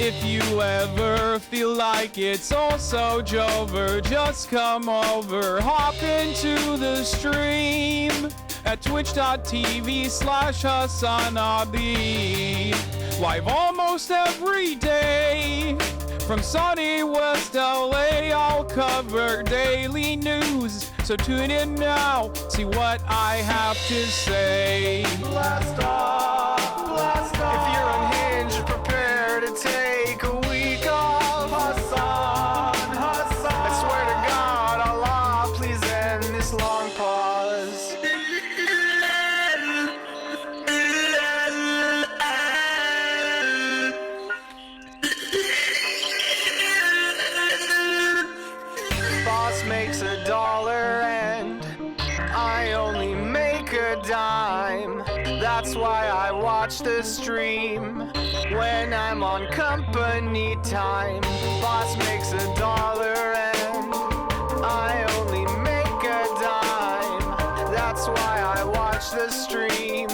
If you ever feel like it's also Jover, just come over, hop into the stream at twitch.tv/HasanAbi. Live almost every day from sunny West LA. I'll cover daily news, so tune in now, see what I have to say. Blast off, blast off. If you're unhinged, prepare to take a week off. Hasan, Hasan. I swear to God, Allah, please end this long pause. Boss makes $1 and I only make a dime. That's why I watch the stream when I'm on company time. Boss makes $1 and I only make a dime. That's why I watch the stream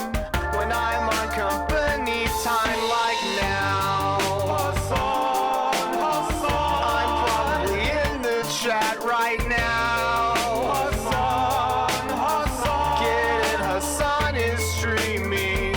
when I'm on company time, like now. Hasan, Hasan. I'm probably in the chat right now. Hasan, Hasan. Get it, Hasan is streaming.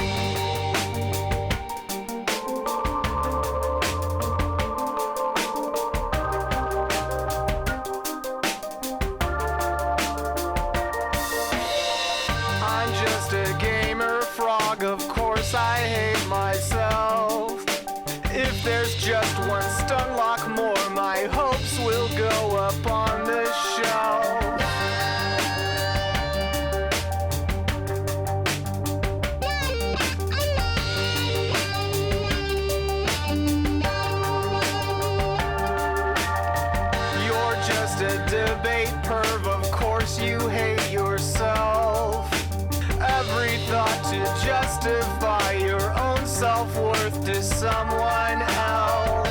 I'm just a gamer frog, of course I hate myself. If there's just one stunlock more, my hopes will go up on the shelf. You're just a debate perv, of course you hate yourself. Every thought to justify your own self-worth to someone else.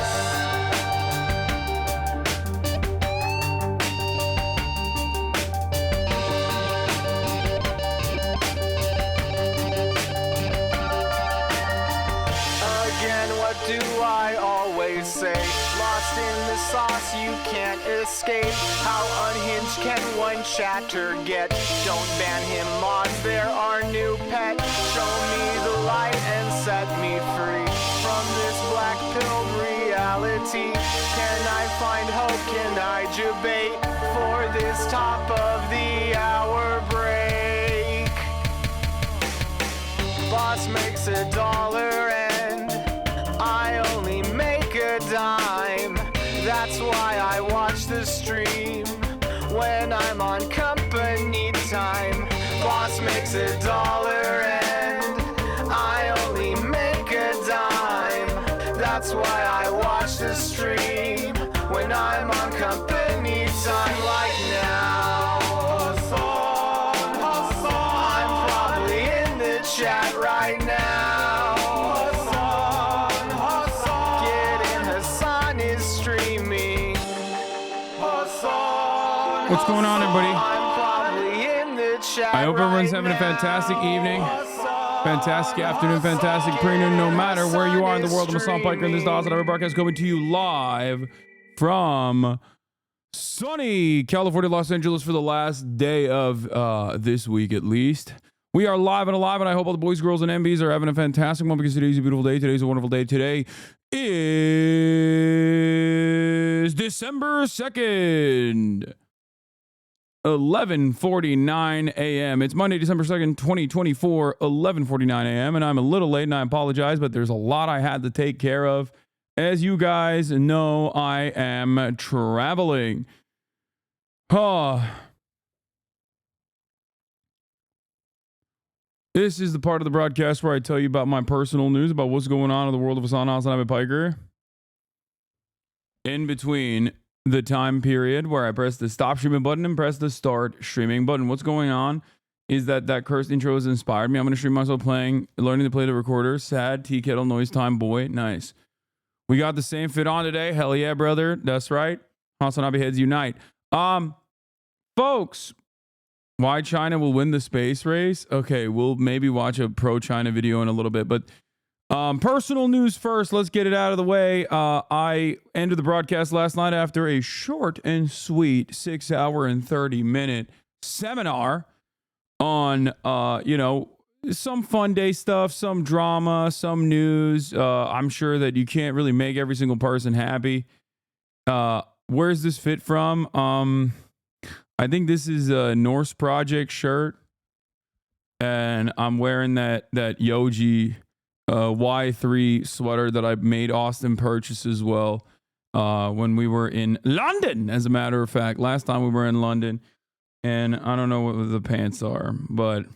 Again, what do I always say? Lost in the sauce, you can't escape. How unhinged can one chatter get? Don't ban him, mods, they're our new pet. Show me the light and set me free from this black-pilled reality. Can I find hope? Can I debate for this top of the hour break? Boss makes $1 and I only make a dime. That's why I watch the stream when I'm on company time. Boss makes $1 and I only make a dime. That's why I watch the stream when I'm on company time, like now. Hasan, Hasan. I'm probably in the chat right now. Hasan, Hasan. Get in, Hasan is streaming. Hasan. What's going on, everybody? I'm probably in the chat. I hope everyone's right having a fantastic now. evening, Hasan, fantastic afternoon, fantastic pre-noon, no matter where you are in the world. I'm Hasan Piker, and this is the HasanAbi broadcast coming to you live from sunny California, Los Angeles for the last day of this week at least. We are live and alive, and I hope all the boys, girls, and MBs are having a fantastic one because today's a beautiful day. Today's a wonderful day. Today is December 2nd. 11:49 a.m. It's Monday, December 2nd, 2024, 11:49 a.m. And I'm a little late and I apologize, but there's a lot I had to take care of. As you guys know, I am traveling. This is the part of the broadcast where I tell you about my personal news about what's going on in the world of HasanAbi Piker. In between the time period where I press the stop streaming button and press the start streaming button. What's going on is that cursed intro has inspired me. I'm going to stream myself learning to play the recorder. Sad, tea kettle, noise time, boy. Nice. We got the same fit on today. Hell yeah, brother. That's right. HasanAbi heads unite. Folks, why China will win the space race? Okay, we'll maybe watch a pro-China video in a little bit, but Personal news first. Let's get it out of the way. I ended the broadcast last night after a short and sweet 6 hour and 30-minute seminar on, some fun day stuff, some drama, some news. I'm sure that you can't really make every single person happy. Where's this fit from? I think this is a Norse Project shirt, and I'm wearing that Yoji Y3 sweater that I made Austin purchase as well when we were in London, as a matter of fact. Last time we were in London, and I don't know what the pants are, but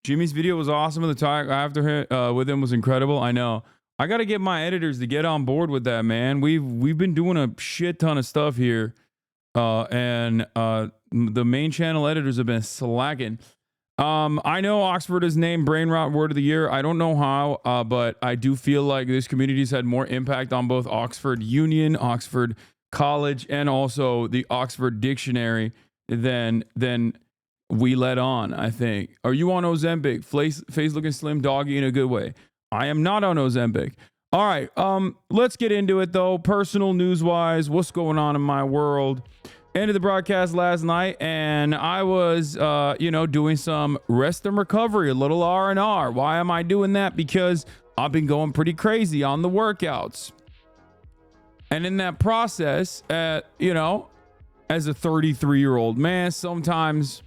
Jimmy's video was awesome. The talk after with him was incredible. I know. I got to get my editors to get on board with that, man. We've been doing a shit ton of stuff here, and the main channel editors have been slacking. I know Oxford is named Brain Rot Word of the Year. I don't know how, but I do feel like this community's had more impact on both Oxford Union, Oxford College, and also the Oxford Dictionary than we let on, I think. Are you on Ozempic? Face looking slim doggy in a good way. I am not on Ozempic. All right, let's get into it though. Personal news wise, what's going on in my world? Ended the broadcast last night, and I was, doing some rest and recovery, a little R&R. Why am I doing that? Because I've been going pretty crazy on the workouts. And in that process, as a 33-year-old man, sometimes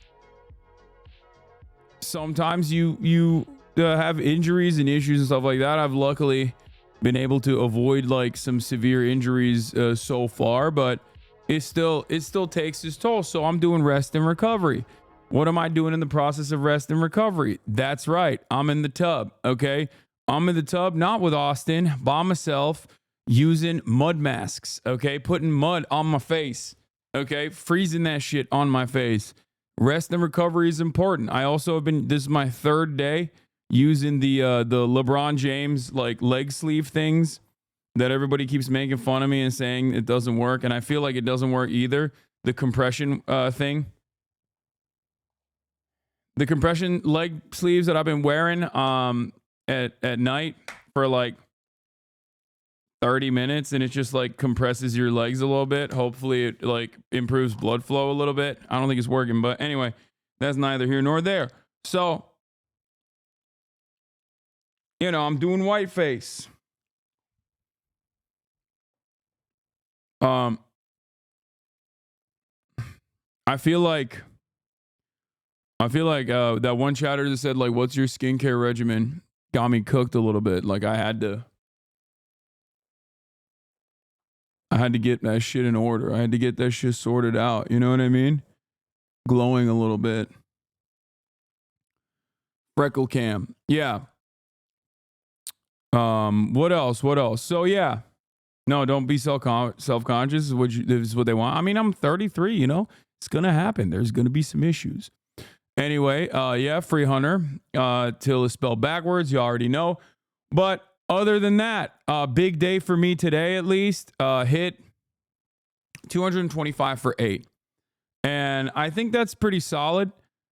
you have injuries and issues and stuff like that. I've luckily been able to avoid like some severe injuries so far, but it still takes its toll. So I'm doing rest and recovery. What am I doing in the process of rest and recovery? That's right. I'm in the tub. Okay. I'm in the tub, not with Austin, by myself, using mud masks. Okay. Putting mud on my face. Okay. Freezing that shit on my face. Rest and recovery is important. I also have been, this is my third day using the LeBron James like leg sleeve things that everybody keeps making fun of me and saying it doesn't work. And I feel like it doesn't work either. The compression thing. The compression leg sleeves that I've been wearing at night for like 30 minutes, and it just like compresses your legs a little bit. Hopefully it like improves blood flow a little bit. I don't think it's working, but anyway, that's neither here nor there. So, I'm doing white face. I feel like that one chatter that said like, what's your skincare regimen, got me cooked a little bit. Like I had to get that shit in order. I had to get that shit sorted out. You know what I mean? Glowing a little bit. Freckle cam. Yeah. What else? So yeah. No, don't be self-conscious. This is what they want. I mean, I'm 33, it's going to happen. There's going to be some issues. Anyway, free hunter, till is spelled backwards. You already know. But other than that, big day for me today, at least, hit 225 for 8. And I think that's pretty solid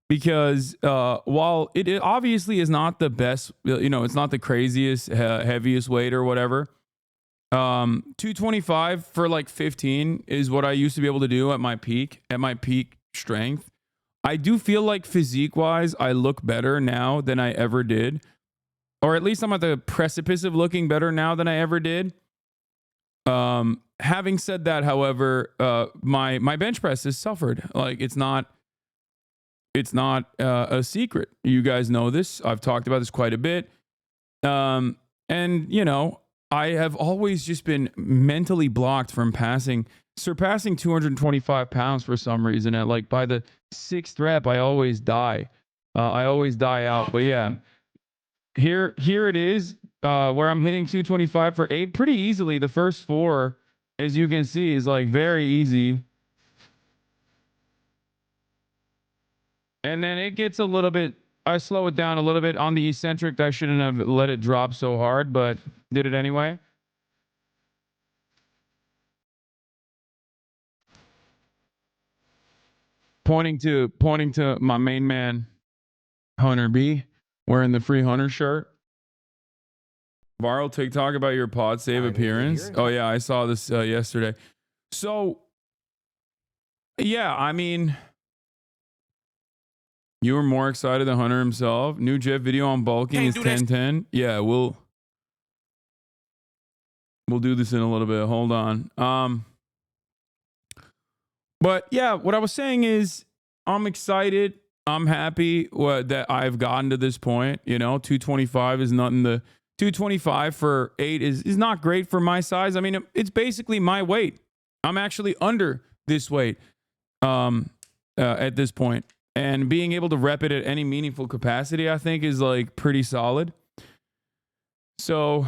because while it obviously is not the best, it's not the craziest, heaviest weight or whatever. 225 for like 15 is what I used to be able to do at my peak strength. I do feel like physique wise, I look better now than I ever did. Or at least I'm at the precipice of looking better now than I ever did. Having said that, however, my bench press has suffered. Like it's not a secret. You guys know this. I've talked about this quite a bit. And I have always just been mentally blocked from surpassing 225 pounds for some reason. And like by the 6th rep, I always die. I always die out. But yeah, here it is, where I'm hitting 225 for 8 pretty easily. The first 4, as you can see, is like very easy. And then it gets a little bit, I slow it down a little bit on the eccentric. I shouldn't have let it drop so hard, but did it anyway. Pointing to my main man, Hunter B, wearing the free hunter shirt. Viral TikTok about your pod save appearance. Oh yeah, I saw this yesterday. So yeah, I mean, you were more excited than Hunter himself. New Jeff video on bulking is 10-10. Yeah, we'll do this in a little bit. Hold on. But yeah, what I was saying is I'm excited. I'm happy that I've gotten to this point. You know, 225 is nothing. The 225 for 8 is not great for my size. I mean, it's basically my weight. I'm actually under this weight at this point. And being able to rep it at any meaningful capacity, I think, is like pretty solid. So,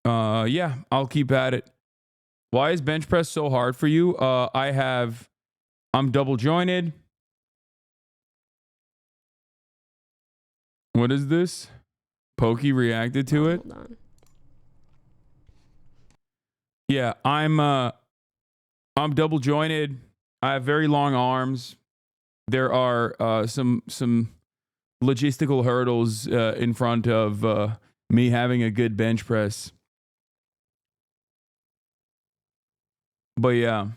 yeah, I'll keep at it. Why is bench press so hard for you? I'm double jointed. What is this? Pokey reacted to it. Hold on. Yeah, I'm double jointed. I have very long arms. There are some logistical hurdles in front of me having a good bench press. But yeah,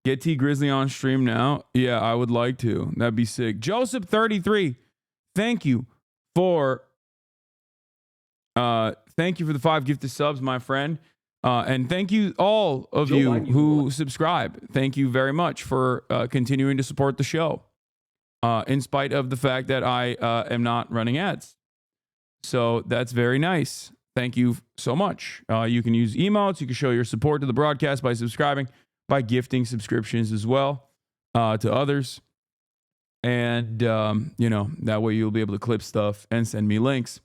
get T Grizzly on stream now. Yeah, I would like to. That'd be sick. Joseph33, thank you for the 5 gifted subs, my friend. And thank you all of you who subscribe. Thank you very much for continuing to support the show, in spite of the fact that I am not running ads. So that's very nice. Thank you so much. You can use emotes. You can show your support to the broadcast by subscribing, by gifting subscriptions as well to others. And, you know, that way you'll be able to clip stuff and send me links.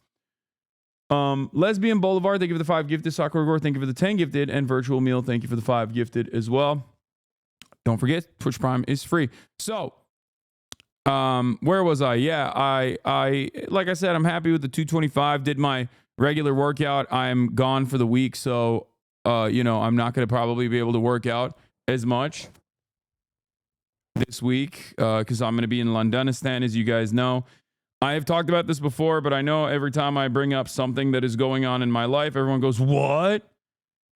Lesbian Boulevard, thank you for the 5 gifted. Sakura Gore, thank you for the 10 gifted. And Virtual Meal, thank you for the 5 gifted as well. Don't forget, Twitch Prime is free. So, where was I? Yeah, I like I said, I'm happy with the 225. Did my regular workout. I'm gone for the week, so you know, I'm not going to probably be able to work out as much this week because I'm going to be in Londonistan, as you guys know. I have talked about this before, but I know every time I bring up something that is going on in my life, everyone goes, "What?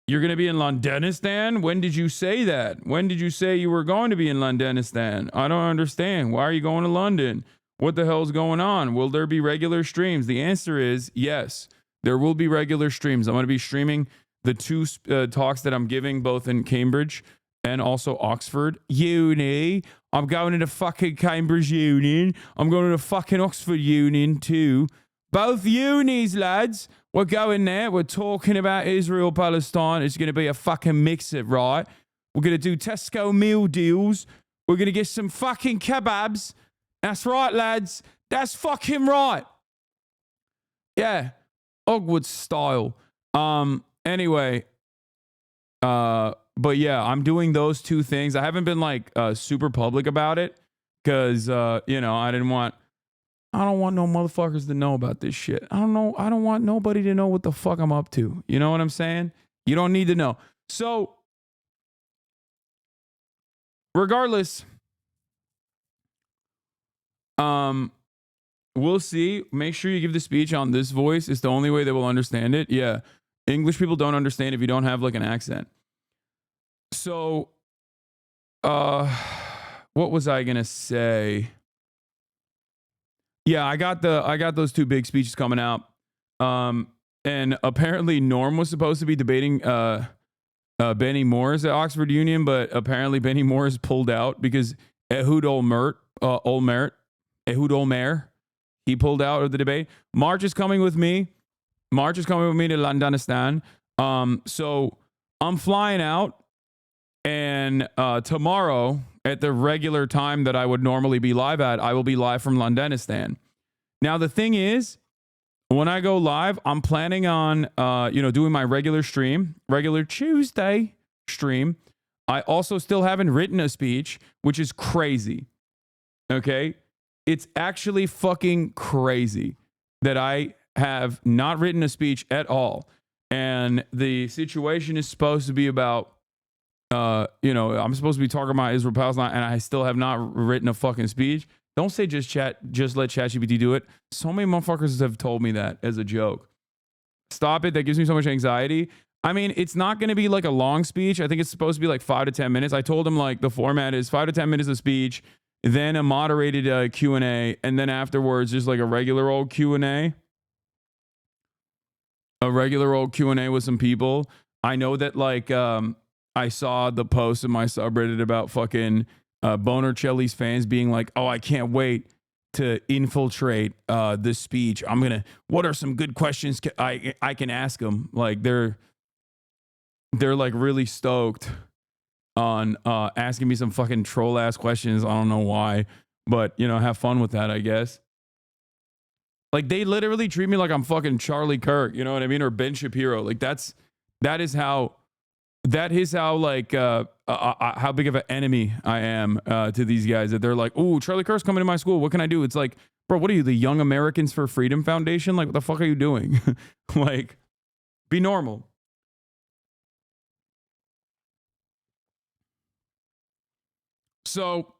You're going to be in Londonistan? When did you say that? When did you say you were going to be in Londonistan? I don't understand. Why are you going to London? What the hell's going on? Will there be regular streams?" The answer is yes. There will be regular streams. I'm going to be streaming the 2 talks that I'm giving, both in Cambridge and also Oxford Uni. I'm going to the fucking Cambridge Union. I'm going to the fucking Oxford Union too. Both unis, lads. We're going there. We're talking about Israel, Palestine. It's going to be a fucking mix-up, right? We're going to do Tesco meal deals. We're going to get some fucking kebabs. That's right, lads. That's fucking right. Yeah. Hogwarts style. Anyway, but yeah, I'm doing those 2 things. I haven't been like super public about it because you know, I don't want no motherfuckers to know about this shit. I don't want nobody to know what the fuck I'm up to. You know what I'm saying? You don't need to know. So regardless, we'll see. Make sure you give the speech on this voice. It's the only way they will understand it. Yeah. English people don't understand if you don't have like an accent. So, what was I going to say? Yeah, I got those 2 big speeches coming out. And apparently Norm was supposed to be debating, Benny Morris at Oxford Union, but apparently Benny Morris pulled out because Ehud Olmert, he pulled out of the debate. March is coming with me. to Londonistan. So I'm flying out, and tomorrow at the regular time that I would normally be live at, I will be live from Londonistan. Now, the thing is, when I go live, I'm planning on, doing my regular Tuesday stream. I also still haven't written a speech, which is crazy. Okay? It's actually fucking crazy that I have not written a speech at all. And the situation is supposed to be about, I'm supposed to be talking about Israel Palestine, and I still have not written a fucking speech. Don't say just let ChatGPT do it. So many motherfuckers have told me that as a joke. Stop it. That gives me so much anxiety. I mean, it's not going to be like a long speech. I think it's supposed to be like 5 to 10 minutes. I told him like the format is 5 to 10 minutes of speech, then a moderated Q&A, and then afterwards just like a regular old Q&A. A regular old Q&A with some people. I know that like I saw the post in my subreddit about fucking Bonercelli's fans being like, oh, I can't wait to infiltrate this speech. What are some good questions I can ask them? Like they're like really stoked on asking me some fucking troll ass questions. I don't know why, but you know, have fun with that, I guess. Like they literally treat me like I'm fucking Charlie Kirk, you know what I mean? Or Ben Shapiro. Like that is how like how big of an enemy I am to these guys, that they're like, oh, Charlie Kirk's coming to my school. What can I do? It's like, bro, what are you, the Young Americans for Freedom Foundation? Like, what the fuck are you doing? Like, be normal. So,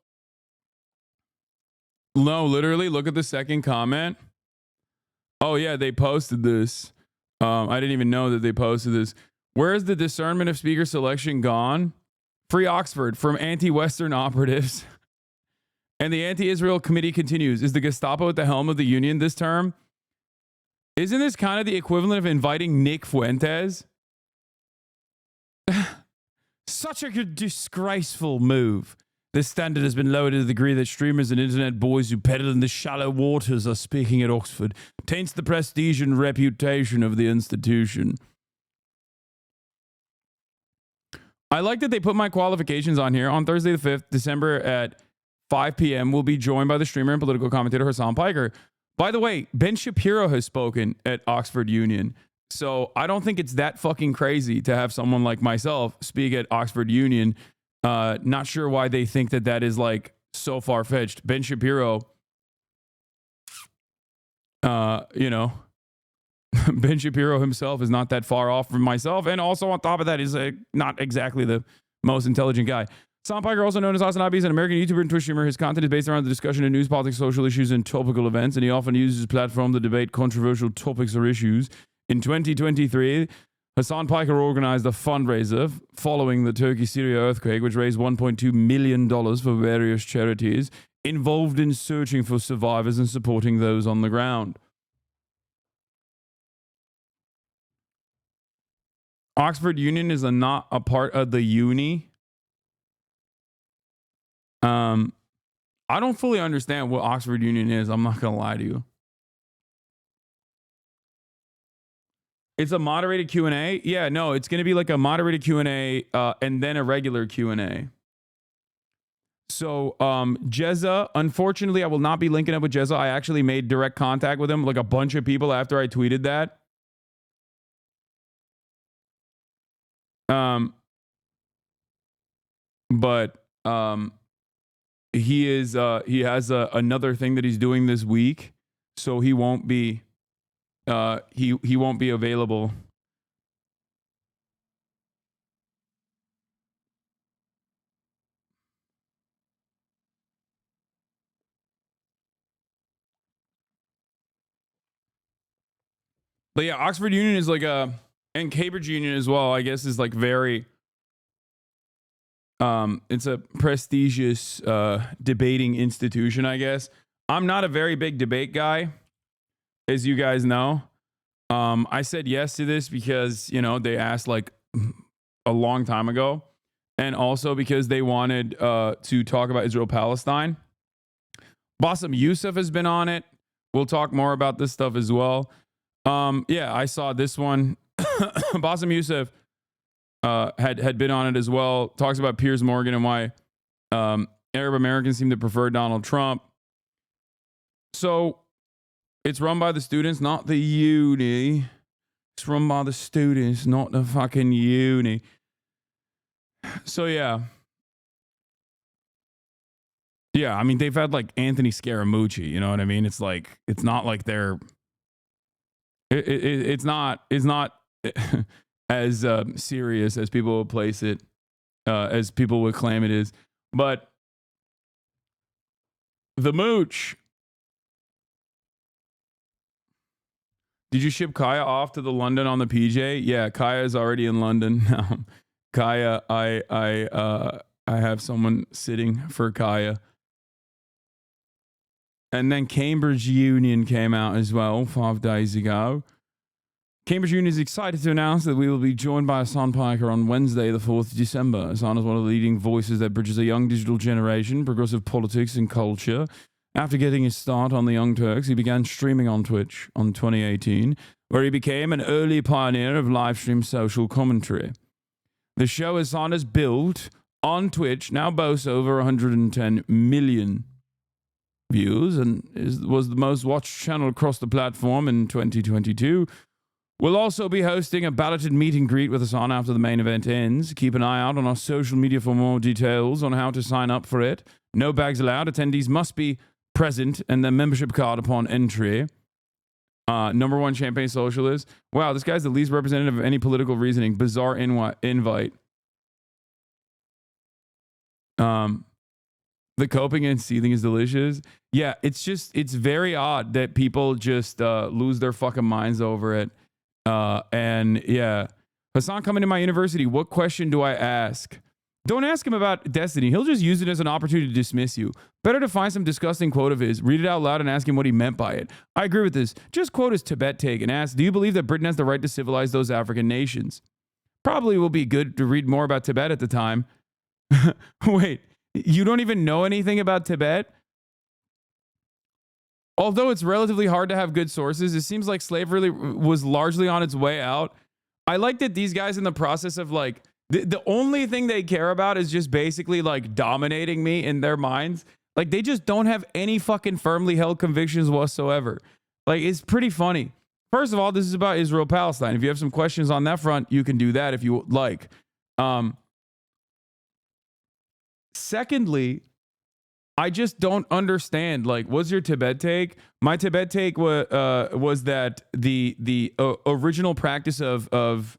no, literally, look at the second comment. Oh, yeah, they posted this. I didn't even know that they posted this. Where is the discernment of speaker selection gone? Free Oxford from anti-Western operatives. And the anti-Israel committee continues. Is the Gestapo at the helm of the union this term? Isn't this kind of the equivalent of inviting Nick Fuentes? Such a disgraceful move. The standard has been lowered to the degree that streamers and internet boys who peddle in the shallow waters are speaking at Oxford. Taints the prestige and reputation of the institution. I like that they put my qualifications on here. On Thursday the 5th, December at 5 p.m., we'll be joined by the streamer and political commentator Hasan Piker. By the way, Ben Shapiro has spoken at Oxford Union. So I don't think it's that fucking crazy to have someone like myself speak at Oxford Union. Not sure why they think that that is like so far-fetched. Ben Shapiro, you know, Ben Shapiro himself is not that far off from myself. And also on top of that, is not exactly the most intelligent guy. Hasan Piker, also known as HasanAbi, is an American YouTuber and Twitch streamer. His content is based around the discussion of news, politics, social issues, and topical events, and he often uses his platform to debate controversial topics or issues. In 2023, Hasan Piker organized a fundraiser following the Turkey-Syria earthquake, which raised $1.2 million for various charities involved in searching for survivors and supporting those on the ground. Oxford Union is not a part of the uni. I don't fully understand what Oxford Union is. I'm not gonna lie to you. It's a moderated Q&A. Yeah, no, it's gonna be like a moderated Q&A and then a regular Q&A. So Jezza, unfortunately, I will not be linking up with Jezza. I actually made direct contact with him, like a bunch of people after I tweeted that. He has another thing that he's doing this week, so he won't be he won't be available. But yeah, Oxford Union is like and Cambridge Union as well, I guess, is like very it's a prestigious debating institution, I guess. I'm not a very big debate guy, as you guys know. I said yes to this because, you know, they asked like a long time ago, and also because they wanted to talk about Israel-Palestine. Bassem Youssef has been on it. We'll talk more about this stuff as well. Yeah, I saw this one. Bassem Youssef had been on it as well. Talks about Piers Morgan and why Arab Americans seem to prefer Donald Trump. So it's run by the students, not the uni. It's run by the students, not the fucking uni. So yeah. Yeah, I mean, they've had like Anthony Scaramucci, you know what I mean? It's like, it's not like they're, it's not as serious as people will place it, as people would claim it is. But The mooch. Did you ship Kaya off to the London on the PJ? Yeah, Kaya is already in London. Kaya, I have someone sitting for Kaya. And then Cambridge Union came out as well 5 days ago. Cambridge Union is excited to announce that we will be joined by Hasan Piker on Wednesday, the 4th of December. Hasan is one of the leading voices that bridges a young digital generation, progressive politics, and culture. After getting his start on the Young Turks, he began streaming on Twitch in 2018, where he became an early pioneer of live stream social commentary. The show Hasan has built on Twitch now boasts over 110 million views and was the most watched channel across the platform in 2022. We'll also be hosting a balloted meet and greet with Hasan after the main event ends. Keep an eye out on our social media for more details on how to sign up for it. No bags allowed. Attendees must be present and their membership card upon entry. Number one Champagne Socialist. Wow, this guy's the least representative of any political reasoning. Bizarre invite. The coping and seething is delicious. Yeah, it's very odd that people just lose their fucking minds over it. And yeah, Hasan coming to my university. What question do I ask? Don't ask him about Destiny. He'll just use it as an opportunity to dismiss you. Better to find some disgusting quote of his, read it out loud, and ask him what he meant by it. I agree with this. Just quote his Tibet take and ask, do you believe that Britain has the right to civilize those African nations? Probably will be good to read more about Tibet at the time. Wait, you don't even know anything about Tibet? Although it's relatively hard to have good sources, it seems like slavery was largely on its way out. I like that these guys in the process of like, the only thing they care about is just basically like dominating me in their minds. Like they just don't have any fucking firmly held convictions whatsoever. Like it's pretty funny. First of all, this is about Israel-Palestine. If you have some questions on that front, you can do that if you like. Secondly, I just don't understand. Like, what's your Tibet take? My Tibet take was that the original practice of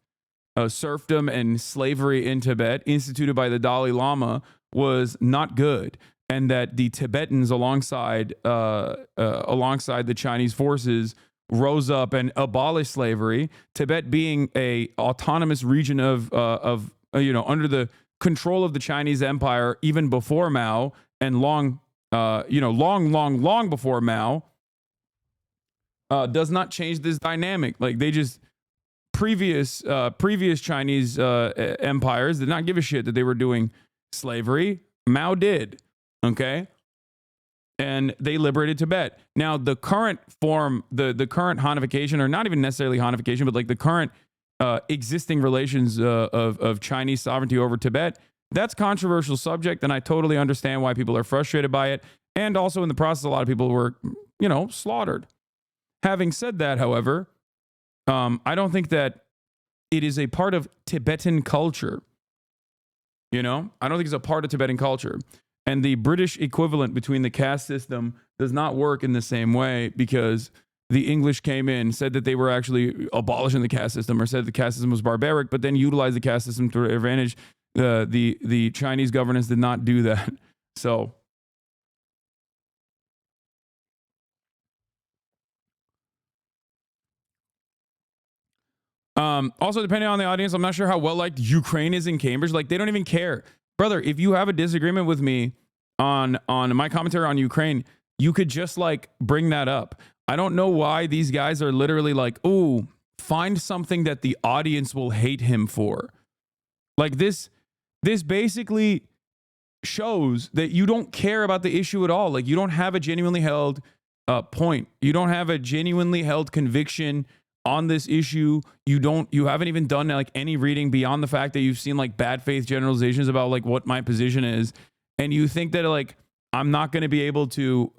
serfdom and slavery in Tibet, instituted by the Dalai Lama, was not good, and that the Tibetans, alongside the Chinese forces, rose up and abolished slavery. Tibet being a autonomous region of under the control of the Chinese Empire, even before Mao, and long before Mao, does not change this dynamic. Like they just previous Chinese empires did not give a shit that they were doing slavery. Mao did, okay, and they liberated Tibet. Now the current form, the current Hanification, or not even necessarily Hanification, but like the current existing relations of Chinese sovereignty over Tibet. That's a controversial subject, and I totally understand why people are frustrated by it. And also in the process, a lot of people were, slaughtered. Having said that, however, I don't think that it is a part of Tibetan culture. I don't think it's a part of Tibetan culture. And the British equivalent between the caste system does not work in the same way, because the English came in, said that they were actually abolishing the caste system, or said the caste system was barbaric, but then utilized the caste system to their advantage. The Chinese governance did not do that. So also, depending on the audience, I'm not sure how well liked Ukraine is in Cambridge. Like they don't even care. Brother, if you have a disagreement with me on my commentary on Ukraine, you could just like bring that up. I don't know why these guys are literally like, "Ooh, find something that the audience will hate him for." Like this basically shows that you don't care about the issue at all. Like you don't have a genuinely held point. You don't have a genuinely held conviction on this issue. You haven't even done like any reading beyond the fact that you've seen like bad faith generalizations about like what my position is. And you think that like I'm not going to be able to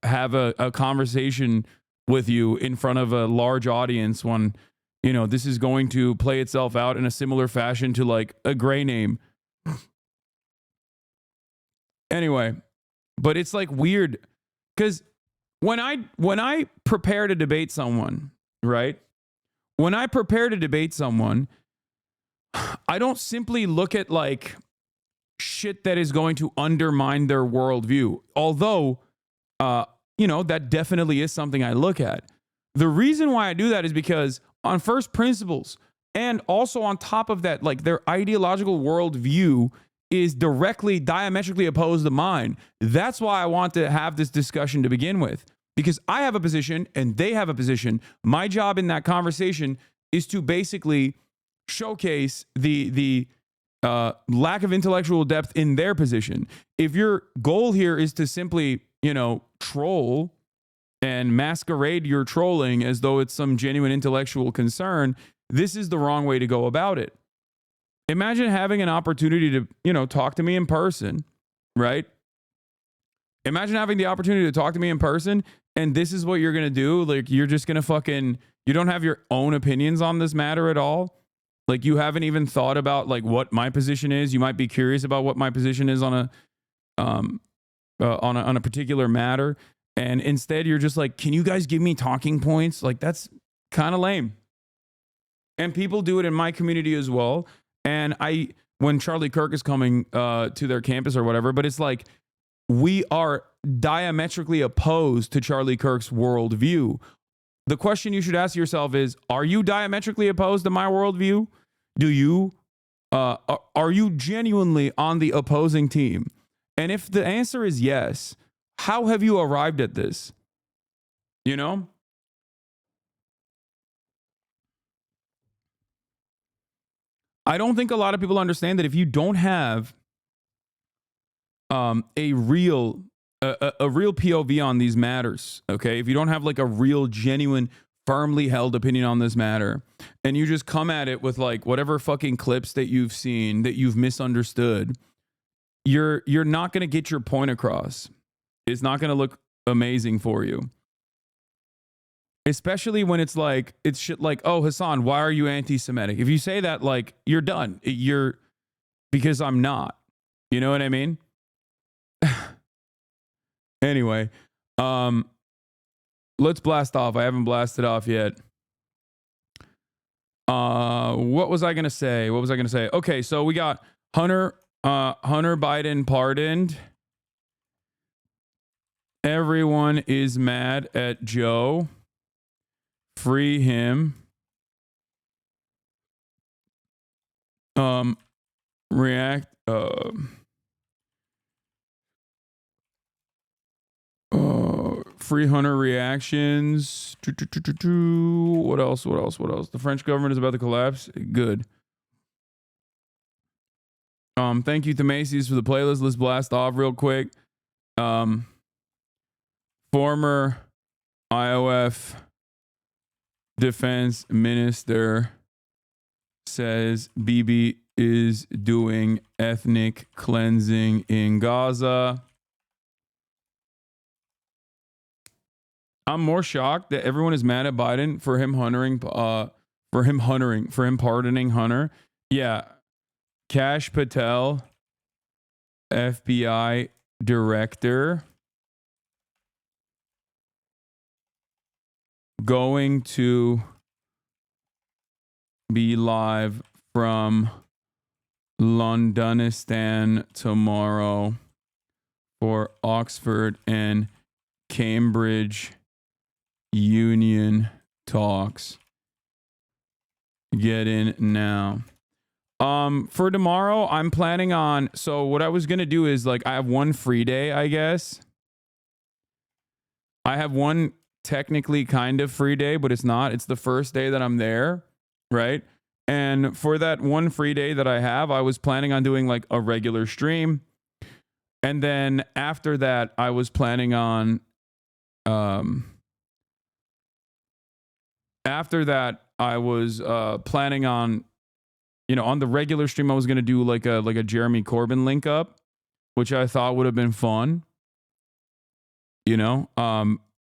have a conversation with you in front of a large audience when, this is going to play itself out in a similar fashion to like a gray name. Anyway, but it's like weird because when I prepare to debate someone, right? When I prepare to debate someone, I don't simply look at like shit that is going to undermine their worldview. Although that definitely is something I look at. The reason why I do that is because on first principles, and also on top of that, like their ideological worldview is directly diametrically opposed to mine. That's why I want to have this discussion to begin with, because I have a position and they have a position. My job in that conversation is to basically showcase the lack of intellectual depth in their position. If your goal here is to simply, troll and masquerade your trolling as though it's some genuine intellectual concern, this is the wrong way to go about it. Imagine having an opportunity to, talk to me in person, right? Imagine having the opportunity to talk to me in person, and this is what you're going to do. Like, you're just going to you don't have your own opinions on this matter at all. Like, you haven't even thought about like what my position is. You might be curious about what my position is on a particular matter. And instead you're just like, can you guys give me talking points? Like, that's kind of lame. And people do it in my community as well. And when Charlie Kirk is coming to their campus or whatever, but it's like, we are diametrically opposed to Charlie Kirk's worldview. The question you should ask yourself is, are you diametrically opposed to my worldview? Are you genuinely on the opposing team? And if the answer is yes, how have you arrived at this? I don't think a lot of people understand that if you don't have a real POV on these matters, okay? If you don't have like a real, genuine, firmly held opinion on this matter, and you just come at it with like whatever fucking clips that you've seen that you've misunderstood, you're not going to get your point across. It's not going to look amazing for you. Especially when it's shit like, oh, Hasan, why are you anti-Semitic? If you say that, like, you're done. Because I'm not. You know what I mean? Anyway, let's blast off. I haven't blasted off yet. What was I going to say? Okay, so we got Hunter Biden pardoned. Everyone is mad at Joe. Free him. Free Hunter reactions. What else? The French government is about to collapse. Good. Thank you to Macy's for the playlist. Let's blast off real quick. Former IOF Defense Minister says Bibi is doing ethnic cleansing in Gaza. I'm more shocked that everyone is mad at Biden for him pardoning Hunter. Yeah. Kash Patel, FBI director, going to be live from Londonistan tomorrow for Oxford and Cambridge Union talks. Get in now. For tomorrow, I'm planning on, so what I was going to do is like, I have one free day, I guess. I have one technically kind of free day, but it's not. It's the first day that I'm there, right? And for that one free day that I have, I was planning on doing like a regular stream. And then after that, I was planning on, on the regular stream, I was going to do like a Jeremy Corbyn link up, which I thought would have been fun.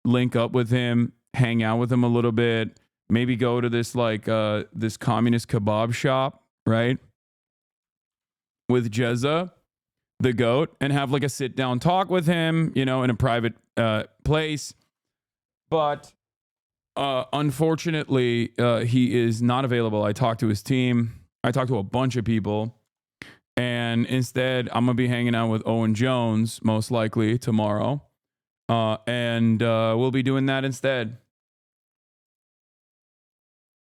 Link up with him, hang out with him a little bit, maybe go to this this communist kebab shop, right? With Jezza, the goat, and have like a sit down talk with him, in a private place. But unfortunately, he is not available. I talked to his team. I talked to a bunch of people. And instead, I'm going to be hanging out with Owen Jones, most likely tomorrow. And we'll be doing that instead.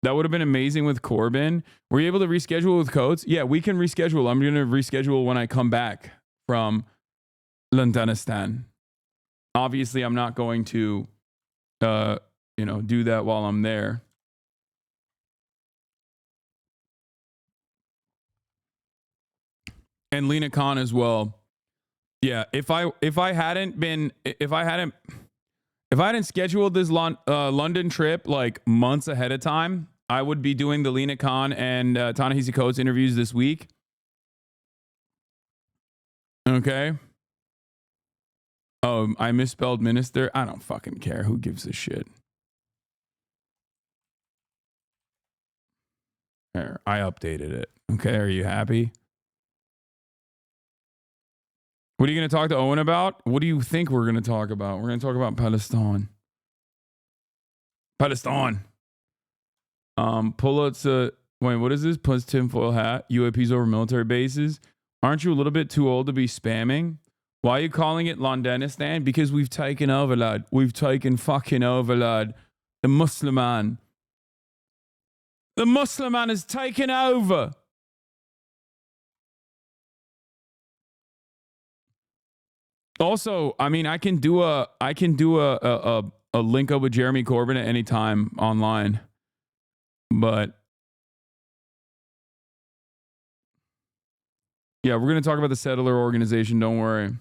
That would have been amazing with Corbin. Were you able to reschedule with Coates? Yeah, we can reschedule. I'm going to reschedule when I come back from Lantanistan. Obviously, I'm not going to, do that while I'm there. And Lena Khan as well. Yeah, if I hadn't scheduled this London trip like months ahead of time, I would be doing the Lena Khan and Ta-Nehisi Coates interviews this week. Okay. Oh, I misspelled minister. I don't fucking care. Who gives a shit? There, I updated it. Okay, are you happy? What are you going to talk to Owen about? What do you think we're going to talk about? We're going to talk about Palestine. Palestine. Pulitzer. Wait, what is this? Plus tinfoil hat. UAPs over military bases. Aren't you a little bit too old to be spamming? Why are you calling it Londonistan? Because we've taken over, lad. We've taken fucking over, lad. The Musliman. The Musliman has taken over. Also, I mean, I can do a link up with Jeremy Corbyn at any time online, but yeah, we're going to talk about the settler organization. Don't worry.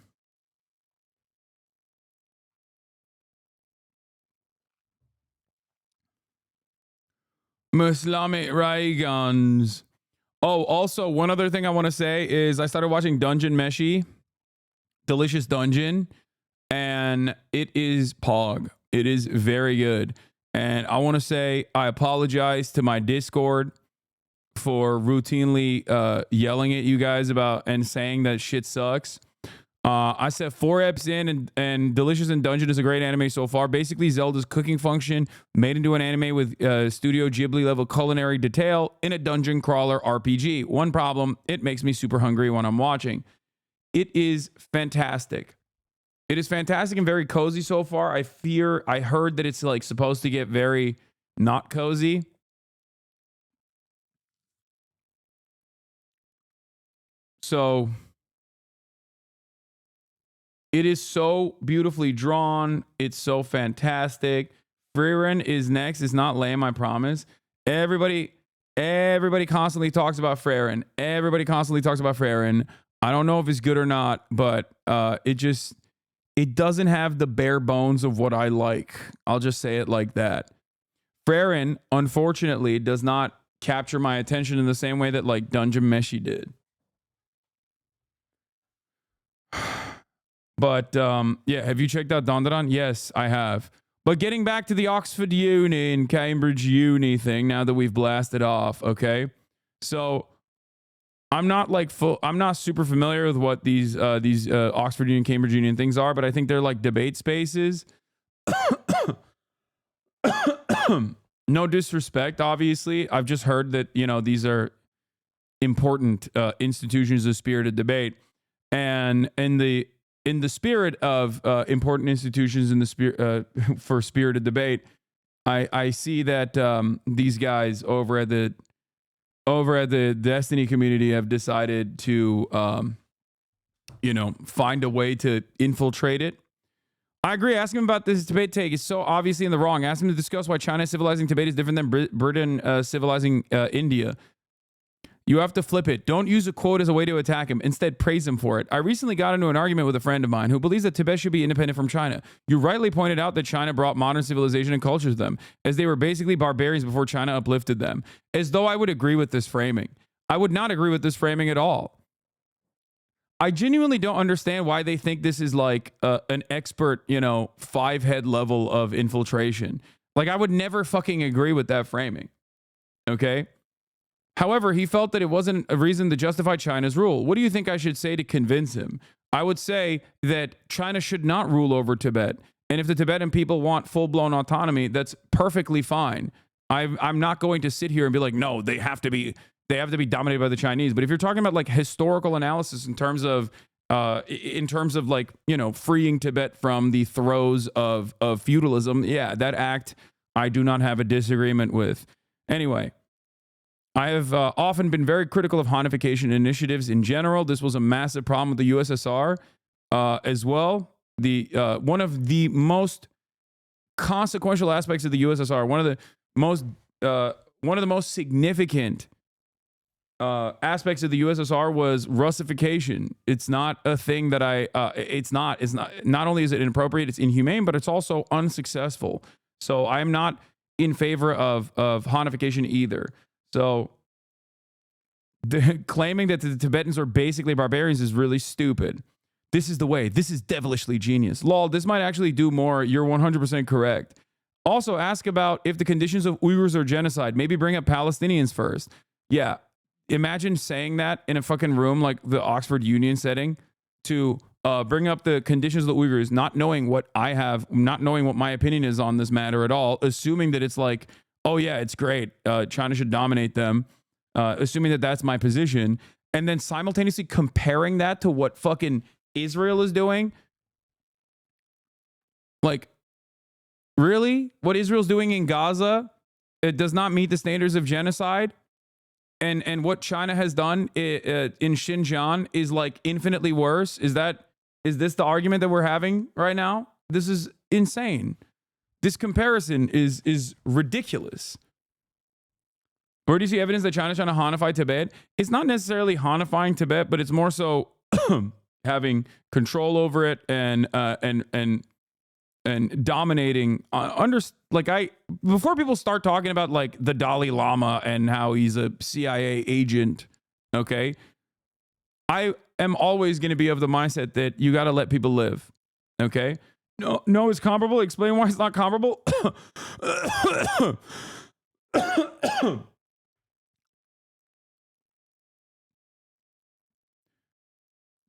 Islamic ray guns. Oh, also, one other thing I want to say is I started watching Dungeon Meshi, Delicious Dungeon, and it is Pog. It is very good. And I want to say I apologize to my Discord for routinely yelling at you guys about and saying that shit sucks. I said 4 eps in, and Delicious and Dungeon is a great anime so far. Basically, Zelda's cooking function made into an anime with Studio Ghibli level culinary detail in a dungeon crawler RPG. One problem, it makes me super hungry when I'm watching. It is fantastic. It is fantastic and very cozy so far. I heard that it's like supposed to get very not cozy. So it is so beautifully drawn. It's so fantastic. Frieren is next. It's not lame, I promise. Everybody constantly talks about Frieren. Everybody constantly talks about Frieren. I don't know if it's good or not, but it doesn't have the bare bones of what I like. I'll just say it like that. Frieren, unfortunately, does not capture my attention in the same way that like Dungeon Meshi did. But yeah, have you checked out Dandadan? Yes, I have. But getting back to the Oxford Uni and Cambridge Uni thing, now that we've blasted off, okay? So I'm not super familiar with what these Oxford Uni and Cambridge Uni things are, but I think they're like debate spaces. No disrespect, obviously. I've just heard that, these are important institutions of spirited debate. And in the spirit of important institutions in the spirit for spirited debate, I see that these guys over at the Destiny community have decided to find a way to infiltrate it. I agree. Ask him about this Tibet take. It's so obviously in the wrong. Ask him to discuss why China civilizing Tibet is different than Britain civilizing India. You have to flip it. Don't use a quote as a way to attack him. Instead, praise him for it. I recently got into an argument with a friend of mine who believes that Tibet should be independent from China. You rightly pointed out that China brought modern civilization and culture to them, as they were basically barbarians before China uplifted them. As though I would agree with this framing. I would not agree with this framing at all. I genuinely don't understand why they think this is like an expert, 5-head level of infiltration. Like, I would never fucking agree with that framing. Okay? However, he felt that it wasn't a reason to justify China's rule. What do you think I should say to convince him? I would say that China should not rule over Tibet. And if the Tibetan people want full-blown autonomy, that's perfectly fine. I'm not going to sit here and be like, no, they have to be dominated by the Chinese. But if you're talking about like historical analysis in terms of in terms of like, you know, freeing Tibet from the throes of feudalism, yeah, that act I do not have a disagreement with. Anyway, I have often been very critical of Hanification initiatives in general. This was a massive problem with the USSR as well. One of the most consequential aspects of the USSR, one of the most significant aspects of the USSR was Russification. It's not a thing that not only is it inappropriate, it's inhumane, but it's also unsuccessful. So I'm not in favor of Hanification either. So claiming that the Tibetans are basically barbarians is really stupid. This is the way. This is devilishly genius. Lol, this might actually do more. You're 100% correct. Also, ask about if the conditions of Uyghurs are genocide. Maybe bring up Palestinians first. Yeah. Imagine saying that in a fucking room like the Oxford Union setting to bring up the conditions of the Uyghurs, not knowing what my opinion is on this matter at all, assuming that it's like, oh yeah, it's great. China should dominate them. Assuming that that's my position. And then simultaneously comparing that to what fucking Israel is doing. Like, really? What Israel's doing in Gaza, it does not meet the standards of genocide. And what China has done in Xinjiang is like infinitely worse. Is this the argument that we're having right now? This is insane. This comparison is ridiculous. Where do you see evidence that China's trying to Hanify Tibet? It's not necessarily Hanifying Tibet, but it's more so having control over it and dominating. Before people start talking about like the Dalai Lama and how he's a CIA agent, okay, I am always going to be of the mindset that you got to let people live, okay? No, it's comparable. Explain why it's not comparable.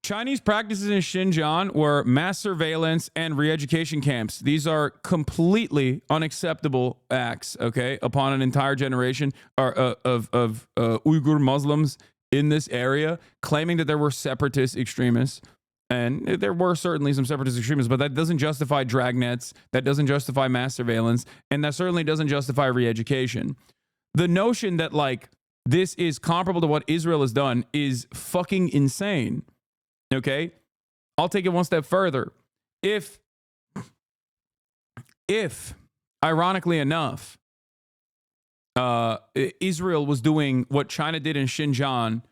Chinese practices in Xinjiang were mass surveillance and re-education camps. These are completely unacceptable acts, okay, upon an entire generation of Uyghur Muslims in this area, claiming that there were separatist extremists. And there were certainly some separatist extremists, but that doesn't justify dragnets, that doesn't justify mass surveillance, and that certainly doesn't justify re-education. The notion that, like, this is comparable to what Israel has done is fucking insane. Okay, I'll take it one step further. If ironically enough, Israel was doing what China did in Xinjiang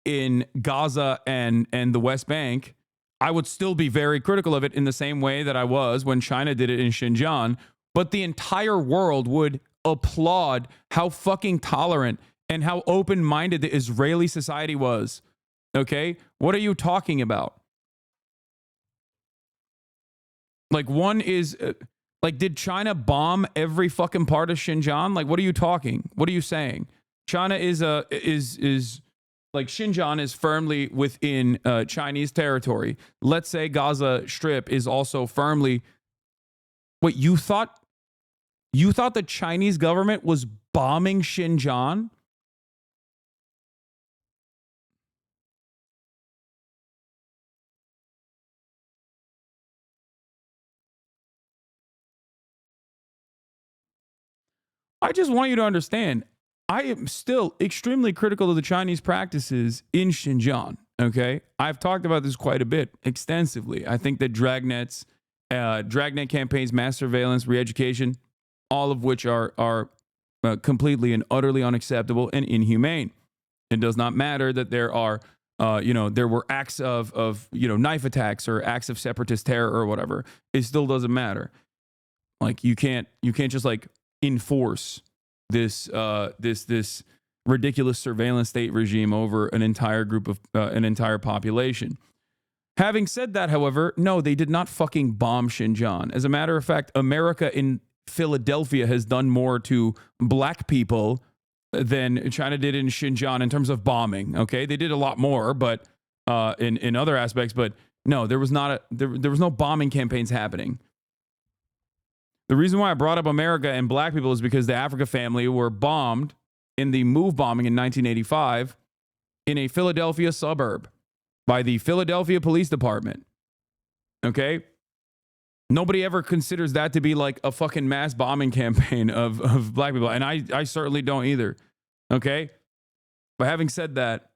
in Gaza and the West Bank, I would still be very critical of it in the same way that I was when China did it in Xinjiang. But the entire world would applaud how fucking tolerant and how open-minded the Israeli society was. Okay, what are you talking about? Like, one is like, did China bomb every fucking part of Xinjiang? Like, what are you talking? What are you saying? China is like, Xinjiang is firmly within Chinese territory. Let's say Gaza Strip is also firmly. Wait, you thought the Chinese government was bombing Xinjiang? I just want you to understand, I am still extremely critical of the Chinese practices in Xinjiang, okay? I've talked about this quite a bit, extensively. I think that dragnet campaigns, mass surveillance, re-education, all of which are completely and utterly unacceptable and inhumane. It does not matter that there are, there were acts of knife attacks or acts of separatist terror or whatever. It still doesn't matter. Like, you can't just like enforce this ridiculous surveillance state regime over an entire group of an entire population. Having said that, however, no, they did not fucking bomb Xinjiang. As a matter of fact, America in Philadelphia has done more to black people than China did in Xinjiang in terms of bombing. Okay, they did a lot more, but in other aspects. But no, there was no bombing campaigns happening. The reason why I brought up America and black people is because the Africa family were bombed in the Move bombing in 1985 in a Philadelphia suburb by the Philadelphia Police Department. Okay? Nobody ever considers that to be like a fucking mass bombing campaign of black people. And I certainly don't either. Okay? But having said that,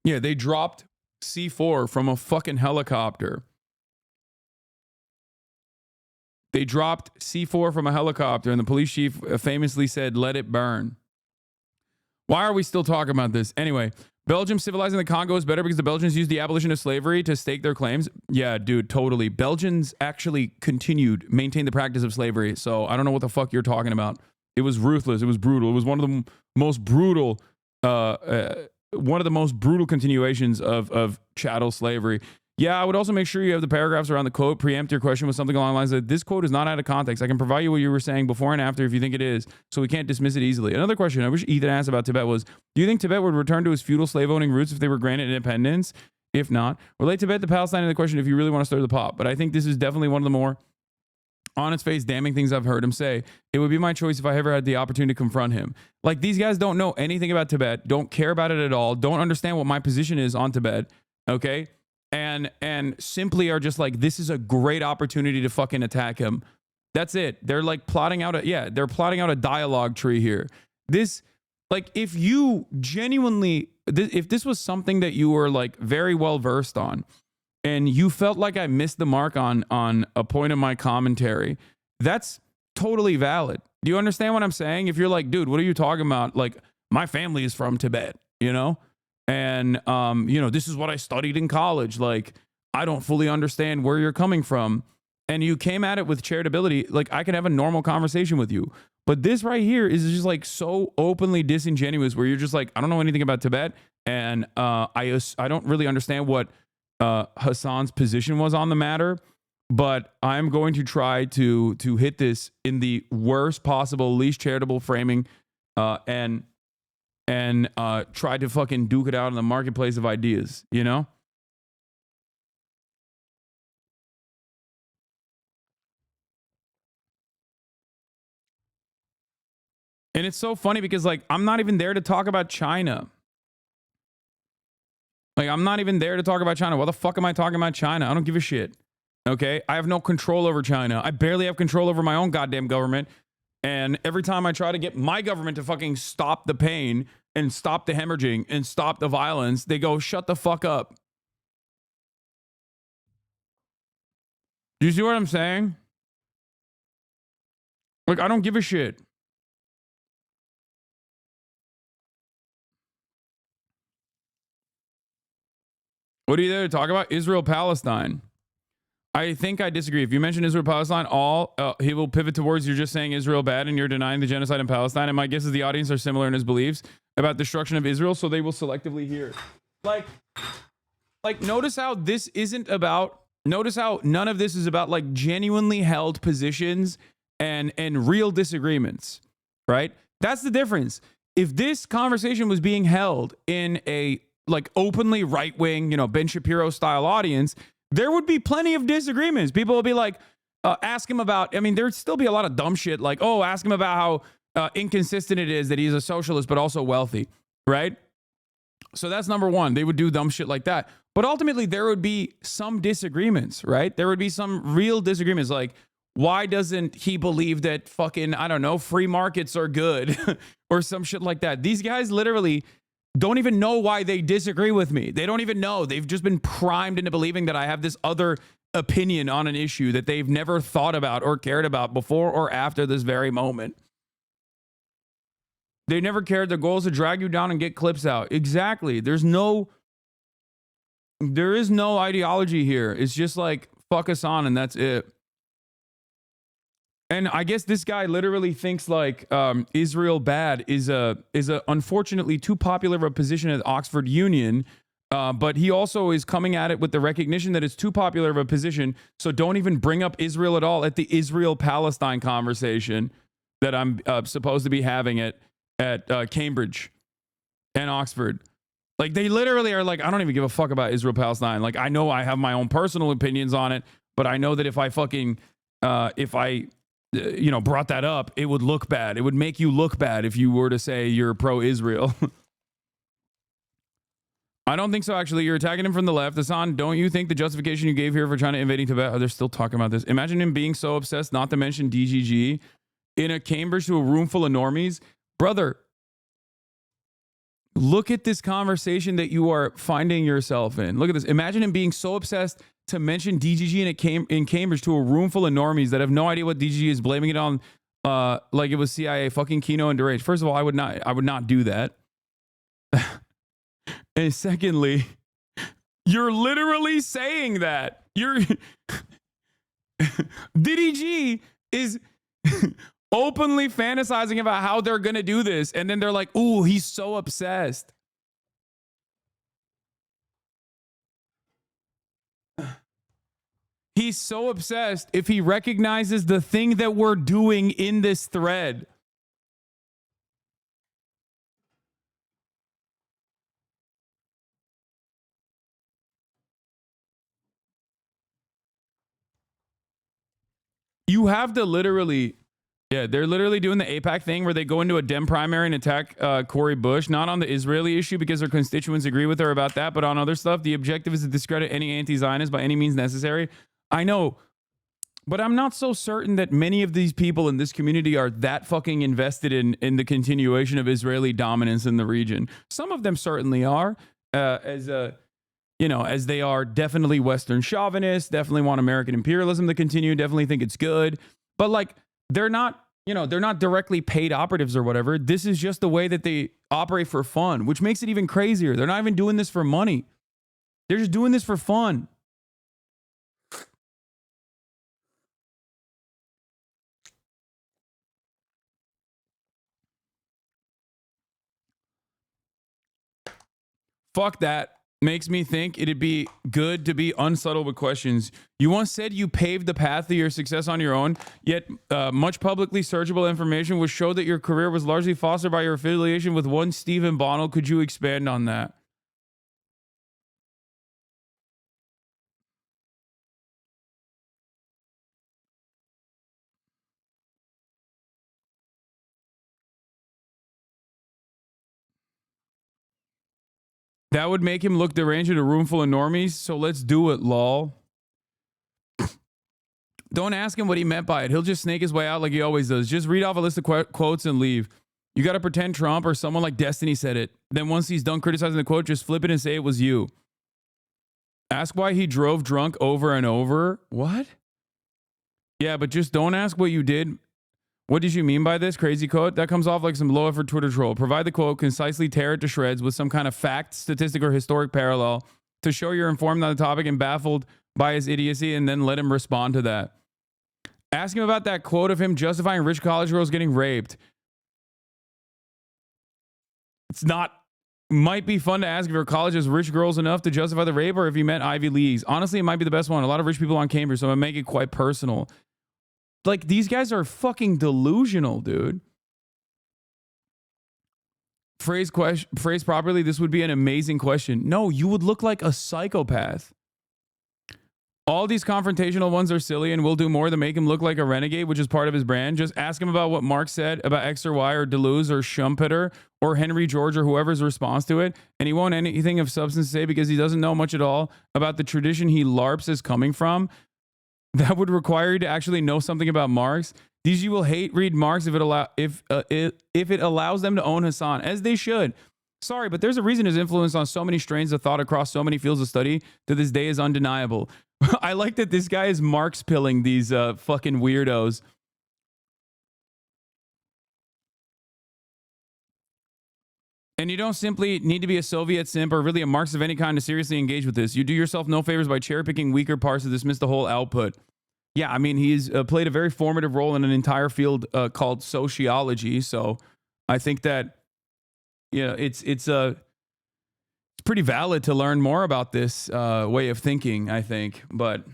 yeah, they dropped C4 from a fucking helicopter. They dropped C4 from a helicopter, and the police chief famously said, "Let it burn." Why are we still talking about this? Anyway, Belgium civilizing the Congo is better because the Belgians used the abolition of slavery to stake their claims. Yeah, dude, totally. Belgians actually maintained the practice of slavery. So I don't know what the fuck you're talking about. It was ruthless. It was brutal. It was one of the most brutal, continuations of chattel slavery. Yeah, I would also make sure you have the paragraphs around the quote. Preempt your question with something along the lines of, this quote is not out of context. I can provide you what you were saying before and after if you think it is, so we can't dismiss it easily. Another question I wish Ethan asked about Tibet was, do you think Tibet would return to its feudal slave-owning roots if they were granted independence? If not, relate Tibet to Palestine in the question if you really want to stir the pot. But I think this is definitely one of the more on its face damning things I've heard him say. It would be my choice if I ever had the opportunity to confront him. Like, these guys don't know anything about Tibet, don't care about it at all, don't understand what my position is on Tibet, okay? And simply are just like, this is a great opportunity to fucking attack him. That's it. They're like plotting out a dialogue tree here. This, like, if you genuinely, if this was something that you were like very well versed on, and you felt like I missed the mark on a point of my commentary, that's totally valid. Do you understand what I'm saying? If you're like, dude, what are you talking about? Like, my family is from Tibet, you know? And, this is what I studied in college. Like, I don't fully understand where you're coming from. And you came at it with charitability. Like, I can have a normal conversation with you. But this right here is just like so openly disingenuous where you're just like, I don't know anything about Tibet. And I don't really understand what Hasan's position was on the matter. But I'm going to try to hit this in the worst possible, least charitable framing and try to fucking duke it out in the marketplace of ideas, you know? And it's so funny because, like, I'm not even there to talk about China. Like, I'm not even there to talk about China. Why the fuck am I talking about China? I don't give a shit. Okay? I have no control over China. I barely have control over my own goddamn government. And every time I try to get my government to fucking stop the pain and stop the hemorrhaging and stop the violence, they go, shut the fuck up. Do you see what I'm saying? Like, I don't give a shit. What are you there to talk about? Israel-Palestine. I think I disagree. If you mention Israel-Palestine, he will pivot towards you're just saying Israel bad and you're denying the genocide in Palestine. And my guess is the audience are similar in his beliefs about destruction of Israel, so they will selectively hear. Like, notice how this isn't about, notice how none of this is about like genuinely held positions and real disagreements, right? That's the difference. If this conversation was being held in a like openly right-wing, Ben Shapiro style audience, there would be plenty of disagreements. People would be like, ask him about, I mean, there'd still be a lot of dumb shit like, ask him about how inconsistent it is that he's a socialist but also wealthy, right? So that's number one. They would do dumb shit like that. But ultimately, there would be some disagreements, right? There would be some real disagreements like, why doesn't he believe that fucking, I don't know, free markets are good or some shit like that? These guys literally don't even know why they disagree with me. They don't even know. They've just been primed into believing that I have this other opinion on an issue that they've never thought about or cared about before or after this very moment. They never cared. Their goal is to drag you down and get clips out. Exactly. There is no ideology here. It's just like, fuck us on and that's it. And I guess this guy literally thinks like Israel bad is a unfortunately too popular of a position at Oxford Union, but he also is coming at it with the recognition that it's too popular of a position. So don't even bring up Israel at all at the Israel-Palestine conversation that I'm supposed to be having at Cambridge and Oxford. Like, they literally are like, I don't even give a fuck about Israel-Palestine. Like, I know I have my own personal opinions on it, but I know that if I fucking if I brought that up, it would look bad. It would make you look bad if you were to say you're pro-Israel. I don't think so, actually. You're attacking him from the left. Hasan, don't you think the justification you gave here for China invading Tibet, they're still talking about this. Imagine him being so obsessed not to mention DGG in a Cambridge to a room full of normies. Brother, look at this conversation that you are finding yourself in. Look at this. Imagine him being so obsessed to mention DGG in Cambridge to a room full of normies that have no idea what DGG is, blaming it on like it was CIA, fucking Kino and Derage. First of all, I would not do that. And secondly, you're literally saying that. DDG is openly fantasizing about how they're going to do this. And then they're like, ooh, he's so obsessed. He's so obsessed if he recognizes the thing that we're doing in this thread. You have to literally, they're literally doing the AIPAC thing where they go into a Dem primary and attack Cori Bush, not on the Israeli issue because their constituents agree with her about that, but on other stuff. The objective is to discredit any anti-Zionist by any means necessary. I know, but I'm not so certain that many of these people in this community are that fucking invested in the continuation of Israeli dominance in the region. Some of them certainly are, as they are definitely Western chauvinists, definitely want American imperialism to continue, definitely think it's good. But like, they're not directly paid operatives or whatever. This is just the way that they operate for fun, which makes it even crazier. They're not even doing this for money. They're just doing this for fun. Fuck that. Makes me think it'd be good to be unsubtle with questions. You once said you paved the path to your success on your own, yet much publicly searchable information would show that your career was largely fostered by your affiliation with one Stephen Bonnell. Could you expand on that? That would make him look deranged in a room full of normies, so let's do it, lol. Don't ask him what he meant by it. He'll just snake his way out like he always does. Just read off a list of quotes and leave. You got to pretend Trump or someone like Destiny said it. Then once he's done criticizing the quote, just flip it and say it was you. Ask why he drove drunk over and over. What? Yeah, but just don't ask what you did. What did you mean by this crazy quote? That comes off like some low effort Twitter troll. Provide the quote, concisely tear it to shreds with some kind of fact, statistic, or historic parallel to show you're informed on the topic and baffled by his idiocy, and then let him respond to that. Ask him about that quote of him justifying rich college girls getting raped. Might be fun to ask if your college has rich girls enough to justify the rape, or if you meant Ivy Leagues. Honestly, it might be the best one. A lot of rich people on Cambridge, so I'm gonna make it quite personal. Like, these guys are fucking delusional, dude. Phrase properly, this would be an amazing question. No, you would look like a psychopath. All these confrontational ones are silly and will do more than make him look like a renegade, which is part of his brand. Just ask him about what Marx said about X or Y or Deleuze or Schumpeter or Henry George or whoever's response to it, and he won't anything of substance to say because he doesn't know much at all about the tradition he LARPs is coming from. That would require you to actually know something about Marx. These you will hate read Marx if it allows them to own Hasan, as they should. Sorry, but there's a reason his influence on so many strains of thought across so many fields of study to this day is undeniable. I like that this guy is Marx pilling these fucking weirdos. And you don't simply need to be a Soviet simp or really a Marxist of any kind to seriously engage with this. You do yourself no favors by cherry-picking weaker parts to dismiss the whole output. Yeah, I mean, he's played a very formative role in an entire field called sociology. So I think that, it's pretty valid to learn more about this way of thinking, I think. But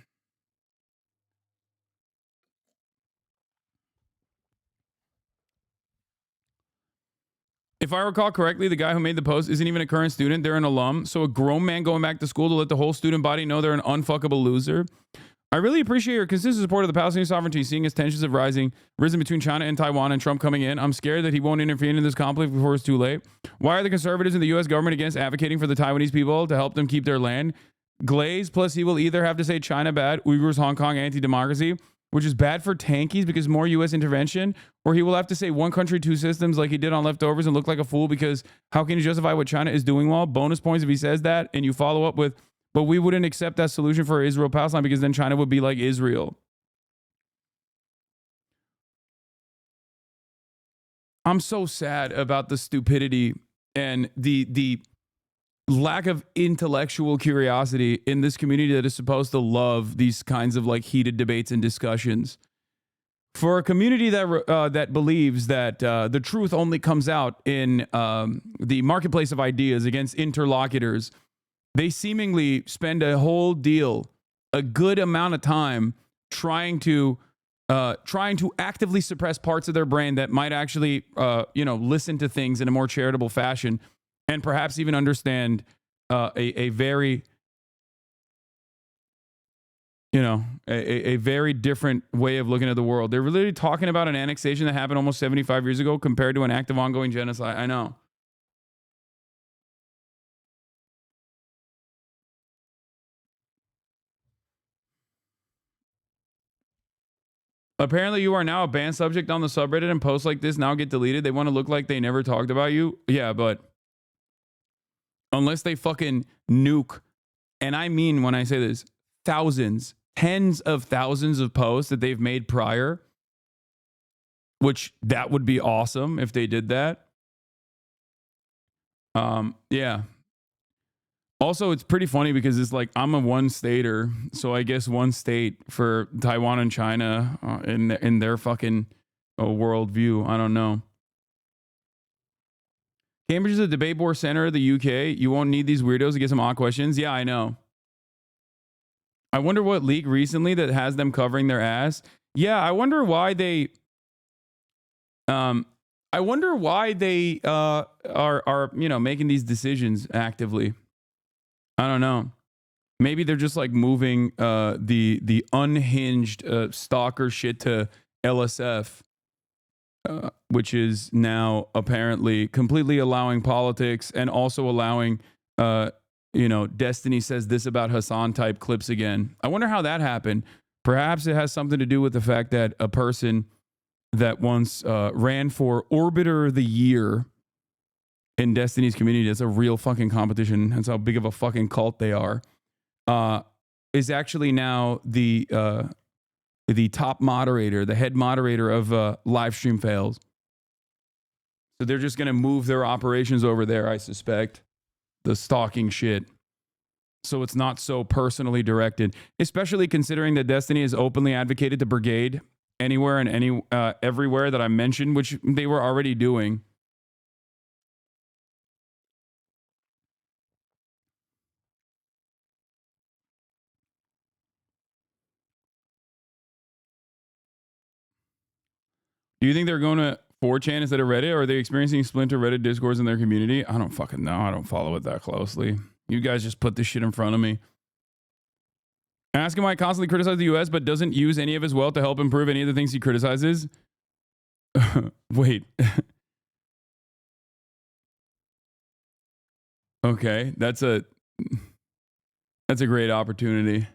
if I recall correctly, the guy who made the post isn't even a current student. They're an alum. So a grown man going back to school to let the whole student body know they're an unfuckable loser. I really appreciate your consistent support of the Palestinian sovereignty, seeing as tensions have risen between China and Taiwan and Trump coming in. I'm scared that he won't intervene in this conflict before it's too late. Why are the conservatives in the U.S. government against advocating for the Taiwanese people to help them keep their land? Glaze, plus he will either have to say China bad, Uyghurs, Hong Kong, anti-democracy, which is bad for tankies because more U.S. intervention, or he will have to say one country, two systems like he did on Leftovers and look like a fool because how can you justify what China is doing well? Bonus points if he says that and you follow up with, but we wouldn't accept that solution for Israel-Palestine because then China would be like Israel. I'm so sad about the stupidity and the lack of intellectual curiosity in this community that is supposed to love these kinds of like heated debates and discussions. For a community that believes that the truth only comes out in the marketplace of ideas against interlocutors, they seemingly spend a good amount of time trying to actively suppress parts of their brain that might actually, listen to things in a more charitable fashion and perhaps even understand a very, a very different way of looking at the world. They're really talking about an annexation that happened almost 75 years ago compared to an active ongoing genocide. I know. Apparently, you are now a banned subject on the subreddit and posts like this now get deleted. They want to look like they never talked about you. Yeah, but unless they fucking nuke, and I mean when I say this, thousands, tens of thousands of posts that they've made prior, which that would be awesome if they did that. Yeah. Also, it's pretty funny because it's like I'm a one-stater, so I guess one state for Taiwan and China in their fucking worldview. I don't know. Cambridge is a debate board center of the UK. You won't need these weirdos to get some odd questions. Yeah, I know. I wonder what leak recently that has them covering their ass. Yeah, I wonder why they. I wonder why they are making these decisions actively. I don't know. Maybe they're just like moving the unhinged stalker shit to LSF, which is now apparently completely allowing politics and also allowing, Destiny says this about Hasan type clips again. I wonder how that happened. Perhaps it has something to do with the fact that a person that once ran for Orbiter of the Year in Destiny's community, that's a real fucking competition. That's how big of a fucking cult they are. Is actually now the top moderator, the head moderator of live stream fails. So they're just gonna move their operations over there, I suspect. The stalking shit. So it's not so personally directed, especially considering that Destiny has openly advocated the brigade anywhere and everywhere that I mentioned, which they were already doing. Do you think they're going to 4chan instead of Reddit, or are they experiencing splinter Reddit discourse in their community? I don't fucking know. I don't follow it that closely. You guys just put this shit in front of me. Ask him why he constantly criticizes the US, but doesn't use any of his wealth to help improve any of the things he criticizes. Wait. Okay, that's a great opportunity.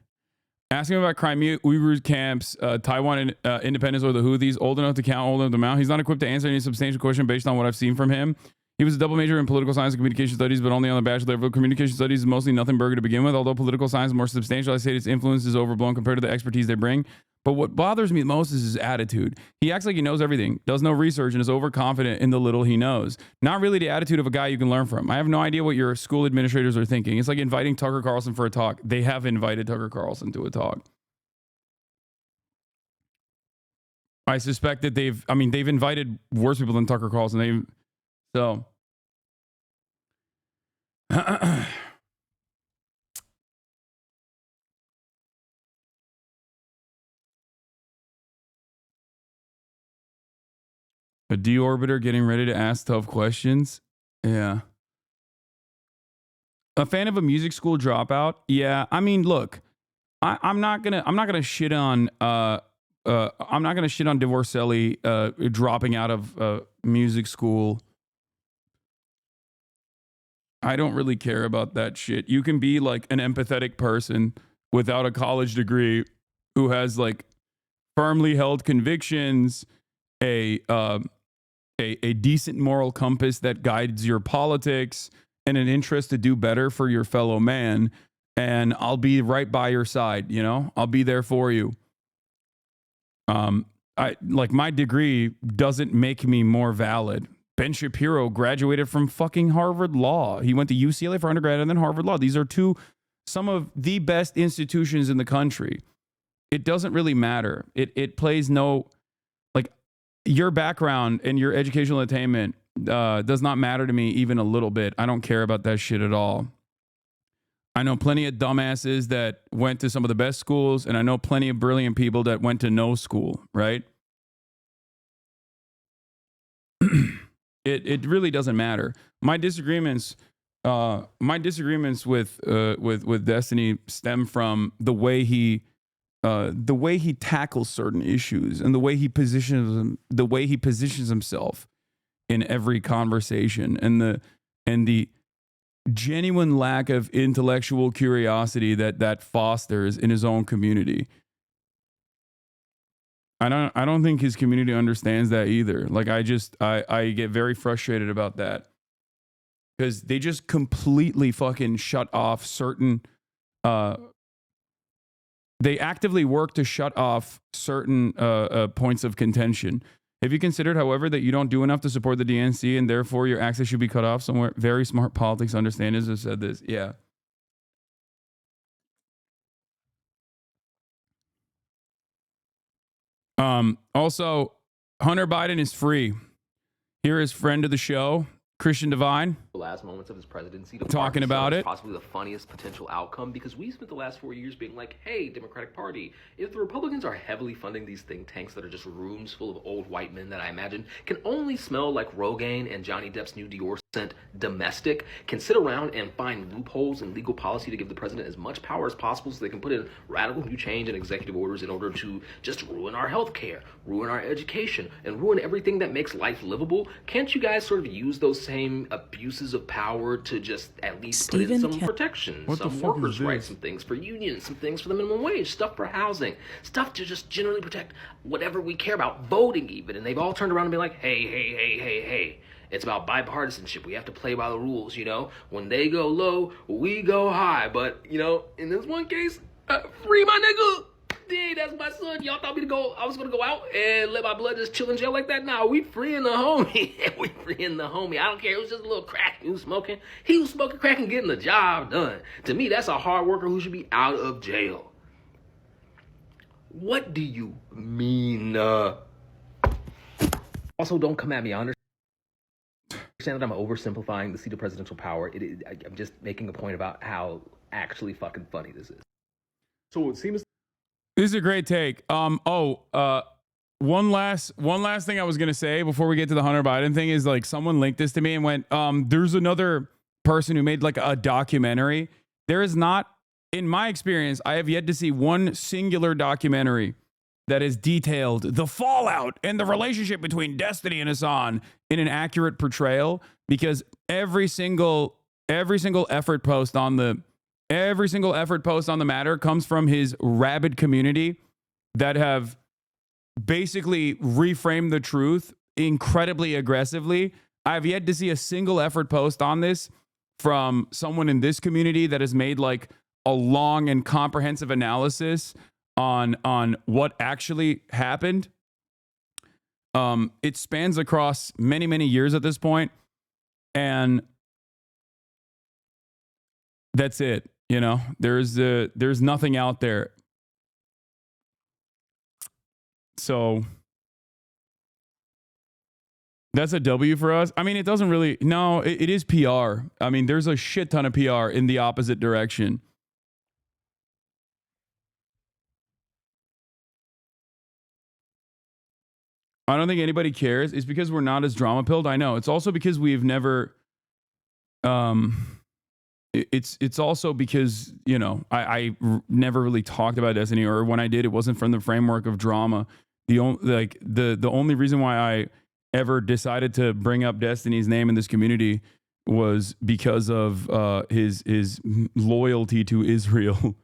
Ask him about Crimea, Uyghur camps, Taiwan independence, or the Houthis. Old enough to count, old enough to mount. He's not equipped to answer any substantial question based on what I've seen from him. He was a double major in political science and communication studies, but only on the bachelor level. Communication studies is mostly nothing burger to begin with, although political science is more substantial. I say its influence is overblown compared to the expertise they bring. But what bothers me most is his attitude. He acts like he knows everything, does no research, and is overconfident in the little he knows. Not really the attitude of a guy you can learn from. I have no idea what your school administrators are thinking. It's like inviting Tucker Carlson for a talk. They have invited Tucker Carlson to a talk. I suspect that they've invited worse people than Tucker Carlson. A deorbiter getting ready to ask tough questions. Yeah. A fan of a music school dropout. Yeah. I mean, look, I'm not gonna shit on I'm not gonna shit on Divorcelli dropping out of music school. I don't really care about that shit. You can be like an empathetic person without a college degree who has like firmly held convictions, a decent moral compass that guides your politics, and an interest to do better for your fellow man. And I'll be right by your side, you know? I'll be there for you. I like my degree doesn't make me more valid. Ben Shapiro graduated from fucking Harvard Law. He went to UCLA for undergrad and then Harvard Law. These are some of the best institutions in the country. It doesn't really matter. It plays no, like, your background and your educational attainment does not matter to me even a little bit. I don't care about that shit at all. I know plenty of dumbasses that went to some of the best schools, and I know plenty of brilliant people that went to no school, right? It really doesn't matter. My disagreements with Destiny stem from the way he tackles certain issues and the way he positions himself in every conversation, and the genuine lack of intellectual curiosity that fosters in his own community. I don't think his community understands that either. Like, I get very frustrated about that because they just completely fucking shut off certain they actively work to shut off certain points of contention. Have you considered, however, that you don't do enough to support the DNC and therefore your access should be cut off somewhere? Very smart politics understanders have said this. Yeah. Also, Hunter Biden is free. Here is friend of the show, Christian Divine. The last moments of his presidency to talking about it. Possibly the funniest potential outcome, because we spent the last 4 years being like, hey, Democratic Party, if the Republicans are heavily funding these think tanks that are just rooms full of old white men that I imagine can only smell like Rogaine and Johnny Depp's new Dior scent domestic, can sit around and find loopholes in legal policy to give the president as much power as possible so they can put in radical new change and executive orders in order to just ruin our health care, ruin our education, and ruin everything that makes life livable. Can't you guys sort of use those same abuses of power to just at least put in some protection, some workers' rights, some things for unions, some things for the minimum wage, stuff for housing, stuff to just generally protect whatever we care about, voting even. And they've all turned around and been like, hey, it's about bipartisanship. We have to play by the rules, you know? When they go low, we go high. But, you know, in this one case, free my nigga. Dang, that's my son. Y'all thought I was gonna go out and let my blood just chill in jail like that? Nah, we freeing the homie. We freeing the homie. I don't care. It was just a little crack he was smoking. He was smoking crack and getting the job done. To me, that's a hard worker who should be out of jail. What do you mean? Also, don't come at me. I understand that I'm oversimplifying the seat of presidential power. I'm just making a point about how actually fucking funny this is. So it seems. This is a great take. One last thing I was gonna say before we get to the Hunter Biden thing is, like, someone linked this to me and went, there's another person who made like a documentary. There is not, in my experience, I have yet to see one singular documentary that has detailed the fallout and the relationship between Destiny and Hasan in an accurate portrayal, because every single effort post on the matter comes from his rabid community that have basically reframed the truth incredibly aggressively. I've yet to see a single effort post on this from someone in this community that has made like a long and comprehensive analysis on what actually happened. It spans across many, many years at this point, and that's it. You know, there's nothing out there. So that's a W for us. I mean, it doesn't really, no, it is PR. I mean, there's a shit ton of PR in the opposite direction. I don't think anybody cares. It's because we're not as drama pilled. I know. It's also because we've never, it's also because, you know, I never really talked about Destiny, or when I did, it wasn't from the framework of drama. The only reason why I ever decided to bring up Destiny's name in this community was because of his loyalty to Israel.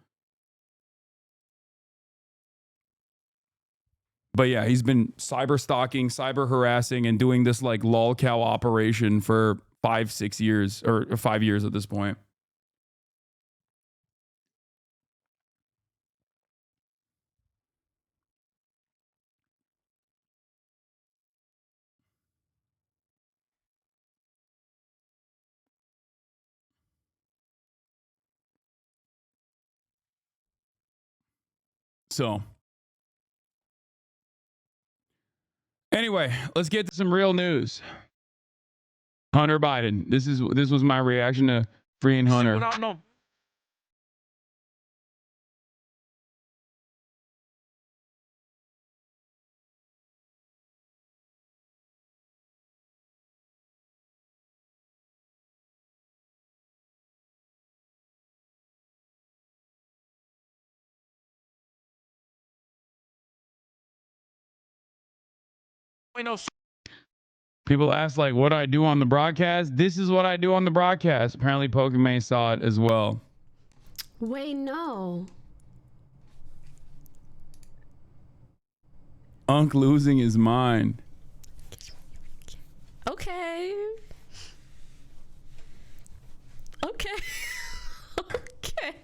But yeah, he's been cyber stalking, cyber harassing, and doing this like lolcow operation for 5-6 years, or 5 years at this point. So anyway, let's get to some real news. Hunter Biden. This was my reaction to freeing Hunter. People ask, like, what do I do on the broadcast? This is what I do on the broadcast. Apparently, Pokemon saw it as well. Wait, no. Unc losing his mind. Okay. Okay. Okay. Okay.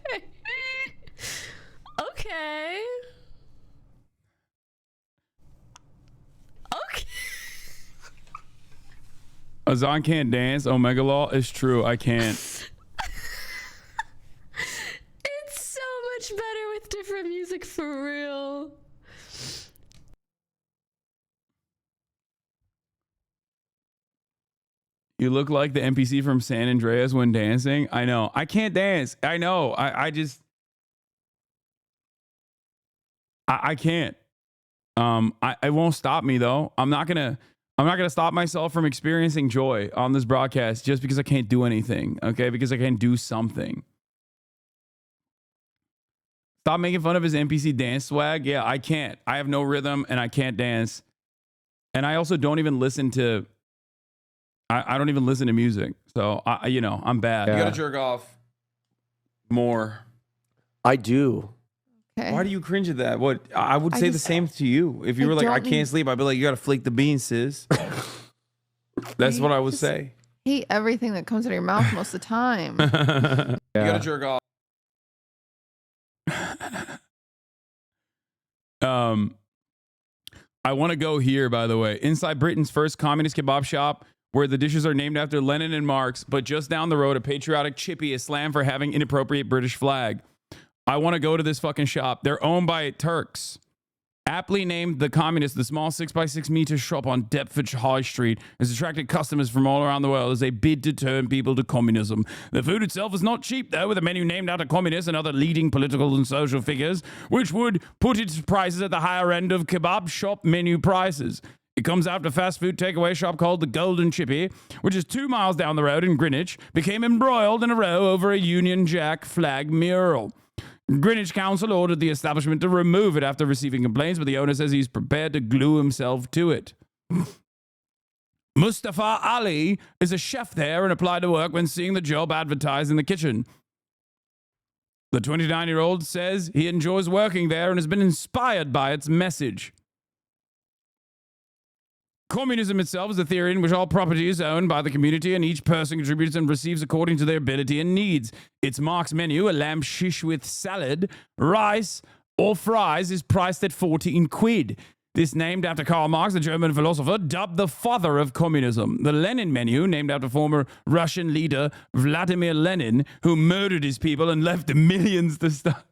Okay. Hasan can't dance. Omega Law is true. I can't. It's so much better with different music, for real. You look like the NPC from San Andreas when dancing. I know. I can't dance. I know. I just I can't. It won't stop me though. I'm not gonna stop myself from experiencing joy on this broadcast just because I can't do anything. Okay, because I can't do something. Stop making fun of his NPC dance swag. Yeah, I can't. I have no rhythm and I can't dance. And I also don't even listen to. I don't even listen to music. So I'm bad. Yeah. You gotta jerk off more. I do. Okay. Why do you cringe at that? What I would I say the just- same to you. If you I were like, I don't can't need- sleep, I'd be like, you gotta flake the beans, sis. That's what I would just- say. Hate everything that comes out of your mouth most of the time. You Yeah. gotta jerk off. I want to go here, by the way. Inside Britain's first communist kebab shop, where the dishes are named after Lenin and Marx, but just down the road, a patriotic chippy is slammed for having inappropriate British flag. I want to go to this fucking shop. They're owned by Turks. Aptly named The Communist, the small 6x6 meter shop on Deptford High Street has attracted customers from all around the world as they bid to turn people to communism. The food itself is not cheap, though, with a menu named after communists and other leading political and social figures, which would put its prices at the higher end of kebab shop menu prices. It comes after a fast food takeaway shop called the Golden Chippy, which is 2 miles down the road in Greenwich, became embroiled in a row over a Union Jack flag mural. Greenwich Council ordered the establishment to remove it after receiving complaints, but the owner says he's prepared to glue himself to it. Mustafa Ali is a chef there and applied to work when seeing the job advertised in the kitchen. The 29-year-old says he enjoys working there and has been inspired by its message. Communism itself is a theory in which all property is owned by the community and each person contributes and receives according to their ability and needs. Its Marx menu, a lamb shish with salad, rice, or fries, is priced at 14 quid. This named after Karl Marx, the German philosopher, dubbed the father of communism. The Lenin menu, named after former Russian leader Vladimir Lenin, who murdered his people and left millions to starve.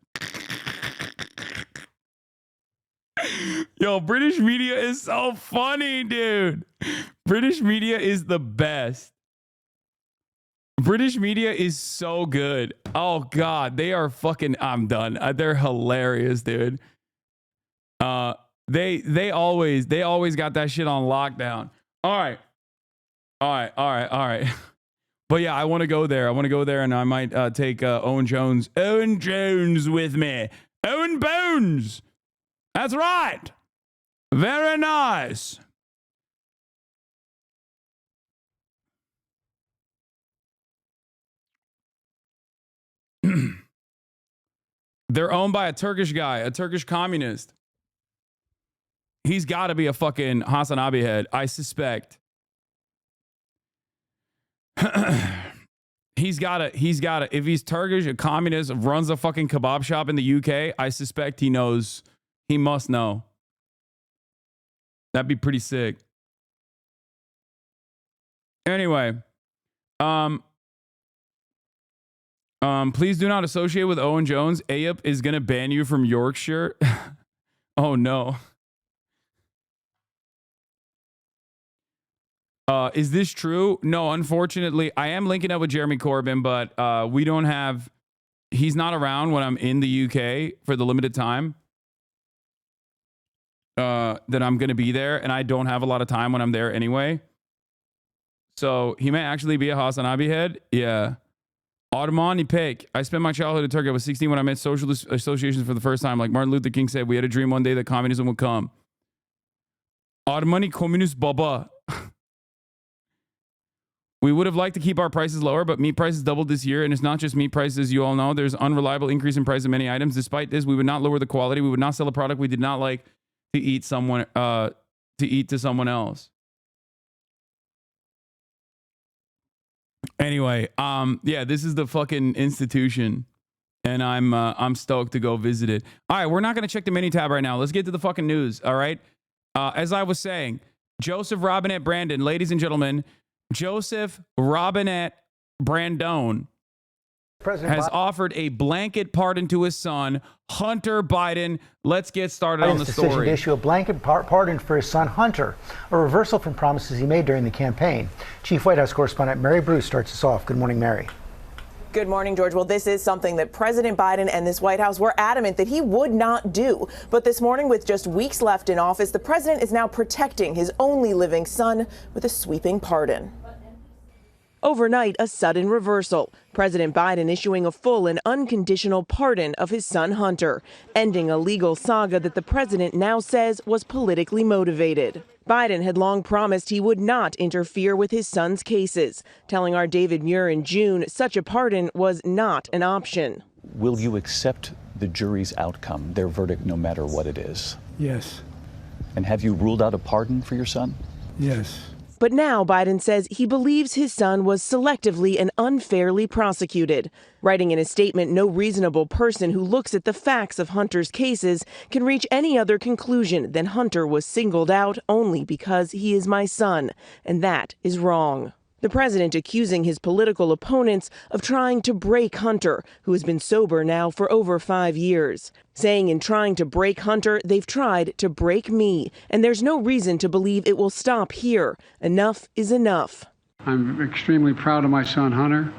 Yo, British media is so funny, dude. British media is the best. British media is so good. Oh God, they are fucking. I'm done. They're hilarious, dude. They always got that shit on lockdown. All right. But yeah, I want to go there. I want to go there, and I might take Owen Jones with me. Owen Bones. That's right. Very nice. They're owned by a Turkish guy, a Turkish communist. He's got to be a fucking HasanAbi head, I suspect. He's got to, if he's Turkish, a communist, runs a fucking kebab shop in the UK, I suspect he knows, he must know. That'd be pretty sick. Anyway, please do not associate with Owen Jones. Ayup is going to ban you from Yorkshire. Oh, no. Is this true? No, unfortunately, I am linking up with Jeremy Corbyn, but we don't have, he's not around when I'm in the UK for the limited time that I'm going to be there, and I don't have a lot of time when I'm there anyway. So he may actually be a HasanAbi head. Yeah. Ottoman İpek. I spent my childhood in Turkey. I was 16 when I met socialist associations for the first time. Like Martin Luther King said, we had a dream one day that communism would come. Ottomani Komünist Baba. We would have liked to keep our prices lower, but meat prices doubled this year. And it's not just meat prices, you all know. There's unreliable increase in price of many items. Despite this, we would not lower the quality. We would not sell a product we did not like to eat to someone else. Anyway, yeah, this is the fucking institution, and I'm stoked to go visit it. All right, we're not gonna check the mini tab right now. Let's get to the fucking news. All right, as I was saying, Joseph Robinette Brandon, ladies and gentlemen, Joseph Robinette Brandon has offered a blanket pardon to his son, Hunter Biden. Let's get started on the story. To issue a blanket pardon for his son, Hunter, a reversal from promises he made during the campaign. Chief White House correspondent Mary Bruce starts us off. Good morning, Mary. Good morning, George. Well, this is something that President Biden and this White House were adamant that he would not do. But this morning, with just weeks left in office, the president is now protecting his only living son with a sweeping pardon. Overnight, a sudden reversal. President Biden issuing a full and unconditional pardon of his son Hunter, ending a legal saga that the president now says was politically motivated. Biden had long promised he would not interfere with his son's cases, telling our David Muir in June such a pardon was not an option. Will you accept the jury's outcome, their verdict, no matter what it is? Yes. And have you ruled out a pardon for your son? Yes. But now Biden says he believes his son was selectively and unfairly prosecuted, writing in a statement, no reasonable person who looks at the facts of Hunter's cases can reach any other conclusion than Hunter was singled out only because he is my son, and that is wrong. The president accusing his political opponents of trying to break Hunter, who has been sober now for over 5 years, saying in trying to break Hunter, they've tried to break me, and there's no reason to believe it will stop here. Enough is enough. I'm extremely proud of my son, Hunter.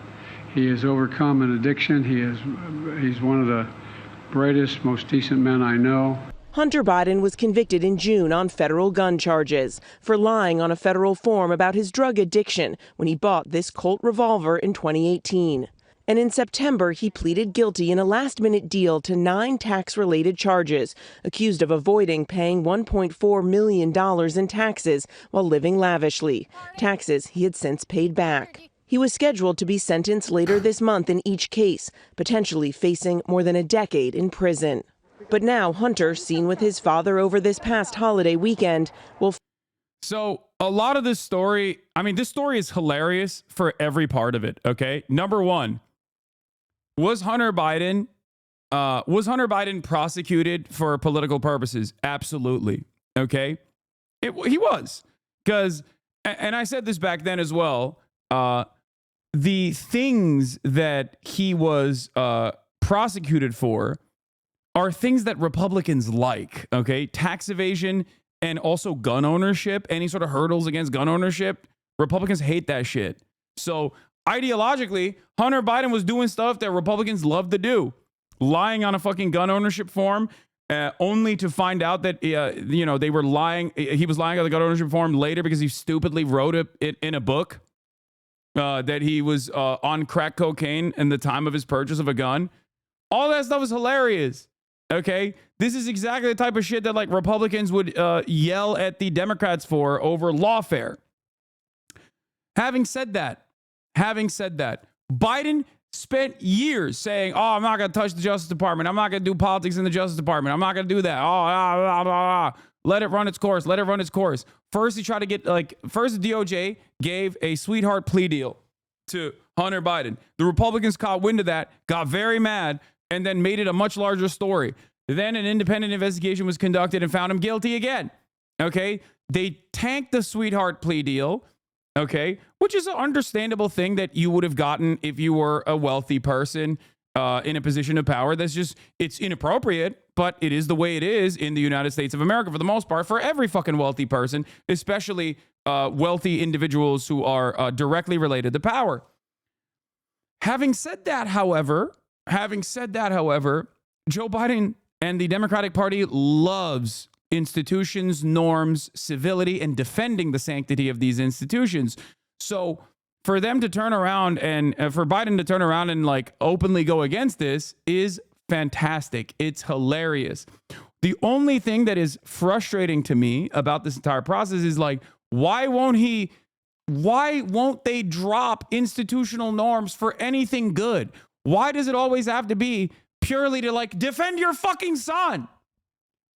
He has overcome an addiction. He's one of the brightest, most decent men I know. Hunter Biden was convicted in June on federal gun charges for lying on a federal form about his drug addiction when he bought this Colt revolver in 2018. And in September, he pleaded guilty in a last-minute deal to 9 tax-related charges, accused of avoiding paying $1.4 million in taxes while living lavishly, taxes he had since paid back. He was scheduled to be sentenced later this month in each case, potentially facing more than a decade in prison. But now Hunter, seen with his father over this past holiday weekend, will... So a lot of this story, I mean, this story is hilarious for every part of it, okay? Number one, was Hunter Biden prosecuted for political purposes? Absolutely, okay? He was. Because, and I said this back then as well, the things that he was prosecuted for are things that Republicans like, okay? Tax evasion and also gun ownership, any sort of hurdles against gun ownership. Republicans hate that shit. So ideologically, Hunter Biden was doing stuff that Republicans love to do. Lying on a fucking gun ownership form, only to find out that, they were lying. He was lying on the gun ownership form later because he stupidly wrote it in a book. that he was on crack cocaine in the time of his purchase of a gun. All that stuff is hilarious. Okay, this is exactly the type of shit that like Republicans would yell at the Democrats for over lawfare. Having said that, Biden spent years saying, "Oh, I'm not going to touch the Justice Department. I'm not going to do politics in the Justice Department. I'm not going to do that. Let it run its course. Let it run its course." First, he tried to get first the DOJ gave a sweetheart plea deal to Hunter Biden. The Republicans caught wind of that, got very mad, and then made it a much larger story. Then an independent investigation was conducted and found him guilty again. Okay, they tanked the sweetheart plea deal. Okay, which is an understandable thing that you would have gotten if you were a wealthy person in a position of power. That's just, it's inappropriate, but it is the way it is in the United States of America for the most part, for every fucking wealthy person, especially wealthy individuals who are directly related to power. Having said that, however, Joe Biden and the Democratic Party loves institutions, norms, civility, and defending the sanctity of these institutions. So for them to turn around and for Biden to turn around and like openly go against this is fantastic. It's hilarious. The only thing that is frustrating to me about this entire process is like, why won't they drop institutional norms for anything good? Why does it always have to be purely to like defend your fucking son?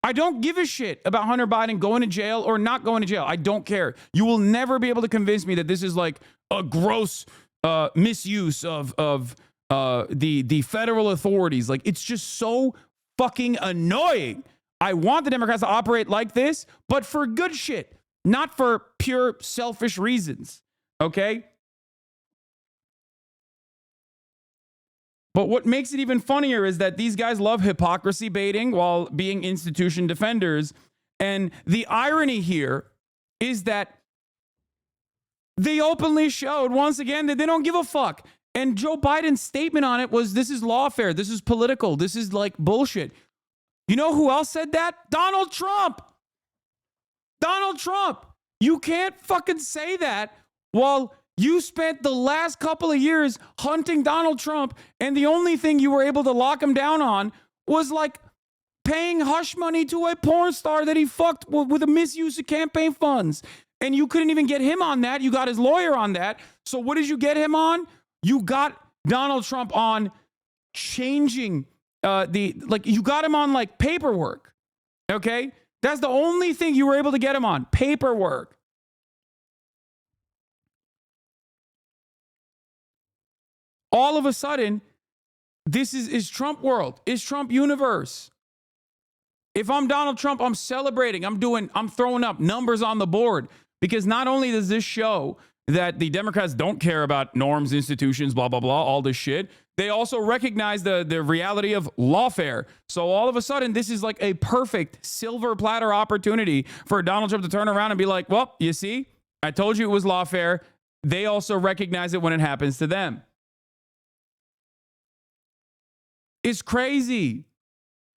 I don't give a shit about Hunter Biden going to jail or not going to jail. I don't care. You will never be able to convince me that this is like a gross misuse of the federal authorities. Like, it's just so fucking annoying. I want the Democrats to operate like this, but for good shit, not for pure selfish reasons. Okay? But what makes it even funnier is that these guys love hypocrisy baiting while being institution defenders. And the irony here is that they openly showed once again that they don't give a fuck. And Joe Biden's statement on it was, this is lawfare. This is political. This is like bullshit. You know who else said that? Donald Trump. Donald Trump. You can't fucking say that while you spent the last couple of years hunting Donald Trump, and the only thing you were able to lock him down on was like paying hush money to a porn star that he fucked with a misuse of campaign funds. And you couldn't even get him on that. You got his lawyer on that. So what did you get him on? You got Donald Trump on changing you got him on like paperwork. Okay? That's the only thing you were able to get him on, paperwork. All of a sudden, this is Trump world, is Trump universe. If I'm Donald Trump, I'm celebrating. I'm throwing up numbers on the board, because not only does this show that the Democrats don't care about norms, institutions, blah, blah, blah, all this shit, they also recognize the reality of lawfare. So all of a sudden, this is like a perfect silver platter opportunity for Donald Trump to turn around and be like, well, you see, I told you it was lawfare. They also recognize it when it happens to them. It's crazy.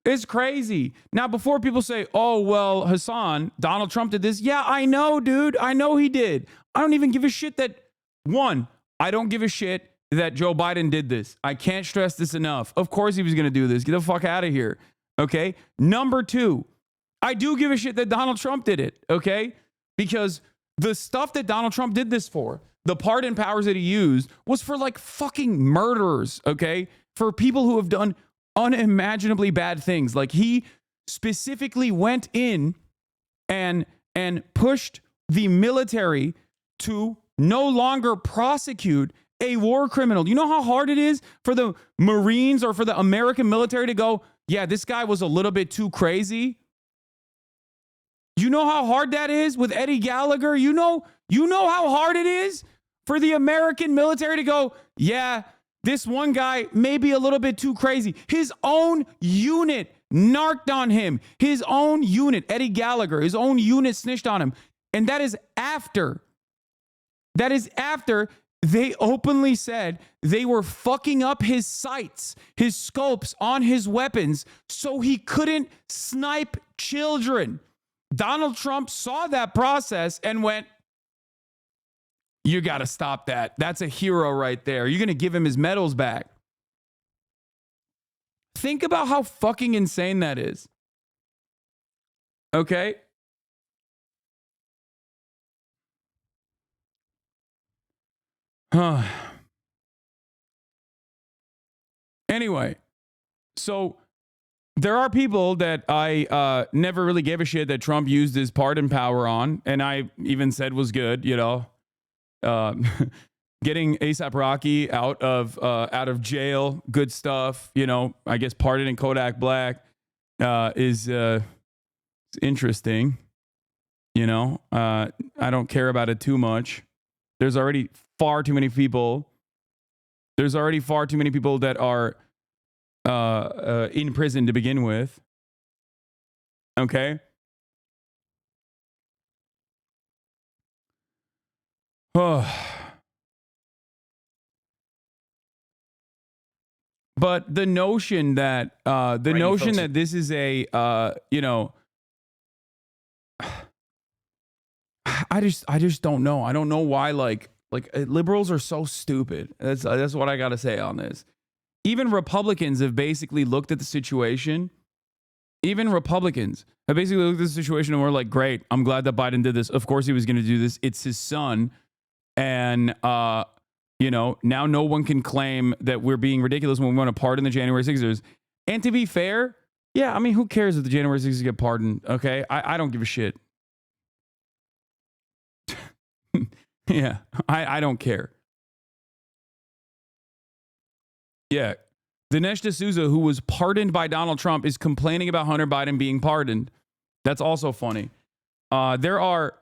It's crazy. Now, before people say, oh, well, Hasan, Donald Trump did this. Yeah, I know, dude. I know he did. I don't even give a shit that, one, I don't give a shit that Joe Biden did this. I can't stress this enough. Of course he was going to do this. Get the fuck out of here. Okay? Number two, I do give a shit that Donald Trump did it. Okay? Because the stuff that Donald Trump did this for, the pardon powers that he used, was for like fucking murderers. Okay? For people who have done unimaginably bad things. Like, he specifically went in and pushed the military to no longer prosecute a war criminal. You know how hard it is for the Marines or for the American military to go, yeah, this guy was a little bit too crazy? You know how hard that is with Eddie Gallagher? You know how hard it is for the American military to go, yeah, this one guy may be a little bit too crazy. His own unit narked on him. His own unit, Eddie Gallagher, his own unit snitched on him. And that is after they openly said they were fucking up his sights, his scopes on his weapons, so he couldn't snipe children. Donald Trump saw that process and went, You got to stop that. That's a hero right there. You're going to give him his medals back. Think about how fucking insane that is. Okay? Anyway, so there are people that I never really gave a shit that Trump used his pardon power on, and I even said was good, you know. Getting A$AP Rocky out of jail, good stuff. You know, I guess pardoning Kodak Black is interesting. You know, I don't care about it too much. There's already far too many people. There's already far too many people that are in prison to begin with. Okay. But the notion that that this is a you know, I just don't know. I don't know why like liberals are so stupid. That's what I got to say on this. Even Republicans have basically looked at the situation. Even Republicans have basically looked at the situation and were like, great, I'm glad that Biden did this. Of course he was going to do this. It's his son. And, you know, now no one can claim that we're being ridiculous when we want to pardon the January 6ers. And to be fair, yeah, I mean, who cares if the January 6ers get pardoned? Okay, I don't give a shit. Yeah, I don't care. Yeah, Dinesh D'Souza, who was pardoned by Donald Trump, is complaining about Hunter Biden being pardoned. That's also funny. There are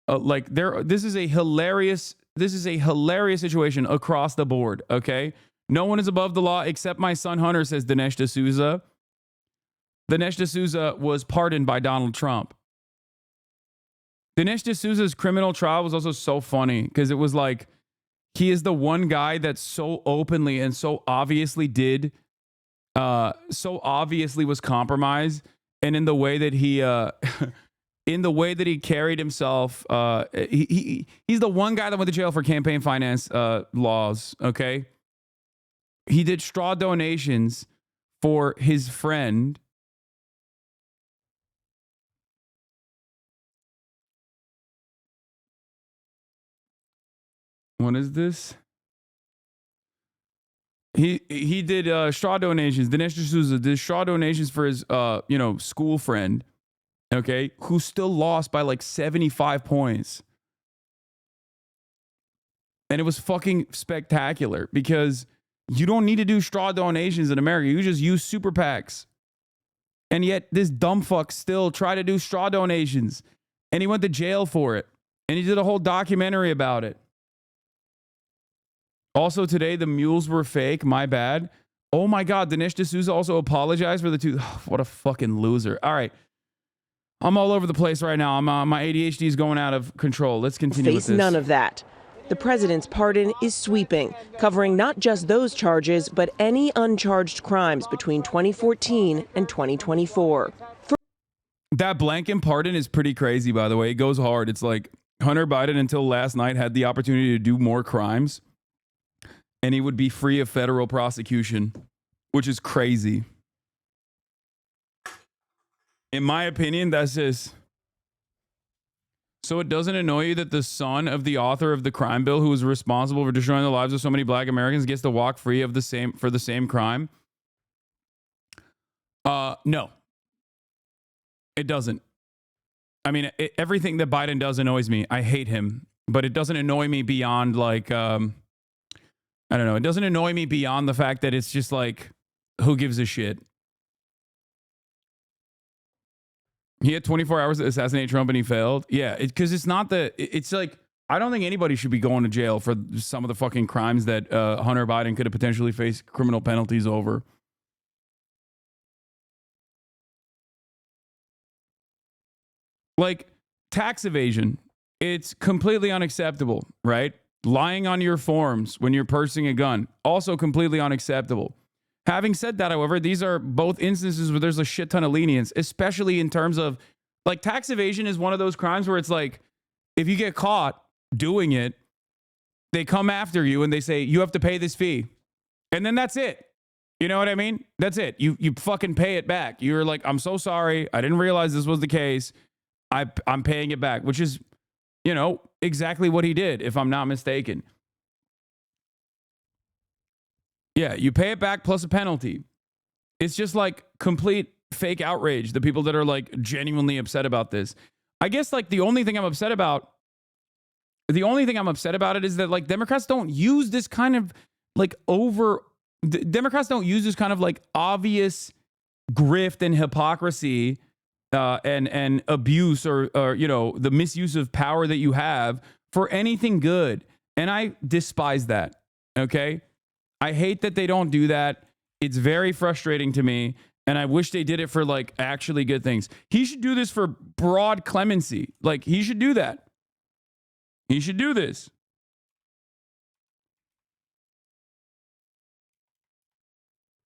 this is a hilarious situation across the board. Okay, no one is above the law except my son Hunter, says Dinesh D'Souza. Dinesh D'Souza was pardoned by Donald Trump. Dinesh D'Souza's criminal trial was also so funny because it was like he is the one guy that so openly and so obviously was compromised, and in the way that he in the way that he carried himself, he's the one guy that went to jail for campaign finance laws. Okay, he did straw donations for his friend. What is this? He did straw donations. Dinesh D'Souza did straw donations for his school friend, okay, who still lost by like 75 points. And it was fucking spectacular because you don't need to do straw donations in America. You just use super PACs. And yet this dumb fuck still tried to do straw donations, and he went to jail for it. And he did a whole documentary about it. Also today, the mules were fake. My bad. Oh my God. Dinesh D'Souza also apologized for the two. Oh, what a fucking loser. All right. I'm all over the place right now. My ADHD is going out of control. Let's continue with this. None of that. The president's pardon is sweeping, covering not just those charges, but any uncharged crimes between 2014 and 2024. That blanket pardon is pretty crazy, by the way. It goes hard. It's like Hunter Biden until last night had the opportunity to do more crimes, and he would be free of federal prosecution, which is crazy. In my opinion, that's just... So it doesn't annoy you that the son of the author of the crime bill, who was responsible for destroying the lives of so many black Americans, gets to walk free of the same crime? No. It doesn't. I mean, everything that Biden does annoys me. I hate him, but it doesn't annoy me beyond like, I don't know. It doesn't annoy me beyond the fact that it's just like, who gives a shit? He had 24 hours to assassinate Trump and he failed. Yeah, because it's not it's like, I don't think anybody should be going to jail for some of the fucking crimes that Hunter Biden could have potentially faced criminal penalties over. Like tax evasion, it's completely unacceptable, right? Lying on your forms when you're purchasing a gun, also completely unacceptable. Having said that, however, these are both instances where there's a shit ton of lenience, especially in terms of, like, tax evasion is one of those crimes where it's like, if you get caught doing it, they come after you and they say, you have to pay this fee. And then that's it. You know what I mean? That's it. You fucking pay it back. You're like, I'm so sorry. I didn't realize this was the case. I'm paying it back, which is, you know, exactly what he did, if I'm not mistaken. Yeah, you pay it back plus a penalty. It's just like complete fake outrage. The people that are like genuinely upset about this. I guess like the only thing I'm upset about it is that like Democrats don't use this kind of like Democrats don't use this kind of like obvious grift and hypocrisy and abuse or, you know, the misuse of power that you have for anything good. And I despise that. Okay. I hate that they don't do that. It's very frustrating to me. And I wish they did it for like actually good things. He should do this for broad clemency. Like he should do that. He should do this.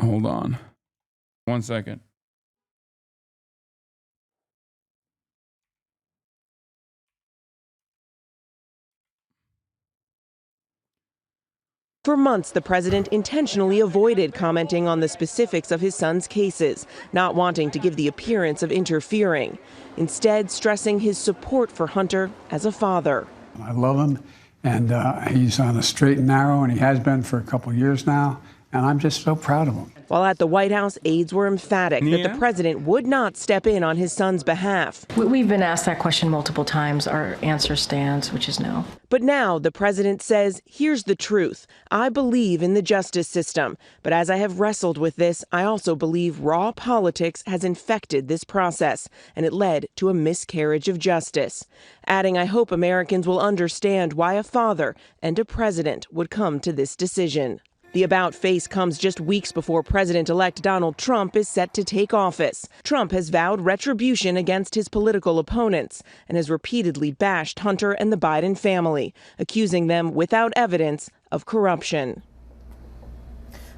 Hold on. 1 second. For months, the president intentionally avoided commenting on the specifics of his son's cases, not wanting to give the appearance of interfering, instead stressing his support for Hunter as a father. I love him, and he's on a straight and narrow, and he has been for a couple years now, and I'm just so proud of him. While at the White House, aides were emphatic that the president would not step in on his son's behalf. We've been asked that question multiple times. Our answer stands, which is no. But now the president says, here's the truth. I believe in the justice system. But as I have wrestled with this, I also believe raw politics has infected this process, and it led to a miscarriage of justice. Adding, I hope Americans will understand why a father and a president would come to this decision. The about face comes just weeks before President-elect Donald Trump is set to take office. Trump has vowed retribution against his political opponents and has repeatedly bashed Hunter and the Biden family, accusing them without evidence of corruption.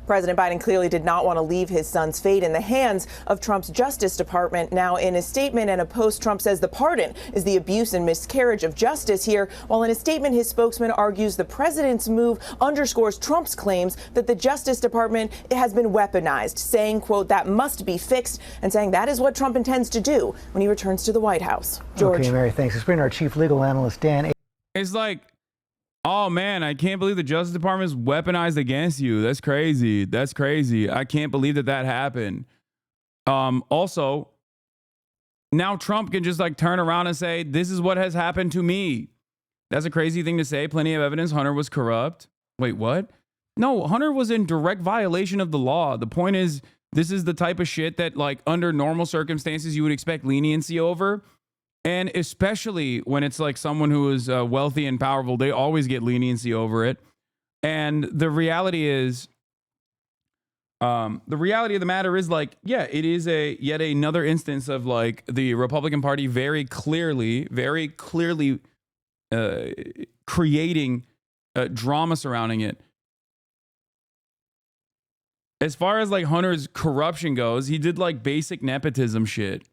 President Biden clearly did not want to leave his son's fate in the hands of Trump's Justice Department. Now, in a statement and a post, Trump says the pardon is the abuse and miscarriage of justice here, while in a statement, his spokesman argues the president's move underscores Trump's claims that the Justice Department has been weaponized, saying, quote, that must be fixed, and saying that is what Trump intends to do when he returns to the White House. George. Okay, Mary, thanks. Let's bring our chief legal analyst, Dan. It's like, oh man, I can't believe the Justice Department is weaponized against you. That's crazy. That's crazy. I can't believe that happened. Also, now Trump can just like turn around and say, this is what has happened to me. That's a crazy thing to say. Plenty of evidence. Hunter was corrupt. Wait, what? No, Hunter was in direct violation of the law. The point is, this is the type of shit that like under normal circumstances you would expect leniency over. And especially when it's like someone who is wealthy and powerful, they always get leniency over it. And the reality is, the reality of the matter is like, yeah, it is yet another instance of like the Republican Party very clearly creating drama surrounding it. As far as like Hunter's corruption goes, he did like basic nepotism shit.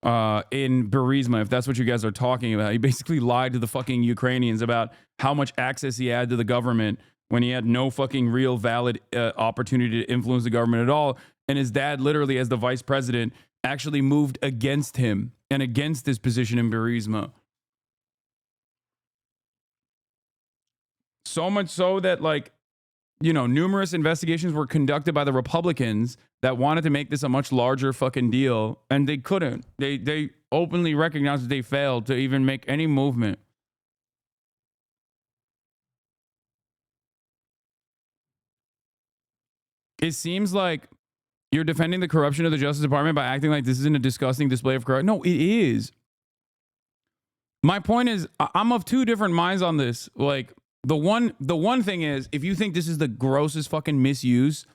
In Burisma, if that's what you guys are talking about. He basically lied to the fucking Ukrainians about how much access he had to the government when he had no fucking real valid opportunity to influence the government at all. And his dad, literally as the vice president, actually moved against him and against his position in Burisma. So much so that like, you know, numerous investigations were conducted by the Republicans that wanted to make this a much larger fucking deal, and they couldn't. They openly recognized that they failed to even make any movement. It seems like you're defending the corruption of the Justice Department by acting like this isn't a disgusting display of corruption. No, it is. My point is, I'm of two different minds on this. Like, the one thing is, if you think this is the grossest fucking misuse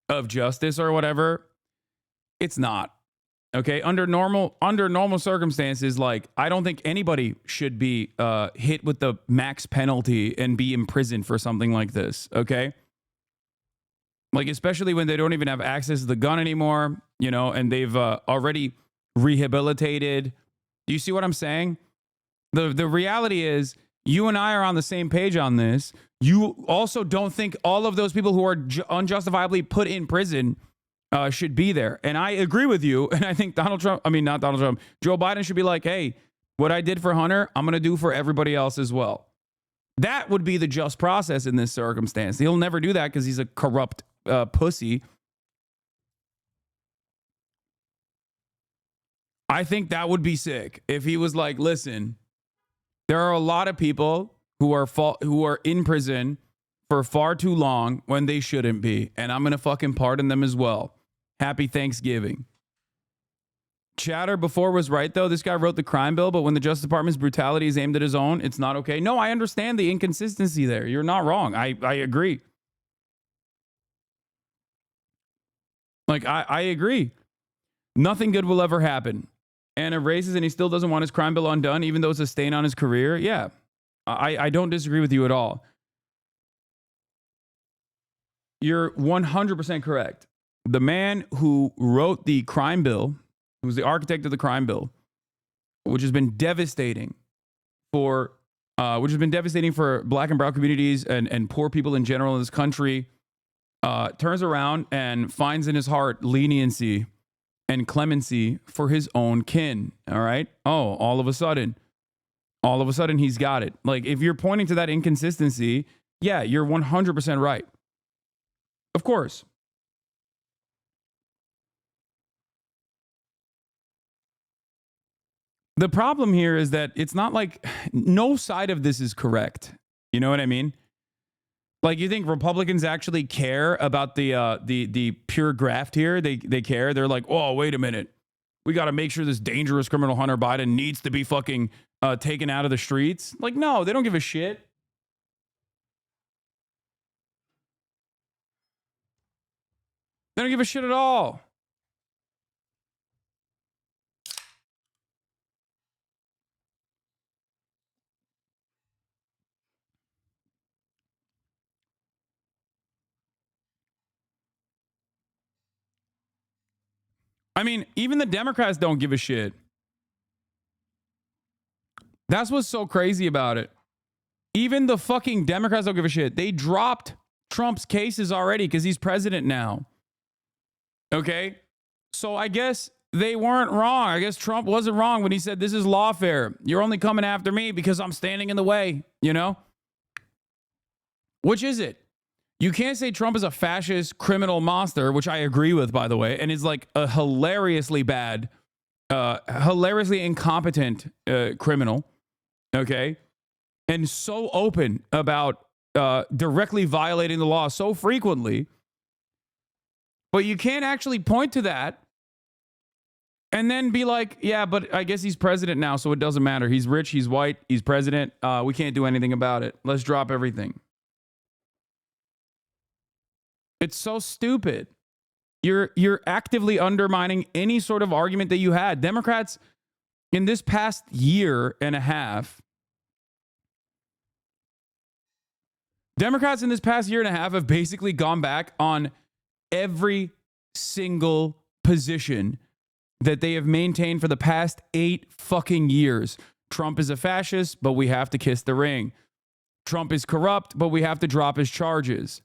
of justice or whatever, it's not. Okay, under normal circumstances, like I don't think anybody should be hit with the max penalty and be imprisoned for something like this. Okay, like especially when they don't even have access to the gun anymore, you know, and they've already rehabilitated. Do you see what I'm saying? The reality is, You and I are on the same page on this. You also don't think all of those people who are unjustifiably put in prison should be there. And I agree with you. And I think not Donald Trump, Joe Biden should be like, hey, what I did for Hunter, I'm going to do for everybody else as well. That would be the just process in this circumstance. He'll never do that because he's a corrupt pussy. I think that would be sick if he was like, listen, there are a lot of people who are in prison for far too long when they shouldn't be, and I'm going to fucking pardon them as well. Happy Thanksgiving. Chatter before was right, though. This guy wrote the crime bill, but when the Justice Department's brutality is aimed at his own, it's not okay. No, I understand the inconsistency there. You're not wrong. I agree. Like, I agree. Nothing good will ever happen. And erases, and he still doesn't want his crime bill undone, even though it's a stain on his career. Yeah, I don't disagree with you at all. You're 100% correct. The man who wrote the crime bill, who was the architect of the crime bill, which has been devastating for black and brown communities and poor people in general in this country, turns around and finds in his heart leniency and clemency for his own kin. All right. Oh, all of a sudden he's got it. Like, if you're pointing to that inconsistency, yeah, you're 100% right. Of course. The problem here is that it's not like no side of this is correct. You know what I mean? Like, you think Republicans actually care about the pure graft here? They care. They're like, oh, wait a minute. We got to make sure this dangerous criminal Hunter Biden needs to be fucking taken out of the streets. Like, no, they don't give a shit. They don't give a shit at all. I mean, even the Democrats don't give a shit. That's what's so crazy about it. Even the fucking Democrats don't give a shit. They dropped Trump's cases already because he's president now. Okay? So I guess they weren't wrong. I guess Trump wasn't wrong when he said, this is lawfare. You're only coming after me because I'm standing in the way, you know? Which is it? You can't say Trump is a fascist criminal monster, which I agree with, by the way, and is like a hilariously bad, hilariously incompetent criminal, okay? And so open about directly violating the law so frequently. But you can't actually point to that and then be like, yeah, but I guess he's president now, so it doesn't matter. He's rich, he's white, he's president. We can't do anything about it. Let's drop everything. It's so stupid. You're actively undermining any sort of argument that you had. Democrats in this past year and a half have basically gone back on every single position that they have maintained for the past 8 fucking years. Trump is a fascist, but we have to kiss the ring. Trump is corrupt, but we have to drop his charges.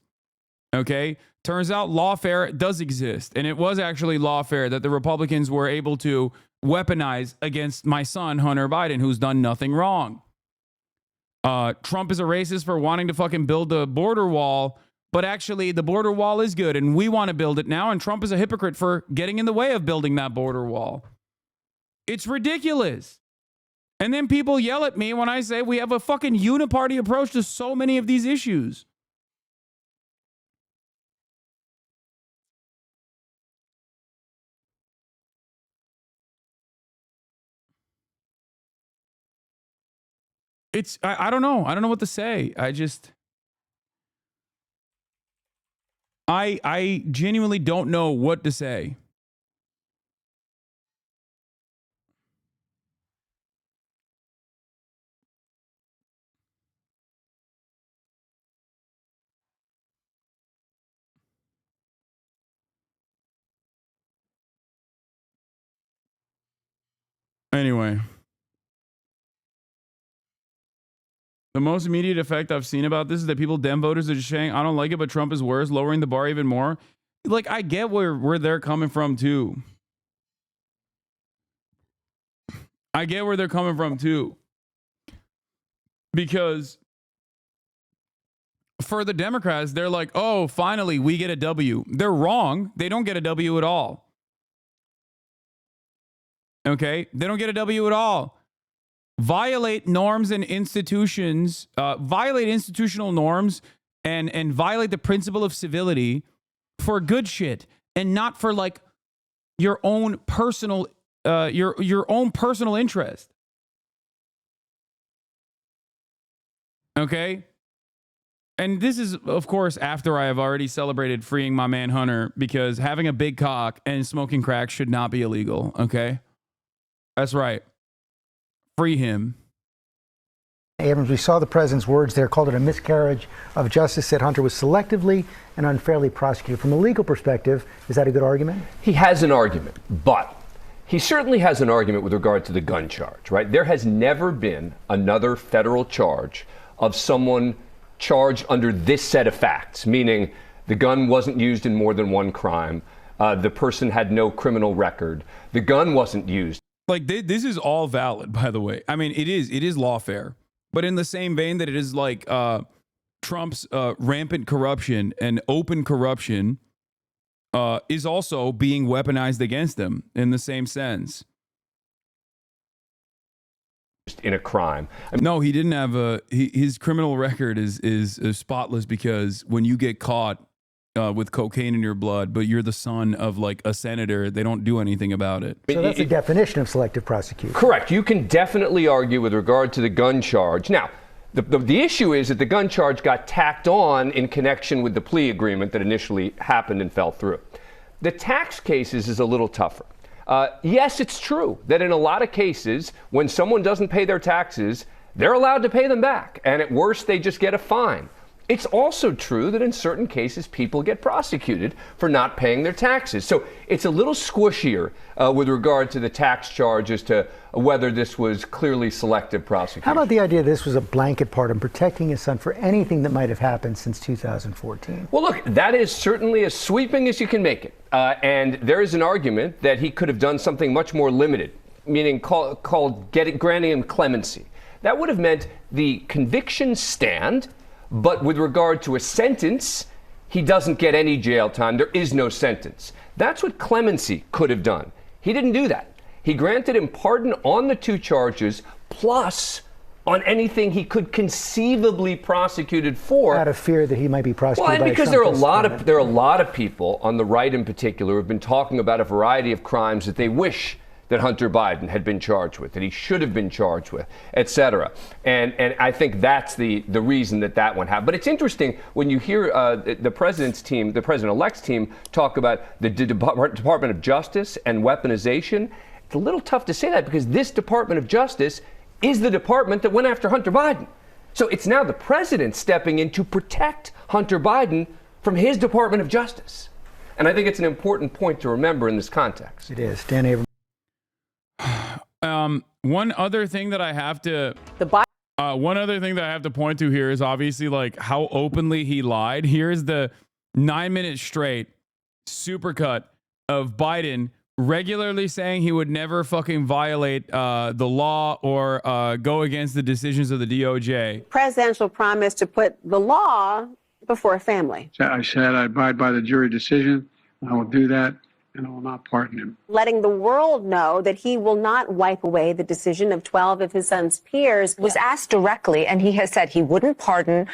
Okay? Turns out lawfare does exist. And it was actually lawfare that the Republicans were able to weaponize against my son, Hunter Biden, who's done nothing wrong. Trump is a racist for wanting to fucking build a border wall, but actually the border wall is good and we want to build it now. And Trump is a hypocrite for getting in the way of building that border wall. It's ridiculous. And then people yell at me when I say we have a fucking uniparty approach to so many of these issues. I don't know. I don't know what to say. I genuinely don't know what to say. Anyway. The most immediate effect I've seen about this is that Dem voters are just saying, I don't like it, but Trump is worse, lowering the bar even more. Like, I get where they're coming from, too. I get where they're coming from, too. Because for the Democrats, they're like, oh, finally, we get a W. They're wrong. They don't get a W at all. Okay? They don't get a W at all. Violate norms and institutions, violate institutional norms and violate the principle of civility for good shit and not for like your own personal your own personal interest. Okay? And this is, of course, after I have already celebrated freeing my man Hunter, because having a big cock and smoking crack should not be illegal. Okay? That's right. Free him. Abrams, we saw the president's words there, called it a miscarriage of justice, said Hunter was selectively and unfairly prosecuted. From a legal perspective, is that a good argument? He has an argument, but he certainly has an argument with regard to the gun charge, right? There has never been another federal charge of someone charged under this set of facts, meaning the gun wasn't used in more than one crime, the person had no criminal record, the gun wasn't used. Like, this is all valid, by the way. I mean, it is lawfare. But in the same vein that it is like Trump's rampant corruption and open corruption is also being weaponized against him in the same sense. In a crime. No, he didn't have his criminal record is spotless, because when you get caught with cocaine in your blood, but you're the son of like a senator, they don't do anything about it. So that's the definition of selective prosecution. Correct. You can definitely argue with regard to the gun charge. Now, the issue is that the gun charge got tacked on in connection with the plea agreement that initially happened and fell through. The tax cases is a little tougher. Yes, it's true that in a lot of cases, when someone doesn't pay their taxes, they're allowed to pay them back. And at worst, they just get a fine. It's also true that in certain cases, people get prosecuted for not paying their taxes. So it's a little squishier with regard to the tax charge as to whether this was clearly selective prosecution. How about the idea this was a blanket pardon, protecting his son for anything that might have happened since 2014? Well, look, that is certainly as sweeping as you can make it. And there is an argument that he could have done something much more limited, meaning granting him clemency. That would have meant the convictions stand, but with regard to a sentence, he doesn't get any jail time. There is no sentence. That's what clemency could have done. He didn't do that. He granted him pardon on the two charges, plus on anything he could conceivably prosecuted for. Out of fear that he might be prosecuted. Well, and because there are a lot of people on the right in particular who have been talking about a variety of crimes that they wish that Hunter Biden had been charged with, that he should have been charged with, et cetera. And I think that's the reason that one happened. But it's interesting when you hear the president's team, the president-elect's team, talk about the Department of Justice and weaponization. It's a little tough to say that because this Department of Justice is the department that went after Hunter Biden. So it's now the president stepping in to protect Hunter Biden from his Department of Justice. And I think it's an important point to remember in this context. It is. Dan Abrams. One other thing that I have to point to here is obviously like how openly he lied. Here's the 9-minute straight supercut of Biden regularly saying he would never fucking violate the law or go against the decisions of the DOJ. Presidential promise to put the law before family. I said I abide by the jury decision. I will do that, and I will not pardon him. Letting the world know that he will not wipe away the decision of 12 of his son's peers. Was asked directly, and he has said he wouldn't pardon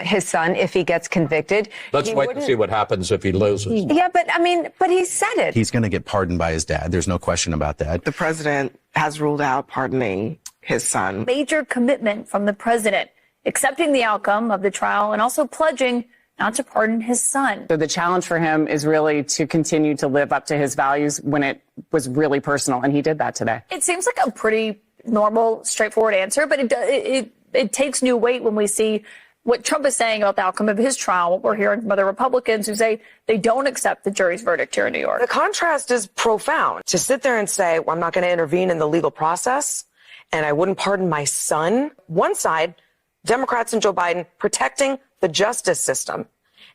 his son if he gets convicted. Let's wait and see what happens if he loses. Yeah, but he said it. He's going to get pardoned by his dad. There's no question about that. The president has ruled out pardoning his son. Major commitment from the president, accepting the outcome of the trial and also pledging not to pardon his son. So the challenge for him is really to continue to live up to his values when it was really personal, and he did that today. It seems like a pretty normal, straightforward answer, but it takes new weight when we see what Trump is saying about the outcome of his trial, what we're hearing from other Republicans who say they don't accept the jury's verdict here in New York. The contrast is profound. To sit there and say, well, I'm not going to intervene in the legal process, and I wouldn't pardon my son. One side Democrats and Joe Biden protecting the justice system.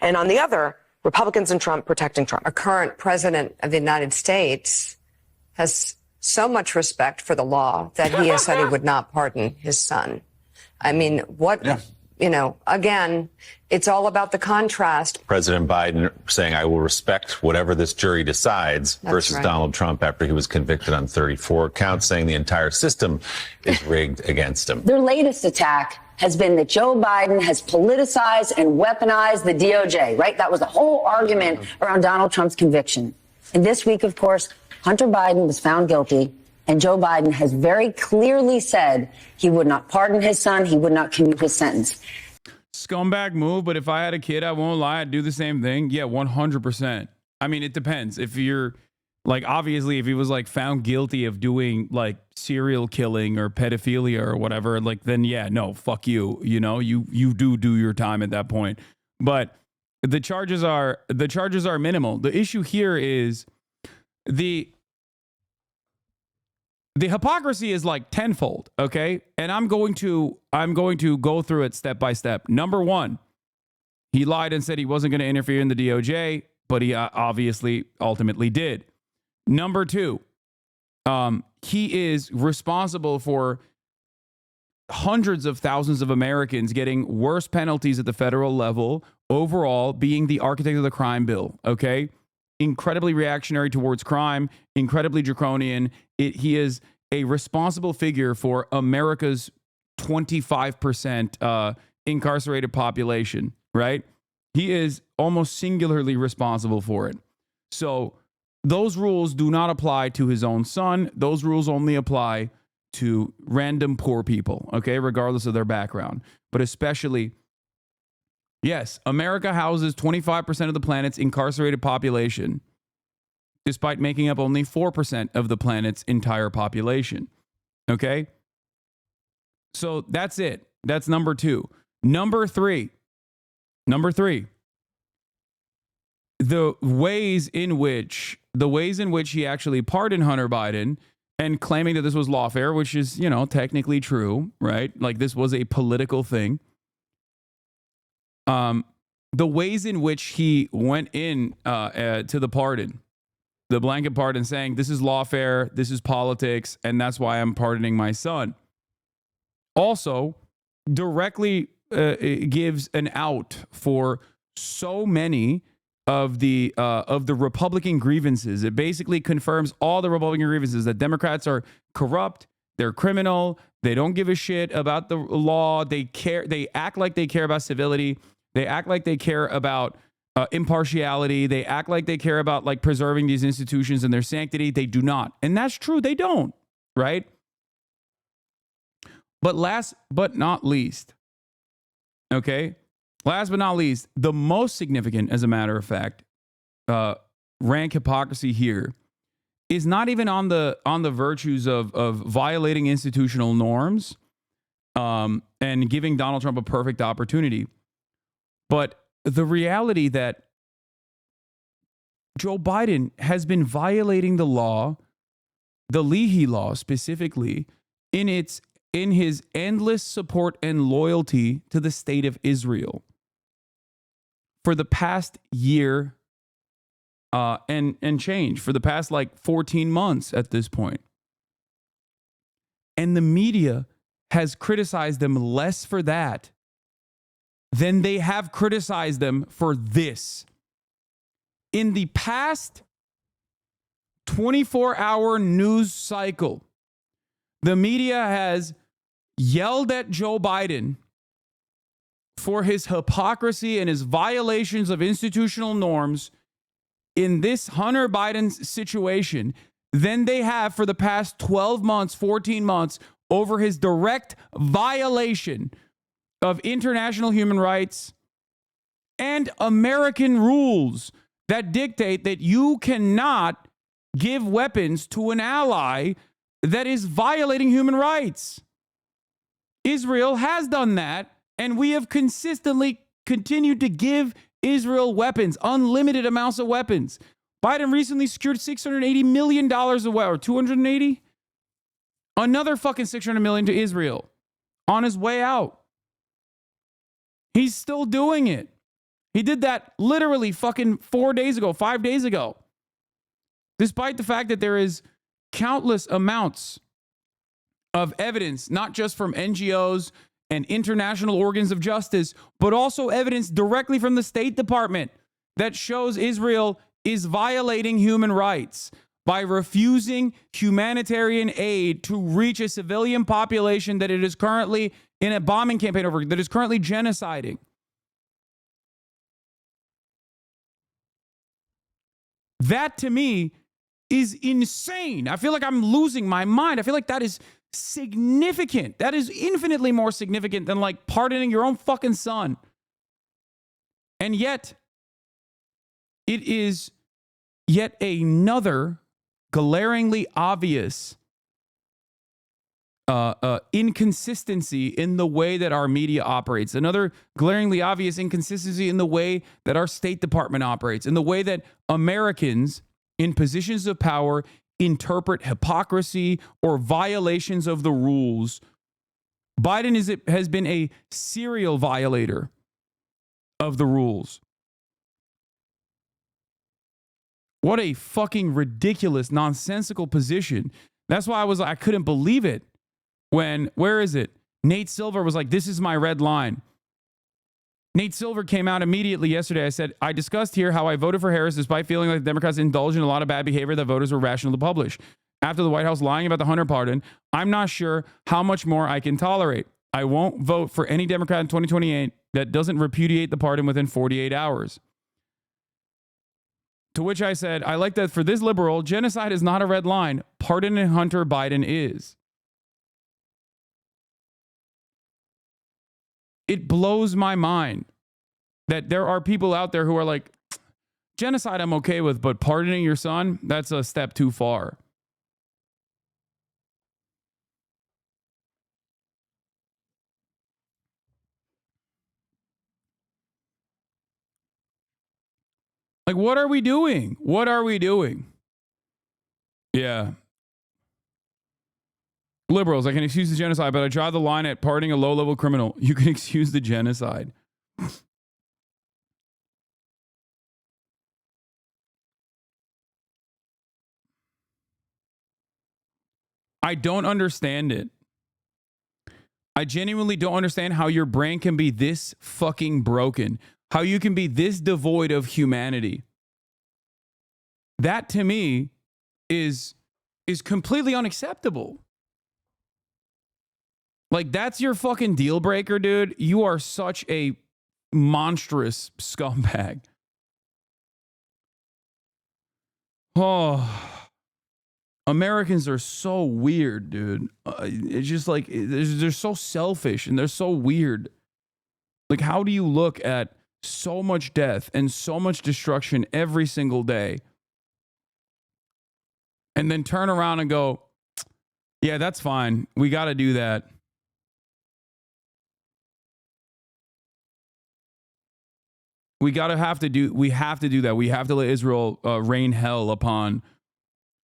And on the other, Republicans and Trump protecting Trump. Our current president of the United States has so much respect for the law that he has said he would not pardon his son. I mean, what, you know, again, it's all about the contrast. President Biden saying, I will respect whatever this jury decides, That's versus right. Donald Trump after he was convicted on 34 counts, saying the entire system is rigged against him. Their latest attack has been that Joe Biden has politicized and weaponized the DOJ, right? That was the whole argument around Donald Trump's conviction. And this week, of course, Hunter Biden was found guilty, and Joe Biden has very clearly said he would not pardon his son, he would not commute his sentence. Scumbag move, but if I had a kid, I won't lie, I'd do the same thing. Yeah, 100%. I mean, it depends. If you're, like, obviously, if he was, like, found guilty of doing, like, serial killing or pedophilia or whatever, like, then, yeah, no, fuck you. You know, you do your time at that point. But the charges are minimal. The issue here is the hypocrisy is like tenfold, okay? And I'm going to go through it step by step. Number one, he lied and said he wasn't going to interfere in the DOJ, but he obviously ultimately did. Number two, he is responsible for hundreds of thousands of Americans getting worse penalties at the federal level, overall being the architect of the crime bill, okay? Incredibly reactionary towards crime, incredibly draconian. He is a responsible figure for America's 25% incarcerated population, right? He is almost singularly responsible for it. So those rules do not apply to his own son. Those rules only apply to random poor people, okay, regardless of their background. But especially, yes, America houses 25% of the planet's incarcerated population, despite making up only 4% of the planet's entire population. Okay? So that's it. That's number two. Number three. The ways in which he actually pardoned Hunter Biden and claiming that this was lawfare, which is, you know, technically true, right? Like this was a political thing. The ways in which he went in to the pardon, the blanket pardon, saying this is lawfare, this is politics, and that's why I'm pardoning my son. Also, directly gives an out for so many of the Republican grievances. It basically confirms all the Republican grievances that Democrats are corrupt, they're criminal, they don't give a shit about the law, they act like they care about civility, they act like they care about impartiality, they act like they care about like preserving these institutions and their sanctity. They do not. And that's true, they don't, right? But last but not least, okay? Last but not least, the most significant, as a matter of fact, rank hypocrisy here is not even on the virtues of violating institutional norms and giving Donald Trump a perfect opportunity, but the reality that Joe Biden has been violating the law, the Leahy law specifically, in his endless support and loyalty to the state of Israel for the past year and change, for the past like 14 months at this point. And the media has criticized them less for that than they have criticized them for this. In the past 24-hour news cycle, the media has yelled at Joe Biden for his hypocrisy and his violations of institutional norms in this Hunter Biden situation than they have for the past 12 months, 14 months over his direct violation of international human rights and American rules that dictate that you cannot give weapons to an ally that is violating human rights. Israel has done that, and we have consistently continued to give Israel weapons, unlimited amounts of weapons. Biden recently secured $680 million of weapons, or 280? Another fucking $600 million to Israel on his way out. He's still doing it. He did that literally fucking 4 days ago, 5 days ago. Despite the fact that there is countless amounts of evidence, not just from NGOs and international organs of justice, but also evidence directly from the State Department that shows Israel is violating human rights by refusing humanitarian aid to reach a civilian population that it is currently in a bombing campaign over, that is currently genociding. That to me is insane. I feel like I'm losing my mind. I feel like that is significant. That is infinitely more significant than like pardoning your own fucking son. And yet, it is yet another glaringly obvious inconsistency in the way that our media operates. Another glaringly obvious inconsistency in the way that our State Department operates, in the way that Americans in positions of power interpret hypocrisy or violations of the rules. Biden has been a serial violator of the rules. What a fucking ridiculous, nonsensical position. That's why I couldn't believe it when, where is it? Nate Silver was like, this is my red line. Nate Silver came out immediately yesterday. I said, I discussed here how I voted for Harris despite feeling like the Democrats indulged in a lot of bad behavior that voters were rational to publish. After the White House lying about the Hunter pardon, I'm not sure how much more I can tolerate. I won't vote for any Democrat in 2028 that doesn't repudiate the pardon within 48 hours. To which I said, I like that for this liberal, genocide is not a red line. Pardoning Hunter Biden is. It blows my mind that there are people out there who are like, genocide I'm okay with, but pardoning your son, that's a step too far. Like, what are we doing? What are we doing? Yeah. Liberals, I can excuse the genocide, but I draw the line at pardoning a low-level criminal. You can excuse the genocide. I don't understand it. I genuinely don't understand how your brain can be this fucking broken. How you can be this devoid of humanity. That to me is completely unacceptable. Like, that's your fucking deal breaker, dude. You are such a monstrous scumbag. Oh, Americans are so weird, dude. It's just like, they're so selfish and they're so weird. Like, how do you look at so much death and so much destruction every single day and then turn around and go, yeah, that's fine. We got to do that. We have to do that. We have to let Israel rain hell upon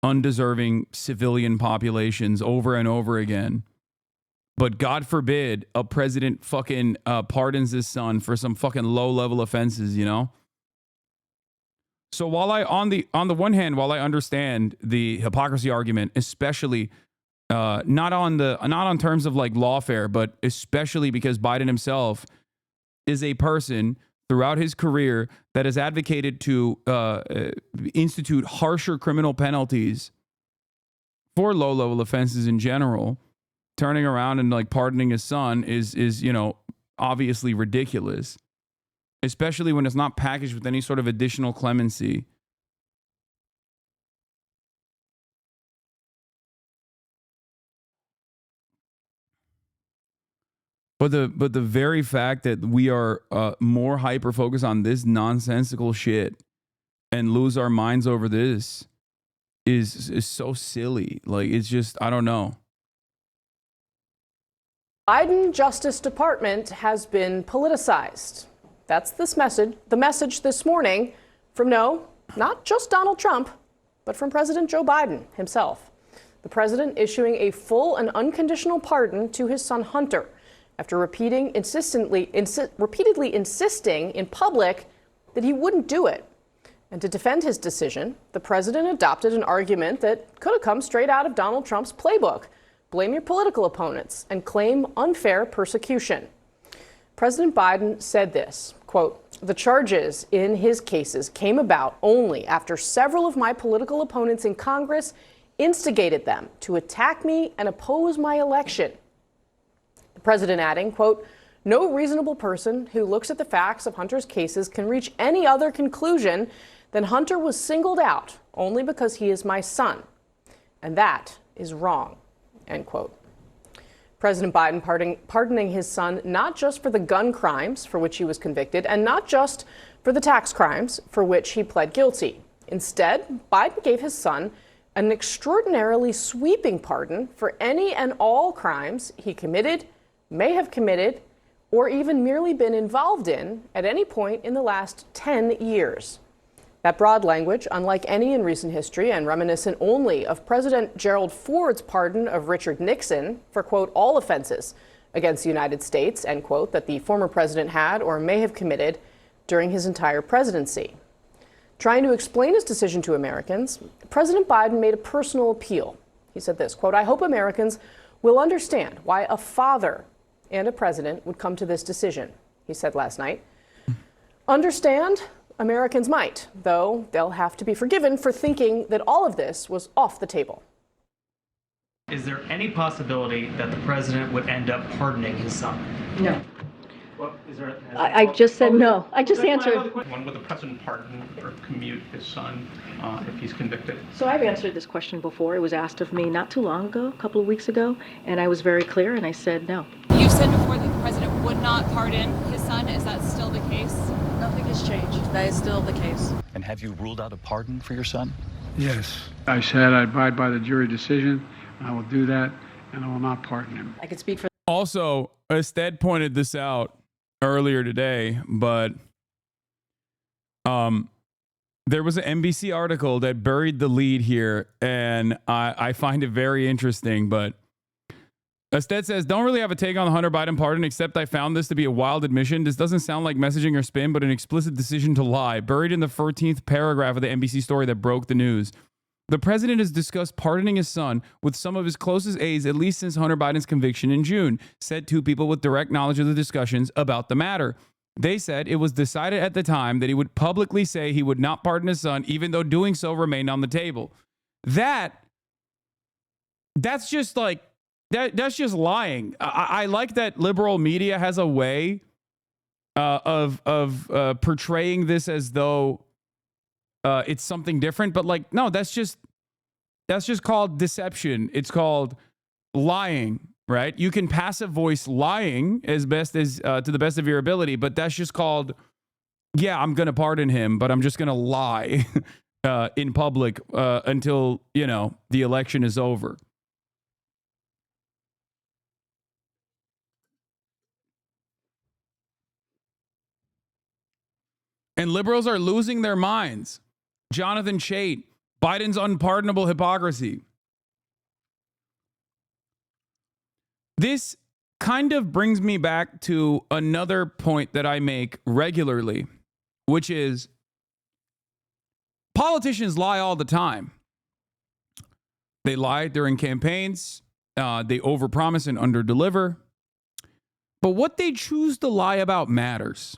undeserving civilian populations over and over again. But God forbid a president fucking pardons his son for some fucking low-level offenses, you know? So while on the one hand, while I understand the hypocrisy argument, especially not on terms of like lawfare, but especially because Biden himself is a person throughout his career that has advocated to institute harsher criminal penalties for low-level offenses in general, turning around and like pardoning his son is you know, obviously ridiculous, especially when it's not packaged with any sort of additional clemency. But the very fact that we are more hyper focused on this nonsensical shit and lose our minds over this is so silly. Like, it's just, I don't know. Biden Justice Department has been politicized. That's the message this morning from not just Donald Trump, but from President Joe Biden himself. The president issuing a full and unconditional pardon to his son Hunter. after repeatedly insisting in public that he wouldn't do it. And to defend his decision, the president adopted an argument that could have come straight out of Donald Trump's playbook: blame your political opponents and claim unfair persecution. President Biden said this, quote, "The charges in his cases came about only after several of my political opponents in Congress instigated them to attack me and oppose my election." The president adding, quote, "No reasonable person who looks at the facts of Hunter's cases can reach any other conclusion than Hunter was singled out only because he is my son. And that is wrong," end quote. President Biden pardoning his son not just for the gun crimes for which he was convicted and not just for the tax crimes for which he pled guilty. Instead, Biden gave his son an extraordinarily sweeping pardon for any and all crimes he committed, may have committed, or even merely been involved in at any point in the last 10 years. That broad language, unlike any in recent history and reminiscent only of President Gerald Ford's pardon of Richard Nixon for, quote, all offenses against the United States, end quote, that the former president had or may have committed during his entire presidency. Trying to explain his decision to Americans, President Biden made a personal appeal. He said this, quote, "I hope Americans will understand why a father and a president would come to this decision," he said last night. Understand? Americans might, though they'll have to be forgiven for thinking that all of this was off the table. Is there any possibility that the president would end up pardoning his son? No. Well, is there, I just said no. I just answered. When would the president pardon or commute his son if he's convicted? So I've answered this question before. It was asked of me not too long ago, a couple of weeks ago, and I was very clear and I said no. You've said before that the president would not pardon his son. Is that still the case? Nothing has changed. That is still the case. And have you ruled out a pardon for your son? Yes. I said I abide by the jury decision. I will do that, and I will not pardon him. I could speak for. Also, Ested pointed this out earlier today, but there was an NBC article that buried the lead here, and I find it very interesting. But Ested says, "Don't really have a take on the Hunter Biden pardon, except I found this to be a wild admission. This doesn't sound like messaging or spin, but an explicit decision to lie, buried in the 14th paragraph of the NBC story that broke the news. The president has discussed pardoning his son with some of his closest aides, at least since Hunter Biden's conviction in June," said two people with direct knowledge of the discussions about the matter. They said it was decided at the time that he would publicly say he would not pardon his son, even though doing so remained on the table. That's just like, that's just lying. I like that liberal media has a way of portraying this as though it's something different, but like, no, that's just called deception. It's called lying, right? You can passive voice lying as best as to the best of your ability, but that's just called, yeah, I'm gonna pardon him, but I'm just gonna lie in public until the election is over. And liberals are losing their minds. Jonathan Chait, Biden's unpardonable hypocrisy. This kind of brings me back to another point that I make regularly, which is politicians lie all the time. They lie during campaigns. They overpromise and underdeliver. But what they choose to lie about matters.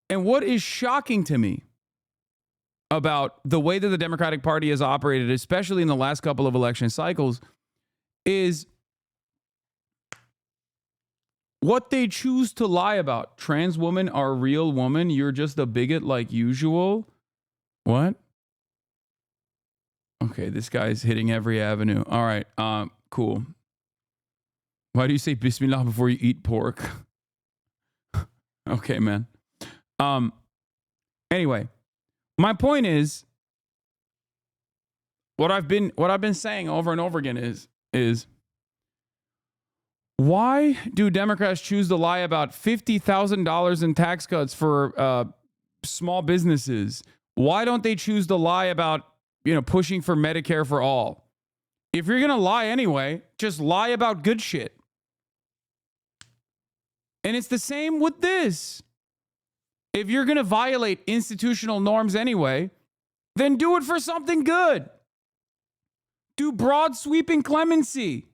And what is shocking to me about the way that the Democratic Party has operated, especially in the last couple of election cycles, is what they choose to lie about. Trans women are a real woman. You're just a bigot like usual. What? Okay, this guy's hitting every avenue. All right, cool. Why do you say Bismillah before you eat pork? Okay, man. Anyway, my point is, what I've been saying over and over again is why do Democrats choose to lie about $50,000 in tax cuts for small businesses? Why don't they choose to lie about pushing for Medicare for all? If you're gonna lie anyway, just lie about good shit. And it's the same with this. If you're going to violate institutional norms anyway, then do it for something good. Do broad sweeping clemency.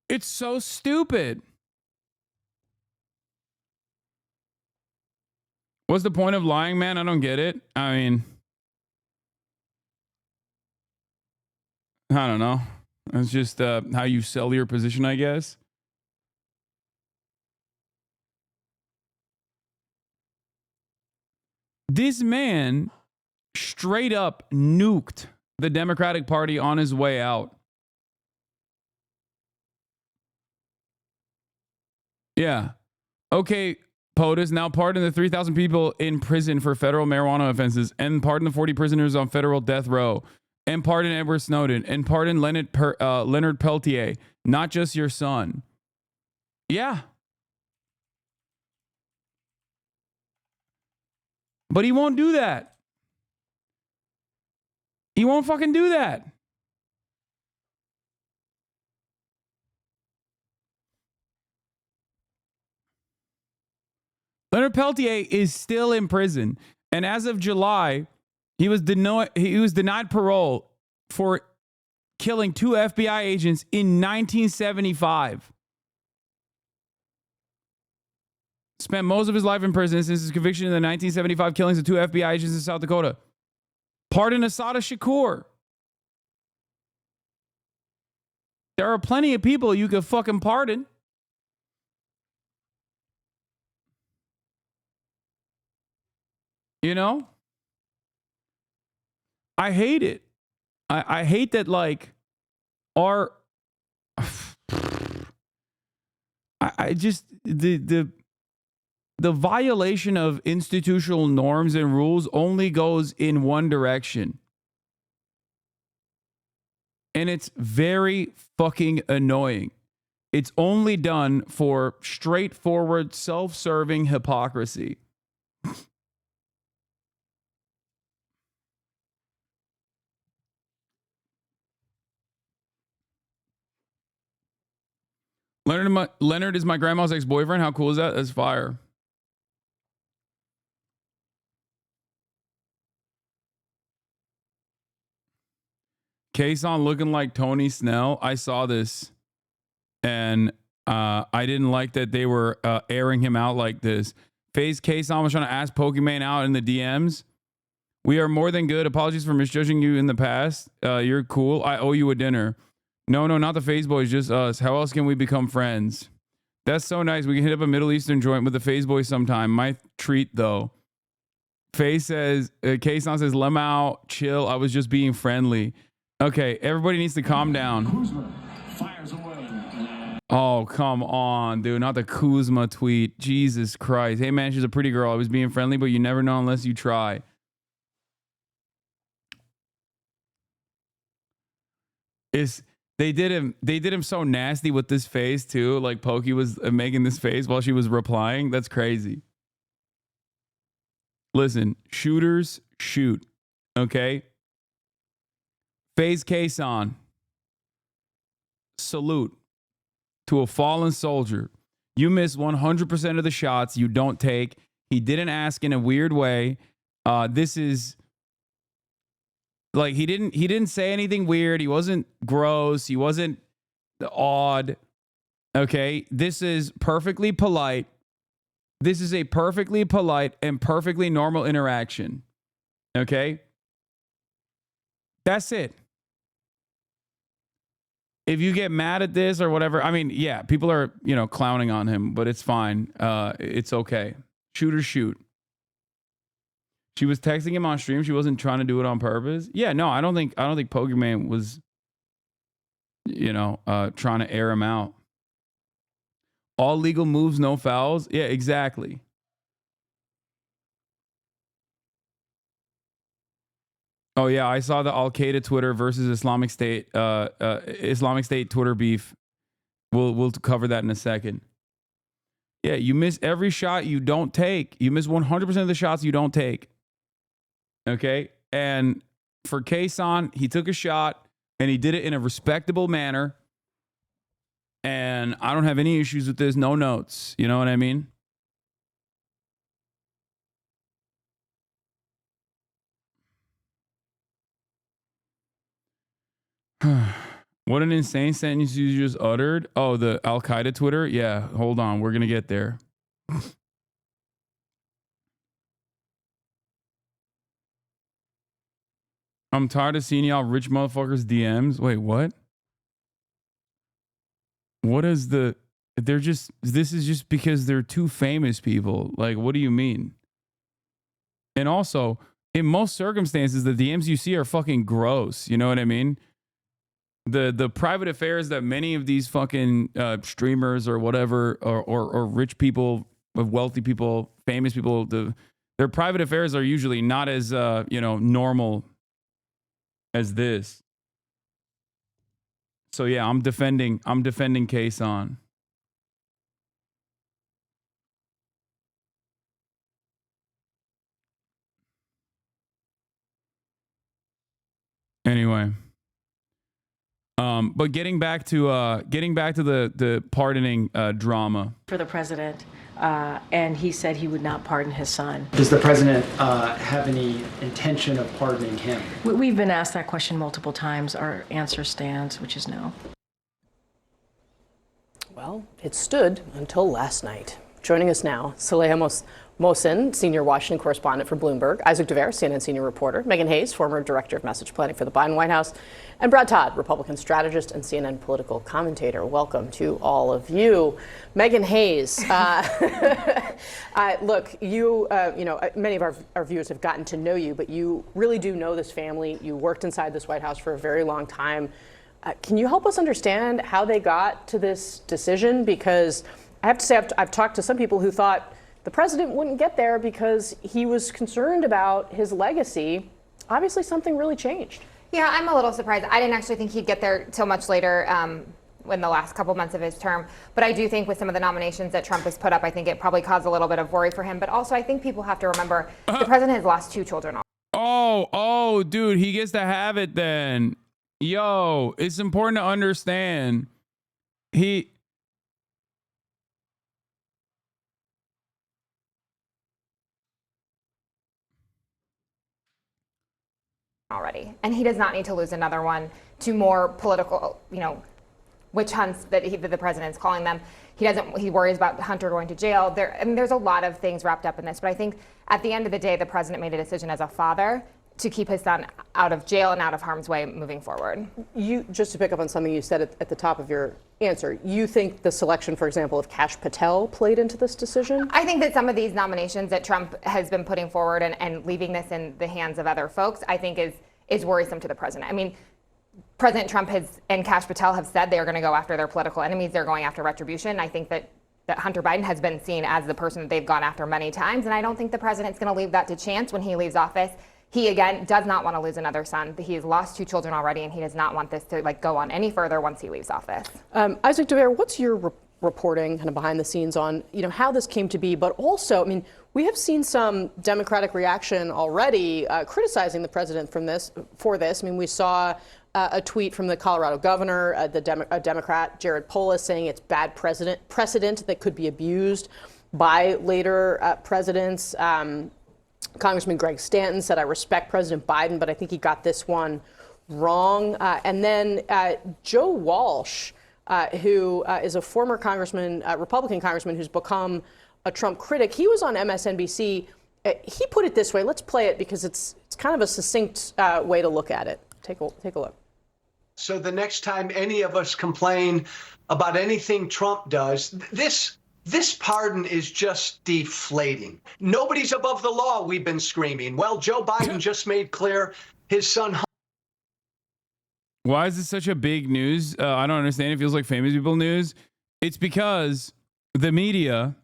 It's so stupid. What's the point of lying, man? I don't get it. I mean, I don't know. It's just how you sell your position, I guess. This man straight up nuked the Democratic Party on his way out. Yeah. Okay, POTUS, now pardon the 3,000 people in prison for federal marijuana offenses, and pardon the 40 prisoners on federal death row, and pardon Edward Snowden, and pardon Leonard Peltier, not just your son. Yeah. But he won't do that. He won't fucking do that. Leonard Peltier is still in prison. And as of July, he was denied parole for killing 2 FBI agents in 1975. Spent most of his life in prison since his conviction in the 1975 killings of 2 FBI agents in South Dakota. Pardon Assata Shakur. There are plenty of people you could fucking pardon. You know? I hate it. I hate that, like, our... I just... The violation of institutional norms and rules only goes in one direction. And it's very fucking annoying. It's only done for straightforward, self-serving hypocrisy. Leonard is my grandma's ex-boyfriend. How cool is that? That's fire. Kason looking like Tony Snell. I saw this, and I didn't like that they were airing him out like this. FaZe Kason was trying to ask Pokemon out in the DMs. We are more than good. Apologies for misjudging you in the past. You're cool. I owe you a dinner. No, not the FaZe boys, just us. How else can we become friends? That's so nice. We can hit up a Middle Eastern joint with the FaZe boys sometime. My treat, though. FaZe says, Kason says, Lemao, chill. I was just being friendly. Okay, everybody needs to calm down. Oh, come on, dude. Not the Kuzma tweet. Jesus Christ. Hey, man, she's a pretty girl. I was being friendly, but you never know unless you try. They did him so nasty with this face, too. Like, Pokey was making this face while she was replying. That's crazy. Listen, shooters shoot, okay? FaZe Kason, salute to a fallen soldier. You miss 100% of the shots you don't take. He didn't ask in a weird way. This is like he didn't say anything weird. He wasn't gross. He wasn't odd. Okay, this is perfectly polite. This is a perfectly polite and perfectly normal interaction. Okay? That's it. If you get mad at this or whatever, I mean, yeah, people are, clowning on him, but it's fine. It's okay. Shoot or shoot. She was texting him on stream. She wasn't trying to do it on purpose. Yeah, no, I don't think Pokemon was, trying to air him out. All legal moves, no fouls. Yeah, exactly. Oh yeah, I saw the Al Qaeda Twitter versus Islamic State Twitter beef. We'll cover that in a second. Yeah, you miss every shot you don't take. You miss 100% of the shots you don't take. Okay, and for Kasan, he took a shot and he did it in a respectable manner. And I don't have any issues with this. No notes. You know what I mean? What an insane sentence you just uttered. Oh, the Al Qaeda Twitter? Yeah, hold on. We're going to get there. I'm tired of seeing y'all rich motherfuckers DMs. Wait, what? What is the... They're just... This is just because they're two famous people. Like, what do you mean? And also, in most circumstances, the DMs you see are fucking gross. You know what I mean? The private affairs that many of these fucking streamers or whatever or rich people, wealthy people, famous people, their private affairs are usually not as normal as this. So yeah, I'm defending Kasan. Anyway. But getting back to the pardoning drama For the president, and he said he would not pardon his son. Does the president have any intention of pardoning him? We've been asked that question multiple times. Our answer stands, which is no. Well, it stood until last night. Joining us now, Saleha Mohsen, senior Washington correspondent for Bloomberg, Isaac Dever, CNN senior reporter, Megan Hayes, former director of message planning for the Biden White House, and Brad Todd, Republican strategist and CNN political commentator. Welcome to all of you. Megan Hayes, look, many of our viewers have gotten to know you, but you really do know this family. You worked inside this White House for a very long time. Can you help us understand how they got to this decision? Because I have to say, I've talked to some people who thought the president wouldn't get there because he was concerned about his legacy. Obviously, something really changed. Yeah, I'm a little surprised. I didn't actually think he'd get there till much later in the last couple months of his term. But I do think with some of the nominations that Trump has put up, I think it probably caused a little bit of worry for him. But also, I think people have to remember the president has lost 2 children. Oh, dude, he gets to have it then. Yo, it's important to understand. Already, and he does not need to lose another one to more political, witch hunts that the president's calling them. He worries about Hunter going to jail. There's a lot of things wrapped up in this, but I think at the end of the day, the president made a decision as a father to keep his son out of jail and out of harm's way moving forward. Just to pick up on something you said at the top of your answer, you think the selection, for example, of Kash Patel played into this decision? I think that some of these nominations that Trump has been putting forward and leaving this in the hands of other folks, I think is worrisome to the president. I mean, President Trump and Kash Patel have said they're going to go after their political enemies. They're going after retribution. I think that Hunter Biden has been seen as the person that they've gone after many times, and I don't think the president's going to leave that to chance when he leaves office. He, again, does not want to lose another son. He has lost 2 children already, and he does not want this to go on any further once he leaves office. Isaac Dever, what's your reporting kind of behind the scenes on how this came to be? But also, I mean, we have seen some Democratic reaction already criticizing the president for this. I mean, we saw a tweet from the Colorado governor, a Democrat, Jared Polis, saying it's bad precedent that could be abused by later presidents. Congressman Greg Stanton said, I respect President Biden, but I think he got this one wrong. And then Joe Walsh, who is a former Republican congressman who's become a Trump critic, he was on MSNBC. He put it this way. Let's play it because it's kind of a succinct way to look at it. Take a look. So the next time any of us complain about anything Trump does, this pardon is just deflating. Nobody's above the law, we've been screaming. Well, Joe Biden just made clear his son. Why is this such a big news? I don't understand. It feels like famous people news. It's because the media,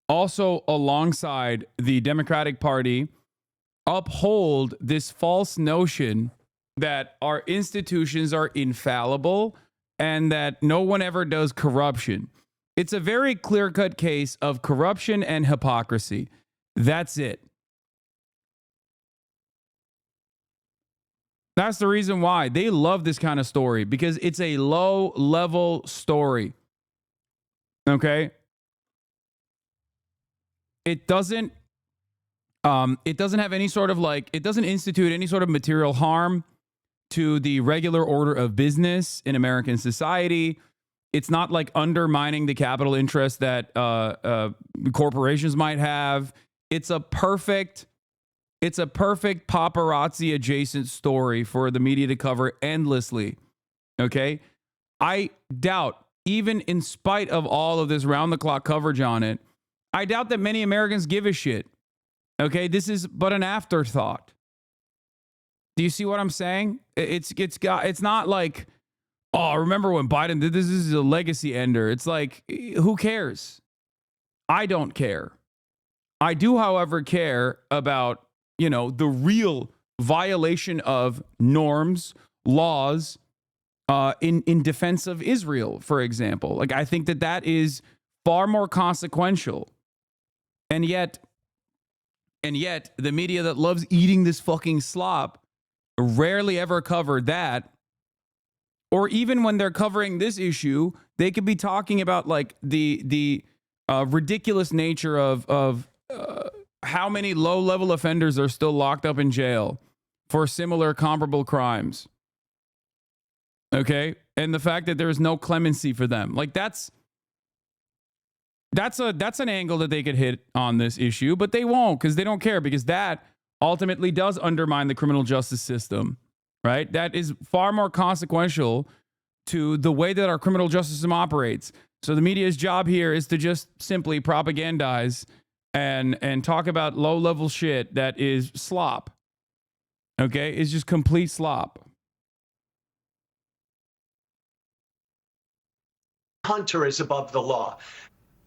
also alongside the Democratic Party, uphold this false notion that our institutions are infallible and that no one ever does corruption. It's a very clear-cut case of corruption and hypocrisy. That's it. That's the reason why they love this kind of story, because it's a low-level story. Okay? It doesn't have any sort of it doesn't institute any sort of material harm to the regular order of business in American society. It's not like undermining the capital interest that corporations might have. It's a perfect paparazzi adjacent story for the media to cover endlessly. Okay? I doubt, even in spite of all of this round the clock coverage on it, I doubt that many Americans give a shit. Okay? This is but an afterthought. Do you see what I'm saying? It's not like, oh, remember when Biden did this? This is a legacy ender. It's like, who cares? I don't care. I do, however, care about, the real violation of norms, laws, in defense of Israel, for example. I think that is far more consequential. And yet, the media that loves eating this fucking slop rarely ever covered that. Or even when they're covering this issue, they could be talking about the ridiculous nature of how many low-level offenders are still locked up in jail for similar comparable crimes. Okay? And the fact that there is no clemency for them. That's an angle that they could hit on this issue, but they won't, because they don't care, because that ultimately does undermine the criminal justice system, right? That is far more consequential to the way that our criminal justice system operates. So the media's job here is to just simply propagandize and talk about low-level shit that is slop. Okay? It's just complete slop. Hunter is above the law.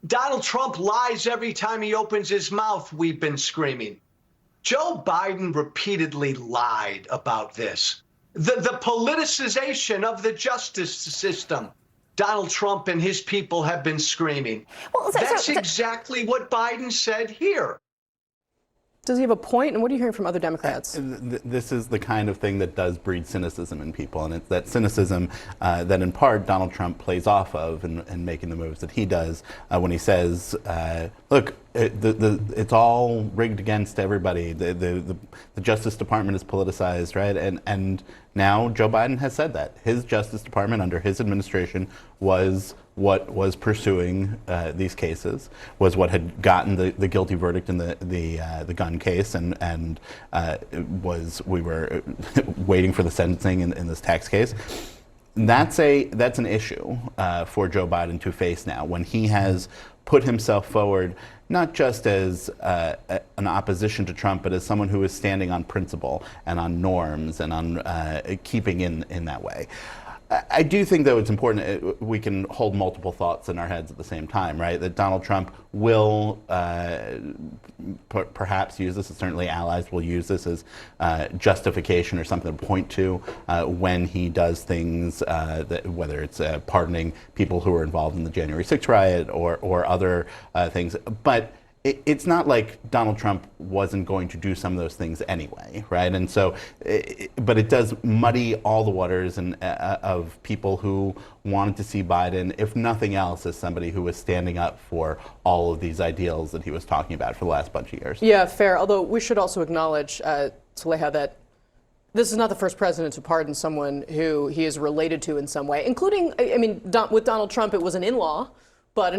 Donald Trump lies every time he opens his mouth, we've been screaming. Joe Biden repeatedly lied about this. The politicization of the justice system. Donald Trump and his people have been screaming. Well, that's exactly what Biden said here. Does he have a point? And what are you hearing from other Democrats? This is the kind of thing that does breed cynicism in people. And it's that cynicism that in part Donald Trump plays off of in making the moves that he does when he says, look, it's all rigged against everybody. The Justice Department is politicized, right? And now Joe Biden has said that. His Justice Department under his administration was what was pursuing these cases, was what had gotten the guilty verdict in the gun case, and we were waiting for the sentencing in this tax case. That's an issue for Joe Biden to face now, when he has put himself forward not just as an opposition to Trump, but as someone who is standing on principle and on norms and on keeping in that way. I do think, though, it's important we can hold multiple thoughts in our heads at the same time, right? That Donald Trump will perhaps use this, and certainly allies will use this as justification or something to point to when he does things, whether it's pardoning people who were involved in the January 6th riot or other things. But it's not like Donald Trump wasn't going to do some of those things anyway, right? And so, but it does muddy all the waters of people who wanted to see Biden, if nothing else, as somebody who was standing up for all of these ideals that he was talking about for the last bunch of years. Yeah, fair. Although we should also acknowledge, Taleha, that this is not the first president to pardon someone who he is related to in some way, including, with Donald Trump, it was an in-law. But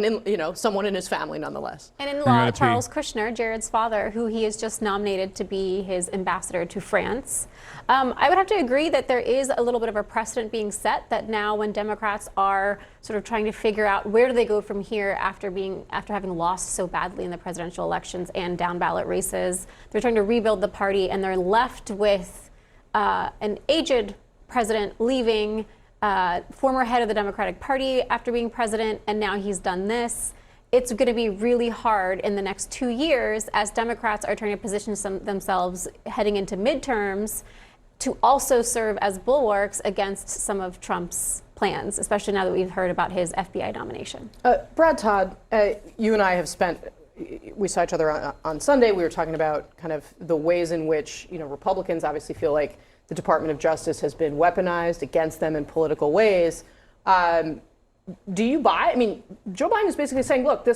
someone in his family nonetheless. And in-law, Charles Kushner, Jared's father, who he has just nominated to be his ambassador to France. I would have to agree that there is a little bit of a precedent being set that now when Democrats are sort of trying to figure out where do they go from here after having lost so badly in the presidential elections and down ballot races, they're trying to rebuild the party, and they're left with an aged president leaving, former head of the Democratic Party after being president, and now he's done this. It's going to be really hard in the next 2 years as Democrats are trying to position themselves heading into midterms to also serve as bulwarks against some of Trump's plans, especially now that we've heard about his FBI nomination. Brad Todd, you and I we saw each other on Sunday. We were talking about kind of the ways in which, Republicans obviously feel like the Department of Justice has been weaponized against them in political ways. Do you buy? I mean, Joe Biden is basically saying, look,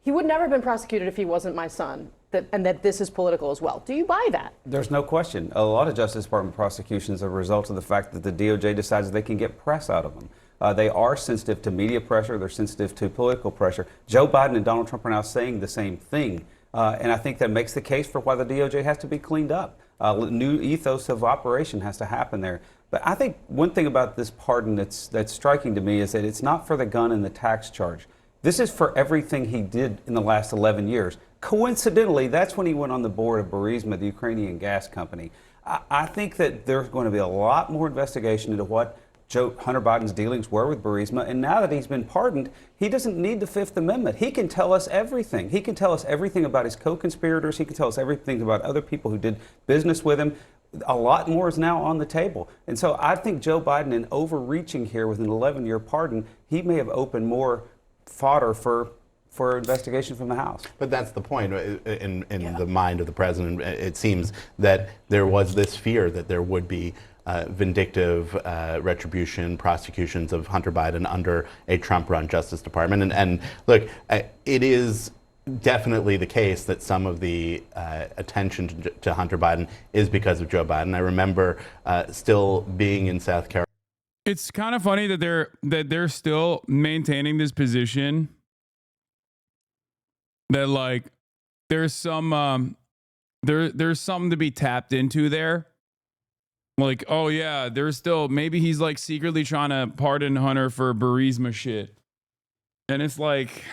he would never have been prosecuted if he wasn't my son, and that this is political as well. Do you buy that? There's no question. A lot of Justice Department prosecutions are a result of the fact that the DOJ decides they can get press out of them. They are sensitive to media pressure. They're sensitive to political pressure. Joe Biden and Donald Trump are now saying the same thing. And I think that makes the case for why the DOJ has to be cleaned up. New ethos of operation has to happen there. But I think one thing about this pardon that's striking to me is that it's not for the gun and the tax charge. This is for everything he did in the last 11 years. Coincidentally, that's when he went on the board of Burisma, the Ukrainian gas company. I think that there's going to be a lot more investigation into what Hunter Biden's dealings were with Burisma, and now that he's been pardoned, he doesn't need the Fifth Amendment. He can tell us everything. He can tell us everything about his co-conspirators. He can tell us everything about other people who did business with him. A lot more is now on the table. And so I think Joe Biden, in overreaching here with an 11-year pardon, he may have opened more fodder for investigation from the House. But that's the point. In the mind of the president, it seems that there was this fear that there would be vindictive retribution prosecutions of Hunter Biden under a Trump-run Justice Department. And look, it is definitely the case that some of the attention to Hunter Biden is because of Joe Biden. I remember still being in South Carolina. It's kind of funny that they're still maintaining this position that, like, there's some there's something to be tapped into there. Like, oh yeah, there's still, maybe he's like secretly trying to pardon Hunter for Burisma shit. And it's like,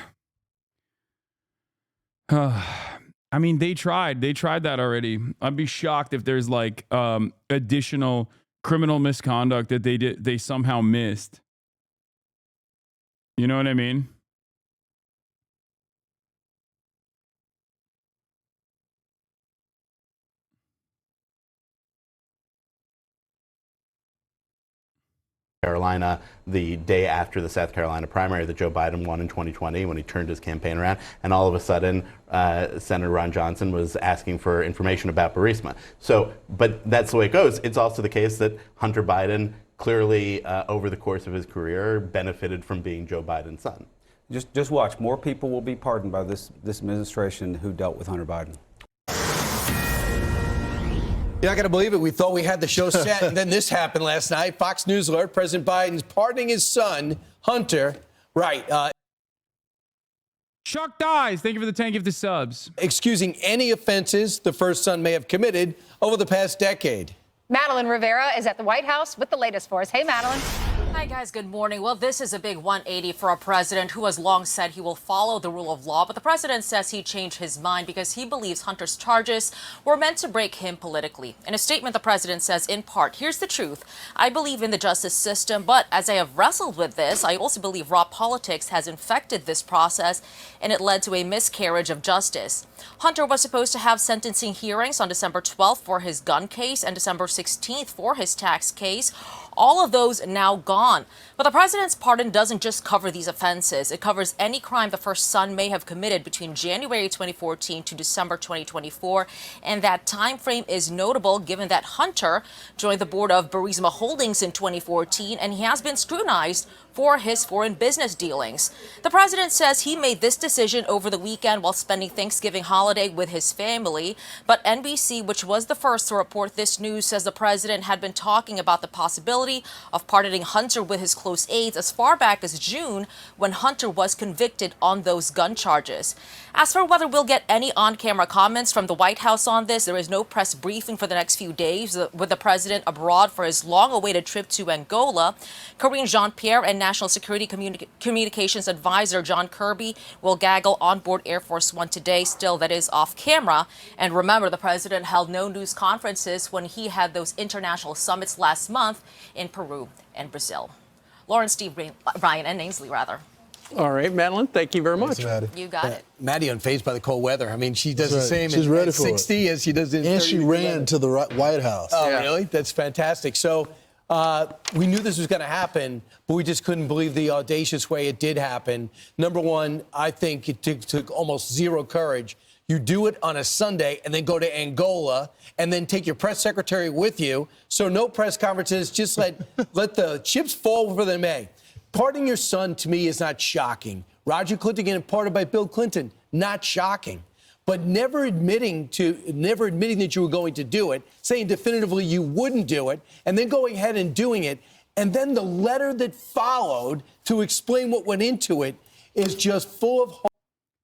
I mean, they tried that already. I'd be shocked if there's like additional criminal misconduct that they somehow missed. You know what I mean? Carolina the day after the South Carolina primary that Joe Biden won in 2020 when he turned his campaign around, and all of a sudden Senator Ron Johnson was asking for information about Burisma. So, but that's the way it goes. It's also the case that Hunter Biden clearly over the course of his career benefited from being Joe Biden's son. Just watch. More people will be pardoned by this administration who dealt with Hunter Biden. You're not going to believe it. We thought we had the show set, and then this happened last night. Fox News alert, President Biden's pardoning his son, Hunter. Right. Chuck Dies, thank you for the 10 gifted subs. Excusing any offenses the first son may have committed over the past decade. Madeline Rivera is at the White House with the latest for us. Hey, Madeline. Hi, guys. Good morning. Well, this is a big 180 for a president who has long said he will follow the rule of law. But the president says he changed his mind because he believes Hunter's charges were meant to break him politically. In a statement, the president says, in part, here's the truth. I believe in the justice system, but as I have wrestled with this, I also believe raw politics has infected this process and it led to a miscarriage of justice. Hunter was supposed to have sentencing hearings on December 12th for his gun case and December 16th for his tax case. All of those now gone. But the president's pardon doesn't just cover these offenses. It covers any crime the first son may have committed between January 2014 to December 2024. And that time frame is notable given that Hunter joined the board of Burisma Holdings in 2014, and he has been scrutinized for his foreign business dealings. The president says he made this decision over the weekend while spending Thanksgiving holiday with his family. But NBC, which was the first to report this news, says the president had been talking about the possibility of pardoning Hunter with his close aides as far back as June when Hunter was convicted on those gun charges. As for whether we'll get any on-camera comments from the White House on this, there is no press briefing for the next few days with the president abroad for his long-awaited trip to Angola. Karine Jean-Pierre and National Security Communications Advisor John Kirby will gaggle on board Air Force One today, still that is off camera. And remember, the president held no news conferences when he had those international summits last month in Peru and Brazil. Lauren, Steve, Ryan, and Ainsley, rather. All right, Madeline, thank you very much. You got it. Maddie unfazed by the cold weather. I mean, she does the same She's ready at for 60 as she does in 30. And she ran to the White House. Oh, really? That's fantastic. So we knew this was going to happen, but we just couldn't believe the audacious way it did happen. Number one, I think it took almost zero courage You do it on a Sunday and then go to Angola and then take your press secretary with you. So no press conferences, just let the chips fall where they may. Pardoning your son, to me, is not shocking. Roger Clinton getting pardoned by Bill Clinton, not shocking. But never admitting that you were going to do it, saying definitively you wouldn't do it, and then going ahead and doing it, and then the letter that followed to explain what went into it is just full of...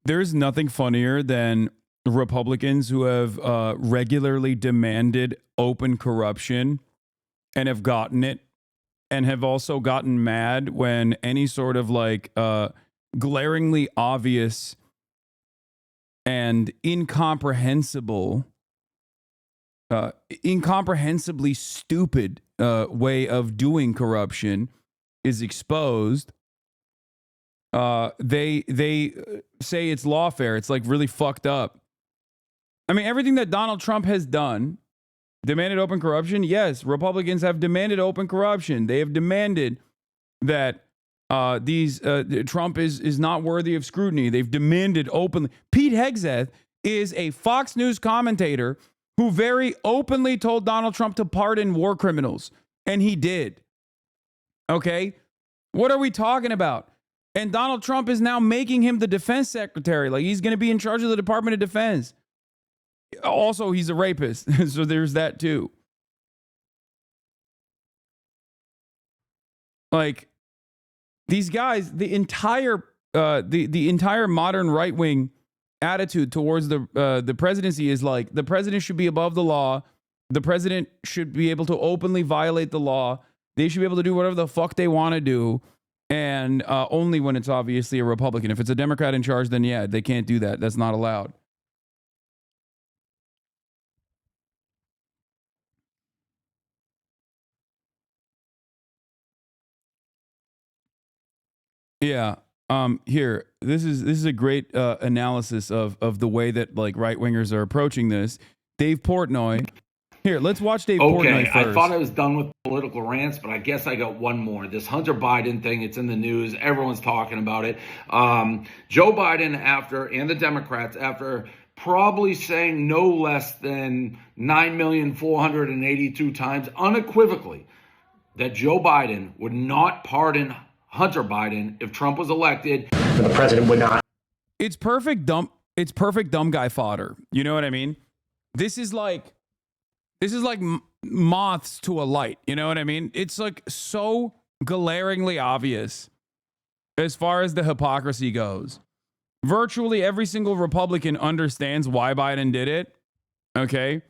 There's nothing funnier than Republicans who have regularly demanded open corruption and have gotten it, and have also gotten mad when any sort of like glaringly obvious and incomprehensibly stupid way of doing corruption is exposed. They say it's lawfare. It's like really fucked up. I mean, everything that Donald Trump has done, demanded open corruption. Yes, Republicans have demanded open corruption. They have demanded that Trump is not worthy of scrutiny. They've demanded openly. Pete Hegseth is a Fox News commentator who very openly told Donald Trump to pardon war criminals, and he did. Okay, what are we talking about? And Donald Trump is now making him the defense secretary. Like, he's going to be in charge of the Department of Defense. Also, he's a rapist. So there's that too. Like, these guys, the entire modern right wing attitude towards the presidency is like, the president should be above the law. The president should be able to openly violate the law. They should be able to do whatever the fuck they want to do. And only when it's obviously a Republican. If it's a Democrat in charge, then yeah, they can't do that. That's not allowed. Yeah. Here, this is a great analysis of the way that like right wingers are approaching this. Dave Portnoy. Here, let's watch Dave Portnoy first. I thought I was done with political rants, but I guess I got one more. This Hunter Biden thing, it's in the news. Everyone's talking about it. Joe Biden, and the Democrats, after probably saying no less than 9,482 times unequivocally that Joe Biden would not pardon Hunter Biden if Trump was elected. The president would not. It's perfect dumb guy fodder. You know what I mean? This is like moths to a light. You know what I mean? It's like so glaringly obvious as far as the hypocrisy goes. Virtually every single Republican understands why Biden did it. Okay.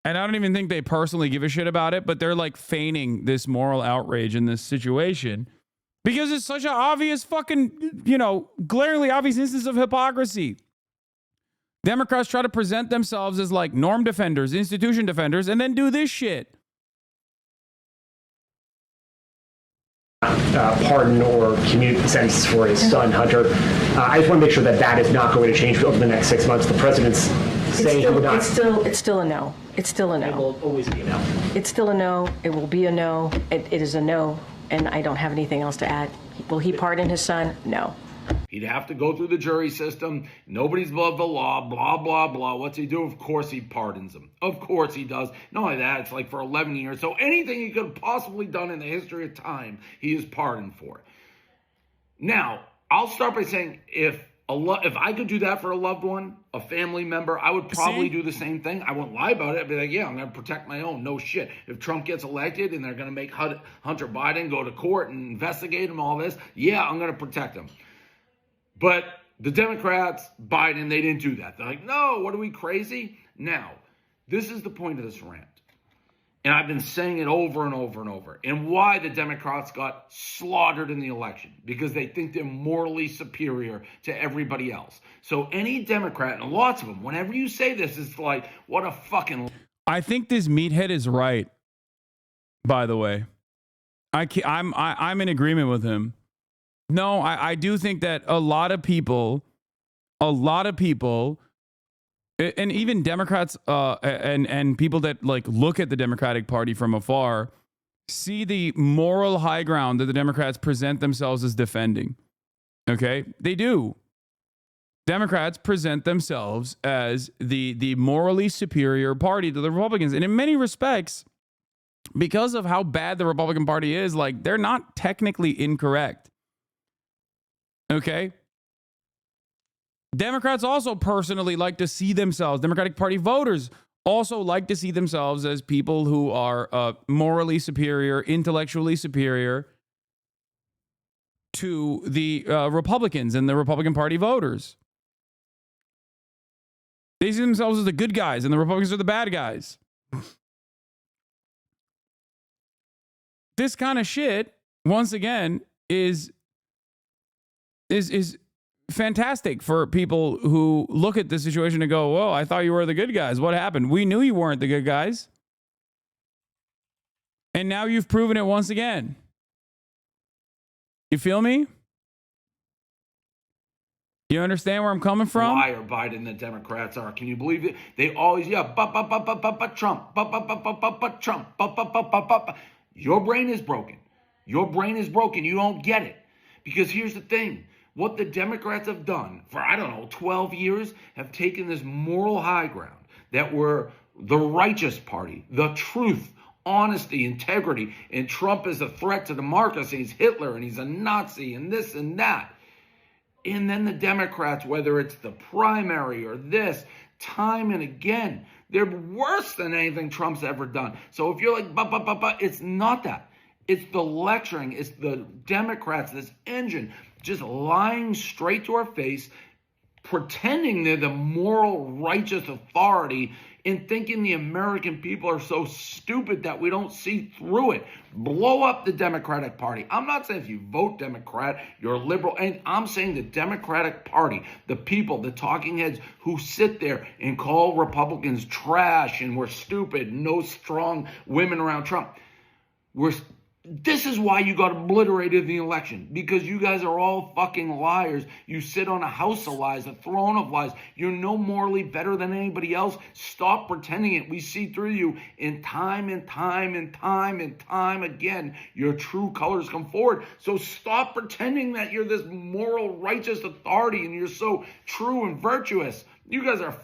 And I don't even think they personally give a shit about it, but they're like feigning this moral outrage in this situation because it's such an obvious fucking, glaringly obvious instance of hypocrisy. Democrats try to present themselves as like norm defenders, institution defenders, and then do this shit. Pardon or commute sentence for his son, Hunter. I just want to make sure that that is not going to change over the next 6 months. The president's saying he would not. It's still a no. It's still a no. It will always be a no. It's still a no. It will be a no. It is a no, and I don't have anything else to add. Will he pardon his son? No. He'd have to go through the jury system. Nobody's above the law, blah, blah, blah. What's he do? Of course he pardons them. Of course he does. Not only that, it's like for 11 years. So anything he could have possibly done in the history of time, he is pardoned for. Now, I'll start by saying if I could do that for a loved one, a family member, I would probably do the same thing. I won't lie about it. I'd be like, yeah, I'm going to protect my own. No shit. If Trump gets elected and they're going to make Hunter Biden go to court and investigate him, all this, yeah, I'm going to protect him. But the Democrats, Biden, they didn't do that. They're like, no, what are we, crazy? Now, this is the point of this rant. And I've been saying it over and over and over. And why the Democrats got slaughtered in the election. Because they think they're morally superior to everybody else. So any Democrat, and lots of them, whenever you say this, it's like, what a fucking... I think this meathead is right, by the way. I'm in agreement with him. No, I do think that a lot of people, and even Democrats and people that like look at the Democratic Party from afar, see the moral high ground that the Democrats present themselves as defending. Okay? They do. Democrats present themselves as the morally superior party to the Republicans. And in many respects, because of how bad the Republican Party is, like, they're not technically incorrect. Okay? Democrats also personally like to see themselves, Democratic Party voters also like to see themselves as people who are morally superior, intellectually superior to the Republicans and the Republican Party voters. They see themselves as the good guys, and the Republicans are the bad guys. This kind of shit, once again, is fantastic for people who look at the situation and go, whoa, I thought you were the good guys. What happened? We knew you weren't the good guys. And now you've proven it once again. You feel me? You understand where I'm coming from? Liar Biden, the Democrats are. Can you believe it? They always, Trump, Trump, Your brain is broken. Your brain is broken. You don't get it. Because here's the thing. What the Democrats have done for, 12 years, have taken this moral high ground that we're the righteous party, the truth, honesty, integrity, and Trump is a threat to democracy. He's Hitler and he's a Nazi and this and that. And then the Democrats, whether it's the primary or this, time and again, they're worse than anything Trump's ever done. So if you're like, it's not that. It's the lecturing. It's the Democrats, this engine, just lying straight to our face, pretending they're the moral, righteous authority, and thinking the American people are so stupid that we don't see through it. Blow up the Democratic Party. I'm not saying if you vote Democrat, you're a liberal. And I'm saying the Democratic Party, the people, the talking heads who sit there and call Republicans trash and we're stupid, no strong women around Trump. This is why you got obliterated in the election, because you guys are all fucking liars. You sit on a house of lies, a throne of lies. You're no morally better than anybody else. Stop pretending it. We see through you in time and time and time and time again. Your true colors come forward. So stop pretending that you're this moral, righteous authority and you're so true and virtuous. You guys are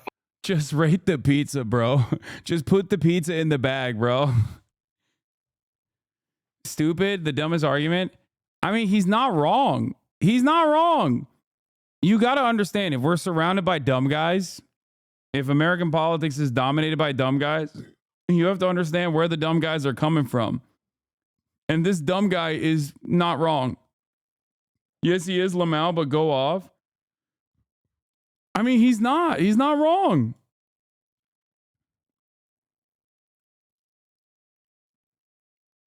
Just rate the pizza, bro. Just put the pizza in the bag, bro. Stupid, the dumbest argument. I mean, he's not wrong. He's not wrong. You got to understand, if we're surrounded by dumb guys, if American politics is dominated by dumb guys, you have to understand where the dumb guys are coming from. And this dumb guy is not wrong. Yes, he is Lamau, but go off. I mean, he's not wrong.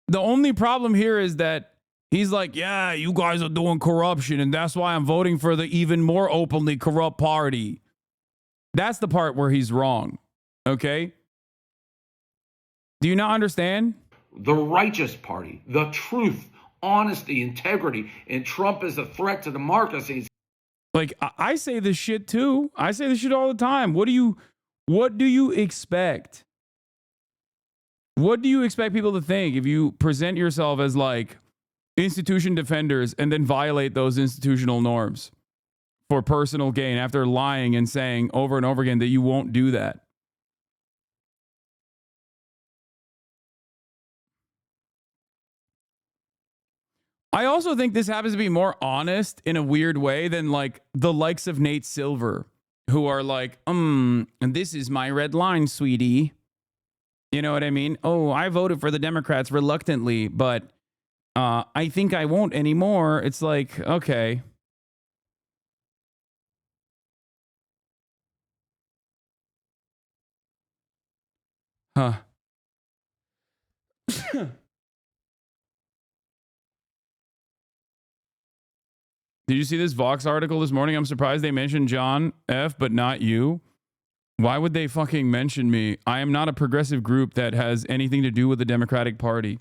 The only problem here is that he's like, yeah, you guys are doing corruption, and that's why I'm voting for the even more openly corrupt party. That's the part where he's wrong. Okay? Do you not understand? The righteous party, the truth, honesty, integrity, and Trump is a threat to democracy. Like, I say this shit too. I say this shit all the time. What do you expect? What do you expect people to think if you present yourself as like institution defenders and then violate those institutional norms for personal gain after lying and saying over and over again that you won't do that? I also think this happens to be more honest in a weird way than like the likes of Nate Silver, who are like, and this is my red line, sweetie. You know what I mean? Oh, I voted for the Democrats reluctantly, but I think I won't anymore. It's like, okay. Huh. Did you see this Vox article this morning? I'm surprised they mentioned John F., but not you. Why would they fucking mention me? I am not a progressive group that has anything to do with the Democratic Party.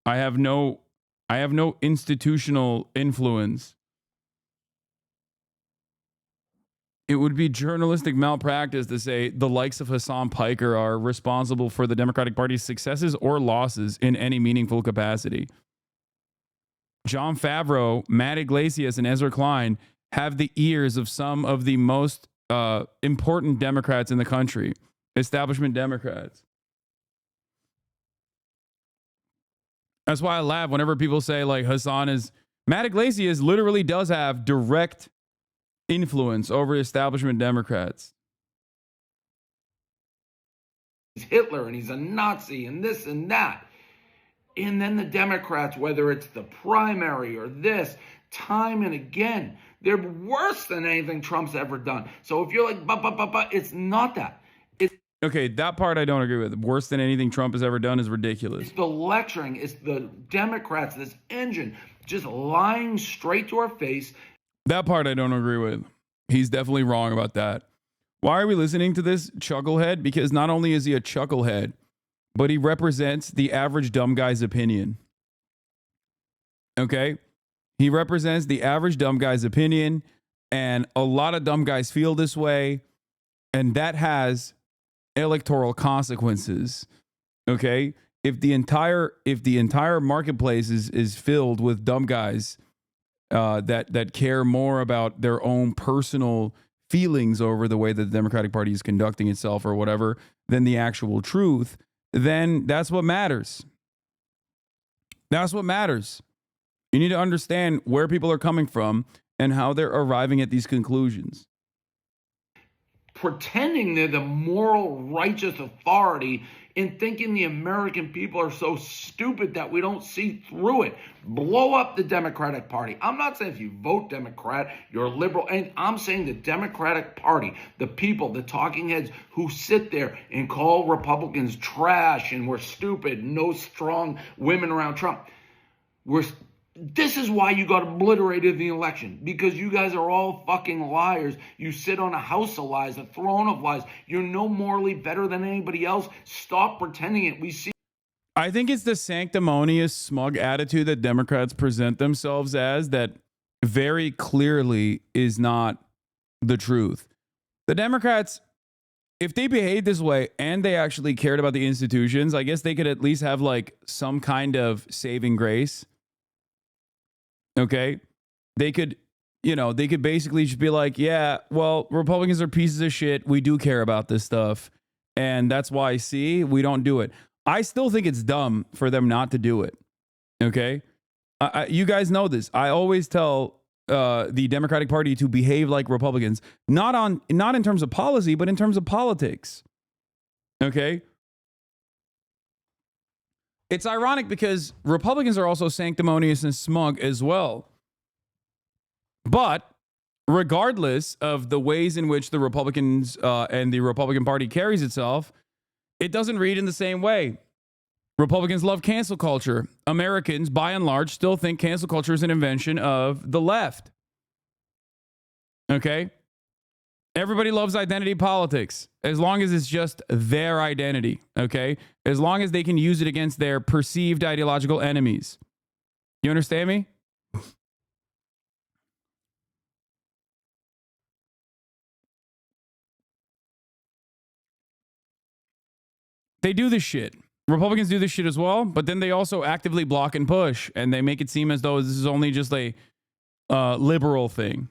I have no institutional influence. It would be journalistic malpractice to say the likes of Hasan Piker are responsible for the Democratic Party's successes or losses in any meaningful capacity. John Favreau, Matt Iglesias, and Ezra Klein have the ears of some of the most important Democrats in the country, establishment Democrats. That's why I laugh whenever people say like Matt Iglesias literally does have direct influence over establishment Democrats. He's Hitler and he's a Nazi and this and that. And then the Democrats, whether it's the primary or this, time and again, they're worse than anything Trump's ever done. So if you're like, it's not that. Okay, that part I don't agree with. Worse than anything Trump has ever done is ridiculous. It's the lecturing. It's the Democrats, this engine, just lying straight to our face. That part I don't agree with. He's definitely wrong about that. Why are we listening to this chucklehead? Because not only is he a chucklehead, but he represents the average dumb guy's opinion. Okay? He represents the average dumb guy's opinion, and a lot of dumb guys feel this way, and that has electoral consequences. Okay? If the entire marketplace is filled with dumb guys that care more about their own personal feelings over the way that the Democratic Party is conducting itself or whatever than the actual truth, then that's what matters. That's what matters. You need to understand where people are coming from and how they're arriving at these conclusions. Pretending they're the moral, righteous authority and thinking the American people are so stupid that we don't see through it. Blow up the Democratic Party. I'm not saying if you vote Democrat, you're liberal. And I'm saying the Democratic Party, the people, the talking heads who sit there and call Republicans trash and we're stupid, no strong women around Trump. This is why you got obliterated in the election, because you guys are all fucking liars. You sit on a house of lies, a throne of lies. You're no morally better than anybody else. Stop pretending it. We see. I think it's the sanctimonious, smug attitude that Democrats present themselves as that very clearly is not the truth. The Democrats, if they behaved this way and they actually cared about the institutions, I guess they could at least have like some kind of saving grace. Okay, they could basically just be like, yeah, well, Republicans are pieces of shit. We do care about this stuff. And that's why, see, we don't do it. I still think it's dumb for them not to do it. Okay, you guys know this. I always tell the Democratic Party to behave like Republicans, not in terms of policy, but in terms of politics. Okay. It's ironic because Republicans are also sanctimonious and smug as well. But regardless of the ways in which the Republicans and the Republican Party carries itself, it doesn't read in the same way. Republicans love cancel culture. Americans, by and large, still think cancel culture is an invention of the left. Okay? Everybody loves identity politics as long as it's just their identity, okay? As long as they can use it against their perceived ideological enemies. You understand me? They do this shit. Republicans do this shit as well, but then they also actively block and push, and they make it seem as though this is only just a liberal thing.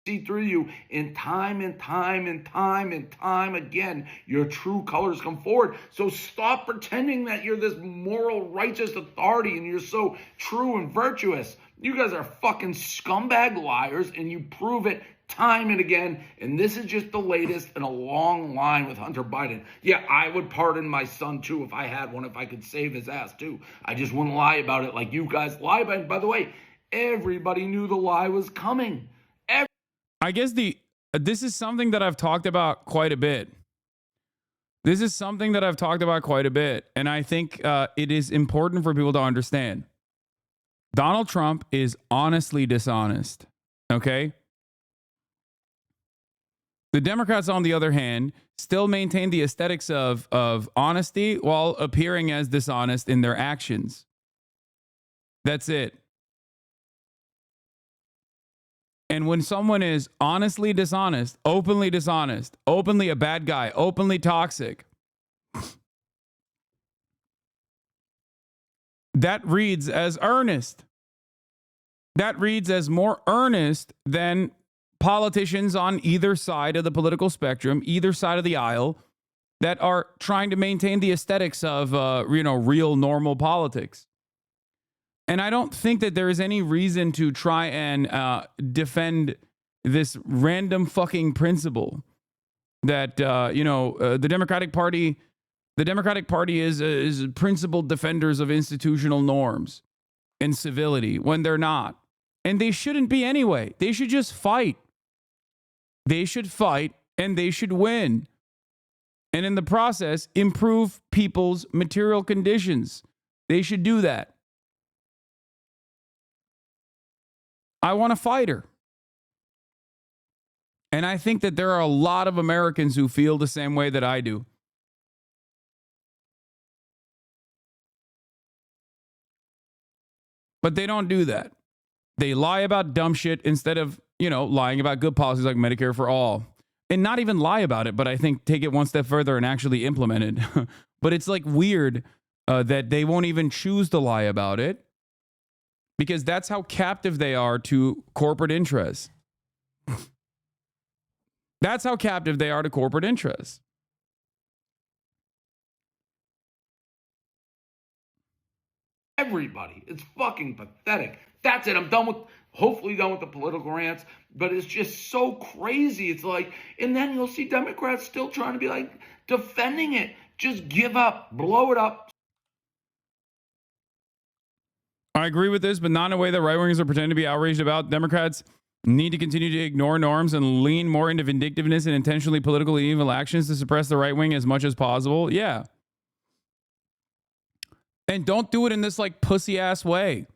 See through you in time and time and time and time again. Your true colors come forward. So stop pretending that you're this moral, righteous authority and you're so true and virtuous. You guys are fucking scumbag liars, and you prove it time and again. And this is just the latest in a long line with Hunter Biden. Yeah, I would pardon my son too if I had one, if I could save his ass too. I just wouldn't lie about it like you guys lie about it. By the way, everybody knew the lie was coming. I guess this is something that I've talked about quite a bit. And I think it is important for people to understand. Donald Trump is honestly dishonest, okay? The Democrats, on the other hand, still maintain the aesthetics of honesty while appearing as dishonest in their actions. That's it. And when someone is honestly dishonest, openly a bad guy, openly toxic, that reads as earnest. that reads as more earnest than politicians on either side of the political spectrum, either side of the aisle, that are trying to maintain the aesthetics of, real normal politics. And I don't think that there is any reason to try and defend this random fucking principle that, the Democratic Party is principled defenders of institutional norms and civility when they're not. And they shouldn't be anyway. They should just fight. They should fight and they should win. And in the process, improve people's material conditions. They should do that. I want a fighter. And I think that there are a lot of Americans who feel the same way that I do. But they don't do that. They lie about dumb shit instead of, lying about good policies like Medicare for all. And not even lie about it, but I think take it one step further and actually implement it. But it's like weird that they won't even choose to lie about it because that's how captive they are to corporate interests. That's how captive they are to corporate interests. Everybody. It's fucking pathetic. That's it. I'm done with, hopefully done with the political rants, but it's just so crazy. It's like, and then you'll see Democrats still trying to be like defending it. Just give up, blow it up. I agree with this, but not in a way that right-wingers are pretending to be outraged about. Democrats need to continue to ignore norms and lean more into vindictiveness and intentionally politically evil actions to suppress the right wing as much as possible. Yeah. And don't do it in this like pussy ass way.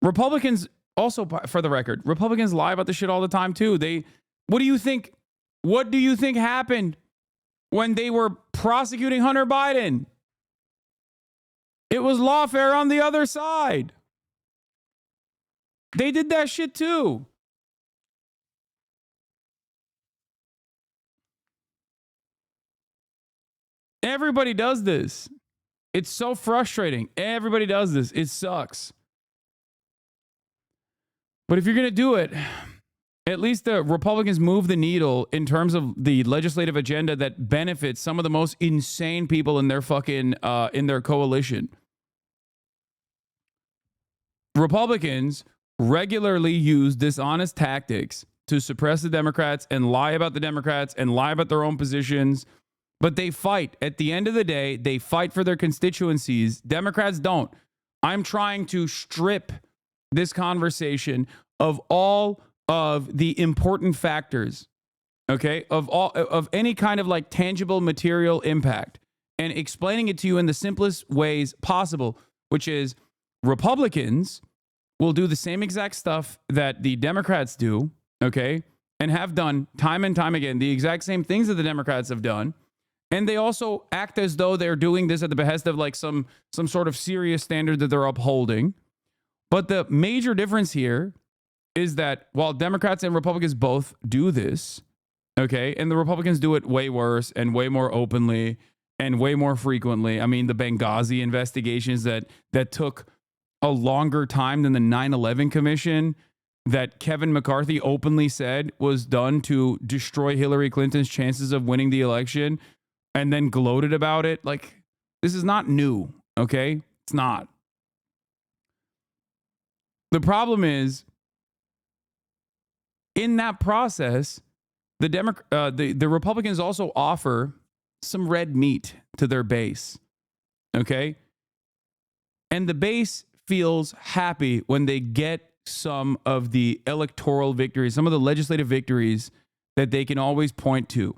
Republicans also, for the record, Republicans lie about this shit all the time too. What do you think happened when they were prosecuting Hunter Biden? It was lawfare on the other side. They did that shit too. Everybody does this. It's so frustrating. Everybody does this. It sucks. But if you're going to do it, at least the Republicans move the needle in terms of the legislative agenda that benefits some of the most insane people in their fucking, in their coalition. Republicans regularly use dishonest tactics to suppress the Democrats and lie about the Democrats and lie about their own positions. But they fight. At the end of the day, they fight for their constituencies. Democrats don't. I'm trying to strip this conversation of all of the important factors, okay, of any kind of like tangible material impact and explaining it to you in the simplest ways possible, which is Republicans will do the same exact stuff that the Democrats do, okay, and have done time and time again, the exact same things that the Democrats have done. And they also act as though they're doing this at the behest of like some sort of serious standard that they're upholding. But the major difference here is that while Democrats and Republicans both do this, okay, and the Republicans do it way worse and way more openly and way more frequently. I mean, the Benghazi investigations that took a longer time than the 9/11 Commission that Kevin McCarthy openly said was done to destroy Hillary Clinton's chances of winning the election and then gloated about it. Like, this is not new, okay? It's not. The problem is, in that process, the Republicans also offer some red meat to their base, okay? And the base feels happy when they get some of the electoral victories, some of the legislative victories that they can always point to.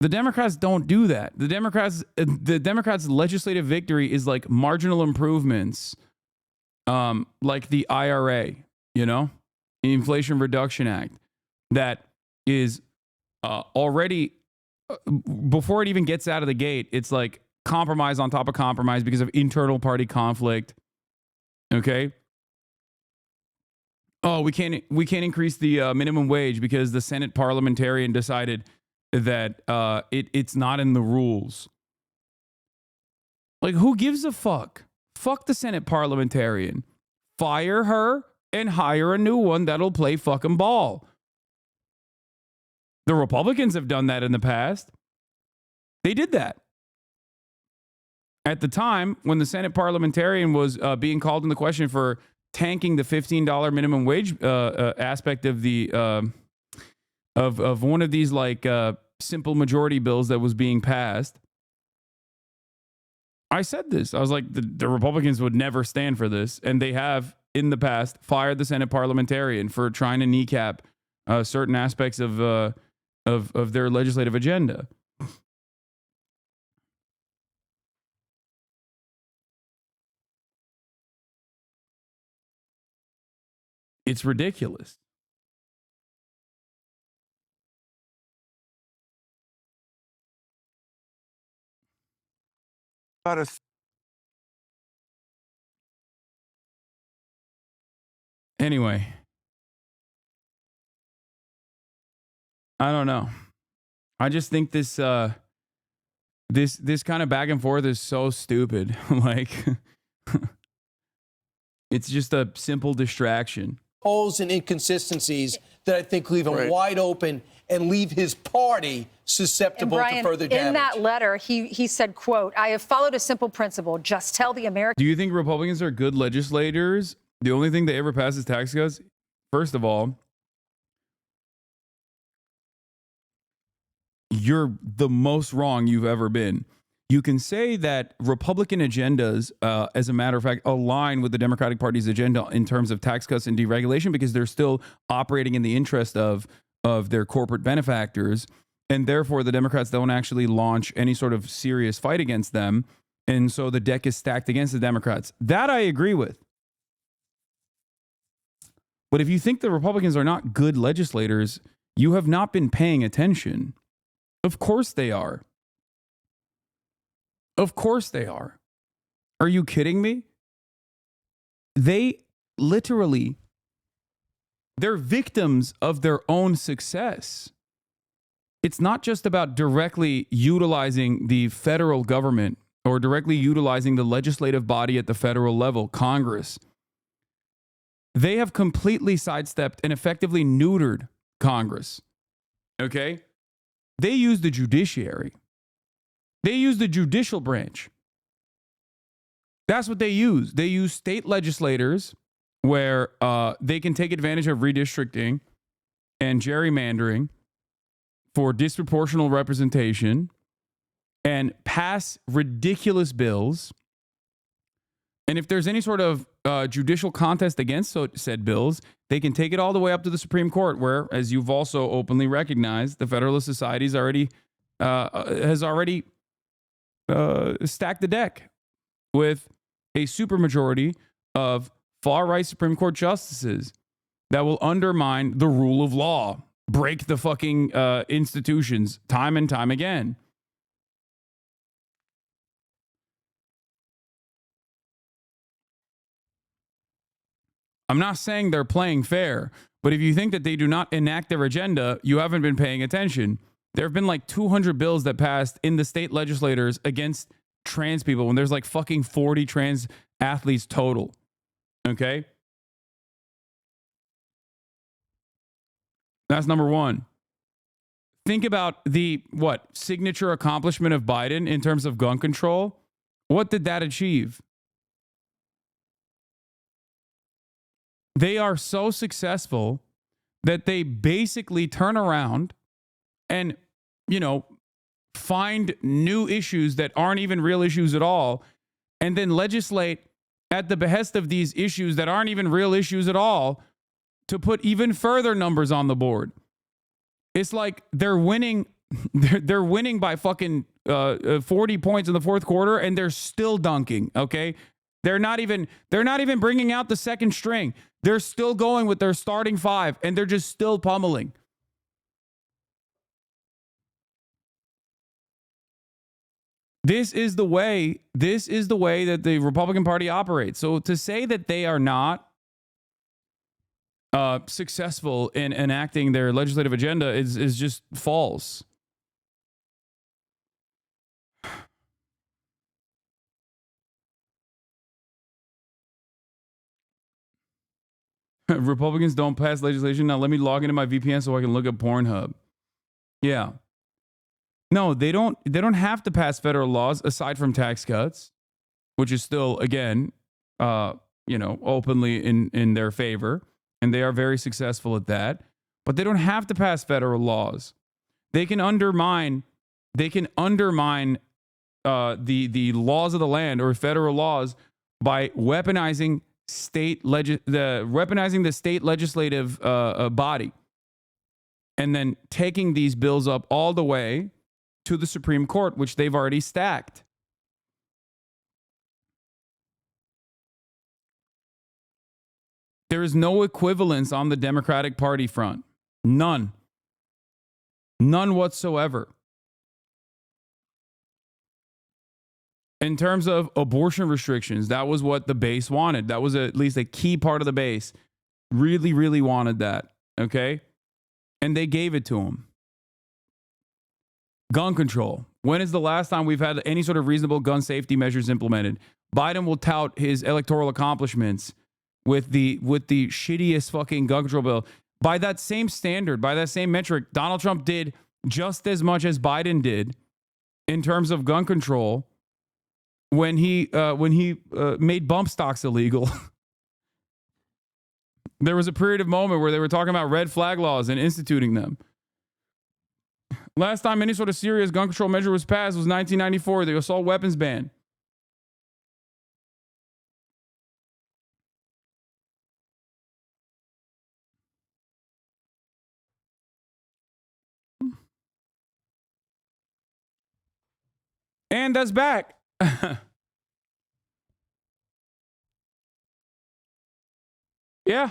The Democrats don't do that. The Democrats' legislative victory is like marginal improvements, like the IRA, the Inflation Reduction Act, that is already, before it even gets out of the gate, it's like compromise on top of compromise because of internal party conflict. Okay. Oh, we can't increase the minimum wage because the Senate parliamentarian decided that it's not in the rules. Like, who gives a fuck? Fuck the Senate parliamentarian. Fire her and hire a new one that'll play fucking ball. The Republicans have done that in the past. They did that. At the time, when the Senate parliamentarian was being called into question for tanking the $15 minimum wage aspect of the of one of these like simple majority bills that was being passed, I said this. I was like, the Republicans would never stand for this, and they have in the past fired the Senate parliamentarian for trying to kneecap certain aspects of their legislative agenda. It's ridiculous. Anyway, I don't know. I just think this this kind of back and forth is so stupid. Like, it's just a simple distraction. Holes and inconsistencies that I think leave him wide open and leave his party susceptible Brian, to further damage. in that letter, he said, quote, I have followed a simple principle. Just tell the American. Do you think Republicans are good legislators? The only thing they ever pass is tax cuts? First of all, you're the most wrong you've ever been. You can say that Republican agendas, as a matter of fact, align with the Democratic Party's agenda in terms of tax cuts and deregulation because they're still operating in the interest of their corporate benefactors. And therefore, the Democrats don't actually launch any sort of serious fight against them. And so the deck is stacked against the Democrats. That I agree with. But if you think the Republicans are not good legislators, you have not been paying attention. Of course they are. Of course they are. Are you kidding me? They literally, they're victims of their own success. It's not just about directly utilizing the federal government or directly utilizing the legislative body at the federal level, Congress. They have completely sidestepped and effectively neutered Congress. Okay? They use the judiciary. They use the judicial branch. That's what they use. They use state legislators where they can take advantage of redistricting and gerrymandering for disproportional representation and pass ridiculous bills. And if there's any sort of judicial contest against said bills, they can take it all the way up to the Supreme Court, where, as you've also openly recognized, the Federalist Society has already stacked the deck with a supermajority of far-right Supreme Court justices that will undermine the rule of law, break the fucking institutions time and time again. I'm not saying they're playing fair, but if you think that they do not enact their agenda, you haven't been paying attention. There have been like 200 bills that passed in the state legislators against trans people when there's like fucking 40 trans athletes total. Okay? That's number one. Think about the, signature accomplishment of Biden in terms of gun control. What did that achieve? They are so successful that they basically turn around and, find new issues that aren't even real issues at all, and then legislate at the behest of these issues that aren't even real issues at all to put even further numbers on the board. It's like they're winning. They're winning by fucking 40 points in the fourth quarter, and they're still dunking. Okay, they're not even bringing out the second string. They're still going with their starting five, and they're just still pummeling. This is the way that the Republican Party operates. So to say that they are not successful in enacting their legislative agenda is just false. Republicans don't pass legislation. Now let me log into my VPN so I can look at Pornhub. Yeah. No, they don't have to pass federal laws aside from tax cuts, which is still, again, openly in their favor. And they are very successful at that. But they don't have to pass federal laws. They can undermine the laws of the land or federal laws by weaponizing the state legislative body, and then taking these bills up all the way to the Supreme Court, which they've already stacked. There is no equivalence on the Democratic Party front. None. None whatsoever. In terms of abortion restrictions, that was what the base wanted. That was at least a key part of the base. Really, really wanted that. Okay? And they gave it to them. Gun control. When is the last time we've had any sort of reasonable gun safety measures implemented? Biden will tout his electoral accomplishments with the shittiest fucking gun control bill. By that same standard, by that same metric, Donald Trump did just as much as Biden did in terms of gun control when he made bump stocks illegal. There was a period of moment where they were talking about red flag laws and instituting them. Last time any sort of serious gun control measure was passed was 1994, the assault weapons ban. And that's back. Yeah.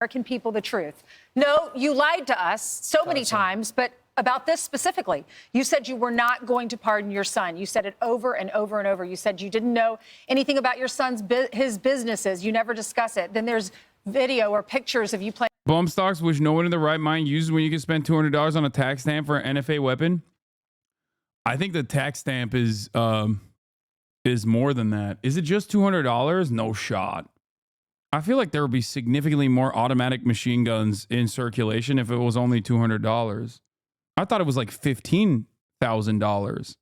American people the truth. No, you lied to us so many times, but about this specifically, you said you were not going to pardon your son. You said it over and over and over. You said you didn't know anything about your son's his businesses. You never discuss it. Then there's video or pictures of you playing bump stocks, which no one in the right mind uses when you can spend $200 on a tax stamp for an NFA weapon. I think the tax stamp is more than that. Is it just $200? No shot. I feel like there would be significantly more automatic machine guns in circulation if it was only $200. I thought it was like $15,000.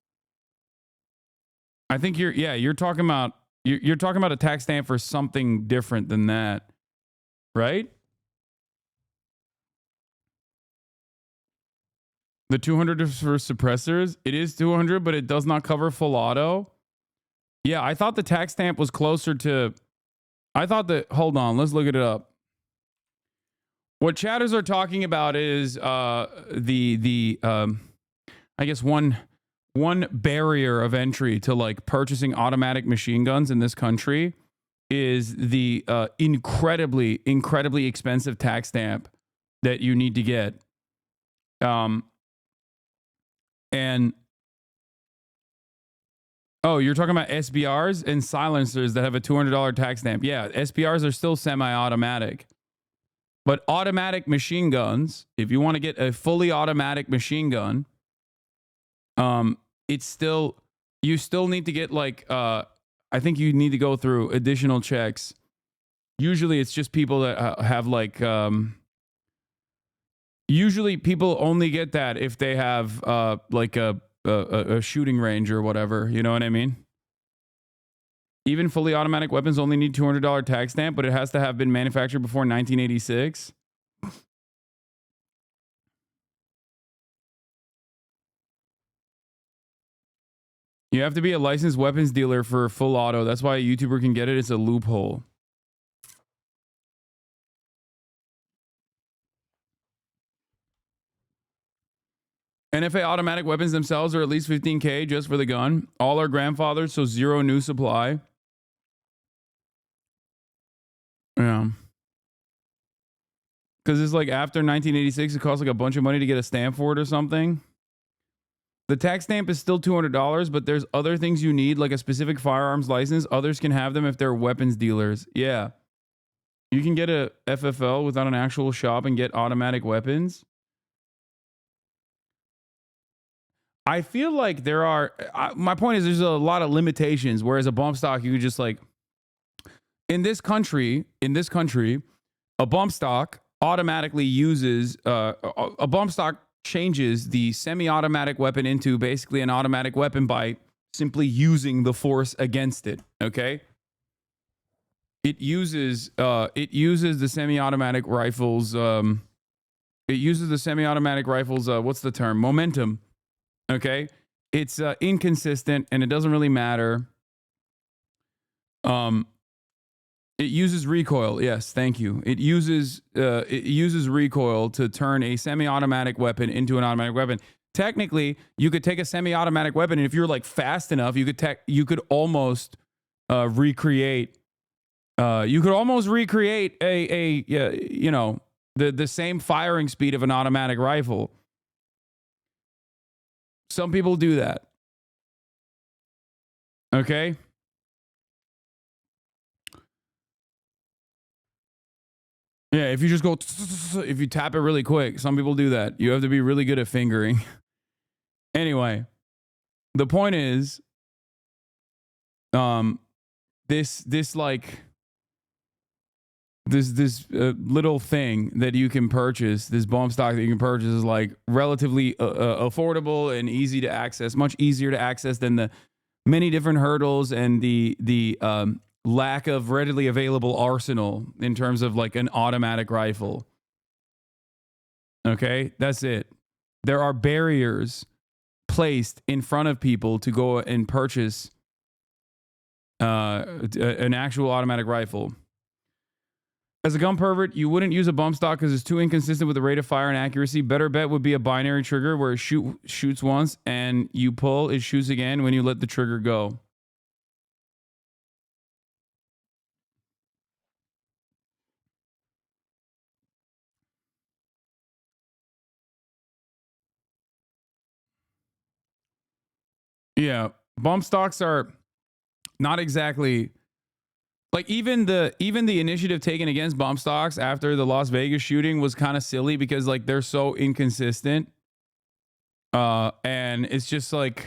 I think you're talking about a tax stamp for something different than that, right? The $200 is for suppressors. It is $200, but it does not cover full auto. Yeah, I thought the tax stamp was closer to. Hold on, let's look it up. What chatters are talking about is I guess one barrier of entry to like purchasing automatic machine guns in this country is the incredibly expensive tax stamp that you need to get. And oh, you're talking about SBRs and silencers that have a $200 tax stamp. Yeah, SBRs are still semi-automatic. But automatic machine guns, if you want to get a fully automatic machine gun, you still need to get like, I think you need to go through additional checks. Usually it's just people that have like, usually people only get that if they have like a shooting range or whatever. You know what I mean? Even fully automatic weapons only need $200 tax stamp, but it has to have been manufactured before 1986. You have to be a licensed weapons dealer for full auto. That's why a YouTuber can get it. It's a loophole. NFA automatic weapons themselves are at least $15K just for the gun. All are grandfathered, so zero new supply. Yeah. Because it's like after 1986, it costs like a bunch of money to get a stamp for it or something. The tax stamp is still $200, but there's other things you need, like a specific firearms license. Others can have them if they're weapons dealers. Yeah. You can get a FFL without an actual shop and get automatic weapons. I feel like there are, my point is there's a lot of limitations, whereas a bump stock, you could just like, in this country, a bump stock automatically uses, a bump stock changes the semi-automatic weapon into basically an automatic weapon by simply using the force against it, okay? It uses the semi-automatic rifles, what's the term? Momentum. Okay, it's inconsistent and it doesn't really matter. It uses recoil. Yes, thank you. It uses recoil to turn a semi-automatic weapon into an automatic weapon. Technically, you could take a semi-automatic weapon, and if you're like fast enough, you could almost recreate. You could almost recreate the same firing speed of an automatic rifle. Some people do that. Okay? Yeah, if you just go, if you tap it really quick, some people do that. You have to be really good at fingering. Anyway, the point is, this little thing that you can purchase, this bump stock that you can purchase, is like relatively affordable and easy to access, much easier to access than the many different hurdles and the lack of readily available arsenal in terms of like an automatic rifle. Okay, that's it. There are barriers placed in front of people to go and purchase an actual automatic rifle. As a gun pervert, you wouldn't use a bump stock because it's too inconsistent with the rate of fire and accuracy. Better bet would be a binary trigger where it shoots once and you pull, it shoots again when you let the trigger go. Yeah, bump stocks are not exactly like even the initiative taken against bump stocks after the Las Vegas shooting was kind of silly because like they're so inconsistent. And it's just like,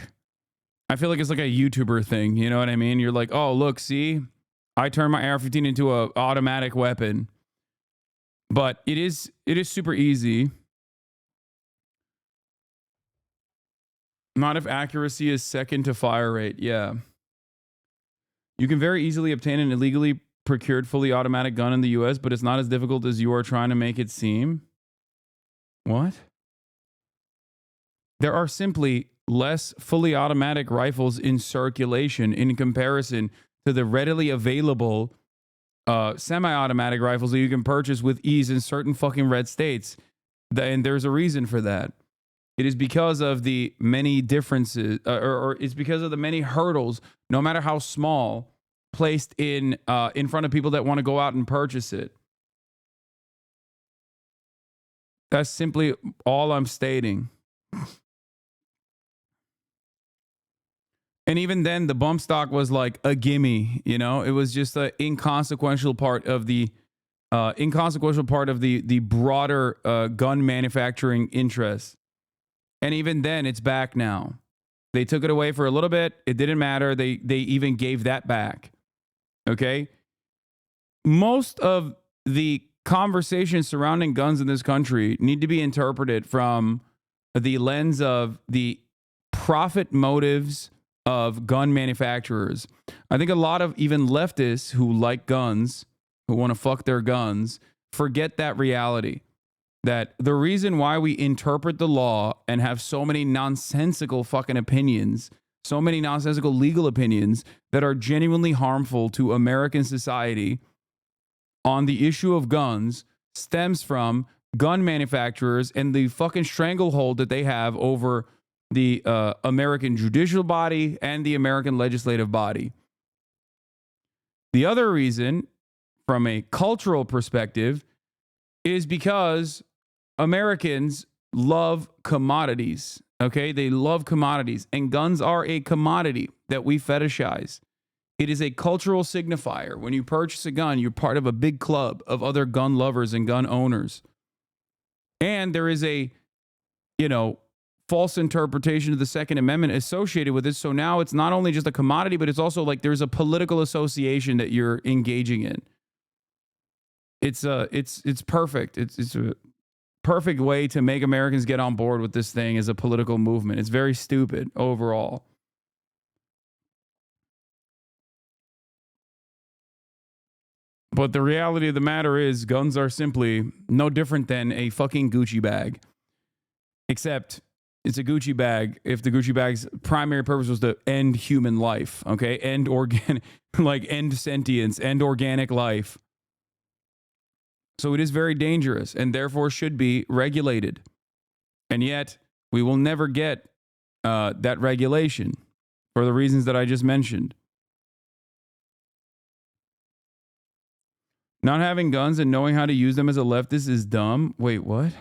I feel like it's like a YouTuber thing, you know what I mean? You're like, oh, look, see, I turned my AR-15 into an automatic weapon. But it is super easy. Not if accuracy is second to fire rate. Yeah. You can very easily obtain an illegally procured fully automatic gun in the US, but it's not as difficult as you are trying to make it seem. What? There are simply less fully automatic rifles in circulation in comparison to the readily available semi-automatic rifles that you can purchase with ease in certain fucking red states. And there's a reason for that. It is because of the many differences, or it's because of the many hurdles, no matter how small, placed in front of people that want to go out and purchase it. That's simply all I'm stating. And even then, the bump stock was like a gimme, you know. It was just an inconsequential part of the broader gun manufacturing interest. And even then, it's back now. They took it away for a little bit. It didn't matter. They even gave that back. Okay? Most of the conversations surrounding guns in this country need to be interpreted from the lens of the profit motives of gun manufacturers. I think a lot of even leftists who like guns, who want to fuck their guns, forget that reality. That the reason why we interpret the law and have so many nonsensical fucking opinions, so many nonsensical legal opinions that are genuinely harmful to American society on the issue of guns stems from gun manufacturers and the fucking stranglehold that they have over the American judicial body and the American legislative body. The other reason, from a cultural perspective, is because Americans love commodities, okay? They love commodities, and guns are a commodity that we fetishize. It is a cultural signifier. When you purchase a gun, you're part of a big club of other gun lovers and gun owners. And there is a, false interpretation of the Second Amendment associated with it. So now it's not only just a commodity, but it's also like there's a political association that you're engaging in. It's perfect. It's a perfect way to make Americans get on board with this thing as a political movement. It's very stupid overall. But the reality of the matter is guns are simply no different than a fucking Gucci bag. Except it's a Gucci bag if the Gucci bag's primary purpose was to end human life, okay? End organic, like end sentience, end organic life. So it is very dangerous and therefore should be regulated. And yet we will never get that regulation for the reasons that I just mentioned. Not having guns and knowing how to use them as a leftist is dumb. Wait, what?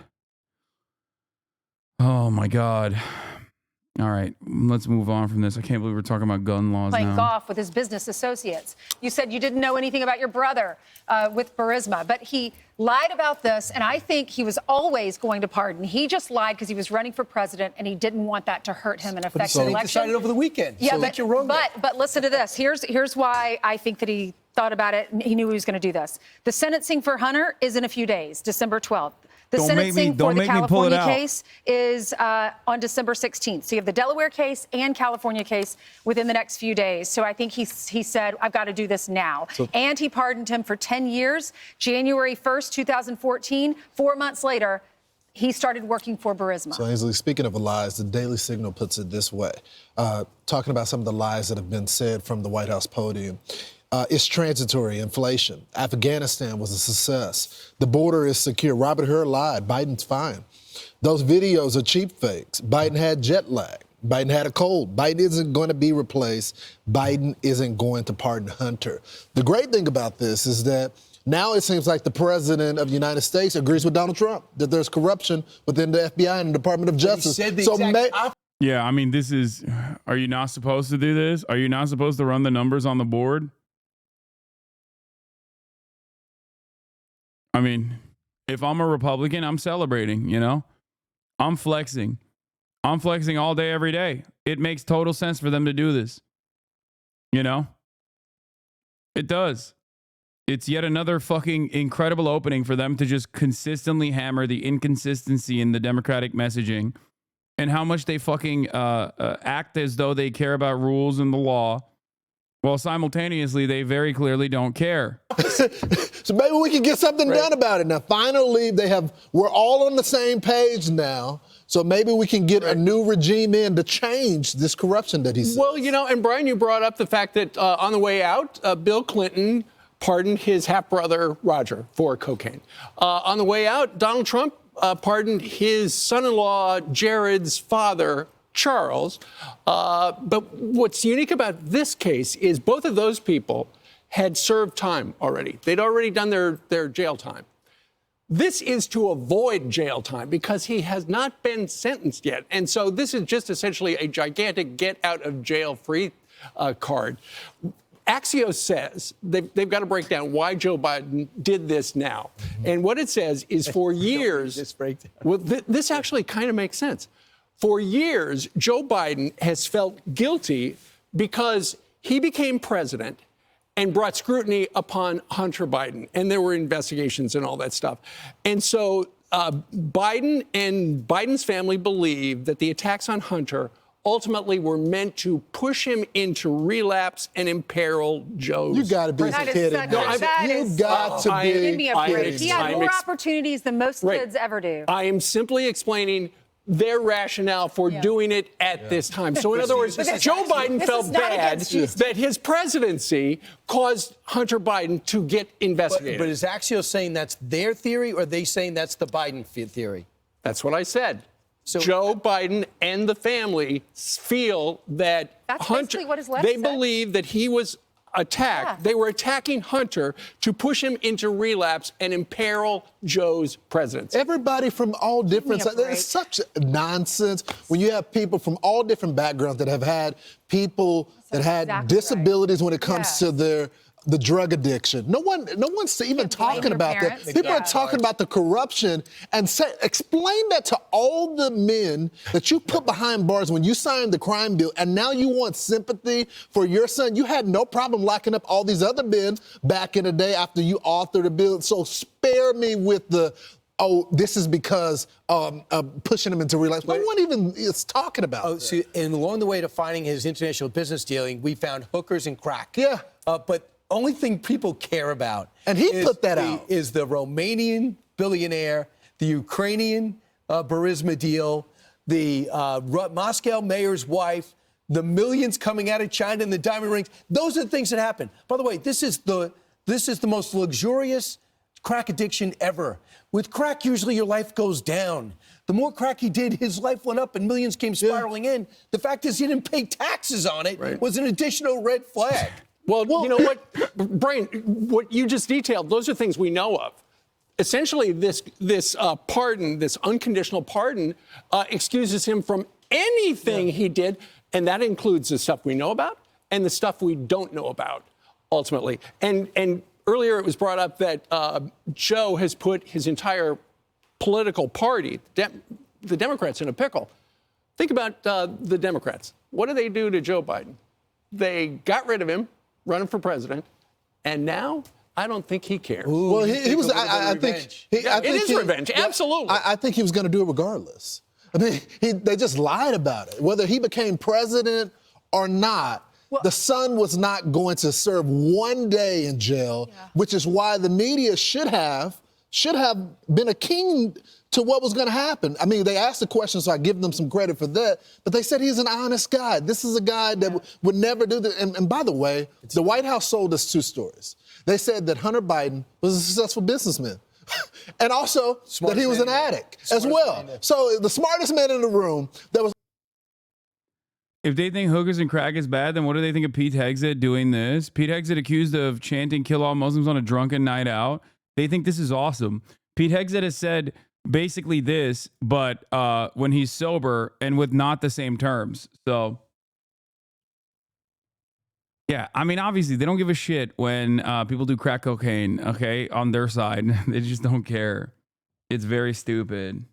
Oh my God. All right, let's move on from this. I can't believe we're talking about gun laws Playing now. golf with his business associates. You said you didn't know anything about your brother with Burisma, but he lied about this, and I think he was always going to pardon. He just lied because he was running for president, and he didn't want that to hurt him and affect the election. He decided over the weekend. Yeah, so you're wrong. but listen to this. Here's why I think that he thought about it, and he knew he was going to do this. The sentencing for Hunter is in a few days, December 12th. The sentencing for the California case is on December 16th. So you have the Delaware case and California case within the next few days. So I think he said, I've got to do this now. And he pardoned him for 10 years. January 1st, 2014, 4 months later, he started working for Burisma. So, Ainsley, speaking of lies, the Daily Signal puts it this way, talking about some of the lies that have been said from the White House podium. It's transitory inflation. Afghanistan was a success. The border is secure. Robert Hur lied. Biden's fine. Those videos are cheap fakes. Biden had jet lag. Biden had a cold. Biden isn't going to be replaced. Biden isn't going to pardon Hunter. The great thing about this is that now it seems like the president of the United States agrees with Donald Trump, that there's corruption within the FBI and the Department of Justice. Yeah, I mean, this is, are you not supposed to do this? Are you not supposed to run the numbers on the board? I mean, if I'm a Republican, I'm celebrating, you know? I'm flexing. I'm flexing all day, every day. It makes total sense for them to do this. You know? It does. It's yet another fucking incredible opening for them to just consistently hammer the inconsistency in the Democratic messaging and how much they fucking act as though they care about rules and the law. Well, simultaneously, they very clearly don't care. So maybe we can get something done about it. Now, finally, we're all on the same page now. So maybe we can get a new regime in to change this corruption that he says. Well, you know, and Brian, you brought up the fact that on the way out, Bill Clinton pardoned his half-brother, Roger, for cocaine. On the way out, Donald Trump pardoned his son-in-law, Jared's father, Charles. But what's unique about this case is both of those people had served time already. They'd already done their jail time. This is to avoid jail time because he has not been sentenced yet. And so this is just essentially a gigantic get out of jail free card. Axios says they've got to break down why Joe Biden did this now. Mm-hmm. And what it says is for years, well, this actually kind of makes sense. For years, Joe Biden has felt guilty because he became president and brought scrutiny upon Hunter Biden. And there were investigations and all that stuff. And so Biden and Biden's family believe that the attacks on Hunter ultimately were meant to push him into relapse and imperil Joe's. You got to be kidding. You've got to be. Give me a break. He had more opportunities than most kids ever do. I am simply explaining their rationale for doing it at this time. So in other words, Joe Biden felt bad that his presidency caused Hunter Biden to get investigated. But is Axios saying that's their theory, or are they saying that's the Biden theory? That's what I said. So Joe Biden and the family feel that Hunter, they believe that he was attacked. Yeah. They were attacking Hunter to push him into relapse and imperil Joe's presidency. Everybody from all different sides. It's such nonsense when you have people from all different backgrounds that have had people that had disabilities when it comes to their the drug addiction. No one's even talking about that. parents. People are talking about the corruption and explain that to all the men that you put behind bars when you signed the crime bill, and now you want sympathy for your son. You had no problem locking up all these other men back in the day after you authored a bill. So spare me with the, oh, this is because pushing him into relapse. No one even is talking about that. See, and along the way to finding his international business dealing, we found hookers and crack. Yeah. But only thing people care about, and he put that out, is the Romanian billionaire, the Ukrainian Burisma deal, the Moscow mayor's wife, the millions coming out of China and the diamond rings. Those are the things that happen. By the way, this is the most luxurious crack addiction ever. With crack, usually your life goes down. The more crack he did, his life went up and millions came spiraling in. The fact is he didn't pay taxes on it was an additional red flag. Well, you know what, Brian, what you just detailed, those are things we know of. Essentially, this pardon, this unconditional pardon, excuses him from anything he did, and that includes the stuff we know about and the stuff we don't know about, ultimately. And earlier it was brought up that Joe has put his entire political party, the Democrats, in a pickle. Think about the Democrats. What did they do to Joe Biden? They got rid of him, running for president, and now I don't think he cares. Well, he was. I think it is revenge. Absolutely. I think he was going to do it regardless. I mean, they just lied about it. Whether he became president or not, the son was not going to serve one day in jail, which is why the media should have been a king to what was going to happen. I mean, they asked the question, so I give them some credit for that, but they said he's an honest guy. This is a guy that would never do that. And by the way, the White House sold us two stories. They said that Hunter Biden was a successful businessman. And also that he was an addict as well. So the smartest man in the room that was. If they think hookers and crack is bad, then what do they think of Pete Hegseth doing this? Pete Hegseth accused of chanting "kill all Muslims" on a drunken night out. They think this is awesome. Pete Hegseth has said basically this, but when he's sober and with not the same terms. So, yeah, I mean, obviously, they don't give a shit when people do crack cocaine, okay, on their side. They just don't care. It's very stupid.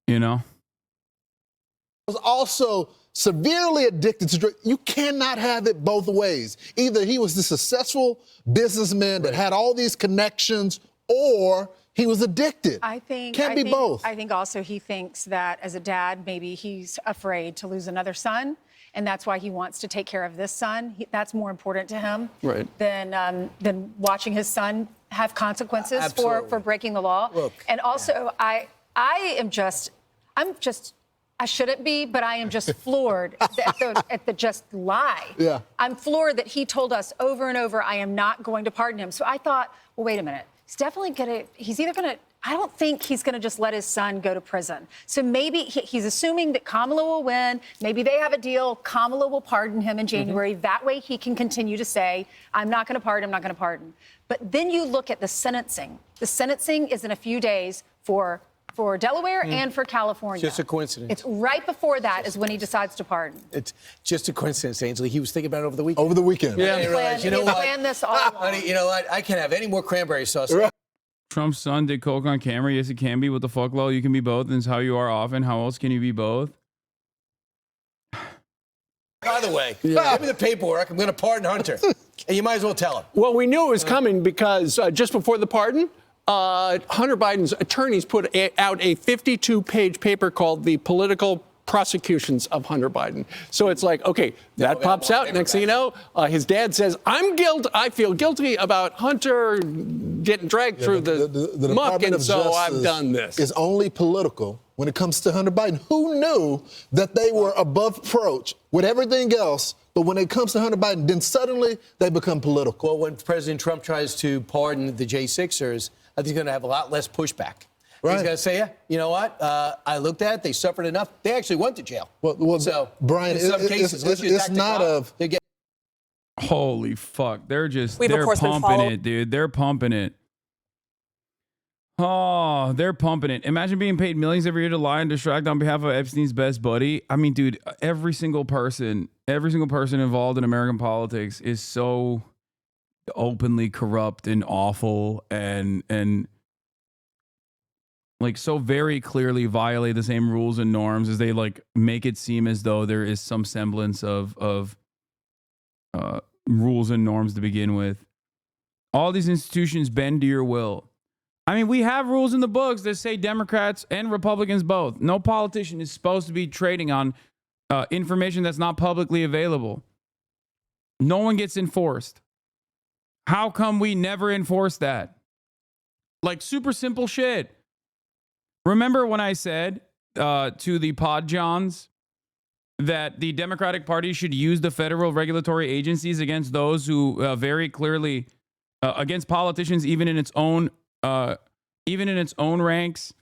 You know? Was also severely addicted to drugs. You cannot have it both ways. Either he was the successful businessman that had all these connections, or he was addicted. Can't be both. I think also he thinks that as a dad, maybe he's afraid to lose another son, and that's why he wants to take care of this son. That's more important to him than watching his son have consequences for breaking the law. Look, and also, I shouldn't be, but I am just floored at the just lie. Yeah. I'm floored that he told us over and over, I am not going to pardon him. So I thought, well, wait a minute. I don't think he's going to just let his son go to prison. So maybe he's assuming that Kamala will win. Maybe they have a deal. Kamala will pardon him in January. That way he can continue to say, I'm not going to pardon, I'm not going to pardon. But then you look at the sentencing. The sentencing is in a few days for Delaware and for California. Just a coincidence. It's right before that is when he decides to pardon. It's just a coincidence, Ainsley. He was thinking about it over the weekend. Over the weekend. Yeah. He realized, you know what? Planned this all along. Honey, you know what? I can't have any more cranberry sauce. Trump's son did coke on camera. Yes, it can be. What the fuck, lol? You can be both. And it's how you are often. How else can you be both? By the way, give me the paperwork. I'm going to pardon Hunter. And you might as well tell him. Well, we knew it was coming because just before the pardon, Hunter Biden's attorneys put out a 52-page paper called The Political Prosecutions of Hunter Biden. So it's like, okay, that pops out. Next thing you know, his dad says, I feel guilty about Hunter getting dragged through the muck, and so I've done this. It's only political when it comes to Hunter Biden. Who knew that they were above reproach with everything else, but when it comes to Hunter Biden, then suddenly they become political? Well, when President Trump tries to pardon the J6ers, I think he's going to have a lot less pushback. Right. He's going to say, you know what? I looked at it. They suffered enough. They actually went to jail. Well, so, Brian, in some cases, it's not of. Holy fuck. They're We've, of they're course, been pumping following- it, dude. They're pumping it. Oh, they're pumping it. Imagine being paid millions every year to lie and distract on behalf of Epstein's best buddy. I mean, dude, every single person involved in American politics is so openly corrupt and awful and like so very clearly violate the same rules and norms as they like make it seem as though there is some semblance of rules and norms to begin with. All these institutions bend to your will. I mean, we have rules in the books that say Democrats and Republicans both. No politician is supposed to be trading on information that's not publicly available. No one gets enforced. How come we never enforce that? Like super simple shit. Remember when I said to the Pod Johns that the Democratic Party should use the federal regulatory agencies against those who very clearly against politicians, even in its own ranks,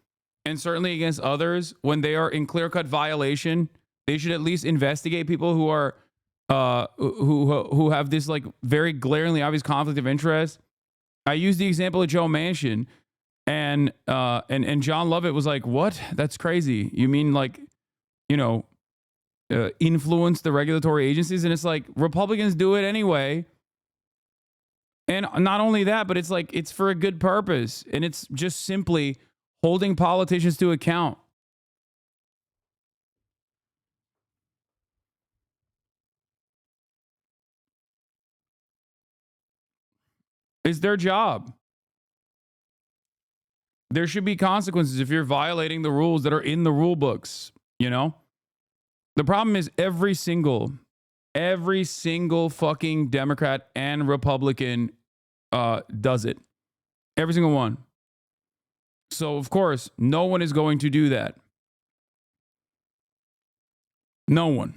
and certainly against others when they are in clear-cut violation? They should at least investigate people who are who have this like very glaringly obvious conflict of interest. I used the example of Joe Manchin, and John Lovett was like, "What? That's crazy. You mean like, you know, influence the regulatory agencies?" And it's like Republicans do it anyway. And not only that, but it's like it's for a good purpose, and it's just simply holding politicians to account. It's their job. There should be consequences if you're violating the rules that are in the rule books, you know? The problem is every single fucking Democrat and Republican does it. Every single one. So, of course, no one is going to do that. No one.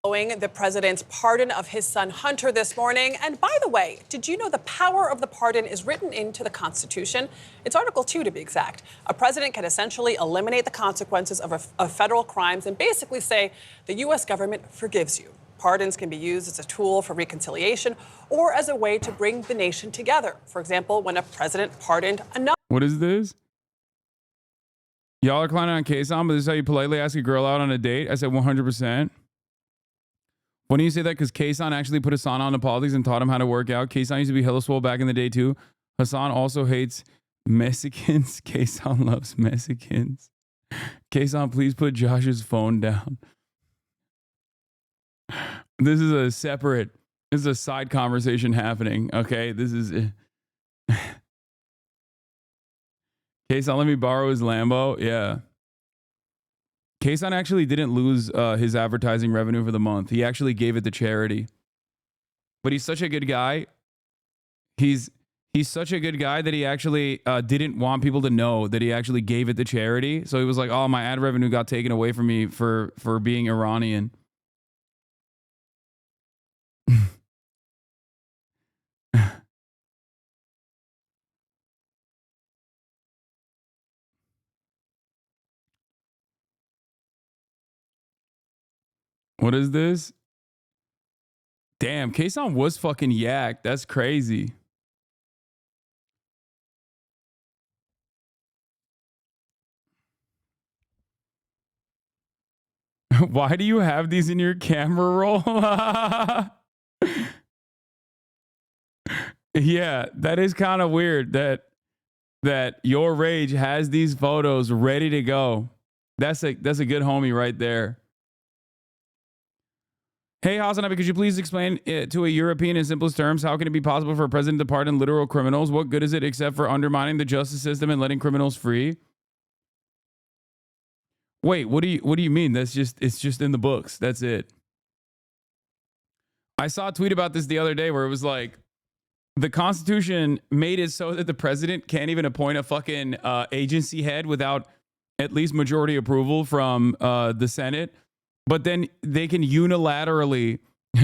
Following the president's pardon of his son Hunter this morning. And by the way, did you know the power of the pardon is written into the Constitution? It's Article 2 to be exact. A president can essentially eliminate the consequences of federal crimes and basically say the U.S. government forgives you. Pardons can be used as a tool for reconciliation or as a way to bring the nation together. For example, when a president pardoned another. What is this? Y'all are clowning on Kasan, but this is how you politely ask a girl out on a date? I said 100%. When do you say that? Because Kasan actually put Hasan on to politics and taught him how to work out. Kasan used to be hella swole back in the day too. Hasan also hates Mexicans. Kasan loves Mexicans. Kasan, please put Josh's phone down. This is a side conversation happening. Okay, this is Kasan, let me borrow his Lambo. Yeah. Kasan actually didn't lose his advertising revenue for the month. He actually gave it to charity. But he's such a good guy. He's such a good guy that he actually didn't want people to know that he actually gave it to charity. So he was like, "Oh, my ad revenue got taken away from me for being Iranian." What is this? Damn, Kasan was fucking yacked. That's crazy. Why do you have these in your camera roll? Yeah, that is kind of weird that your rage has these photos ready to go. That's a good homie right there. Hey, HasanAbi, could you please explain it to a European in simplest terms? How can it be possible for a president to pardon literal criminals? What good is it except for undermining the justice system and letting criminals free? Wait, what do you mean? It's just in the books. That's it. I saw a tweet about this the other day where it was like, the Constitution made it so that the president can't even appoint a fucking agency head without at least majority approval from the Senate. But then they can unilaterally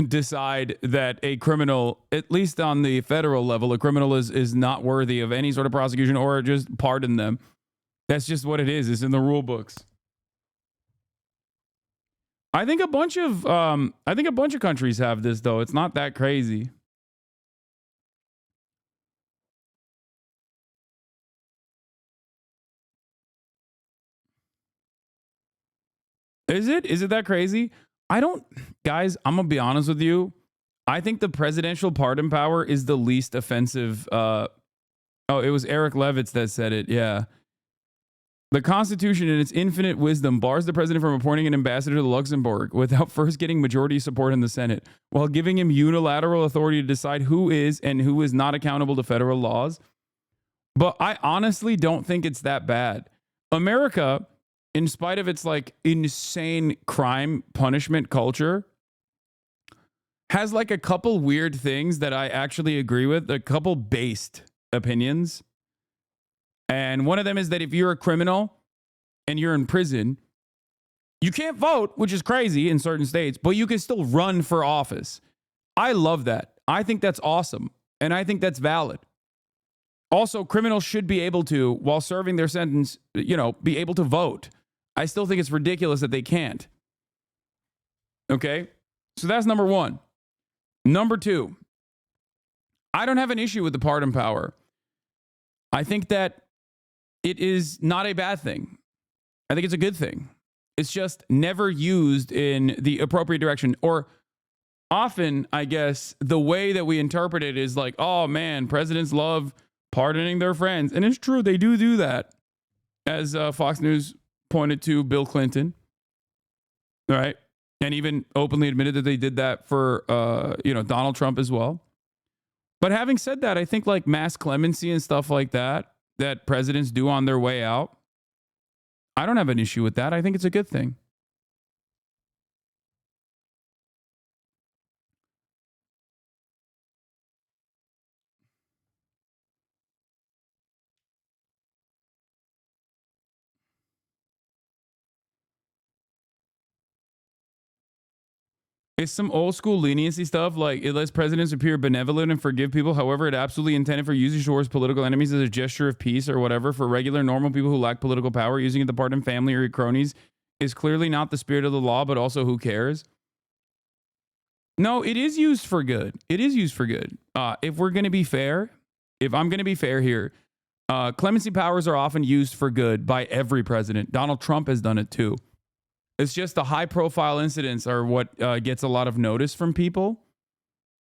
decide that a criminal, at least on the federal level, a criminal is not worthy of any sort of prosecution or just pardon them. That's just what it is. It's in the rule books. I think a bunch of countries have this though. It's not that crazy. Is it? Is it that crazy? Guys, I'm going to be honest with you. I think the presidential pardon power is the least offensive. It was Eric Levitz that said it. Yeah. The Constitution, in its infinite wisdom, bars the president from appointing an ambassador to Luxembourg without first getting majority support in the Senate, while giving him unilateral authority to decide who is and who is not accountable to federal laws. But I honestly don't think it's that bad. America, in spite of its like insane crime punishment culture, has like a couple weird things that I actually agree with, a couple based opinions. And one of them is that if you're a criminal and you're in prison, you can't vote, which is crazy in certain states, but you can still run for office. I love that. I think that's awesome. And I think that's valid. Also, criminals should be able to, while serving their sentence, be able to vote. I still think it's ridiculous that they can't. Okay? So that's number one. Number two, I don't have an issue with the pardon power. I think that it is not a bad thing. I think it's a good thing. It's just never used in the appropriate direction. Or often, I guess, the way that we interpret it is like, oh man, presidents love pardoning their friends. And it's true, they do that. As Fox News pointed to Bill Clinton, right? And even openly admitted that they did that for, Donald Trump as well. But having said that, I think like mass clemency and stuff like that presidents do on their way out, I don't have an issue with that. I think it's a good thing. It's some old school leniency stuff, like it lets presidents appear benevolent and forgive people. However, it absolutely intended for usage towards political enemies as a gesture of peace or whatever. For regular, normal people who lack political power, using it to pardon family or cronies is clearly not the spirit of the law, but also who cares? No, it is used for good. It is used for good. If we're going to be fair, if I'm going to be fair here, clemency powers are often used for good by every president. Donald Trump has done it too. It's just the high profile incidents are what gets a lot of notice from people.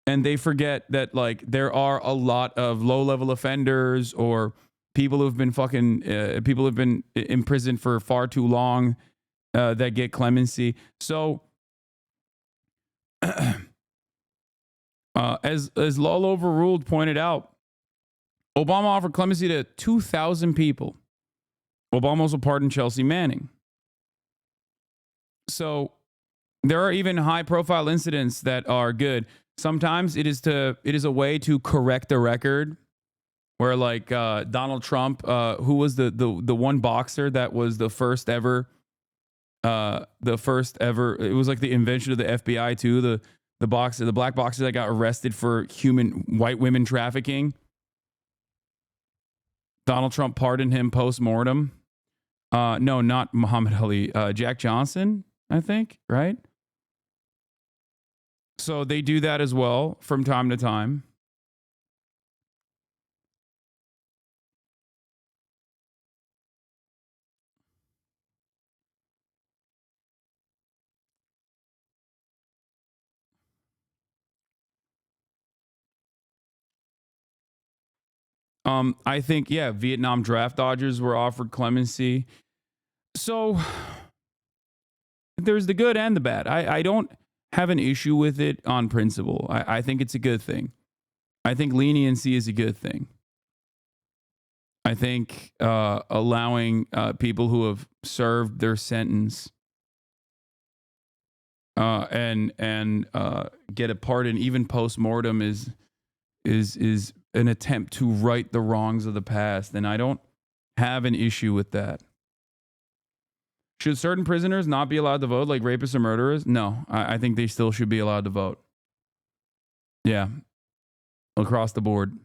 And they forget that like there are a lot of low level offenders or people who've been people who've been imprisoned for far too long that get clemency. So as Lull Overruled pointed out, Obama offered clemency to 2,000 people. Obama also pardoned Chelsea Manning. So there are even high profile incidents that are good. Sometimes it is a way to correct a record where like Donald Trump, who was the one boxer that was the first ever, it was like the invention of the FBI too. The black boxer that got arrested for white women trafficking. Donald Trump pardoned him post-mortem. No, not Muhammad Ali. Jack Johnson, I think, right? So they do that as well from time to time. I think, yeah, Vietnam draft dodgers were offered clemency. So there's the good and the bad. I don't have an issue with it on principle. I think it's a good thing. I think leniency is a good thing. I think allowing people who have served their sentence and get a pardon, even post-mortem, is an attempt to right the wrongs of the past. And I don't have an issue with that. Should certain prisoners not be allowed to vote, like rapists or murderers? No, I think they still should be allowed to vote. Yeah. Across the board.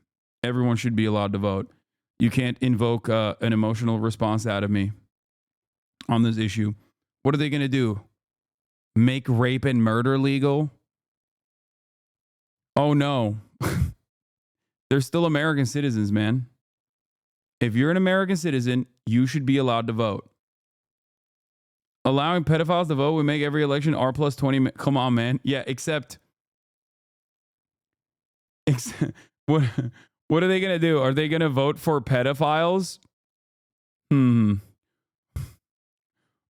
Everyone should be allowed to vote. You can't invoke an emotional response out of me on this issue. What are they going to do? Make rape and murder legal? Oh, no. They're still American citizens, man. If you're an American citizen, you should be allowed to vote. Allowing pedophiles to vote would make every election R plus 20. Come on, man. Yeah, except what are they going to do? Are they going to vote for pedophiles?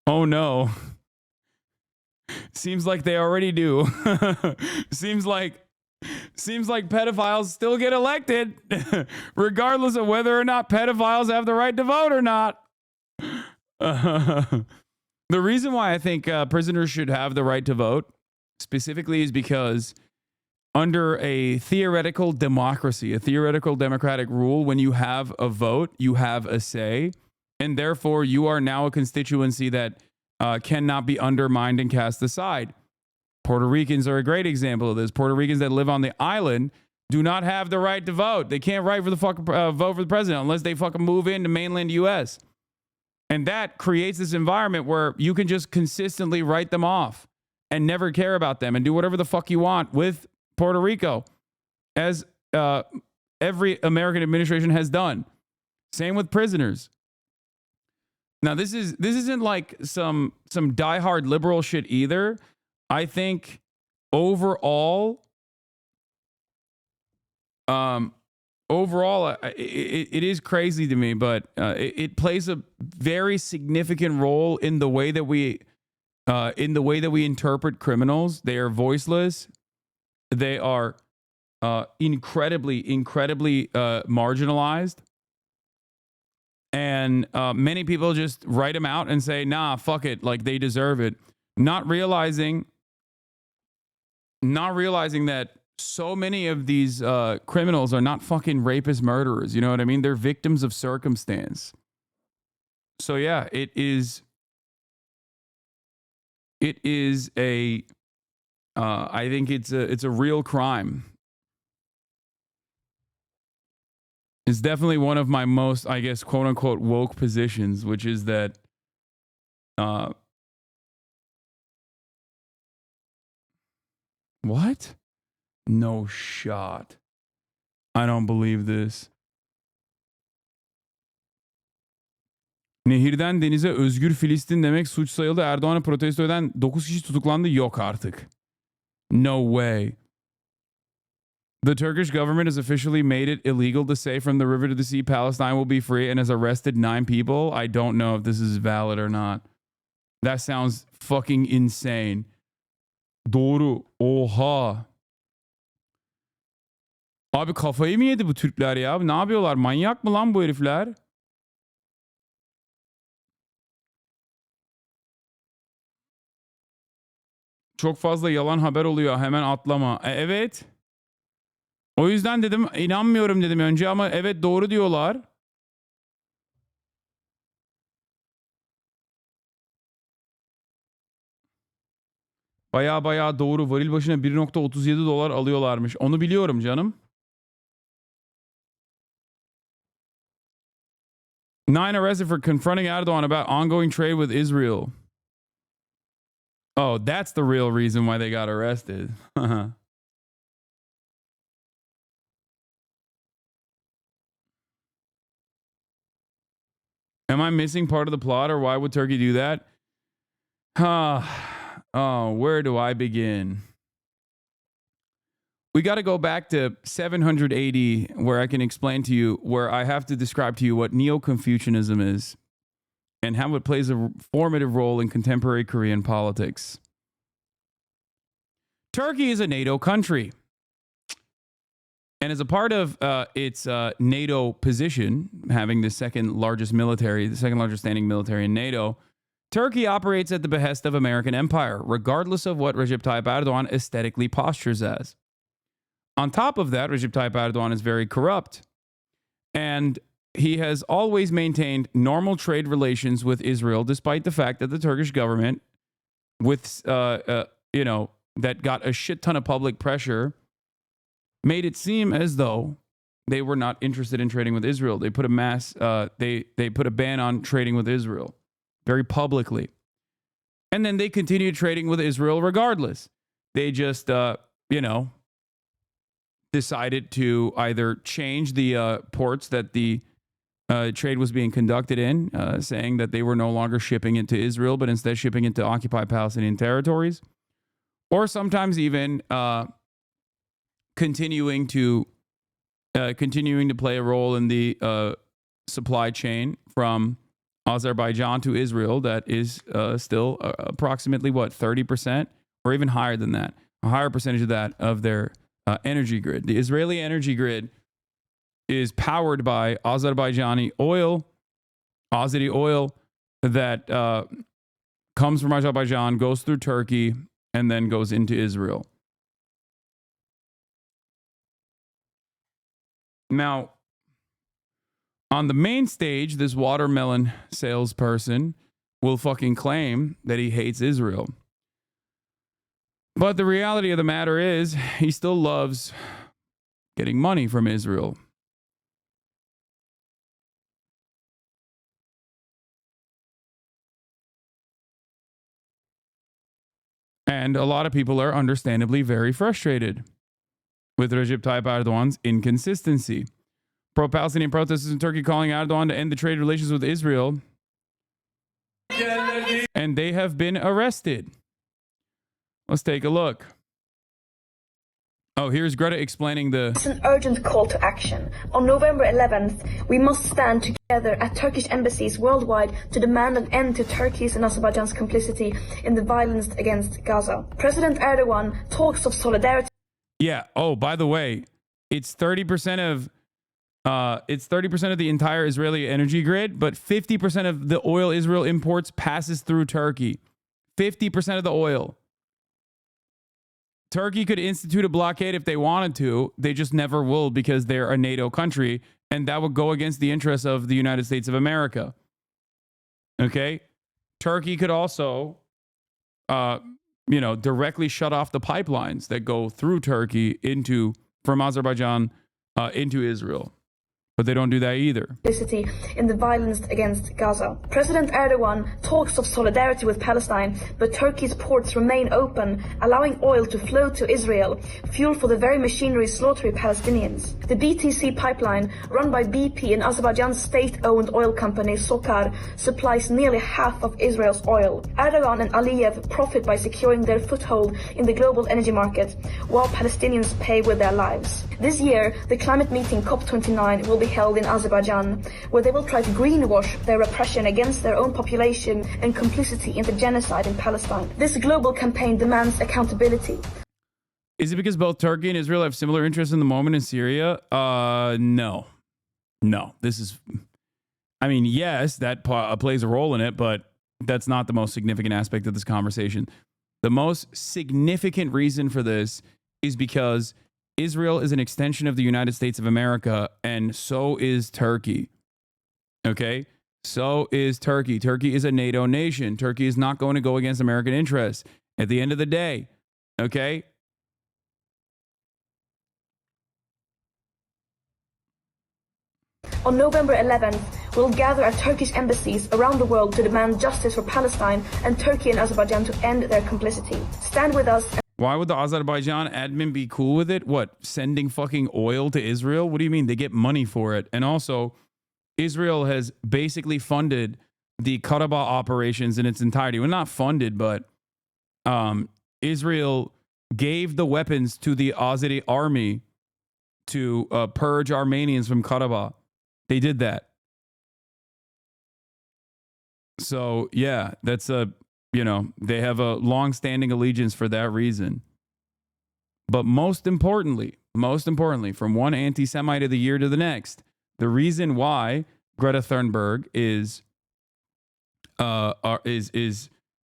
Oh, no. Seems like they already do. Seems like pedophiles still get elected, regardless of whether or not pedophiles have the right to vote or not. The reason why I think prisoners should have the right to vote specifically is because under a theoretical democracy, a theoretical democratic rule, when you have a vote, you have a say, and therefore you are now a constituency that cannot be undermined and cast aside. Puerto Ricans are a great example of this. Puerto Ricans that live on the island do not have the right to vote. They can't vote for the president unless they fucking move into mainland U.S. And that creates this environment where you can just consistently write them off and never care about them and do whatever the fuck you want with Puerto Rico, as every American administration has done. Same with prisoners. Now, this isn't like some diehard liberal shit either. I think overall, it is crazy to me, but it plays a very significant role in the way that we interpret criminals. They are voiceless. They are incredibly marginalized. And many people just write them out and say, nah, fuck it, like they deserve it. Not realizing that so many of these criminals are not fucking rapist murderers. You know what I mean? They're victims of circumstance. So yeah, it is a, I think it's a real crime. It's definitely one of my most, I guess, quote unquote, woke positions, which is that what? No shot. I don't believe this. Nehirden denize özgür Filistin demek suç sayıldı. Erdoğan'ı protesto eden 9 kişi tutuklandı. Yok artık. No way. The Turkish government has officially made it illegal to say from the river to the sea, Palestine will be free, and has arrested 9 people. I don't know if this is valid or not. That sounds fucking insane. Doğru. Oha. Abi kafayı mı yedi bu Türkler ya? Ne yapıyorlar? Manyak mı lan bu herifler? Çok fazla yalan haber oluyor. Hemen atlama. Evet. O yüzden dedim inanmıyorum dedim önce ama evet doğru diyorlar. Baya doğru. Varil başına 1.37 dolar alıyorlarmış. Onu biliyorum canım. 9 arrested for confronting Erdogan about ongoing trade with Israel. Oh, that's the real reason why they got arrested. Am I missing part of the plot, or why would Turkey do that? Oh, where do I begin? We got to go back to 780, where I can explain to you, where I have to describe to you what Neo-Confucianism is and how it plays a formative role in contemporary Korean politics. Turkey is a NATO country. And as a part of its NATO position, having the second largest standing military in NATO, Turkey operates at the behest of American empire, regardless of what Recep Tayyip Erdogan aesthetically postures as. On top of that, Recep Tayyip Erdogan is very corrupt. And he has always maintained normal trade relations with Israel, despite the fact that the Turkish government, that got a shit ton of public pressure made it seem as though they were not interested in trading with Israel. They put they put a ban on trading with Israel very publicly. And then they continued trading with Israel regardless. They just, decided to either change the ports that the trade was being conducted in, saying that they were no longer shipping it to Israel, but instead shipping it to occupied Palestinian territories, or sometimes even continuing to play a role in the supply chain from Azerbaijan to Israel that is still approximately, 30% or even higher than that, a higher percentage of that of their energy grid. The Israeli energy grid is powered by Azerbaijani oil, Azeri oil that comes from Azerbaijan, goes through Turkey, and then goes into Israel. Now, on the main stage, this watermelon salesperson will fucking claim that he hates Israel. But the reality of the matter is, he still loves getting money from Israel. And a lot of people are understandably very frustrated with Recep Tayyip Erdogan's inconsistency. Pro-Palestinian protesters in Turkey calling Erdogan to end the trade relations with Israel. And they have been arrested. Let's take a look. Oh, here's Greta explaining It's an urgent call to action. On November 11th, we must stand together at Turkish embassies worldwide to demand an end to Turkey's and Azerbaijan's complicity in the violence against Gaza. President Erdogan talks of solidarity. Yeah. Oh, by the way, it's 30% of the entire Israeli energy grid, but 50% of the oil Israel imports passes through Turkey. 50% of the oil. Turkey could institute a blockade if they wanted to. They just never will because they're a NATO country, and that would go against the interests of the United States of America. Okay? Turkey could also, directly shut off the pipelines that go through Turkey from Azerbaijan into Israel. But they don't do that either. In the violence against Gaza. President Erdogan talks of solidarity with Palestine, but Turkey's ports remain open, allowing oil to flow to Israel, fuel for the very machinery slaughtering Palestinians. The BTC pipeline, run by BP and Azerbaijan's state-owned oil company Sokar, supplies nearly half of Israel's oil. Erdogan and Aliyev profit by securing their foothold in the global energy market, while Palestinians pay with their lives. This year, the climate meeting COP29 will be held in Azerbaijan, where they will try to greenwash their repression against their own population and complicity in the genocide in Palestine. This global campaign demands accountability. Is it because both Turkey and Israel have similar interests in the moment in Syria? No. This is, yes, that plays a role in it, but that's not the most significant aspect of this conversation. The most significant reason for this is because Israel is an extension of the United States of America, and so is Turkey. Okay? So is Turkey. Turkey is a NATO nation. Turkey is not going to go against American interests at the end of the day. Okay? On November 11th, we'll gather at Turkish embassies around the world to demand justice for Palestine and Turkey and Azerbaijan to end their complicity. Stand with us. Why would the Azerbaijan admin be cool with it? What, sending fucking oil to Israel? What do you mean? They get money for it. And also, Israel has basically funded the Karabakh operations in its entirety. Well, not funded, but Israel gave the weapons to the Azeri army to purge Armenians from Karabakh. They did that. So, yeah, that's they have a long-standing allegiance for that reason. But most importantly, from one anti-Semite of the year to the next, the reason why Greta Thunberg is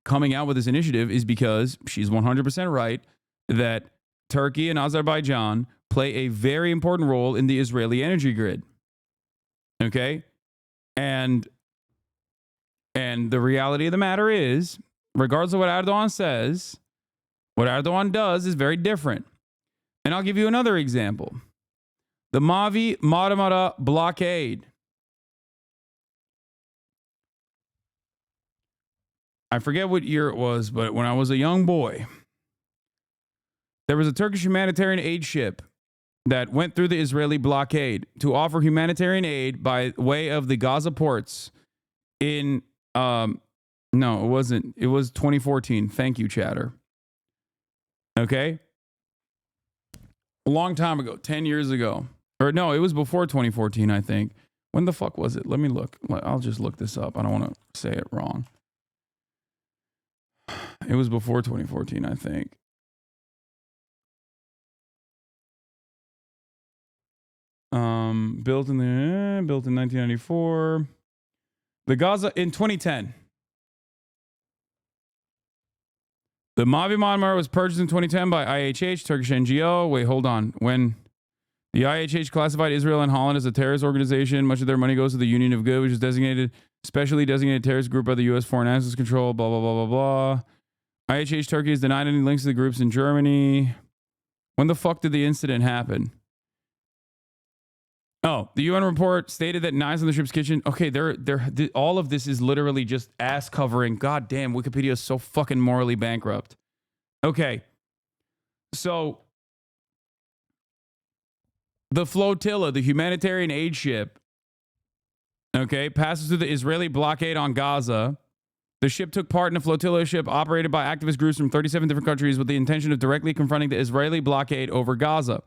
coming out with this initiative is because she's 100% right that Turkey and Azerbaijan play a very important role in the Israeli energy grid. Okay? And the reality of the matter is, regardless of what Erdogan says, what Erdogan does is very different. And I'll give you another example. The Mavi Marmara blockade. I forget what year it was, but when I was a young boy, there was a Turkish humanitarian aid ship that went through the Israeli blockade to offer humanitarian aid by way of the Gaza ports in, no, it wasn't. It was 2014. Thank you, chatter. Okay? A long time ago, 10 years ago. Or no, it was before 2014, I think. When the fuck was it? Let me look. I'll just look this up. I don't want to say it wrong. It was before 2014, I think. Built in 1994. The Gaza in 2010. The Mavi Marmara was purchased in 2010 by IHH, Turkish NGO. Wait, hold on. When the IHH classified Israel and Holland as a terrorist organization, much of their money goes to the Union of Good, which is specially designated terrorist group by the U.S. Foreign Assets Control, blah, blah, blah, blah, blah. IHH Turkey has denied any links to the groups in Germany. When the fuck did the incident happen? Oh, the UN report stated that knives in the ship's kitchen. Okay, all of this is literally just ass covering. God damn, Wikipedia is so fucking morally bankrupt. Okay, so the flotilla, the humanitarian aid ship, okay, passes through the Israeli blockade on Gaza. The ship took part in a flotilla ship operated by activist groups from 37 different countries with the intention of directly confronting the Israeli blockade over Gaza.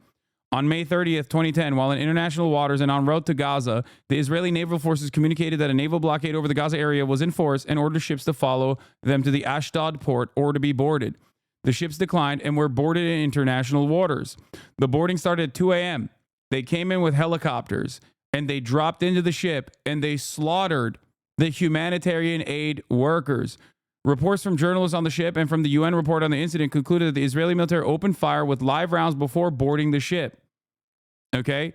On May 30th, 2010, while in international waters and en route to Gaza, the Israeli naval forces communicated that a naval blockade over the Gaza area was in force and ordered ships to follow them to the Ashdod port or to be boarded. The ships declined and were boarded in international waters. The boarding started at 2 a.m. They came in with helicopters and they dropped into the ship and they slaughtered the humanitarian aid workers. Reports from journalists on the ship and from the UN report on the incident concluded that the Israeli military opened fire with live rounds before boarding the ship. Okay?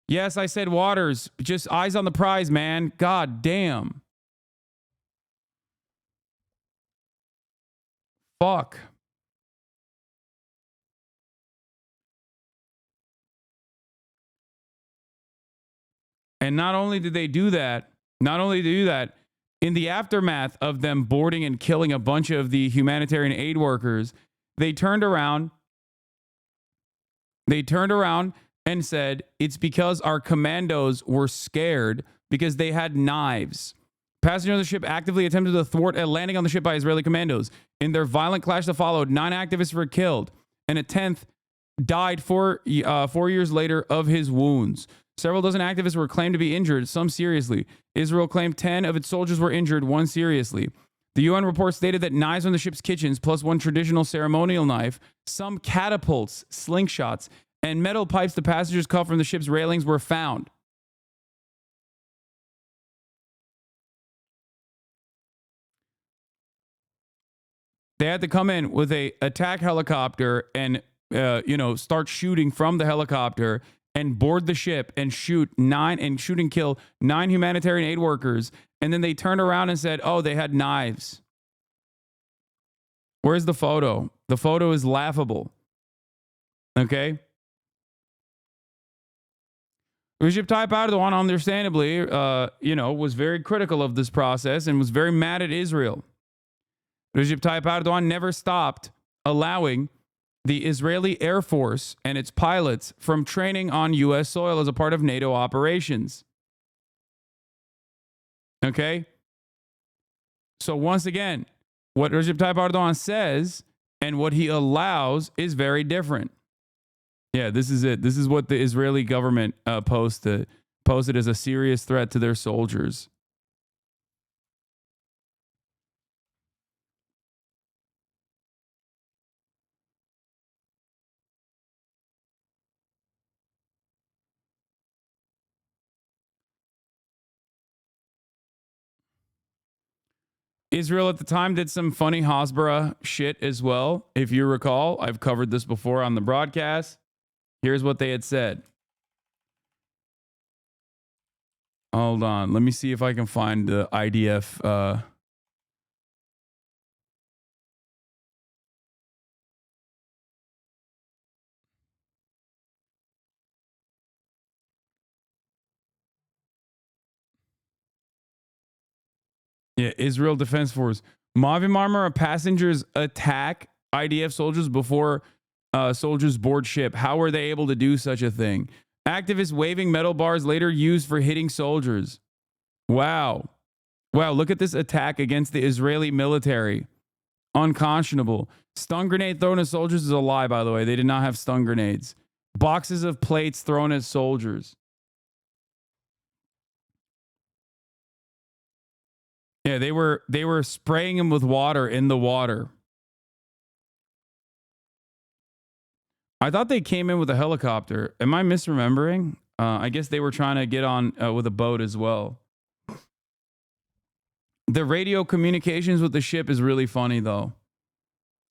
Yes, I said waters. Just eyes on the prize, man. God damn. Fuck. And not only did they do that, in the aftermath of them boarding and killing a bunch of the humanitarian aid workers, they turned around and said, it's because our commandos were scared because they had knives. Passengers on the ship actively attempted to thwart a landing on the ship by Israeli commandos. In their violent clash that followed, 9 activists were killed, and a 10th died 4 years later of his wounds. Several dozen activists were claimed to be injured, some seriously. Israel claimed 10 of its soldiers were injured, 1 seriously. The UN report stated that knives on the ship's kitchens, plus 1 traditional ceremonial knife, some catapults, slingshots, and metal pipes the passengers cut from the ship's railings were found. They had to come in with a attack helicopter and, start shooting from the helicopter and board the ship and shoot and kill 9 humanitarian aid workers. And then they turned around and said, oh, they had knives. Where's the photo? The photo is laughable. Okay? Recep Tayyip Erdogan, understandably, was very critical of this process and was very mad at Israel. Recep Tayyip Erdogan never stopped allowing the Israeli Air Force and its pilots from training on U.S. soil as a part of NATO operations. Okay? So once again, what Recep Tayyip Erdogan says and what he allows is very different. Yeah, this is it. This is what the Israeli government posted as a serious threat to their soldiers. Israel at the time did some funny Hasbara shit as well. If you recall, I've covered this before on the broadcast. Here's what they had said. Hold on. Let me see if I can find the IDF. Yeah, Israel Defense Force. Mavi Marmara passengers attack IDF soldiers before soldiers board ship. How were they able to do such a thing? Activists waving metal bars later used for hitting soldiers. Wow. Wow, look at this attack against the Israeli military. Unconscionable. Stun grenade thrown at soldiers is a lie, by the way. They did not have stun grenades. Boxes of plates thrown at soldiers. Yeah, they were spraying them with water in the water. I thought they came in with a helicopter. Am I misremembering? I guess they were trying to get on with a boat as well. The radio communications with the ship is really funny, though.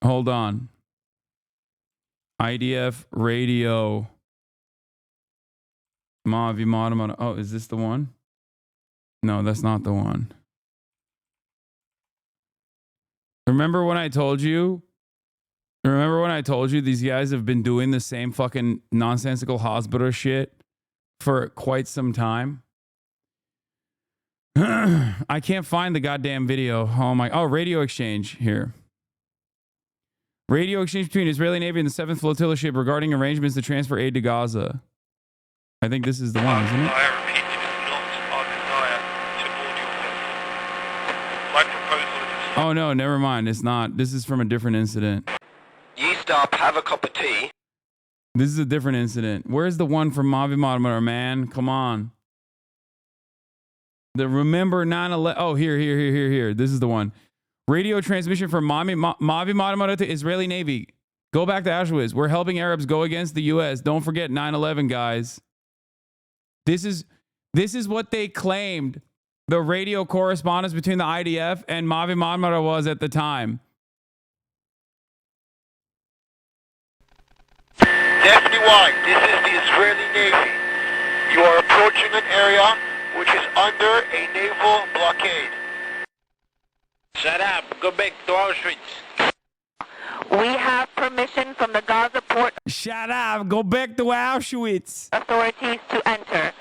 Hold on. IDF radio. Mavi Madamada. Oh, is this the one? No, that's not the one. Remember when I told you? Remember when I told you these guys have been doing the same fucking nonsensical hospital shit for quite some time? I can't find the goddamn video. Oh, radio exchange here. Radio exchange between Israeli Navy and the 7th Flotilla ship regarding arrangements to transfer aid to Gaza. I think this is the one, isn't it? I repeat, it is not our desire to board your vessel. My proposal is... Oh, no, never mind. It's not. This is from a different incident. Ye stop, have a cup of tea. This is a different incident. Where's the one from Mavi Madamara, man? Come on. The remember 9/11. Oh, here. This is the one. Radio transmission from Mavi Madamara to Israeli Navy. Go back to Auschwitz. We're helping Arabs go against the U.S. Don't forget 9/11, guys. This is what they claimed the radio correspondence between the IDF and Mavi Madamara was at the time. Daphne White, this is the Israeli Navy. You are approaching an area which is under a naval blockade. Shut up. Go back to Auschwitz. We have permission from the Gaza port. Shut up. Go back to Auschwitz. Authorities to enter.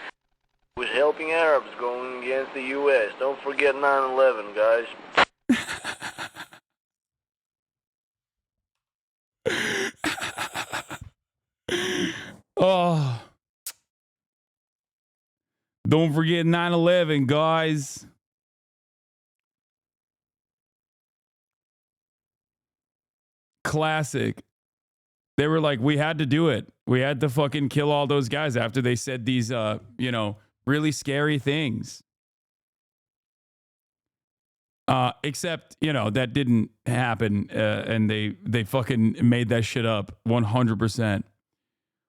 Was helping Arabs going against the U.S. Don't forget 9/11, guys. Oh. Don't forget 9/11, guys. Classic. They were like, we had to do it. We had to fucking kill all those guys after they said these, really scary things. Except, that didn't happen. And they fucking made that shit up 100%.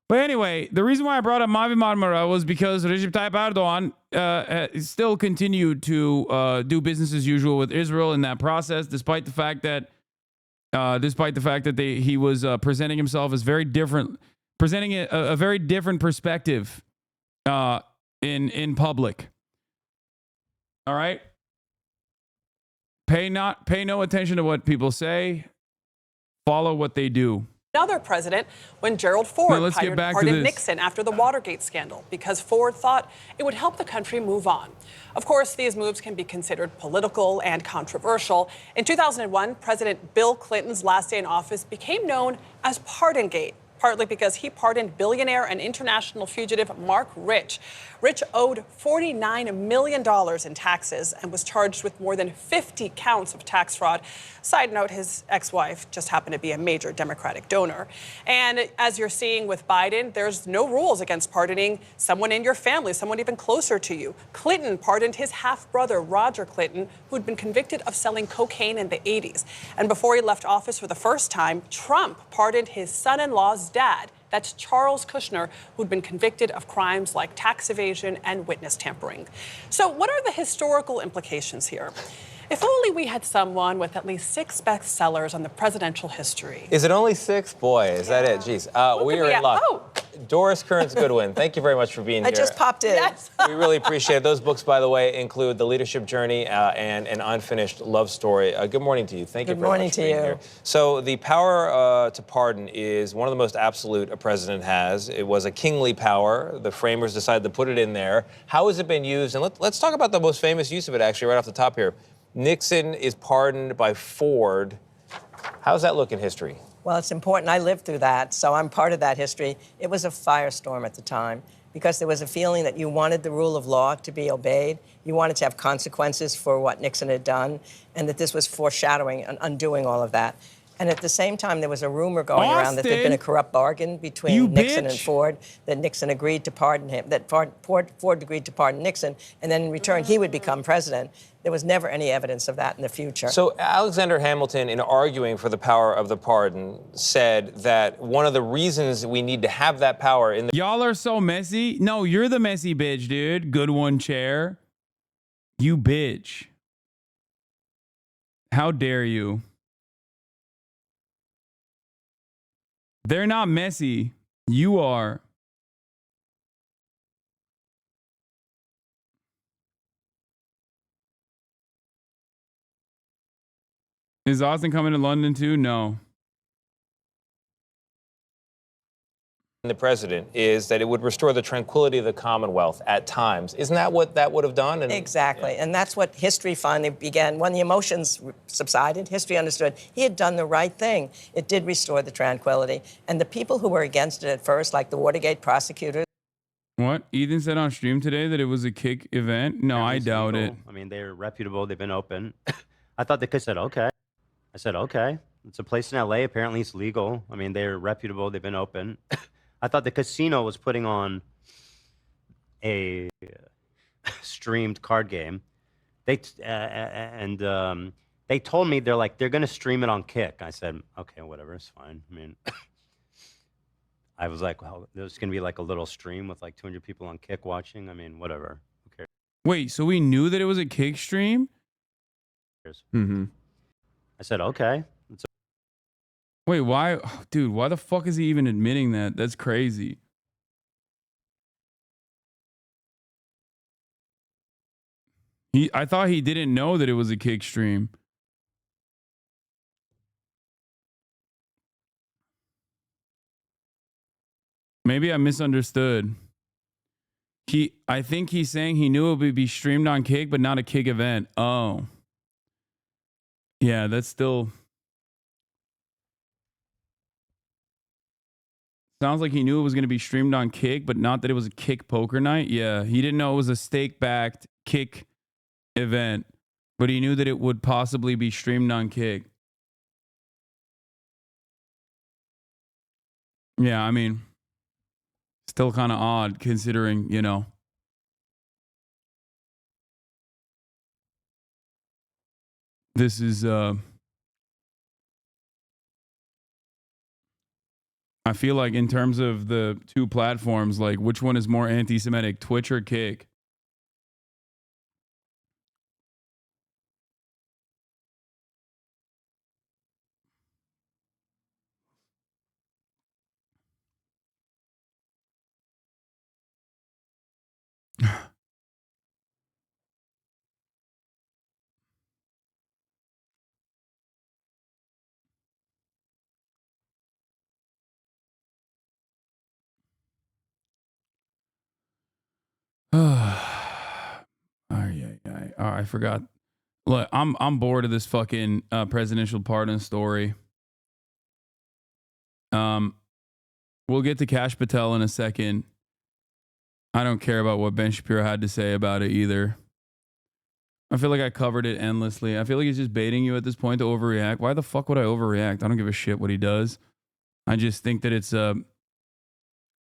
But anyway, the reason why I brought up Mavi Marmara was because Recep Tayyip Erdogan still continued to do business as usual with Israel in that process, despite the fact that he was presenting himself as very different, presenting a very different perspective in public. All right. Pay no attention to what people say. Follow what they do. Another president when Gerald Ford pardoned Nixon after the Watergate scandal because Ford thought it would help the country move on. Of course, these moves can be considered political and controversial. In 2001, President Bill Clinton's last day in office became known as Pardongate, partly because he pardoned billionaire and international fugitive Mark Rich. Rich owed $49 million in taxes and was charged with more than 50 counts of tax fraud. Side note, his ex-wife just happened to be a major Democratic donor. And as you're seeing with Biden, there's no rules against pardoning someone in your family, someone even closer to you. Clinton pardoned his half-brother, Roger Clinton, who'd been convicted of selling cocaine in the 80s. And before he left office for the first time, Trump pardoned his son-in-law's dad. That's Charles Kushner, who'd been convicted of crimes like tax evasion and witness tampering. So what are the historical implications here? If only we had someone with at least 6 bestsellers on the presidential history. Is it only 6? Boy, is that it? Jeez. We are in luck. Oh. Doris Kearns Goodwin, thank you very much for being here. I just popped in. Yes. We really appreciate it. Those books, by the way, include The Leadership Journey and An Unfinished Love Story. Good morning to you. Thank you very much for being here. So the power to pardon is one of the most absolute a president has. It was a kingly power. The framers decided to put it in there. How has it been used? And let's talk about the most famous use of it, actually, right off the top here. Nixon is pardoned by Ford. How's that look in history? Well, it's important. I lived through that, so I'm part of that history. It was a firestorm at the time because there was a feeling that you wanted the rule of law to be obeyed. You wanted to have consequences for what Nixon had done, and that this was foreshadowing and undoing all of that. And at the same time, there was a rumor going around that there'd been a corrupt bargain between Nixon and Ford, that Nixon agreed to pardon him, that Ford agreed to pardon Nixon, and then in return, he would become president. There was never any evidence of that in the future. So Alexander Hamilton, in arguing for the power of the pardon, said that one of the reasons we need to have that power in the... Y'all are so messy. No, you're the messy bitch, dude. Good one, chair. You bitch. How dare you? They're not messy. You are. Is Austin coming to London too? No. The president is that it would restore the tranquility of the Commonwealth at times. Isn't that what that would have done? Exactly. And that's what history finally began. When the emotions subsided, history understood he had done the right thing. It did restore the tranquility. And the people who were against it at first, like the Watergate prosecutors. What? Ethan said on stream today that it was a kick event? No, I doubt it. I mean, they're reputable. They've been open. I thought they could have said, okay. I said, okay. It's a place in LA. Apparently it's legal. I mean, they're reputable. They've been open. I thought the casino was putting on a streamed card game. They told me they're going to stream it on Kick. I said, okay, whatever, it's fine. I mean, I was like, well, there's going to be like a little stream with like 200 people on Kick watching. I mean, whatever. Who cares? Wait, so we knew that it was a Kick stream? Mm-hmm. I said, okay. Wait, why? Oh, dude, why the fuck is he even admitting that? That's crazy. I thought he didn't know that it was a Kick stream. Maybe I misunderstood. I think he's saying he knew it would be streamed on Kick, but not a Kick event. Oh. Yeah, that's still... Sounds like he knew it was going to be streamed on Kick, but not that it was a Kick poker night. Yeah, he didn't know it was a stake-backed Kick event, but he knew that it would possibly be streamed on Kick. Yeah, I mean, still kind of odd considering, you know. This is... I feel like in terms of the two platforms, like which one is more anti-Semitic, Twitch or Kick? I forgot. Look, I'm bored of this fucking presidential pardon story. We'll get to Kash Patel in a second. I don't care about what Ben Shapiro had to say about it either. I feel like I covered it endlessly. I feel like he's just baiting you at this point to overreact. Why the fuck would I overreact? I don't give a shit what he does. I just think that it's a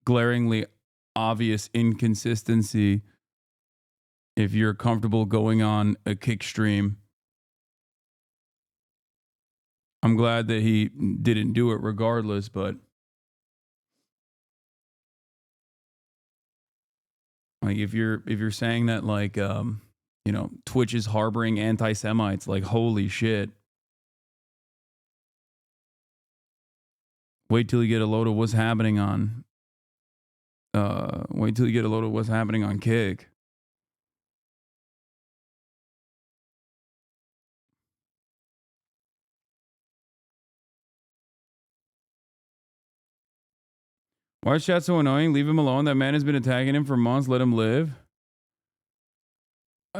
glaringly obvious inconsistency if you're comfortable going on a Kick stream. I'm glad that he didn't do it regardless, but like if you're saying that like you know, Twitch is harboring anti-Semites, like holy shit. Wait till you get a load of what's happening on Kick. Why is chat so annoying? Leave him alone. That man has been attacking him for months. Let him live.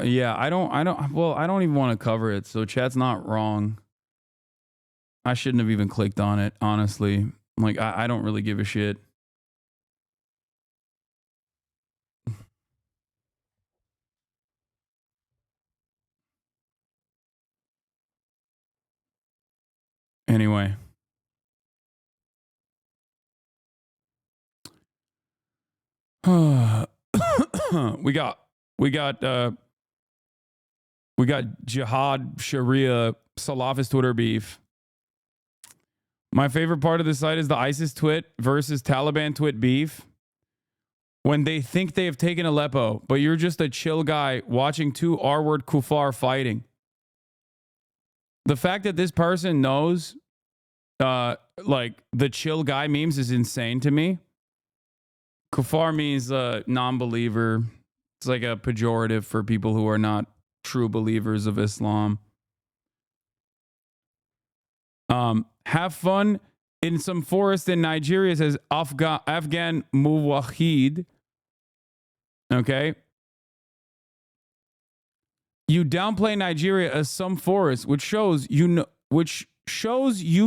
Yeah, I don't even want to cover it. So chat's not wrong. I shouldn't have even clicked on it, honestly. Like, I don't really give a shit. Anyway. we got Jihad Sharia Salafist Twitter beef. My favorite part of the site is the ISIS twit versus Taliban twit beef. When they think they have taken Aleppo, but you're just a chill guy watching two R-word kuffar fighting. The fact that this person knows like the chill guy memes is insane to me. Kuffar means non-believer. It's like a pejorative for people who are not true believers of Islam. Have fun in some forest in Nigeria, says Afghan Muwahid. Okay. You downplay Nigeria as some forest, which shows you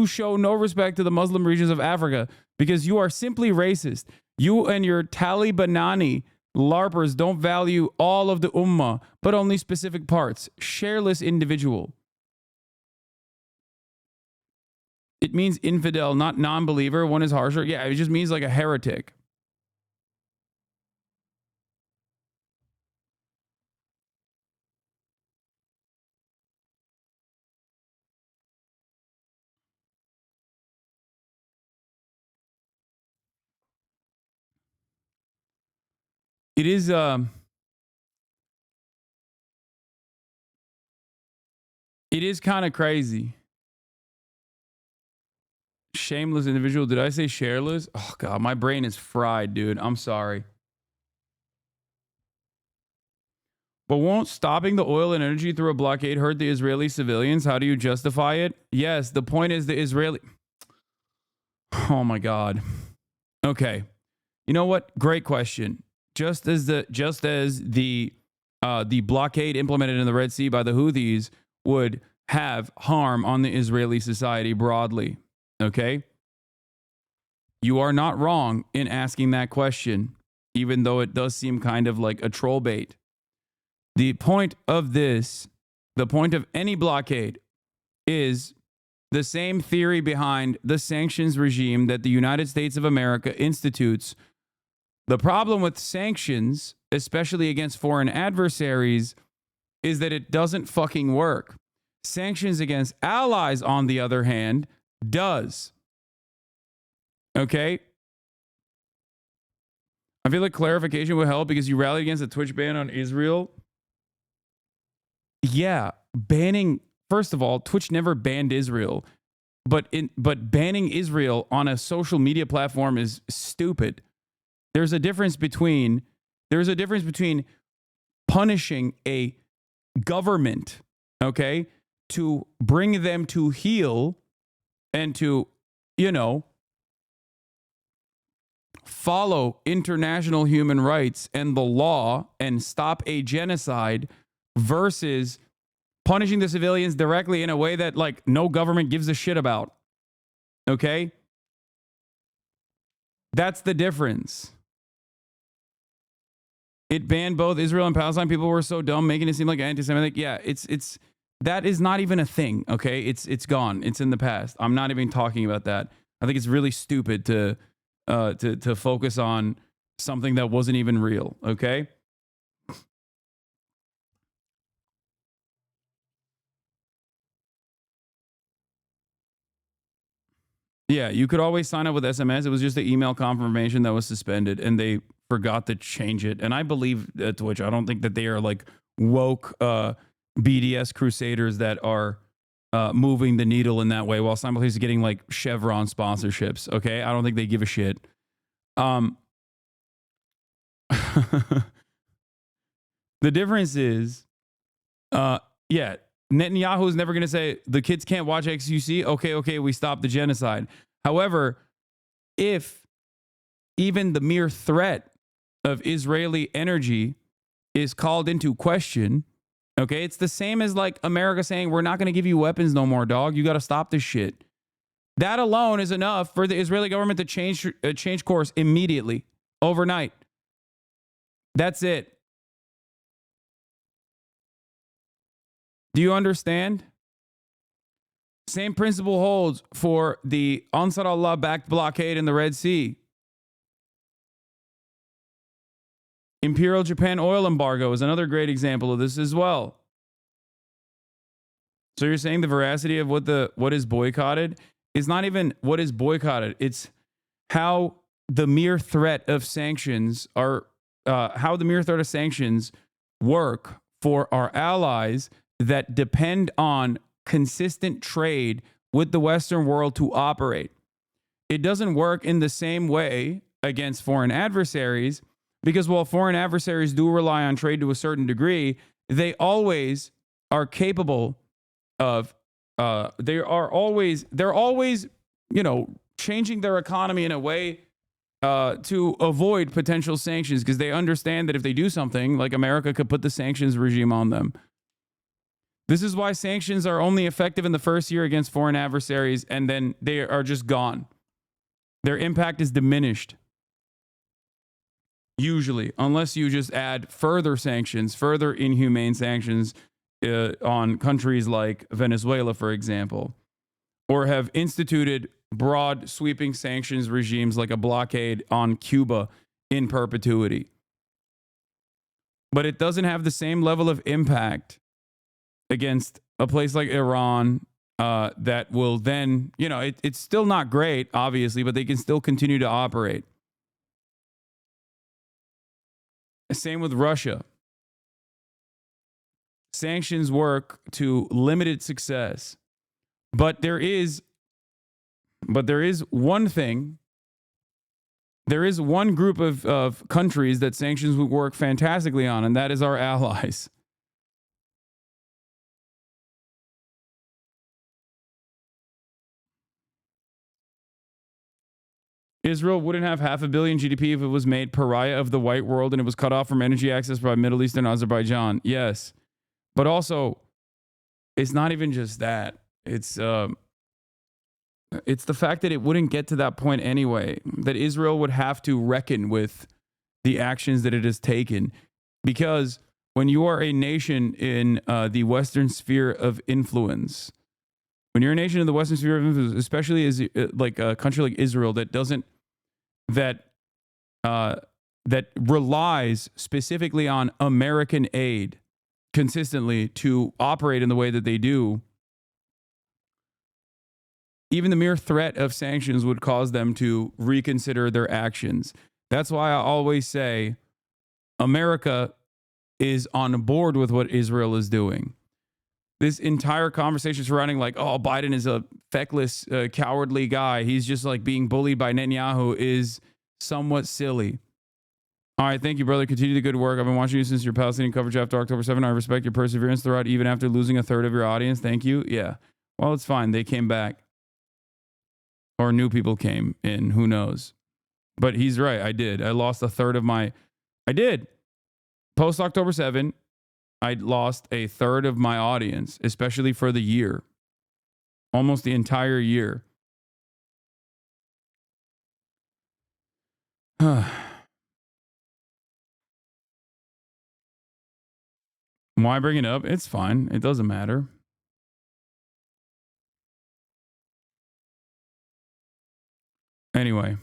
show no respect to the Muslim regions of Africa because you are simply racist. You and your Talibanani LARPers don't value all of the ummah, but only specific parts. Shareless individual. It means infidel, not non-believer. One is harsher. Yeah, it just means like a heretic. It is kind of crazy. Shameless individual. Did I say shareless? Oh God, my brain is fried, dude. I'm sorry. But won't stopping the oil and energy through a blockade hurt the Israeli civilians? How do you justify it? Yes, the point is the Israeli... Oh my God. Okay. You know what? Great question. Just as the blockade implemented in the Red Sea by the Houthis would have harm on the Israeli society broadly. Okay? You are not wrong in asking that question, even though it does seem kind of like a troll bait. The point of this, the point of any blockade, is the same theory behind the sanctions regime that the United States of America institutes. The problem with sanctions, especially against foreign adversaries, is that it doesn't fucking work. Sanctions against allies, on the other hand, does. Okay? I feel like clarification would help because you rallied against the Twitch ban on Israel. Yeah, banning, first of all, Twitch never banned Israel, but banning Israel on a social media platform is stupid. There's a difference between punishing a government, okay, to bring them to heel and to, follow international human rights and the law and stop a genocide versus punishing the civilians directly in a way that like no government gives a shit about. Okay? That's the difference. It banned both Israel and Palestine. People were so dumb making it seem like anti-Semitic. Yeah, it's that is not even a thing, okay? It's gone. It's in the past. I'm not even talking about that. I think it's really stupid to focus on something that wasn't even real, okay? Yeah, you could always sign up with SMS. It was just the email confirmation that was suspended, and they forgot to change it. And I believe Twitch. I don't think that they are like woke BDS crusaders that are moving the needle in that way while simultaneously getting like Chevron sponsorships. Okay, I don't think they give a shit. The difference is, yeah. Netanyahu is never going to say the kids can't watch XUC. Okay, we stop the genocide. However, if even the mere threat of Israeli energy is called into question, Okay, it's the same as like America saying, we're not going to give you weapons no more, dog. You got to stop this shit. That alone is enough for the Israeli government to change course immediately, overnight. That's it. Do you understand? Same principle holds for the Ansar Allah-backed blockade in the Red Sea. Imperial Japan oil embargo is another great example of this as well. So you're saying the veracity of what is boycotted is not even what is boycotted. It's how the mere threat of sanctions work for our allies that depend on consistent trade with the Western world to operate. It doesn't work in the same way against foreign adversaries because while foreign adversaries do rely on trade to a certain degree, they always are capable of they're always, changing their economy in a way to avoid potential sanctions because they understand that if they do something, like America could put the sanctions regime on them. This is why sanctions are only effective in the first year against foreign adversaries, and then they are just gone. Their impact is diminished. Usually, unless you just add further sanctions, further inhumane sanctions on countries like Venezuela, for example, or have instituted broad sweeping sanctions regimes like a blockade on Cuba in perpetuity. But it doesn't have the same level of impact against a place like Iran that will then, it's still not great, obviously, but they can still continue to operate. Same with Russia. Sanctions work to limited success. But there is one thing. There is one group of countries that sanctions would work fantastically on, and that is our allies. Israel wouldn't have 500 million GDP if it was made pariah of the white world and it was cut off from energy access by Middle Eastern Azerbaijan. Yes. But also, it's not even just that. It's the fact that it wouldn't get to that point anyway, that Israel would have to reckon with the actions that it has taken. Because when you are a nation in the Western sphere of influence, when you're a nation in the Western sphere of influence, especially as like a country like Israel that relies specifically on American aid consistently to operate in the way that they do, even the mere threat of sanctions would cause them to reconsider their actions. That's why I always say America is on board with what Israel is doing. This entire conversation surrounding Biden is a feckless, cowardly guy. He's just like being bullied by Netanyahu is somewhat silly. All right, thank you, brother. Continue the good work. I've been watching you since your Palestinian coverage after October 7. I respect your perseverance throughout, even after losing a third of your audience. Thank you. Yeah. Well, it's fine. They came back. Or new people came in. Who knows? But he's right. I did. I lost a third of my... I did. Post October 7, I lost a third of my audience, especially for the year. Almost the entire year. Why bring it up? It's fine. It doesn't matter. Anyway.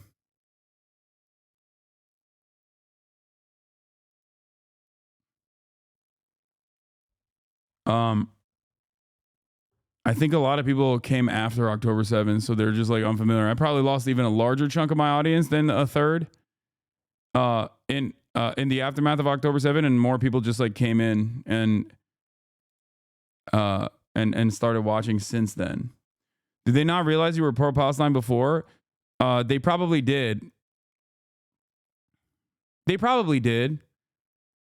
I think a lot of people came after October 7th, so they're just like unfamiliar. I probably lost even a larger chunk of my audience than a third in the aftermath of October 7th, and more people just like came in and started watching since then. Did they not realize you were pro-Palestine before? They probably did. They probably did,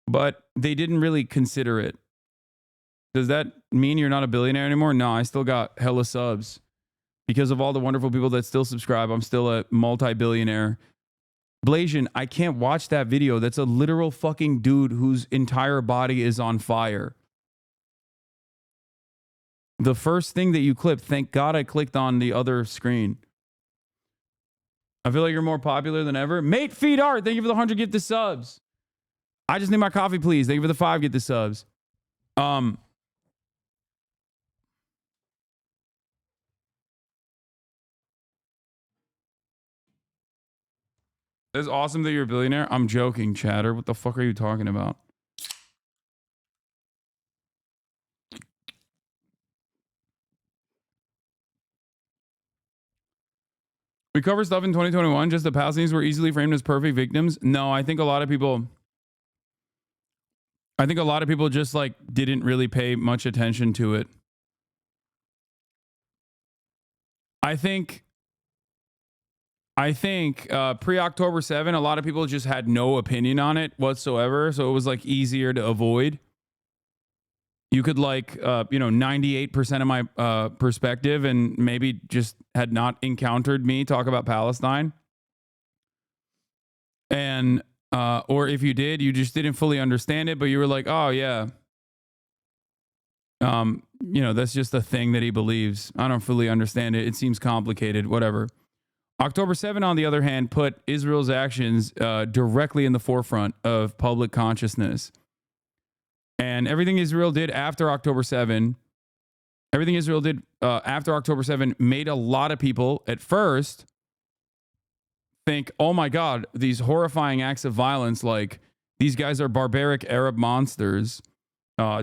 but they didn't really consider it. Does that mean you're not a billionaire anymore? No, I still got hella subs. Because of all the wonderful people that still subscribe, I'm still a multi-billionaire. Blasian, I can't watch that video. That's a literal fucking dude whose entire body is on fire. The first thing that you clipped, thank God I clicked on the other screen. I feel like you're more popular than ever. Mate Feed Art, thank you for the 100 gifted subs. I just need my coffee, please. Thank you for the 5 gifted subs. It's awesome that you're a billionaire. I'm joking, chatter. What the fuck are you talking about? We covered stuff in 2021, just the Palestinians were easily framed as perfect victims. No, I think a lot of people just like didn't really pay much attention to it. I think pre-October 7, a lot of people just had no opinion on it whatsoever, so it was like easier to avoid. You could 98% of my perspective and maybe just had not encountered me talk about Palestine. And or if you did, you just didn't fully understand it, but you were like, oh yeah. That's just a thing that he believes. I don't fully understand it. It seems complicated, whatever. October 7, on the other hand, put Israel's actions directly in the forefront of public consciousness. And everything Israel did after October 7 made a lot of people at first think, oh my God, these horrifying acts of violence, like these guys are barbaric Arab monsters.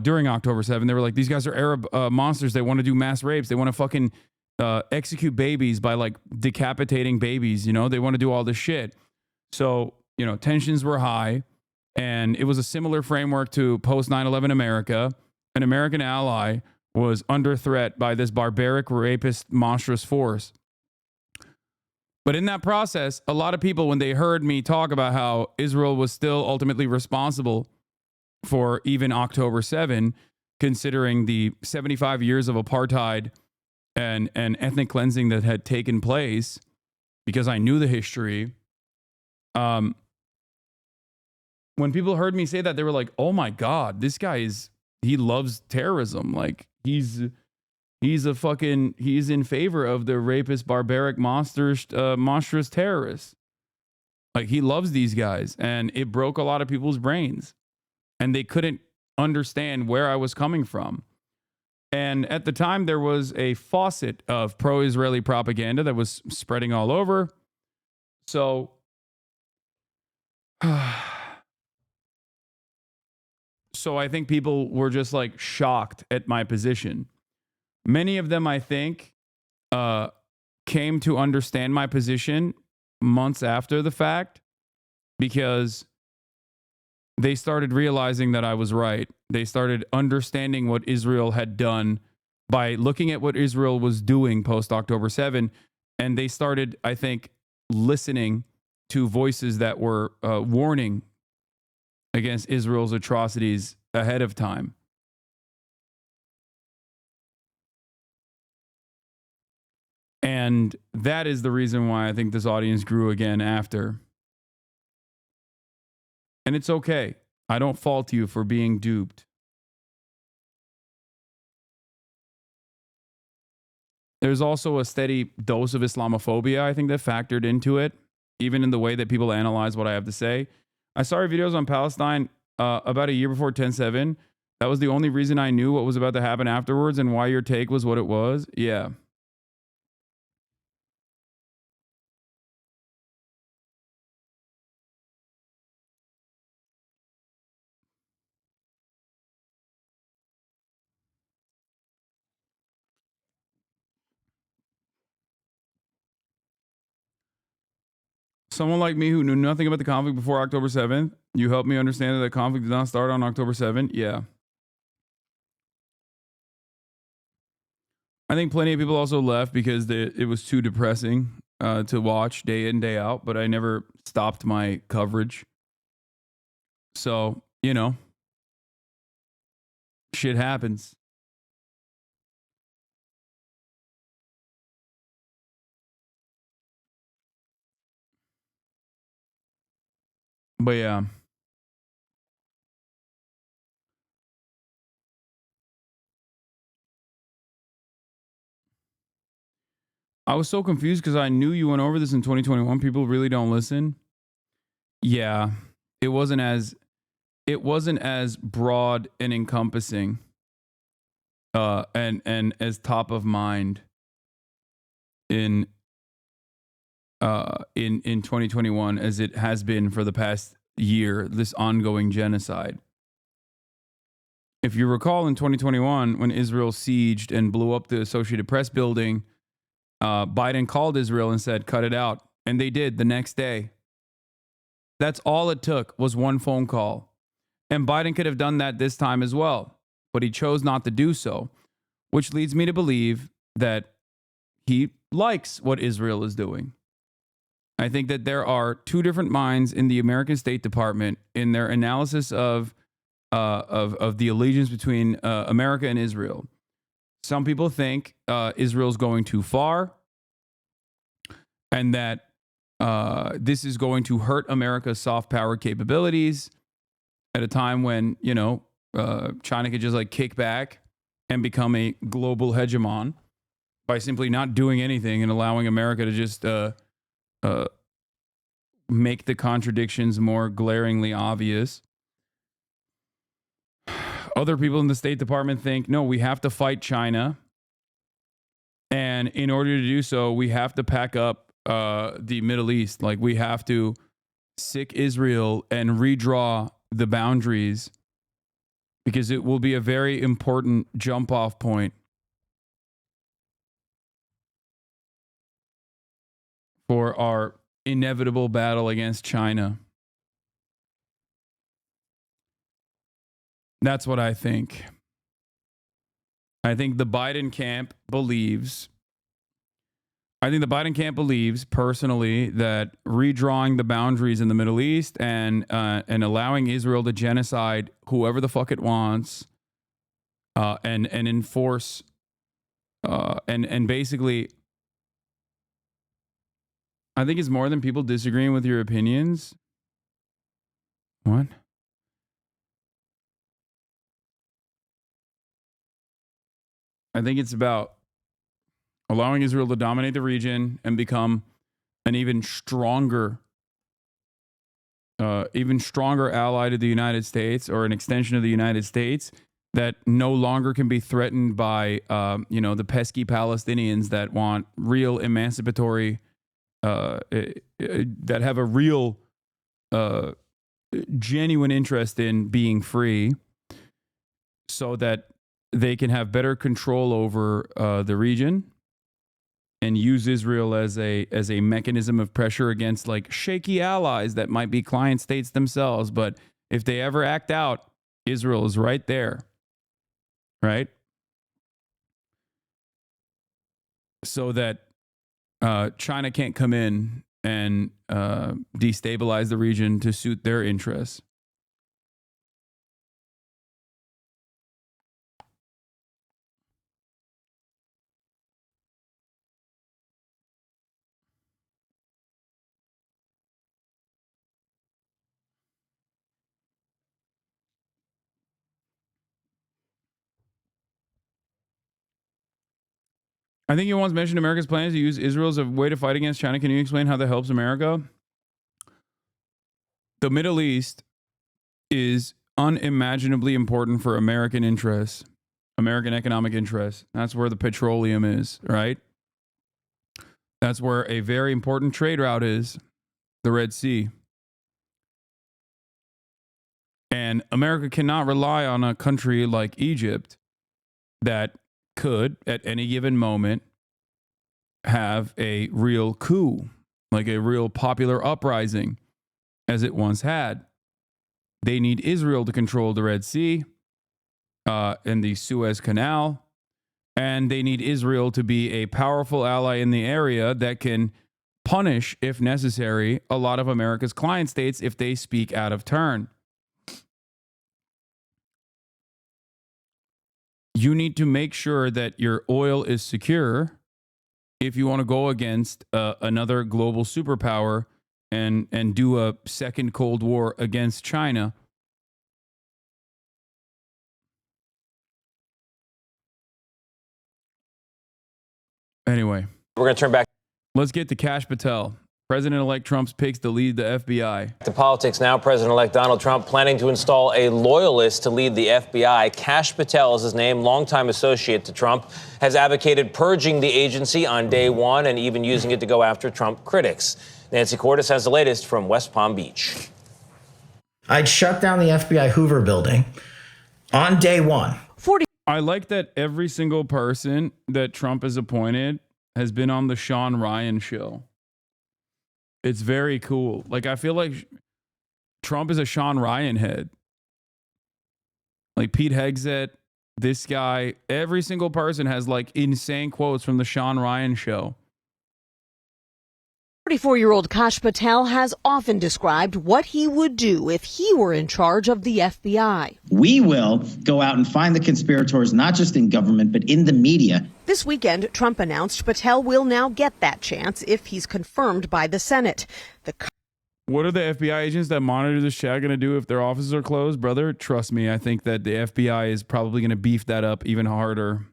During October 7, they were like, these guys are Arab monsters. They want to do mass rapes. They want to fucking execute babies by like decapitating babies. They want to do all this shit. So, tensions were high, and it was a similar framework to post 9/11 America. An American ally was under threat by this barbaric, rapist, monstrous force. But in that process, a lot of people, when they heard me talk about how Israel was still ultimately responsible for even October 7, considering the 75 years of apartheid and ethnic cleansing that had taken place, because I knew the history. When people heard me say that, they were like, oh my God, this guy he loves terrorism. Like he's in favor of the rapist, barbaric, monstrous terrorists. Like he loves these guys, and it broke a lot of people's brains. And they couldn't understand where I was coming from. And at the time, there was a faucet of pro-Israeli propaganda that was spreading all over. So, I think people were just like shocked at my position. Many of them, I think, came to understand my position months after the fact, because they started realizing that I was right. They started understanding what Israel had done by looking at what Israel was doing post October 7. And they started, I think, listening to voices that were warning against Israel's atrocities ahead of time. And that is the reason why I think this audience grew again after. And it's okay. I don't fault you for being duped. There's also a steady dose of Islamophobia, I think, that factored into it, even in the way that people analyze what I have to say. I saw your videos on Palestine about a year before 10/7. That was the only reason I knew what was about to happen afterwards and why your take was what it was. Yeah. Someone like me who knew nothing about the conflict before October 7th, you helped me understand that the conflict did not start on October 7th. Yeah. I think plenty of people also left because it was too depressing to watch day in, day out, but I never stopped my coverage. So, shit happens. But yeah. I was so confused because I knew you went over this in 2021. People really don't listen. Yeah, it wasn't as broad and encompassing, and as top of mind in 2021 as it has been for the past year. This ongoing genocide. If you recall, in 2021, when Israel sieged and blew up the Associated Press building, Biden called Israel and said, "Cut it out," and they did the next day. That's all it took, was one phone call. And Biden could have done that this time as well, but he chose not to do so, which leads me to believe that he likes what Israel is doing. I think that there are two different minds in the American State Department in their analysis of the allegiance between America and Israel. Some people think Israel's going too far, and that this is going to hurt America's soft power capabilities at a time when, China could just like kick back and become a global hegemon by simply not doing anything and allowing America to just make the contradictions more glaringly obvious. Other people in the State Department think, no, we have to fight China. And in order to do so, we have to pack up the Middle East. Like, we have to sick Israel and redraw the boundaries, because it will be a very important jump off point for our inevitable battle against China. That's what I think. I think the Biden camp believes personally that redrawing the boundaries in the Middle East and allowing Israel to genocide whoever the fuck it wants, and enforce and basically, I think it's more than people disagreeing with your opinions. What? I think it's about allowing Israel to dominate the region and become an even stronger ally to the United States, or an extension of the United States that no longer can be threatened by, the pesky Palestinians that want real emancipatory, that have a real, genuine interest in being free, so that they can have better control over the region and use Israel as a mechanism of pressure against like shaky allies that might be client states themselves. But if they ever act out, Israel is right there, right? So that China can't come in and destabilize the region to suit their interests. I think you once mentioned America's plans to use Israel as a way to fight against China. Can you explain how that helps America? The Middle East is unimaginably important for American interests, American economic interests. That's where the petroleum is, right? That's where a very important trade route is, the Red Sea. And America cannot rely on a country like Egypt that could, at any given moment, have a real coup, like a real popular uprising, as it once had. They need Israel to control the Red Sea and the Suez Canal, and they need Israel to be a powerful ally in the area that can punish, if necessary, a lot of America's client states if they speak out of turn. You need to make sure that your oil is secure if you want to go against another global superpower and do a second Cold War against China. Anyway, We're going to turn back. Let's get to Kash Patel. President-elect Trump's picks to lead the FBI. To politics now, President-elect Donald Trump planning to install a loyalist to lead the FBI. Kash Patel is his name, longtime associate to Trump, has advocated purging the agency on day one and even using it to go after Trump critics. Nancy Cordes has the latest from West Palm Beach. I'd shut down the FBI Hoover building on day one. I like that every single person that Trump has appointed has been on the Sean Ryan show. It's very cool. Like, I feel like Trump is a Sean Ryan head. Like Pete Hegseth, this guy, every single person has like insane quotes from the Sean Ryan show. 44-year-old Kash Patel has often described what he would do if he were in charge of the FBI. We will go out and find the conspirators, not just in government, but in the media. This weekend, Trump announced Patel will now get that chance if he's confirmed by the Senate. What are the FBI agents that monitor this chat going to do if their offices are closed? Brother, trust me, I think that the FBI is probably going to beef that up even harder.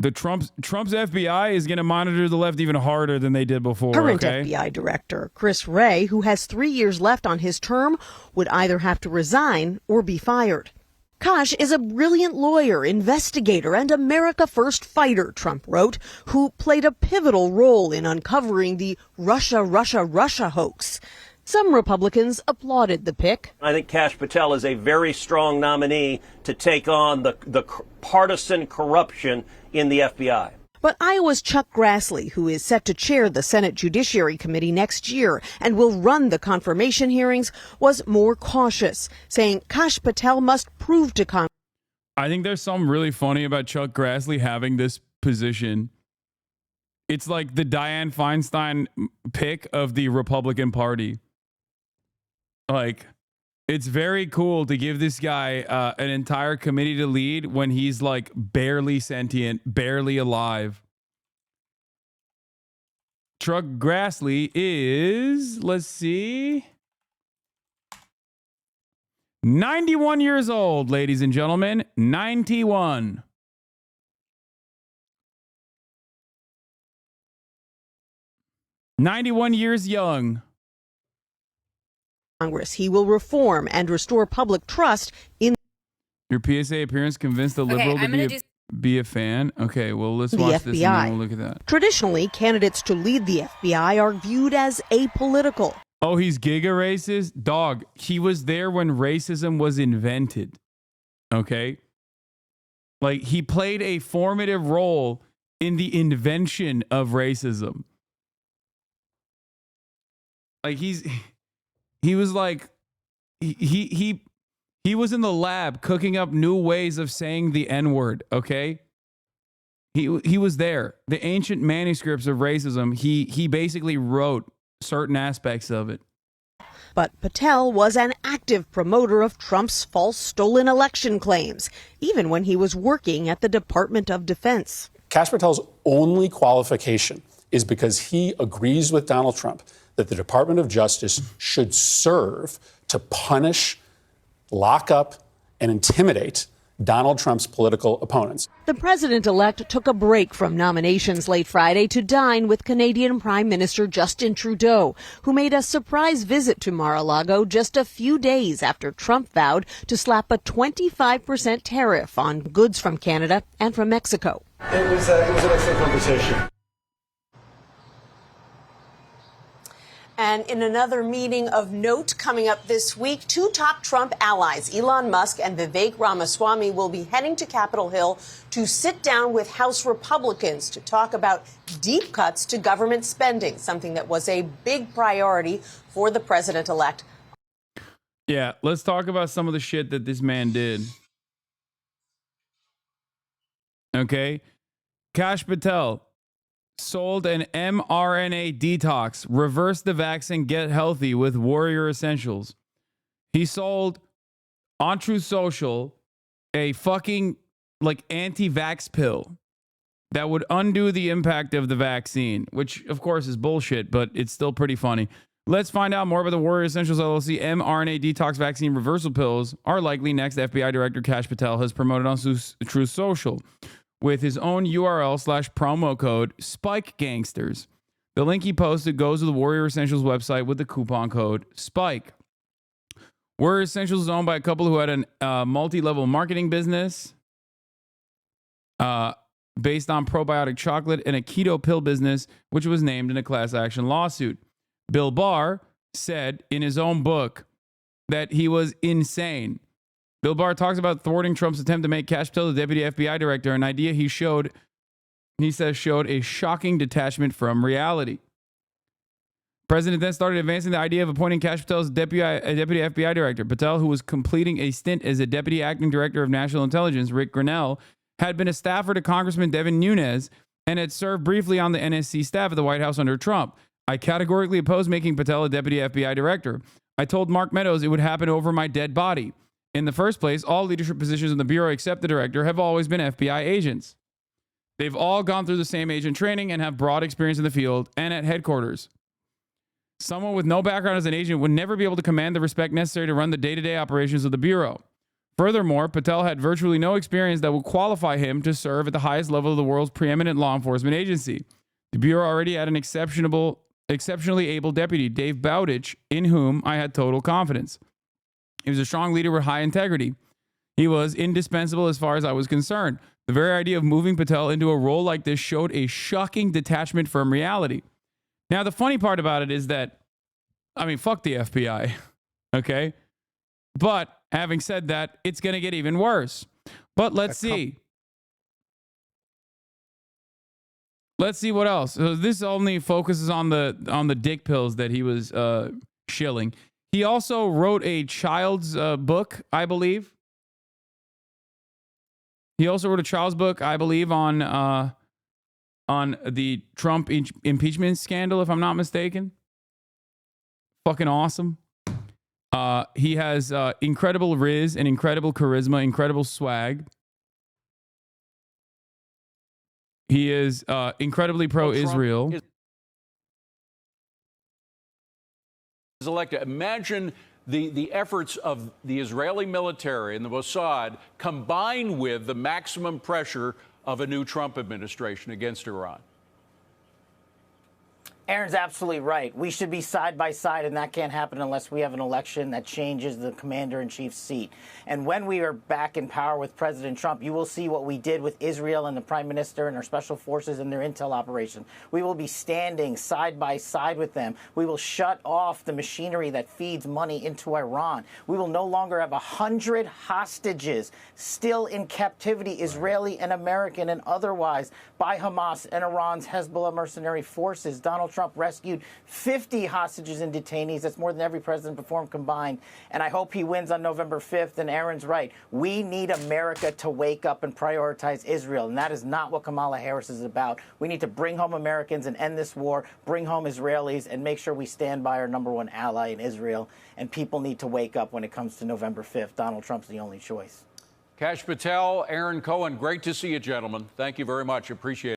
The Trump's FBI is going to monitor the left even harder than they did before. Current okay? FBI director Chris Wray, who has 3 years left on his term, would either have to resign or be fired. Kash is a brilliant lawyer, investigator, and America First fighter, Trump wrote, who played a pivotal role in uncovering the Russia hoax. Some Republicans applauded the pick. I think Kash Patel is a very strong nominee to take on the partisan corruption in the FBI. But Iowa's Chuck Grassley, who is set to chair the Senate Judiciary Committee next year and will run the confirmation hearings, was more cautious, saying Kash Patel must prove to Congress. I think there's something really funny about Chuck Grassley having this position. It's like the Dianne Feinstein pick of the Republican Party. Like, it's very cool to give this guy an entire committee to lead when he's like barely sentient, barely alive. Chuck Grassley is, let's see, 91 years old, ladies and gentlemen. 91. "91 years young." Congress. He will reform and restore public trust in Your PSA appearance convinced the liberal to be a fan. Okay, well, let's the watch FBI. this and then we'll look at that. Traditionally, candidates to lead the FBI are viewed as apolitical. Oh, he's giga racist? Dog, he was there when racism was invented. Okay? Like, he played a formative role in the invention of racism. Like, he was like, he was in the lab cooking up new ways of saying the N-word, okay? He was there. The ancient manuscripts of racism, he basically wrote certain aspects of it. But Patel was an active promoter of Trump's false stolen election claims, even when he was working at the Department of Defense. Kash Patel's only qualification is because he agrees with Donald Trump that the Department of Justice should serve to punish, lock up, and intimidate Donald Trump's political opponents. The president-elect took a break from nominations late Friday to dine with Canadian Prime Minister Justin Trudeau, who made a surprise visit to Mar-a-Lago just a few days after Trump vowed to slap a 25% tariff on goods from Canada and from Mexico. It was an excellent conversation. And in another meeting of note coming up this week, two top Trump allies, Elon Musk and Vivek Ramaswamy, will be heading to Capitol Hill to sit down with House Republicans to talk about deep cuts to government spending, something that was a big priority for the president-elect. Yeah, let's talk about some of the shit that this man did. Okay? Kash Patel sold an mRNA detox, reverse the vaccine, get healthy with Warrior Essentials. He sold on Truth Social a fucking like anti-vax pill that would undo the impact of the vaccine, which of course is bullshit, but it's still pretty funny. Let's find out more about the Warrior Essentials LLC mRNA detox vaccine reversal pills are likely next. FBI Director Kash Patel has promoted on Truth Social. with his own URL/promo code SPIKEGangsters. The link he posted goes to the Warrior Essentials website with the coupon code SPIKE. Warrior Essentials is owned by a couple who had a multi-level marketing business based on probiotic chocolate and a keto pill business, which was named in a class action lawsuit. Bill Barr said in his own book that he was insane. Bill Barr talks about thwarting Trump's attempt to make Kash Patel the deputy FBI director, an idea he says showed a shocking detachment from reality. President then started advancing the idea of appointing Kash Patel as deputy FBI director. Patel, who was completing a stint as a deputy acting director of national intelligence, Rick Grinnell, had been a staffer to Congressman Devin Nunes and had served briefly on the NSC staff at the White House under Trump. I categorically oppose making Patel a deputy FBI director. I told Mark Meadows it would happen over my dead body. In the first place, all leadership positions in the Bureau except the director have always been FBI agents. They've all gone through the same agent training and have broad experience in the field and at headquarters. Someone with no background as an agent would never be able to command the respect necessary to run the day-to-day operations of the Bureau. Furthermore, Patel had virtually no experience that would qualify him to serve at the highest level of the world's preeminent law enforcement agency. The Bureau already had an exceptionally able deputy, Dave Bowditch, in whom I had total confidence. He was a strong leader with high integrity. He was indispensable as far as I was concerned. The very idea of moving Patel into a role like this showed a shocking detachment from reality. Now, the funny part about it is that, fuck the FBI, okay? But having said that, it's going to get even worse. But let's see. Let's see what else. So this only focuses on the dick pills that he was shilling. He also wrote a child's book, I believe. He also wrote a child's book, I believe, on the Trump impeachment scandal, if I'm not mistaken. Fucking awesome. He has incredible riz and incredible charisma, incredible swag. He is incredibly pro-Israel. Is elected. Imagine the efforts of the Israeli military and the Mossad combined with the maximum pressure of a new Trump administration against Iran. Aaron's absolutely right. We should be side by side, and that can't happen unless we have an election that changes the commander-in-chief's seat. And when we are back in power with President Trump, you will see what we did with Israel and the prime minister and our special forces and their intel operation. We will be standing side by side with them. We will shut off the machinery that feeds money into Iran. We will no longer have 100 hostages still in captivity, Israeli and American and otherwise, by Hamas and Iran's Hezbollah mercenary forces. Donald Trump rescued 50 hostages and detainees. That's more than every president before him combined. And I hope he wins on November 5th. And Aaron's right. We need America to wake up and prioritize Israel. And that is not what Kamala Harris is about. We need to bring home Americans and end this war, bring home Israelis, and make sure we stand by our #1 ally in Israel. And people need to wake up when it comes to November 5th. Donald Trump's the only choice. Kash Patel, Aaron Cohen, great to see you, gentlemen. Thank you very much. Appreciate it.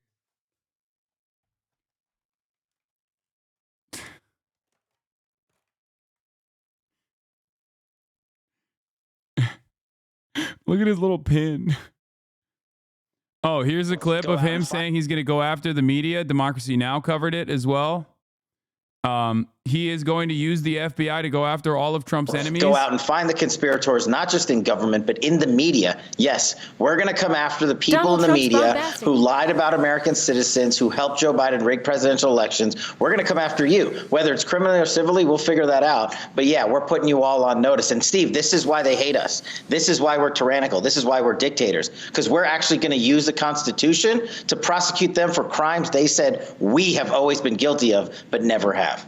Look at his little pin. Oh, here's a clip of him saying he's going to go after the media. Democracy Now! Covered it as well. He is going to use the FBI to go after all of Trump's enemies. Go out and find the conspirators, not just in government, but in the media. Yes, we're going to come after the people in the media who lied about American citizens, who helped Joe Biden rig presidential elections. We're going to come after you. Whether it's criminally or civilly, we'll figure that out. But yeah, we're putting you all on notice. And Steve, this is why they hate us. This is why we're tyrannical. This is why we're dictators, because we're actually going to use the Constitution to prosecute them for crimes they said we have always been guilty of, but never have.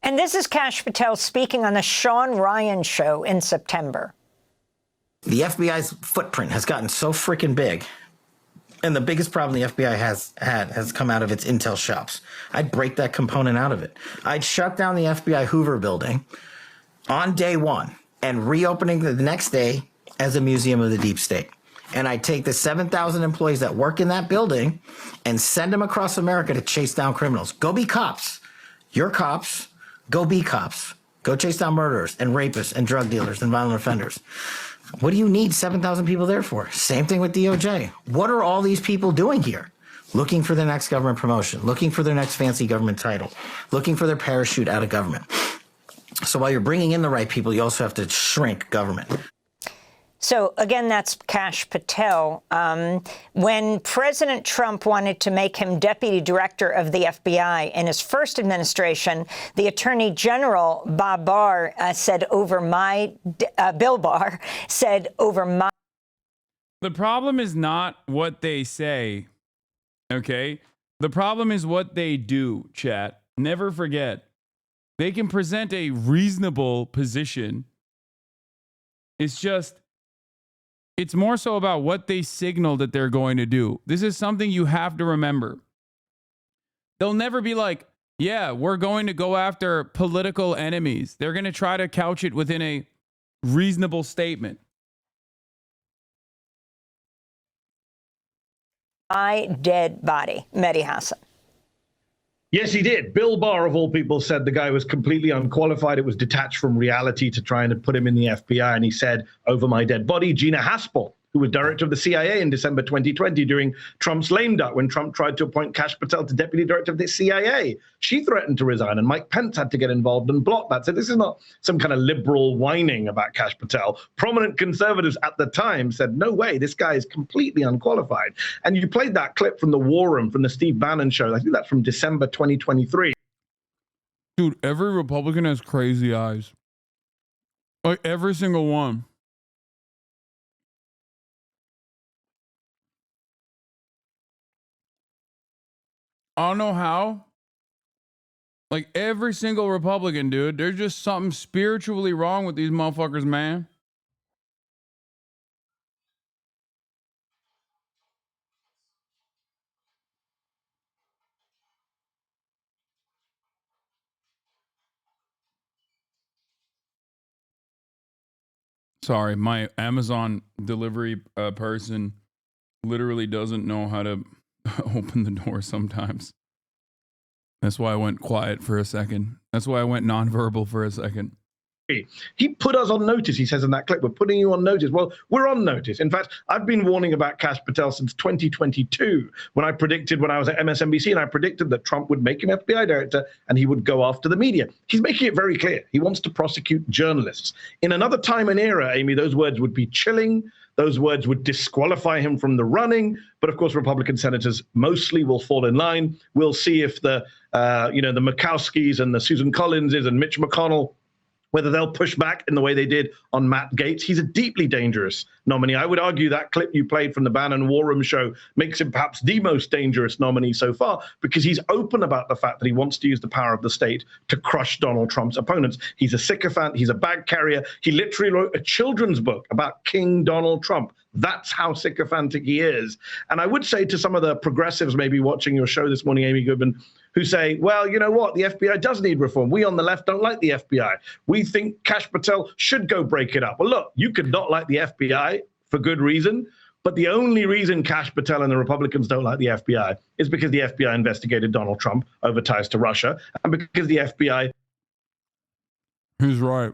And this is Kash Patel speaking on the Sean Ryan show in September. The FBI's footprint has gotten so freaking big. And the biggest problem the FBI has come out of its intel shops. I'd break that component out of it. I'd shut down the FBI Hoover building on day one and reopening the next day as a museum of the deep state. And I'd take the 7,000 employees that work in that building and send them across America to chase down criminals. Go be cops. You're cops. Go be cops. Go chase down murderers and rapists and drug dealers and violent offenders. What do you need 7,000 people there for? Same thing with DOJ. What are all these people doing here? Looking for their next government promotion, looking for their next fancy government title, looking for their parachute out of government. So while you're bringing in the right people, you also have to shrink government. So again, that's Kash Patel. When President Trump wanted to make him deputy director of the FBI in his first administration, the Attorney General Bob Barr said over my Bill Barr said over my. The problem is not what they say, okay? The problem is what they do, chat. Never forget. They can present a reasonable position. It's more so about what they signal that they're going to do. This is something you have to remember. They'll never be like, yeah, we're going to go after political enemies. They're going to try to couch it within a reasonable statement. My dead body, Mehdi Hasan. Yes, he did. Bill Barr, of all people, said the guy was completely unqualified. It was detached from reality to try and put him in the FBI. And he said, over my dead body, Gina Haspel, who was director of the CIA in December 2020 during Trump's lame duck when Trump tried to appoint Kash Patel to deputy director of the CIA. She threatened to resign, and Mike Pence had to get involved and block that. So this is not some kind of liberal whining about Kash Patel. Prominent conservatives at the time said, no way, this guy is completely unqualified. And you played that clip from the War Room, from the Steve Bannon show. I think that's from December 2023. Dude, every Republican has crazy eyes. Like, every single one. I don't know how. Like, every single Republican, dude, there's just something spiritually wrong with these motherfuckers, man. Sorry, my Amazon delivery person literally doesn't know how to open the door sometimes. That's why I went quiet for a second. That's why I went nonverbal for a second. He put us on notice, he says in that clip. We're putting you on notice. Well, we're on notice. In fact, I've been warning about Kash Patel since 2022 when I was at MSNBC and I predicted that Trump would make him FBI director and he would go after the media. He's making it very clear. He wants to prosecute journalists. In another time and era, Amy, those words would be chilling. Those words would disqualify him from the running. But of course, Republican senators mostly will fall in line. We'll see if the Murkowskis and the Susan Collinses and Mitch McConnell, whether they'll push back in the way they did on Matt Gaetz. He's a deeply dangerous nominee. I would argue that clip you played from the Bannon War Room show makes him perhaps the most dangerous nominee so far because he's open about the fact that he wants to use the power of the state to crush Donald Trump's opponents. He's a sycophant. He's a bag carrier. He literally wrote a children's book about King Donald Trump. That's how sycophantic he is. And I would say to some of the progressives maybe watching your show this morning, Amy Goodman, who say, well, you know what? The FBI does need reform. We on the left don't like the FBI. We think Kash Patel should go break it up. Well, look, you could not like the FBI for good reason, but the only reason Kash Patel and the Republicans don't like the FBI is because the FBI investigated Donald Trump over ties to Russia and because the FBI He's right.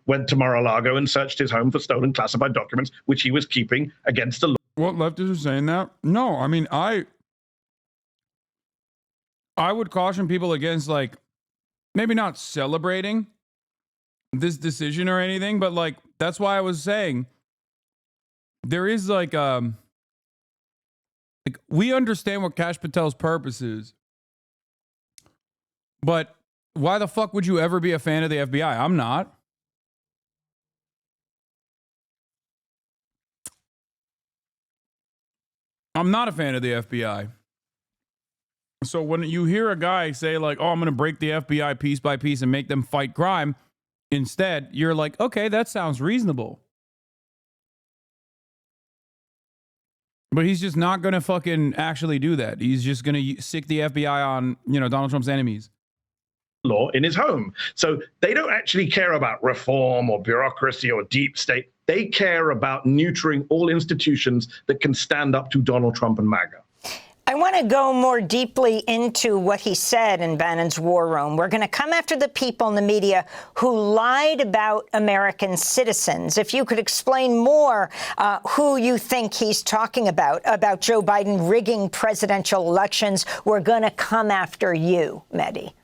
went to Mar-a-Lago and searched his home for stolen classified documents, which he was keeping against the law. What leftists are saying that? No, I mean, I would caution people against, like, maybe not celebrating this decision or anything, but, like, that's why I was saying there is, like we understand what Kash Patel's purpose is, but why the fuck would you ever be a fan of the FBI? I'm not. I'm not a fan of the FBI. So when you hear a guy say, like, oh, I'm going to break the FBI piece by piece and make them fight crime, instead, you're like, okay, that sounds reasonable. But he's just not going to fucking actually do that. He's just going to sick the FBI on, Donald Trump's enemies. Law in his home. So they don't actually care about reform or bureaucracy or deep state. They care about neutering all institutions that can stand up to Donald Trump and MAGA. I want to go more deeply into what he said in Bannon's war room. We're going to come after the people in the media who lied about American citizens. If you could explain more who you think he's talking about Joe Biden rigging presidential elections, we're going to come after you, Mehdi.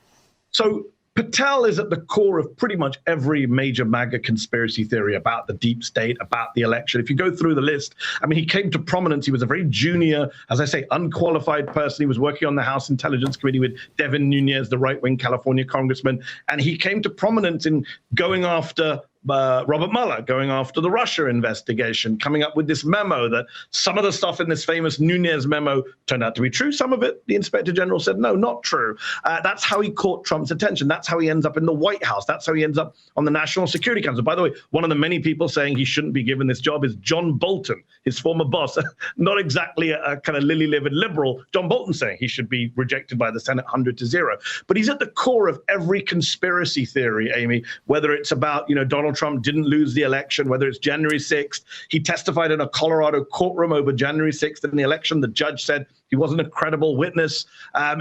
So Patel is at the core of pretty much every major MAGA conspiracy theory about the deep state, about the election. If you go through the list, I mean, he came to prominence. He was a very junior, as I say, unqualified person. He was working on the House Intelligence Committee with Devin Nunes, the right-wing California congressman. And he came to prominence in going after Robert Mueller, going after the Russia investigation, coming up with this memo that some of the stuff in this famous Nunes memo turned out to be true. Some of it, the Inspector General said, no, not true. That's how he caught Trump's attention. That's how he ends up in the White House. That's how he ends up on the National Security Council. By the way, one of the many people saying he shouldn't be given this job is John Bolton, his former boss. Not exactly a kind of lily-livered liberal. John Bolton saying he should be rejected by the Senate 100-0. But he's at the core of every conspiracy theory, Amy, whether it's about, Donald Trump didn't lose the election, whether it's January 6th. He testified in a Colorado courtroom over January 6th in the election. The judge said he wasn't a credible witness.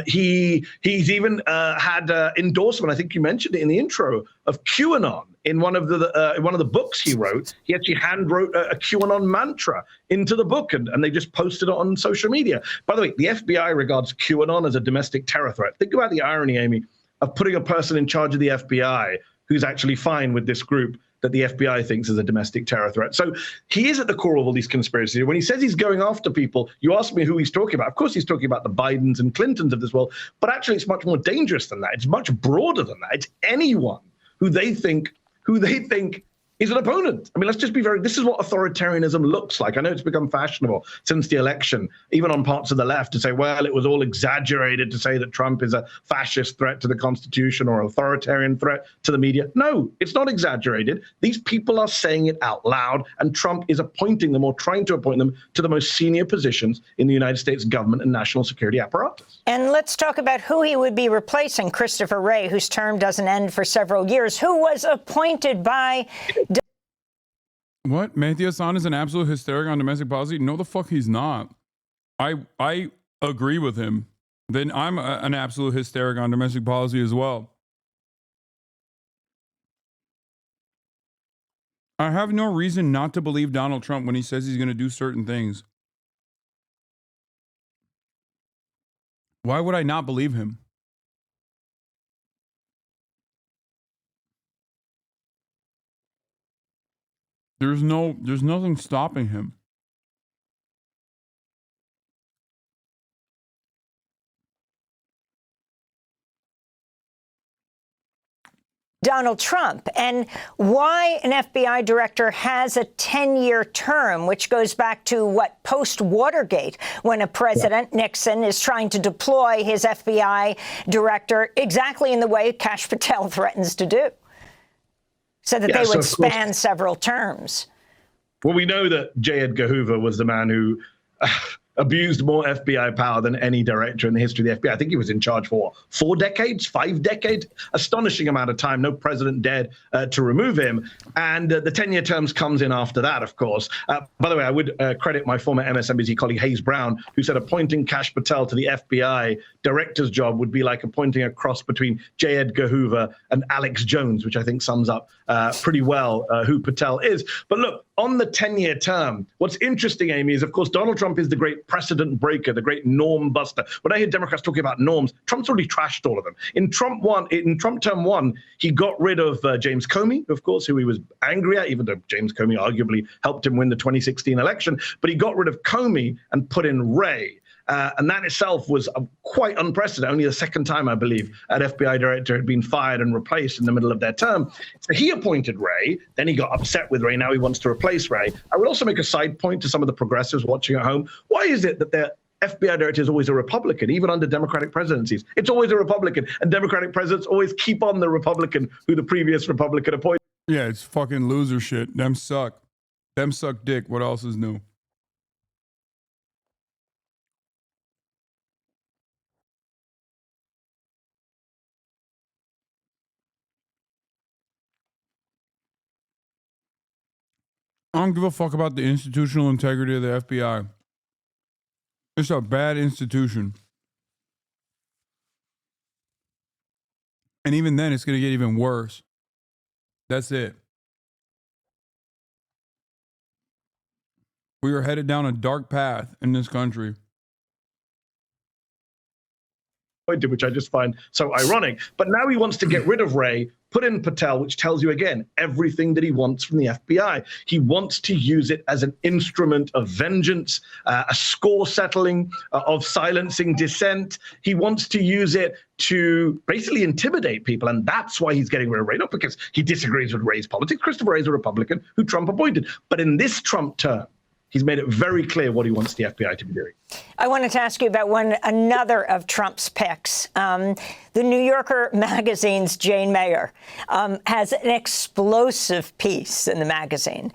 He's even had endorsement, I think you mentioned it in the intro, of QAnon. In one of the books he wrote, he actually hand wrote a QAnon mantra into the book, and they just posted it on social media. By the way, the FBI regards QAnon as a domestic terror threat. Think about the irony, Amy, of putting a person in charge of the FBI who's actually fine with this group that the FBI thinks is a domestic terror threat. So he is at the core of all these conspiracies. When he says he's going after people, you ask me who he's talking about. Of course, he's talking about the Bidens and Clintons of this world, but actually it's much more dangerous than that. It's much broader than that. It's anyone who they think is an opponent. I mean, let's just be this is what authoritarianism looks like. I know it's become fashionable since the election, even on parts of the left, to say, well, it was all exaggerated to say that Trump is a fascist threat to the Constitution or an authoritarian threat to the media. No, it's not exaggerated. These people are saying it out loud, and Trump is appointing them or trying to appoint them to the most senior positions in the United States government and national security apparatus. And let's talk about who he would be replacing, Christopher Wray, whose term doesn't end for several years, who was appointed by... What? Mehdi Hasan is an absolute hysteric on domestic policy? No, the fuck he's not. I agree with him. Then I'm an absolute hysteric on domestic policy as well. I have no reason not to believe Donald Trump when he says he's going to do certain things. Why would I not believe him? There's nothing stopping him. Donald Trump, and why an FBI director has a 10-year term, which goes back to post-Watergate, when a president, Nixon, is trying to deploy his FBI director exactly in the way Kash Patel threatens to do, so that they would span several terms. Well, we know that J. Edgar Hoover was the man who abused more FBI power than any director in the history of the FBI. I think he was in charge for 4 decades, 5 decades, astonishing amount of time. No president dared to remove him. And the 10-year terms comes in after that, of course. By the way, I would credit my former MSNBC colleague Hayes Brown, who said appointing Kash Patel to the FBI director's job would be like appointing a cross between J. Edgar Hoover and Alex Jones, which I think sums up pretty well who Patel is. But look, on the 10-year term, what's interesting, Amy, is, of course, Donald Trump is the great precedent breaker, the great norm buster. When I hear Democrats talking about norms, Trump's already trashed all of them. In Trump term one, he got rid of James Comey, of course, who he was angry at, even though James Comey arguably helped him win the 2016 election. But he got rid of Comey and put in Wray. And that itself was quite unprecedented. Only the second time, I believe, an FBI director had been fired and replaced in the middle of their term. So he appointed Wray. Then he got upset with Wray. Now he wants to replace Wray. I would also make a side point to some of the progressives watching at home. Why is it that their FBI director is always a Republican, even under Democratic presidencies? It's always a Republican. And Democratic presidents always keep on the Republican who the previous Republican appointed. Yeah, it's fucking loser shit. Them suck. Them suck dick. What else is new? I don't give a fuck about the institutional integrity of the FBI. It's a bad institution. And even then, it's going to get even worse. That's it. We are headed down a dark path in this country. Which I just find so ironic. But now he wants to get rid of Wray, put in Patel, which tells you again everything that he wants from the FBI. He wants to use it as an instrument of vengeance, a score settling, of silencing dissent. He wants to use it to basically intimidate people, and that's why he's getting rid of Wray, not because he disagrees with Wray's politics. Christopher Wray is a Republican who Trump appointed. But in this Trump term, he's made it very clear what he wants the FBI to be doing. I wanted to ask you about another of Trump's picks. The New Yorker magazine's Jane Mayer has an explosive piece in the magazine.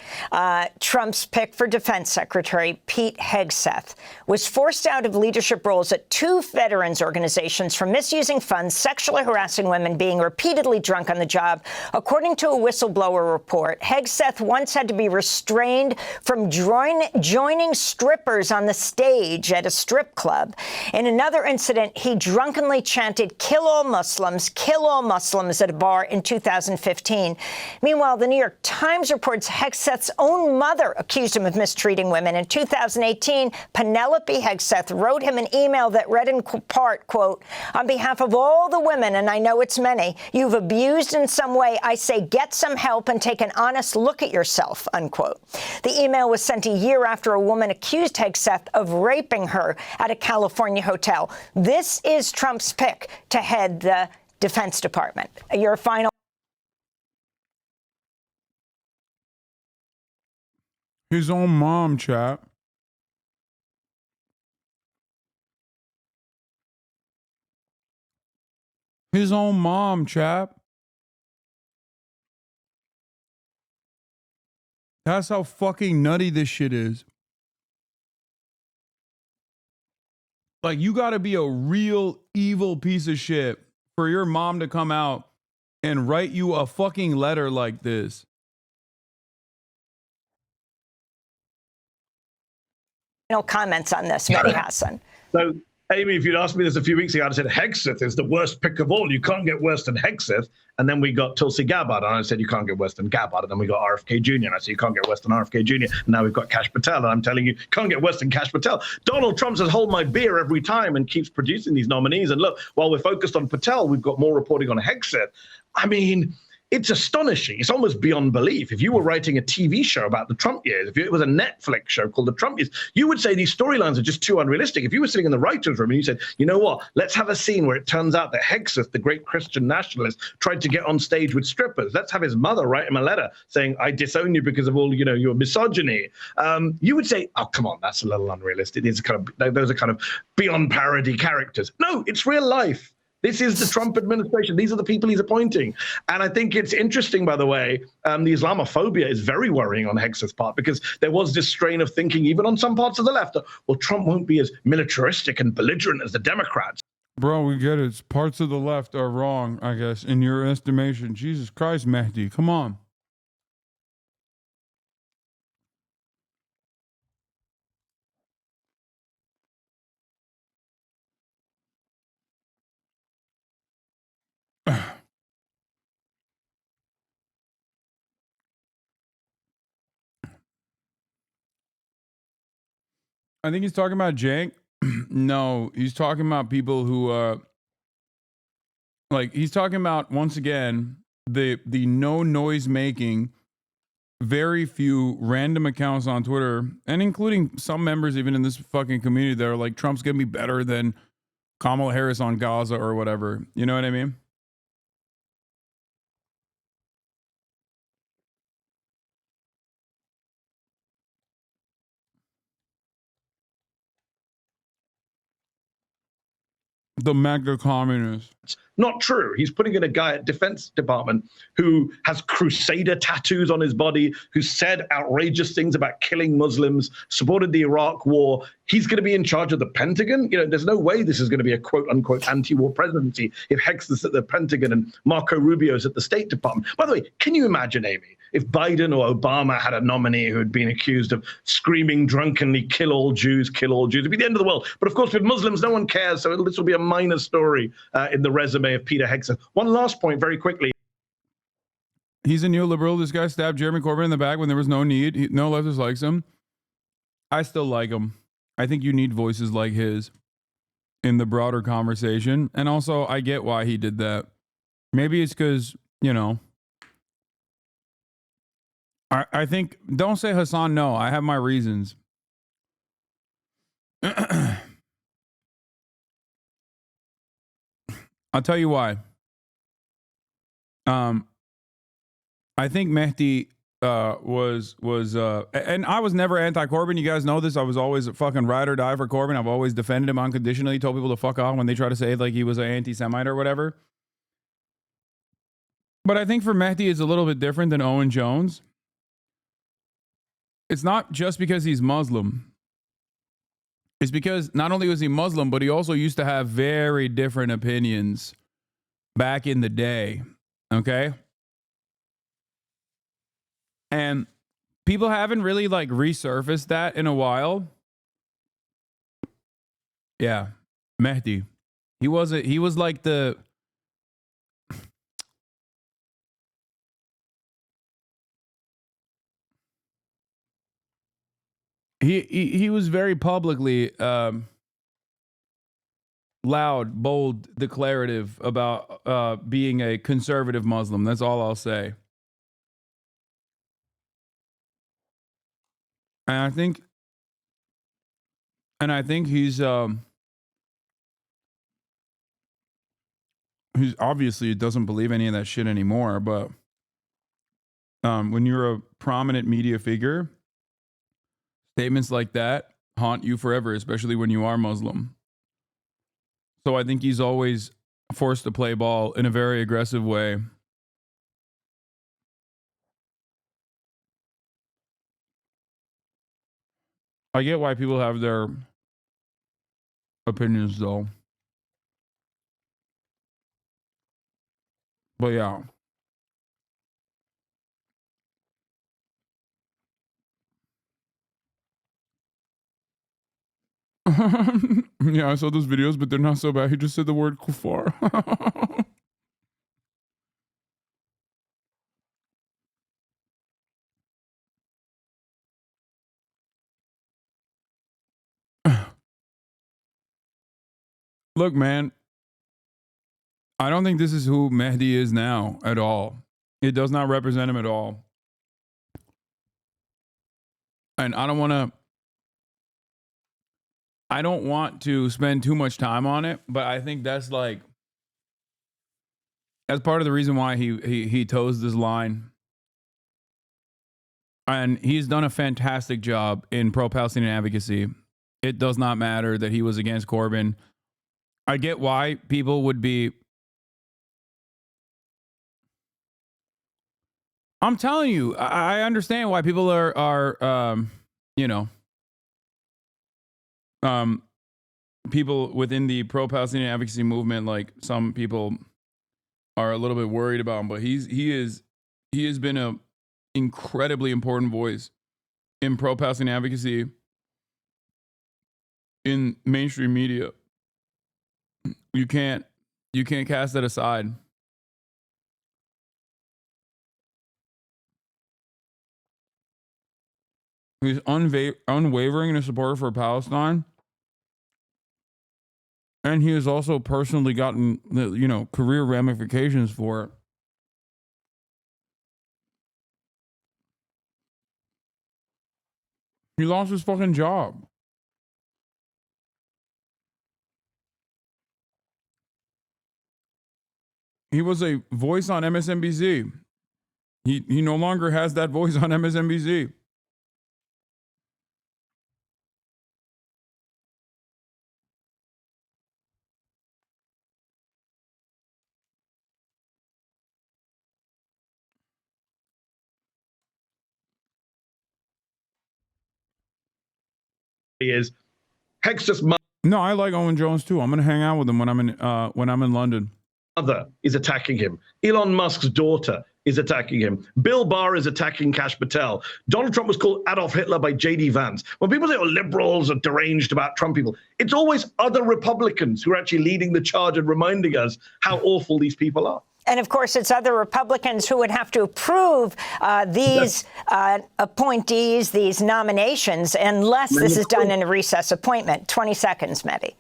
Trump's pick for Defense Secretary, Pete Hegseth, was forced out of leadership roles at 2 veterans organizations for misusing funds, sexually harassing women, being repeatedly drunk on the job. According to a whistleblower report, Hegseth once had to be restrained from joining strippers on the stage at a strip club. In another incident, he drunkenly chanted, "Kill all Muslims, kill all Muslims," at a bar in 2015. Meanwhile, the New York Times reports Hegseth's own mother accused him of mistreating women. In 2018, Penelope Hegseth wrote him an email that read in part, quote, "On behalf of all the women, and I know it's many, you've abused in some way, I say get some help and take an honest look at yourself," unquote. The email was sent a year after a woman accused Hegseth of raping her at a California hotel. This is Trump's pick to head the Defense Department. Your final. His own mom, chap. His own mom, chap. That's how fucking nutty this shit is. Like, you got to be a real evil piece of shit for your mom to come out and write you a fucking letter like this. No comments on this, Mehdi Hasan. So, Amy, if you'd asked me this a few weeks ago, I'd have said Hegseth is the worst pick of all. You can't get worse than Hegseth. And then we got Tulsi Gabbard, and I said you can't get worse than Gabbard. And then we got RFK Jr., and I said you can't get worse than RFK Jr. And now we've got Kash Patel, and I'm telling you, can't get worse than Kash Patel. Donald Trump says hold my beer every time and keeps producing these nominees. And look, while we're focused on Patel, we've got more reporting on Hegseth. I mean, it's astonishing. It's almost beyond belief. If you were writing a TV show about the Trump years, if it was a Netflix show called The Trump Years, you would say these storylines are just too unrealistic. If you were sitting in the writer's room and you said, you know what, let's have a scene where it turns out that Hegseth, the great Christian nationalist, tried to get on stage with strippers. Let's have his mother write him a letter saying, I disown you because of all, you know, your misogyny. You would say, oh, come on, that's a little unrealistic. Those are kind of beyond parody characters. No, it's real life. This is the Trump administration. These are the people he's appointing. And I think it's interesting, by the way, the Islamophobia is very worrying on Hegseth's part, because there was this strain of thinking, even on some parts of the left, that, well, Trump won't be as militaristic and belligerent as the Democrats. Bro, we get it. Parts of the left are wrong, I guess, in your estimation. Jesus Christ, Mehdi, come on. I think he's talking about Jank. No, he's talking about people who, he's talking about, once again, the no noise making, very few random accounts on Twitter, and including some members even in this fucking community that are like, Trump's gonna be better than Kamala Harris on Gaza or whatever. You know what I mean? The MAGA communists. Not true. He's putting in a guy at Defense Department who has crusader tattoos on his body, who said outrageous things about killing Muslims, supported the Iraq war. He's going to be in charge of the Pentagon. You know, there's no way this is going to be a quote unquote anti-war presidency if Hegseth's at the Pentagon and Marco Rubio's at the State Department. By the way, can you imagine, Amy, if Biden or Obama had a nominee who had been accused of screaming drunkenly, kill all Jews, it'd be the end of the world. But of course, with Muslims, no one cares. So this will be a minor story in the resume of Peter Hegseth. One last point very quickly. He's a neoliberal. This guy stabbed Jeremy Corbyn in the back when there was no need. No leftist likes him. I still like him. I think you need voices like his in the broader conversation. And also, I get why he did that. Maybe it's because, you know, I think, don't say Hasan, no. I have my reasons. I'll tell you why. I think Mehdi and I was never anti-Corbyn. You guys know this. I was always a fucking ride or die for Corbyn. I've always defended him unconditionally, told people to fuck off when they try to say like he was an anti-Semite or whatever. But I think for Mehdi it's a little bit different than Owen Jones. It's not just because he's Muslim. It's because not only was he Muslim, but he also used to have very different opinions back in the day. Okay? And people haven't really like resurfaced that in a while. Yeah, Mehdi. He was like the he was very publicly loud, bold, declarative about being a conservative Muslim. That's all I'll say. And I think he's obviously doesn't believe any of that shit anymore, but when you're a prominent media figure, statements like that haunt you forever, especially when you are Muslim. So I think he's always forced to play ball in a very aggressive way. I get why people have their opinions, though. But yeah. Yeah, I saw those videos, but they're not so bad. He just said the word kuffar. Look, man, I don't think this is who Mehdi is now at all. It does not represent him at all. And I don't want to spend too much time on it, but I think that's part of the reason why he toes this line. And he's done a fantastic job in pro-Palestinian advocacy. It does not matter that he was against Corbyn. I get why people would be. I'm telling you, I understand why people are people within the pro-Palestinian advocacy movement, like some people are a little bit worried about him, but he has been a incredibly important voice in pro-Palestinian advocacy in mainstream media. You can't cast that aside. He's unwavering in his support for Palestine. And he has also personally gotten career ramifications for it. He lost his fucking job. He was a voice on MSNBC. He no longer has that voice on MSNBC. He is. Hex just No, I like Owen Jones too. I'm going to hang out with him when I'm in London. Mother is attacking him. Elon Musk's daughter is attacking him. Bill Barr is attacking Kash Patel. Donald Trump was called Adolf Hitler by J.D. Vance. When people say, oh, liberals are deranged about Trump people, it's always other Republicans who are actually leading the charge and reminding us how awful these people are. And of course, it's other Republicans who would have to approve these appointees, these nominations, unless this is done in a recess appointment. 20 seconds, maybe.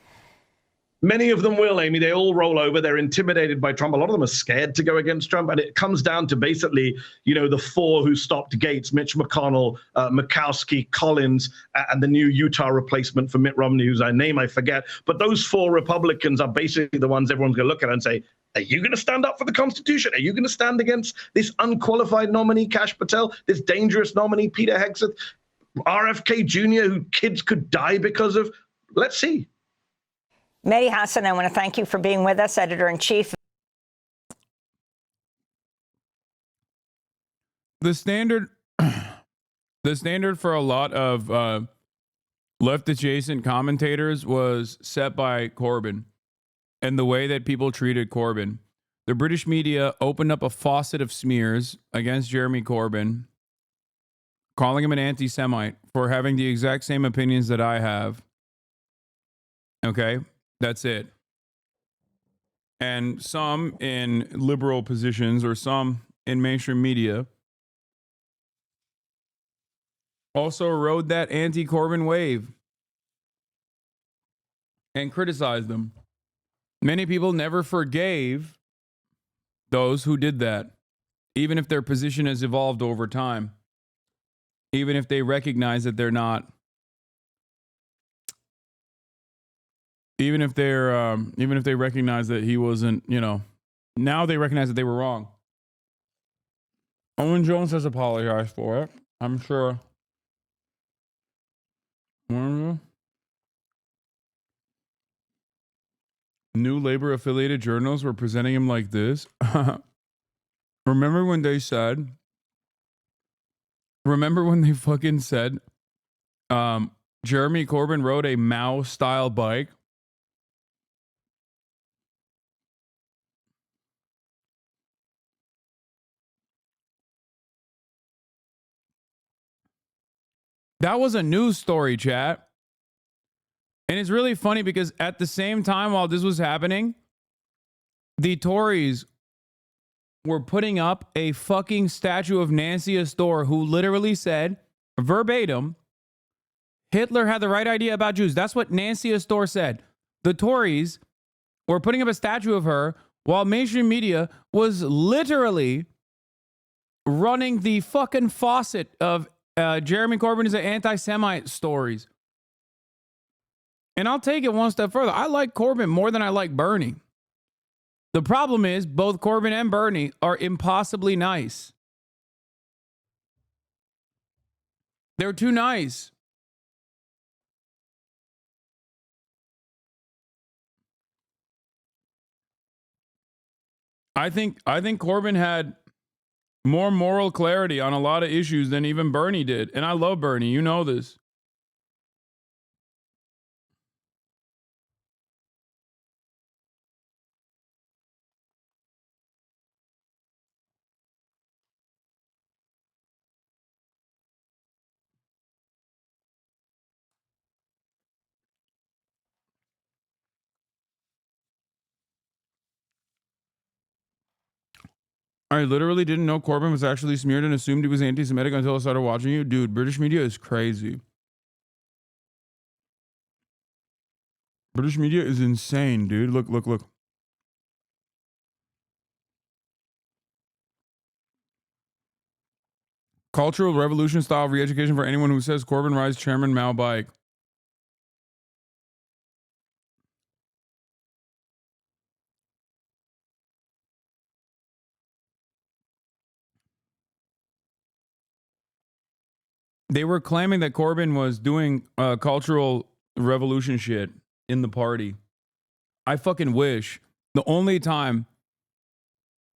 Many of them will, Amy. They all roll over. They're intimidated by Trump. A lot of them are scared to go against Trump. And it comes down to basically, the four who stopped Gates, Mitch McConnell, Murkowski, Collins, and the new Utah replacement for Mitt Romney, whose name I forget. But those four Republicans are basically the ones everyone's going to look at and say, are you going to stand up for the Constitution? Are you going to stand against this unqualified nominee, Kash Patel, this dangerous nominee, Peter Hegseth, RFK Jr., who kids could die because of? Let's see. Mehdi Hasan, I want to thank you for being with us, Editor-in-Chief. The standard for a lot of left-adjacent commentators was set by Corbyn and the way that people treated Corbyn. The British media opened up a faucet of smears against Jeremy Corbyn, calling him an anti-Semite for having the exact same opinions that I have. Okay? That's it. And some in liberal positions or some in mainstream media also rode that anti-Corbyn wave and criticized them. Many people never forgave those who did that, even if their position has evolved over time, even if they recognize that they're not. Even if they recognize that he wasn't, now they recognize that they were wrong. Owen Jones has apologized for it, I'm sure. New Labor-affiliated journals were presenting him like this. Remember when they fucking said, Jeremy Corbyn rode a Mao-style bike? That was a news story, chat. And it's really funny because at the same time while this was happening, the Tories were putting up a fucking statue of Nancy Astor, who literally said, verbatim, Hitler had the right idea about Jews. That's what Nancy Astor said. The Tories were putting up a statue of her while mainstream media was literally running the fucking faucet of Jeremy Corbyn is an anti-Semite stories. And I'll take it one step further. I like Corbyn more than I like Bernie. The problem is both Corbyn and Bernie are impossibly nice. They're too nice. I think Corbyn had more moral clarity on a lot of issues than even Bernie did. And I love Bernie. You know this. I literally didn't know Corbyn was actually smeared and assumed he was anti-Semitic until I started watching you. Dude, British media is crazy. British media is insane, dude. Look. Cultural revolution style re-education for anyone who says Corbyn rides Chairman Mao bike. They were claiming that Corbyn was doing cultural revolution shit in the party. I fucking wish. The only time,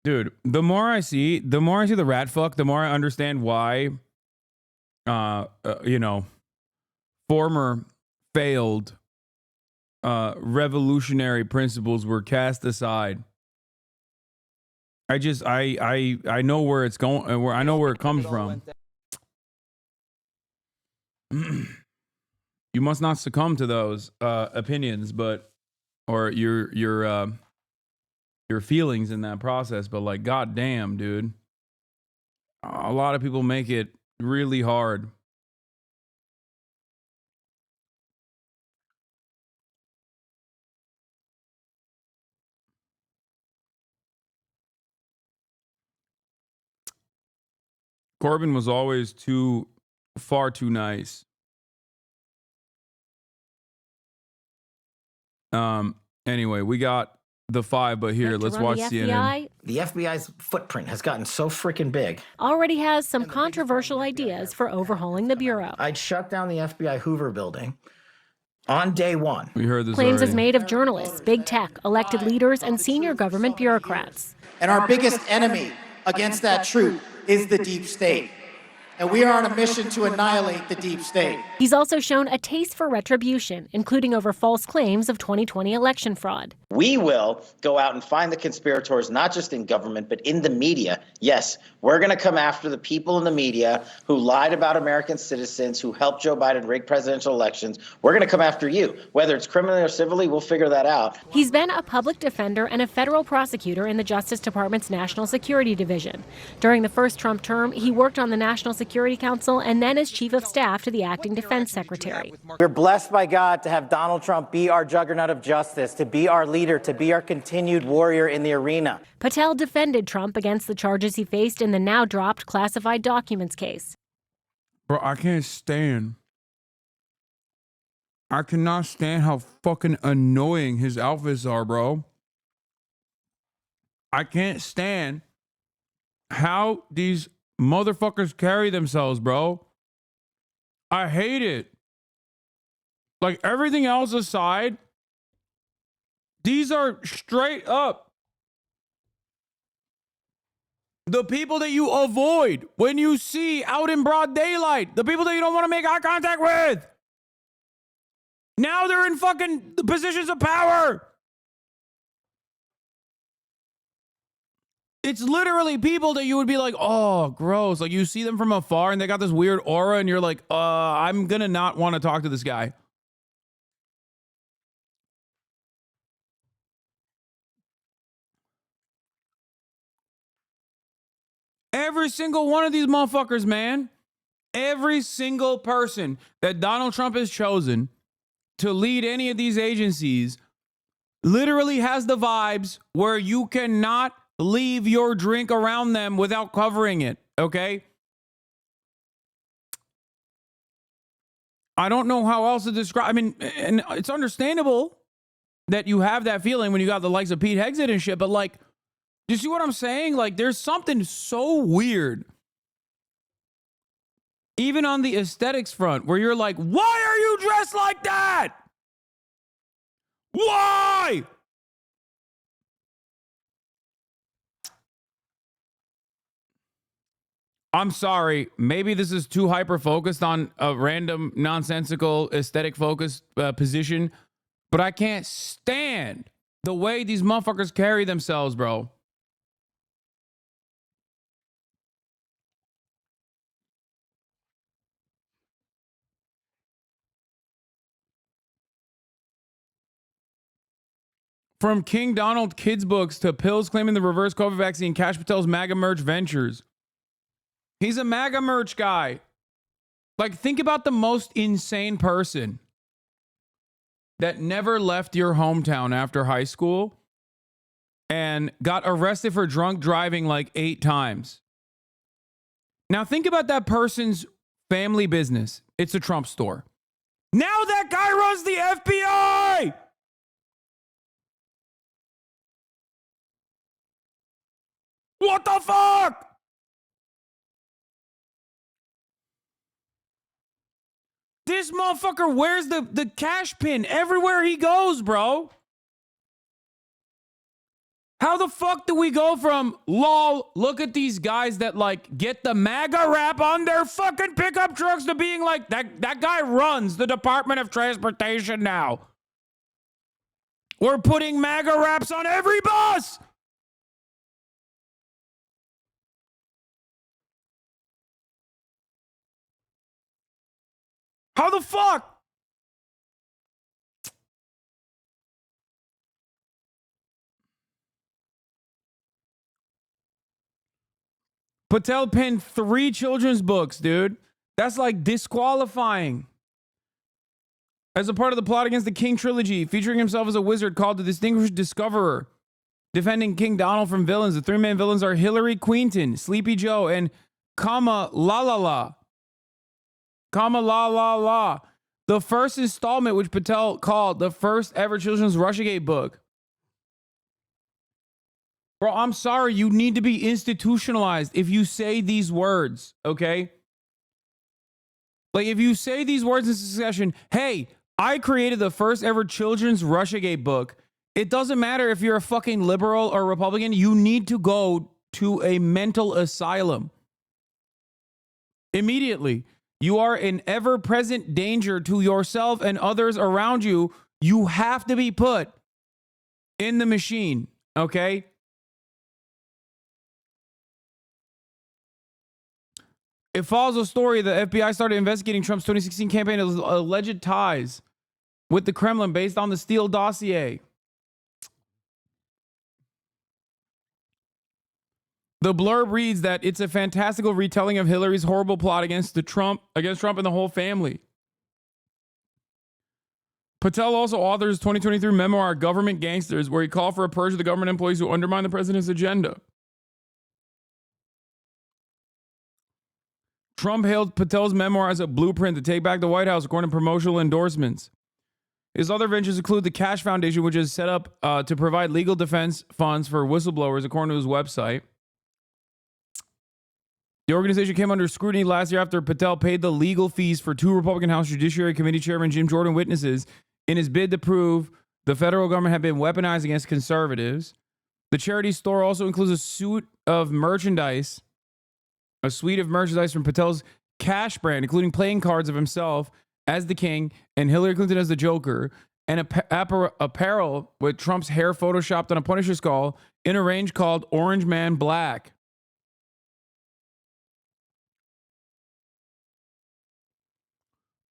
dude, the more I see the rat fuck, the more I understand why, former failed revolutionary principles were cast aside. I know where it's going, where I know where it comes from. You must not succumb to those opinions, or your feelings in that process. But like, goddamn, dude, a lot of people make it really hard. Corbyn was always far too nice. Anyway, we got the 5, but here, let's watch CNN. The FBI's footprint has gotten so freaking big. Already has some controversial ideas for overhauling the Bureau. I'd shut down the FBI Hoover building on day one. We heard this Claims already. is made of journalists, big tech, elected leaders, and senior government bureaucrats. And our biggest enemy against that truth is the deep state. And we are on a mission to annihilate the deep state. He's also shown a taste for retribution, including over false claims of 2020 election fraud. We will go out and find the conspirators, not just in government, but in the media. Yes, we're going to come after the people in the media who lied about American citizens, who helped Joe Biden rig presidential elections. We're going to come after you. Whether it's criminally or civilly, we'll figure that out. He's been a public defender and a federal prosecutor in the Justice Department's National Security Division. During the first Trump term, he worked on the National Security Council and then as chief of staff to the acting defense secretary. We're blessed by God to have Donald Trump be our juggernaut of justice, to be our leader, to be our continued warrior in the arena. Patel defended Trump against the charges he faced in the now dropped classified documents case. Bro, I can't stand. I cannot stand how fucking annoying his outfits are, bro. I can't stand how these motherfuckers carry themselves, bro. I hate it. Like, everything else aside, these are straight up the people that you avoid when you see out in broad daylight, the people that you don't want to make eye contact with. Now they're in fucking positions of power. It's literally people that you would be like, oh, gross. Like, you see them from afar and they got this weird aura and you're like, I'm gonna not want to talk to this guy. Every single one of these motherfuckers, man. Every single person that Donald Trump has chosen to lead any of these agencies literally has the vibes where you cannot leave your drink around them without covering it, okay? I don't know how else to describe. I mean, and it's understandable that you have that feeling when you got the likes of Pete Hegseth and shit, but like, do you see what I'm saying? Like, there's something so weird, even on the aesthetics front, where you're like, why are you dressed like that? Why? I'm sorry. Maybe this is too hyper-focused on a random, nonsensical, aesthetic-focused position, but I can't stand the way these motherfuckers carry themselves, bro. From King Donald kids' books to pills claiming the reverse COVID vaccine, Kash Patel's MAGA merch ventures. He's a MAGA merch guy. Like, think about the most insane person that never left your hometown after high school and got arrested for drunk driving like 8 times. Now, think about that person's family business. It's a Trump store. Now that guy runs the FBI! What the fuck? This motherfucker wears the cash pin everywhere he goes, bro. How the fuck do we go from, lol, look at these guys that like get the MAGA rap on their fucking pickup trucks, to being like, that guy runs the Department of Transportation now. We're putting MAGA raps on every bus. How the fuck? Patel penned 3 children's books, dude. That's like disqualifying. As a part of the plot against the King trilogy, featuring himself as a wizard called the Distinguished Discoverer, defending King Donald from villains. The 3 main villains are Hillary Quinton, Sleepy Joe, and Kama La La La. Kama La La La. The first installment, which Patel called the first ever children's Russiagate book. Bro, I'm sorry, you need to be institutionalized if you say these words, okay? Like, if you say these words in succession, hey, I created the first ever children's Russiagate book. It doesn't matter if you're a fucking liberal or Republican, you need to go to a mental asylum. Immediately. You are in ever-present danger to yourself and others around you. You have to be put in the machine, okay? It follows a story the FBI started investigating Trump's 2016 campaign of alleged ties with the Kremlin based on the Steele dossier. The blurb reads that it's a fantastical retelling of Hillary's horrible plot against Trump and the whole family. Patel also authors 2023 memoir Government Gangsters, where he called for a purge of the government employees who undermine the president's agenda. Trump hailed Patel's memoir as a blueprint to take back the White House, according to promotional endorsements. His other ventures include the Kash Foundation, which is set up to provide legal defense funds for whistleblowers, according to his website. The organization came under scrutiny last year after Patel paid the legal fees for 2 Republican House Judiciary Committee Chairman Jim Jordan witnesses in his bid to prove the federal government had been weaponized against conservatives. The charity store also includes a suite of merchandise from Patel's Kash brand, including playing cards of himself as the king and Hillary Clinton as the Joker, and apparel with Trump's hair photoshopped on a Punisher skull in a range called Orange Man Black.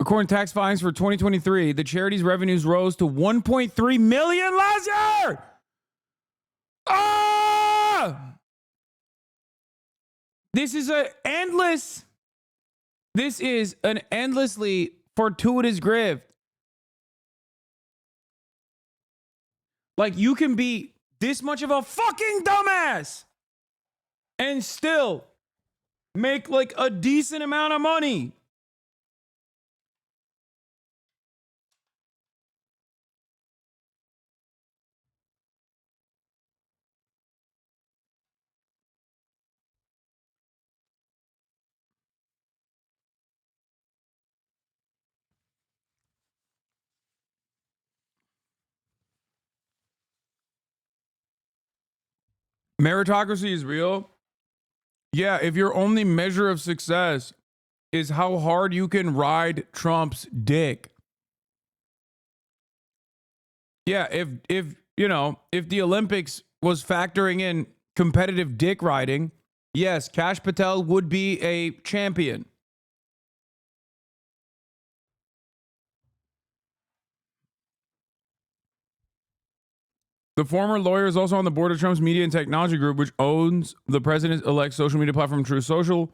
According to tax filings for 2023, the charity's revenues rose to $1.3 million last year. Ah! This is an endlessly fortuitous grift. Like, you can be this much of a fucking dumbass and still make like a decent amount of money. Meritocracy is real. Yeah, if your only measure of success is how hard you can ride Trump's dick. Yeah, if the Olympics was factoring in competitive dick riding, yes, Kash Patel would be a champion. The former lawyer is also on the board of Trump's media and technology group, which owns the president-elect's social media platform True Social.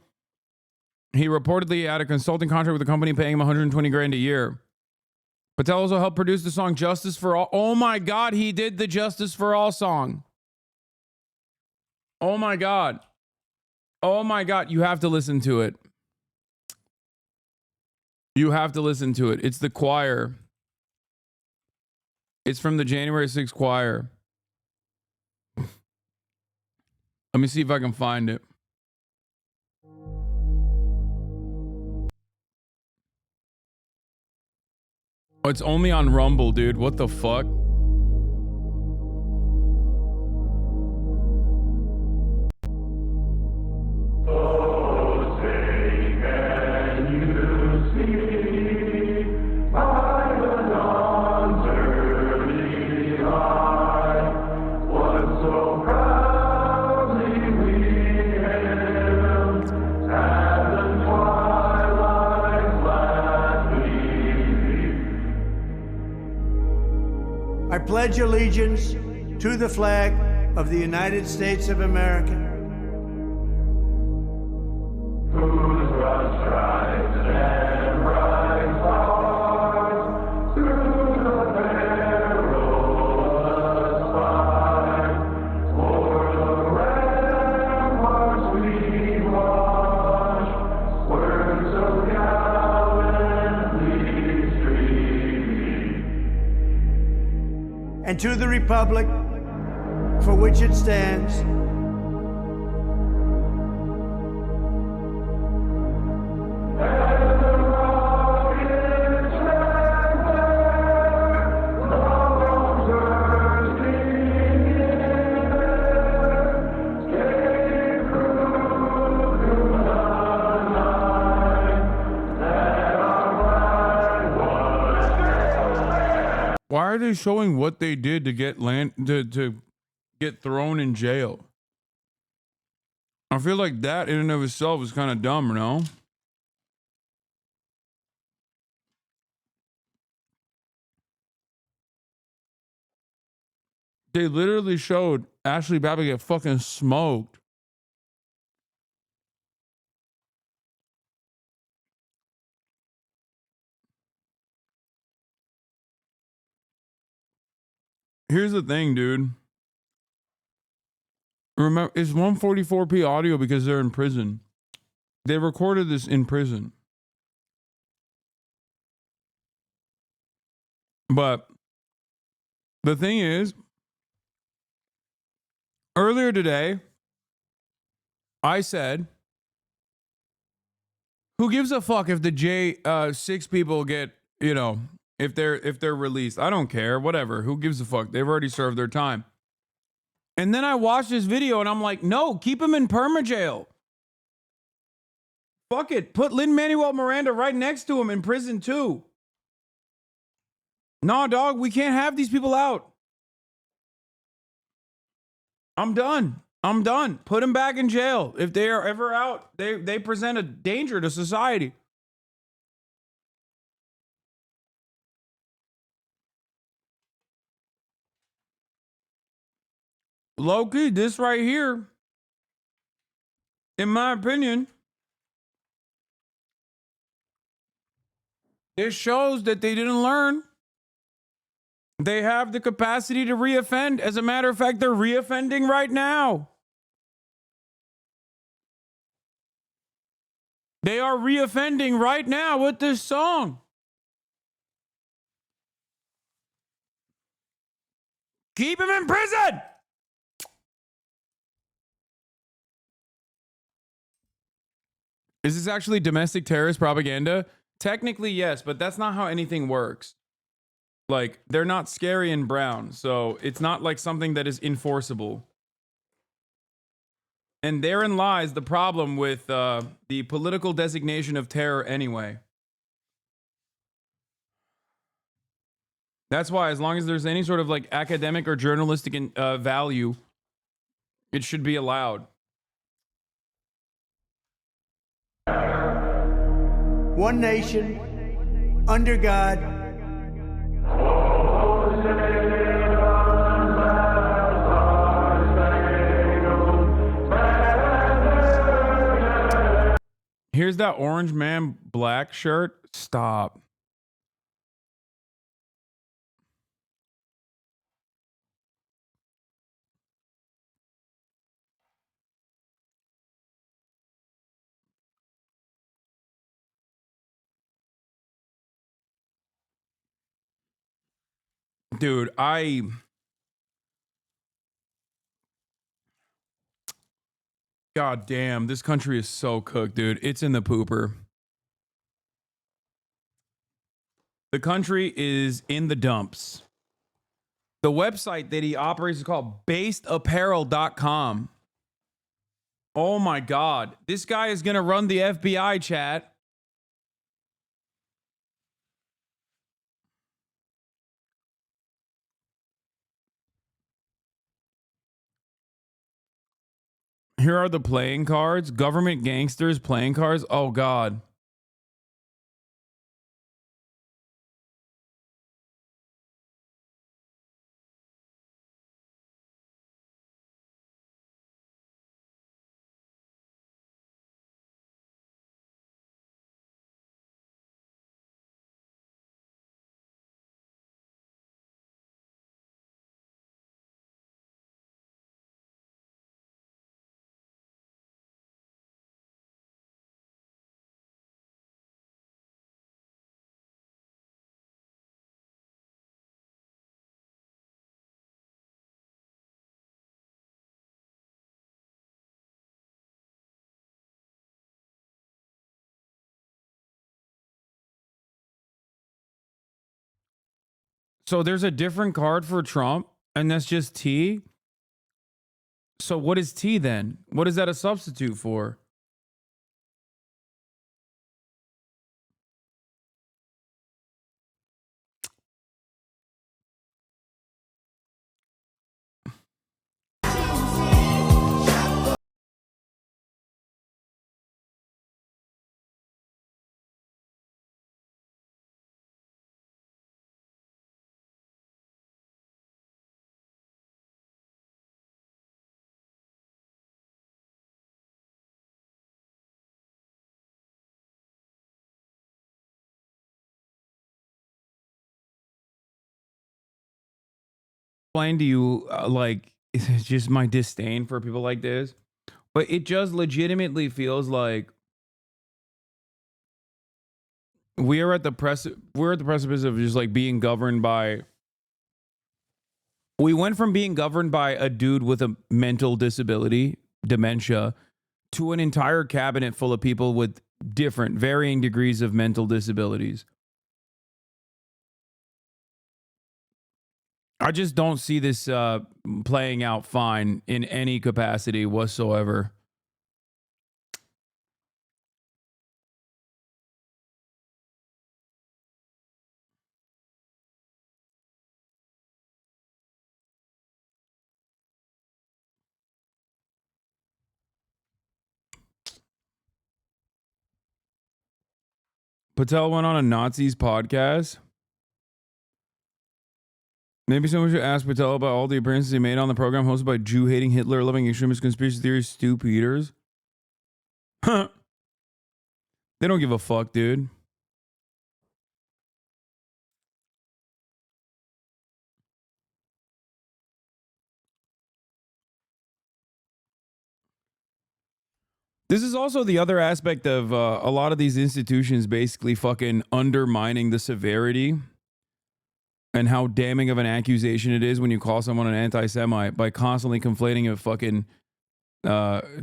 He reportedly had a consulting contract with the company paying him $120,000 a year. Patel also helped produce the song Justice for All. Oh my God, he did the Justice for All song. Oh my God. Oh my God, you have to listen to it. You have to listen to it. It's the choir. It's from the January 6th choir. Let me see if I can find it. Oh, it's only on Rumble, dude. What the fuck? I pledge allegiance to the flag of the United States of America. And to the republic for which it stands, Why are they showing what they did to get to get thrown in jail? I feel like that in and of itself is kind of dumb, no? They literally showed Ashley Babbitt get fucking smoked. Here's the thing, dude. Remember, it's 144p audio because they're in prison. They recorded this in prison. But the thing is, earlier today, I said, who gives a fuck if the J6 people get, you know, if they're released? I don't care. Whatever. Who gives a fuck? They've already served their time. And then I watched this video and I'm like, no, keep him in permajail. Fuck it. Put Lin-Manuel Miranda right next to him in prison too. No, dog, we can't have these people out. I'm done. I'm done. Put them back in jail. If they are ever out, they present a danger to society. Low-key, this right here, in my opinion, it shows that they didn't learn. They have the capacity to reoffend. As a matter of fact, they're reoffending right now. They are reoffending right now with this song. Keep him in prison! Is this actually domestic terrorist propaganda? Technically, yes, but that's not how anything works. Like, they're not scary and brown, so it's not like something that is enforceable. And therein lies the problem with the political designation of terror anyway. That's why, as long as there's any sort of like academic or journalistic value, it should be allowed. one nation, under God. Here's that orange man, black shirt. Stop. Dude, God damn, this country is so cooked, dude. It's in the pooper. The country is in the dumps. The website that he operates is called basedapparel.com. Oh my God. This guy is going to run the FBI, chat. Here are the playing cards. Government gangsters playing cards. Oh, God. So there's a different card for Trump, and that's just T. So what is T then? What is that a substitute for? Explain to you like it's just my disdain for people like this, but it just legitimately feels like we're at the precipice of just like being governed by. We went from being governed by a dude with a mental disability, dementia, to an entire cabinet full of people with different, varying degrees of mental disabilities. I just don't see this playing out fine in any capacity whatsoever. Patel went on a Nazis podcast. Maybe someone should ask Patel about all the appearances he made on the program hosted by Jew-hating, Hitler-loving extremist conspiracy theorist Stu Peters. Huh. They don't give a fuck, dude. This is also the other aspect of a lot of these institutions basically fucking undermining the severity and how damning of an accusation it is when you call someone an anti-Semite by constantly conflating a fucking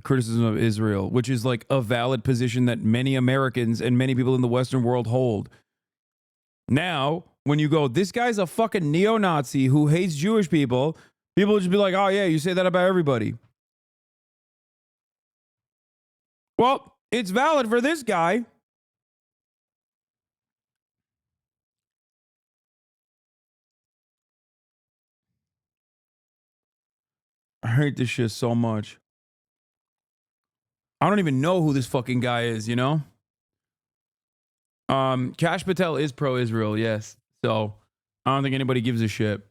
criticism of Israel, which is like a valid position that many Americans and many people in the Western world hold. Now, when you go, this guy's a fucking neo-Nazi who hates Jewish people, people will just be like, oh yeah, you say that about everybody. Well, it's valid for this guy. I hate this shit so much. I don't even know who this fucking guy is, you know? Kash Patel is pro-Israel, yes. So I don't think anybody gives a shit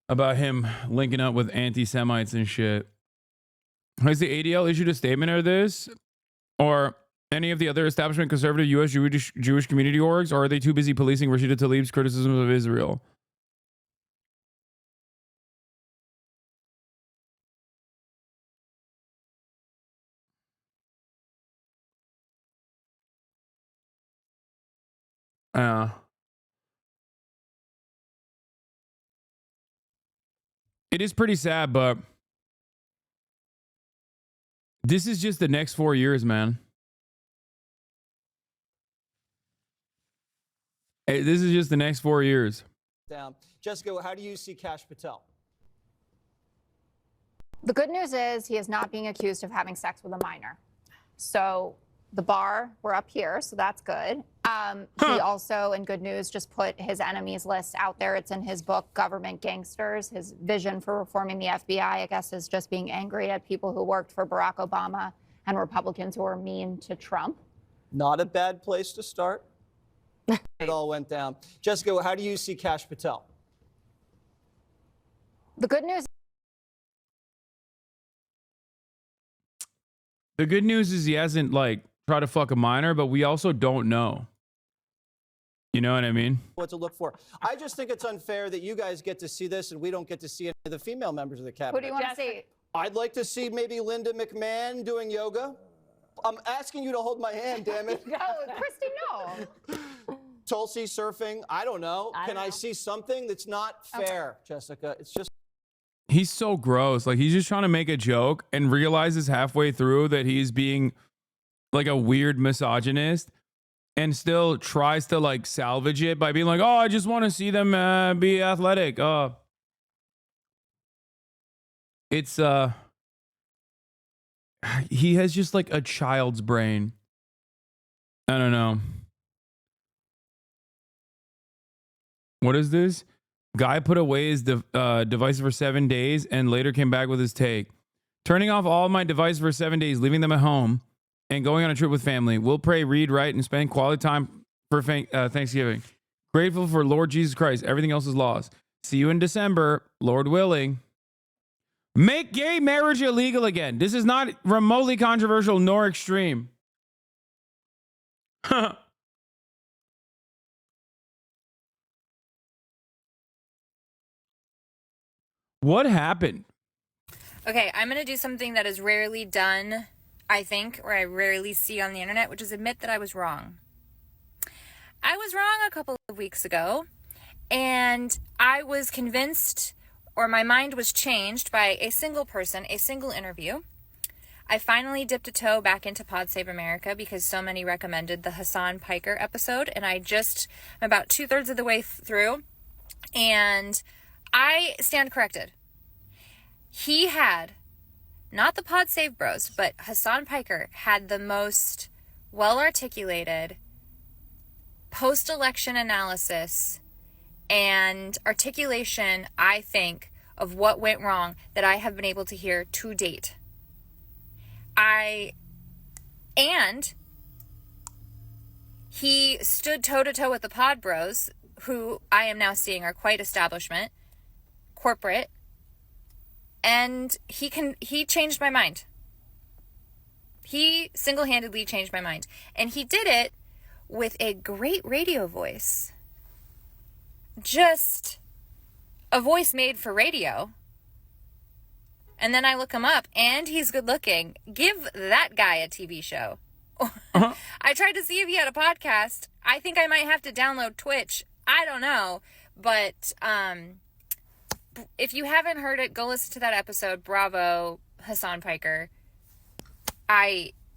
about him linking up with anti-Semites and shit. Has the ADL issued a statement or this? Or any of the other establishment conservative U.S. Jewish community orgs? Or are they too busy policing Rashida Tlaib's criticisms of Israel? It is pretty sad, but this is just the next 4 years, man. Hey, this is just the next 4 years. Down. Jessica, how do you see Kash Patel? The good news is he is not being accused of having sex with a minor. So the bar, we're up here, so that's good. He also, in good news, just put his enemies list out there. It's in his book, Government Gangsters. His vision for reforming the FBI, I guess, is just being angry at people who worked for Barack Obama and Republicans who are mean to Trump. Not a bad place to start. It all went down. Jessica, how do you see Kash Patel? The good news. The good news is he hasn't, like, tried to fuck a minor, but we also don't know. You know what I mean? What to look for. I just think it's unfair that you guys get to see this and we don't get to see any of the female members of the cabinet. Who do you want to see? I'd like to see maybe Linda McMahon doing yoga. I'm asking you to hold my hand, damn it. No, Christy, no. Tulsi surfing. I don't know. Can I see something that's not fair, Jessica? It's just. He's so gross. Like, he's just trying to make a joke and realizes halfway through that he's being like a weird misogynist. and still tries to like salvage it by being like, oh, I just want to see them be athletic. It's he has just like a child's brain. I don't know. What is this? Guy put away his device for 7 days and later came back with his take. Turning off all my devices for 7 days, leaving them at home, and going on a trip with family. We'll pray, read, write, and spend quality time for Thanksgiving. Grateful for Lord Jesus Christ. Everything else is lost. See you in December, Lord willing. Make gay marriage illegal again. This is not remotely controversial nor extreme. What happened? Okay, I'm going to do something that is rarely done, I think, or I rarely see on the internet, which is admit that I was wrong. I was wrong a couple of weeks ago, and I was convinced, or my mind was changed by a single person, a single interview. I finally dipped a toe back into Pod Save America because so many recommended the Hasan Piker episode, and I'm about 2/3 of the way through, and I stand corrected. He had, not the Pod Save Bros, but Hasan Piker had the most well-articulated post-election analysis and articulation, I think, of what went wrong that I have been able to hear to date. And he stood toe-to-toe with the Pod Bros, who I am now seeing are quite establishment, corporate, and he changed my mind. He single-handedly changed my mind. And he did it with a great radio voice. Just a voice made for radio. And then I look him up, and he's good looking. Give that guy a TV show. I tried to see if he had a podcast. I think I might have to download Twitch. I don't know. But if you haven't heard it, go listen to that episode. Bravo, Hasan Piker.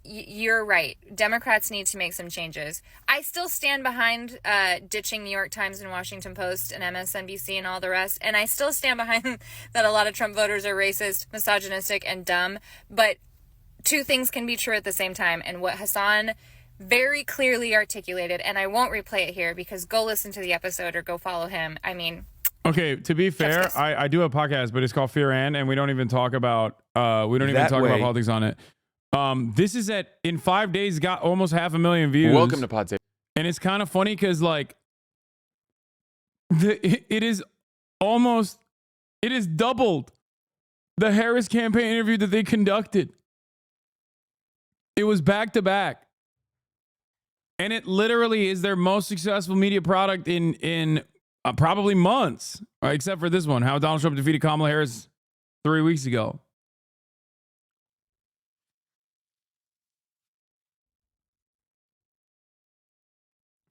You're right. Democrats need to make some changes. I still stand behind ditching New York Times and Washington Post and MSNBC and all the rest. And I still stand behind that a lot of Trump voters are racist, misogynistic, and dumb. But two things can be true at the same time. And what Hasan very clearly articulated, and I won't replay it here because go listen to the episode or go follow him. I mean... Okay, to be fair, I do a podcast, but it's called Fear and we don't even talk about about politics on it. This is in 5 days got almost 500,000 views. Welcome to Pod Save. And it's kind of funny because like it is doubled the Harris campaign interview that they conducted. It was back to back. And it literally is their most successful media product in probably months, except for this one, how Donald Trump defeated Kamala Harris 3 weeks ago.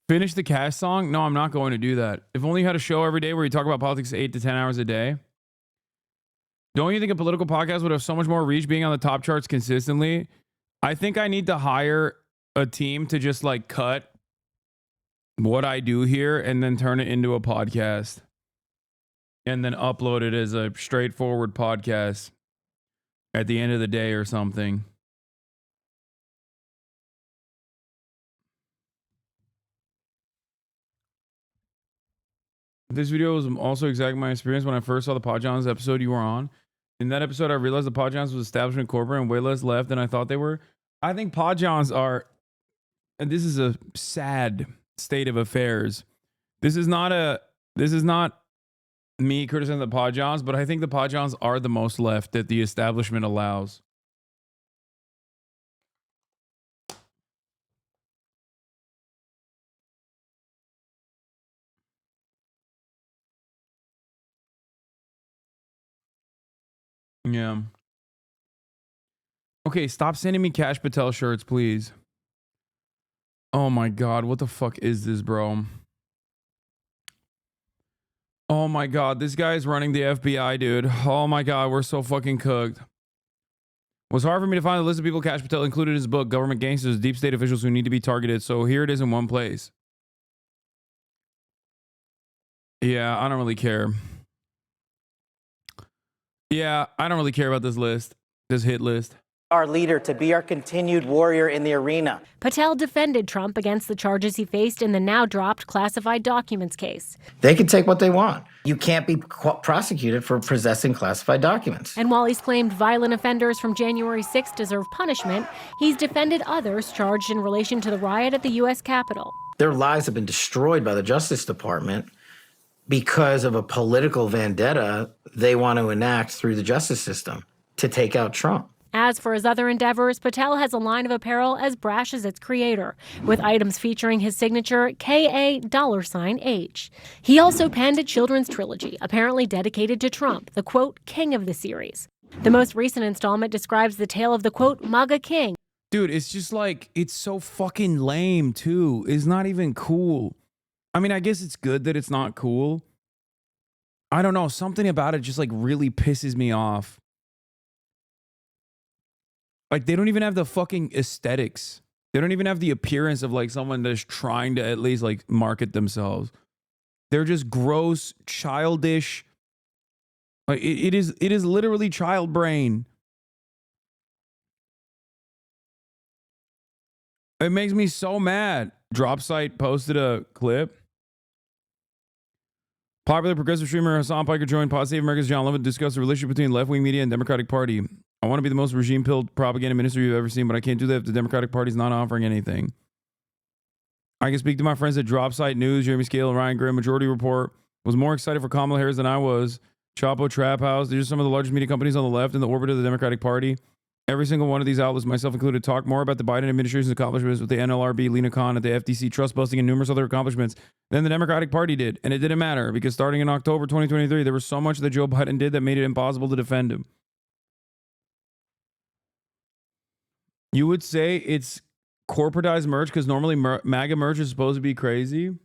Finish the Kash song? No, I'm not going to do that. If only you had a show every day where you talk about politics 8 to 10 hours a day. Don't you think a political podcast would have so much more reach being on the top charts consistently? I think I need to hire a team to just like cut what I do here and then turn it into a podcast and then upload it as a straightforward podcast at the end of the day or something. This video was also exactly my experience when I first saw the Podjohns episode you were on. In that episode, I realized the Podjohns was establishment corporate and way less left than I thought they were. I think Podjohns are, and this is a sad state of affairs. This is not me criticizing the Podjohns, but I think the Podjohns are the most left that the establishment allows. Yeah. Okay, stop sending me Kash Patel shirts, please. Oh my God, what the fuck is this, bro? Oh my God, this guy's running the FBI, dude. Oh my God, we're so fucking cooked. was hard for me to find the list of people Kash Patel included in his book, Government Gangsters, Deep State Officials Who Need to Be Targeted. So here it is in one place. Yeah, I don't really care. Yeah, I don't really care about this list, this hit list. Our leader to be our continued warrior in the arena. Patel defended Trump against the charges he faced in the now dropped classified documents case. They can take what they want. You can't be prosecuted for possessing classified documents. And while he's claimed violent offenders from January 6th deserve punishment, he's defended others charged in relation to the riot at the U.S. Capitol. Their lives have been destroyed by the Justice Department because of a political vendetta they want to enact through the justice system to take out Trump. As for his other endeavors, Patel has a line of apparel as brash as its creator, with items featuring his signature KA$H. He also penned a children's trilogy, apparently dedicated to Trump, the, quote, king of the series. The most recent installment describes the tale of the, quote, MAGA king. Dude, it's just like, it's so fucking lame, too. It's not even cool. I mean, I guess it's good that it's not cool. I don't know. Something about it just like really pisses me off. Like, they don't even have the fucking aesthetics. They don't even have the appearance of like someone that's trying to at least like market themselves. They're just gross, childish. Like it is literally child brain. It makes me so mad. Dropsite posted a clip. Popular progressive streamer Hasan Piker joined Pod Save America's John Levin to discuss the relationship between left-wing media and Democratic Party. I want to be the most regime-pilled propaganda minister you've ever seen, but I can't do that if the Democratic Party's not offering anything. I can speak to my friends at Dropsite News, Jeremy Scale, and Ryan Graham. Majority Report was more excited for Kamala Harris than I was. Chapo Trap House. These are some of the largest media companies on the left in the orbit of the Democratic Party. Every single one of these outlets, myself included, talk more about the Biden administration's accomplishments with the NLRB, Lena Khan at the FTC, trust busting, and numerous other accomplishments than the Democratic Party did. And it didn't matter because starting in October 2023, there was so much that Joe Biden did that made it impossible to defend him. You would say it's corporatized merch because normally MAGA merch is supposed to be crazy.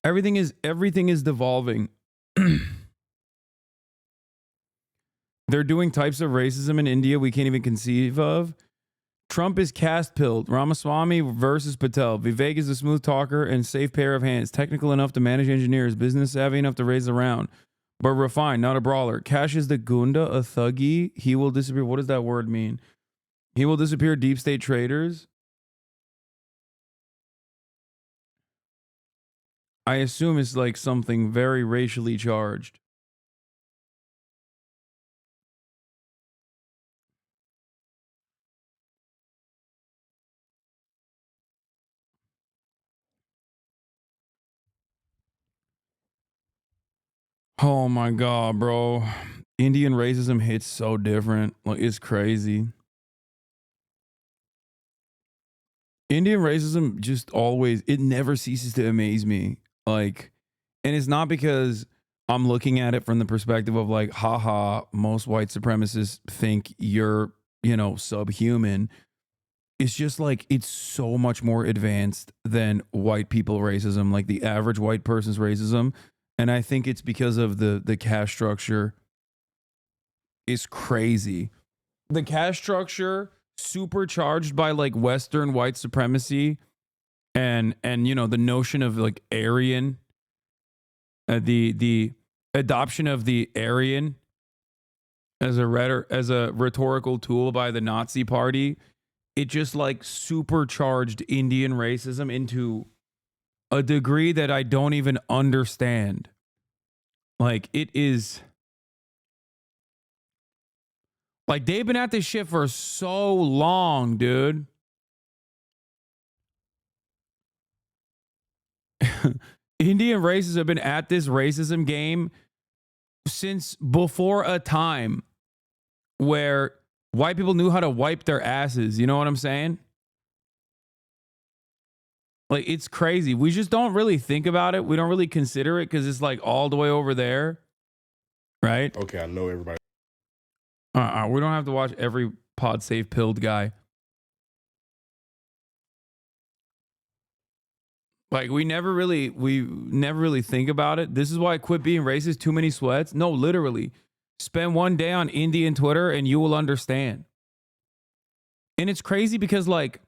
Everything is devolving. They're doing types of racism in India we can't even conceive of. Trump is caste-pilled. Ramaswamy versus Patel. Vivek is a smooth talker and safe pair of hands. Technical enough to manage engineers. Business savvy enough to raise around. But refined, not a brawler. Kash is the Gunda, a thuggy. He will disappear. What does that word mean? He will disappear deep state traders. I assume it's like something very racially charged. Oh my God, bro. Indian racism hits so different. Like, it's crazy. Indian racism just always, it never ceases to amaze me. Like, and it's not because I'm looking at it from the perspective of like, haha, most white supremacists think you're, you know, subhuman. It's just like, it's so much more advanced than white people racism, like the average white person's racism. And I think it's because of the caste structure is crazy. The caste structure supercharged by like Western white supremacy and you know the notion of like Aryan, the adoption of the Aryan as a rhetorical tool by the Nazi Party. It just like supercharged Indian racism into a degree that I don't even understand. Like, it is like they've been at this shit for so long, dude. Indian racists have been at this racism game since before a time where white people knew how to wipe their asses. You know what I'm saying? Like, it's crazy. We just don't really think about it. We don't really consider it because it's like all the way over there. Right? Okay, I know everybody. We don't have to watch every pod safe pilled guy. Like we never really think about it. This is why quit being racist, too many sweats. No, literally. Spend one day on Indian Twitter and you will understand. And it's crazy because like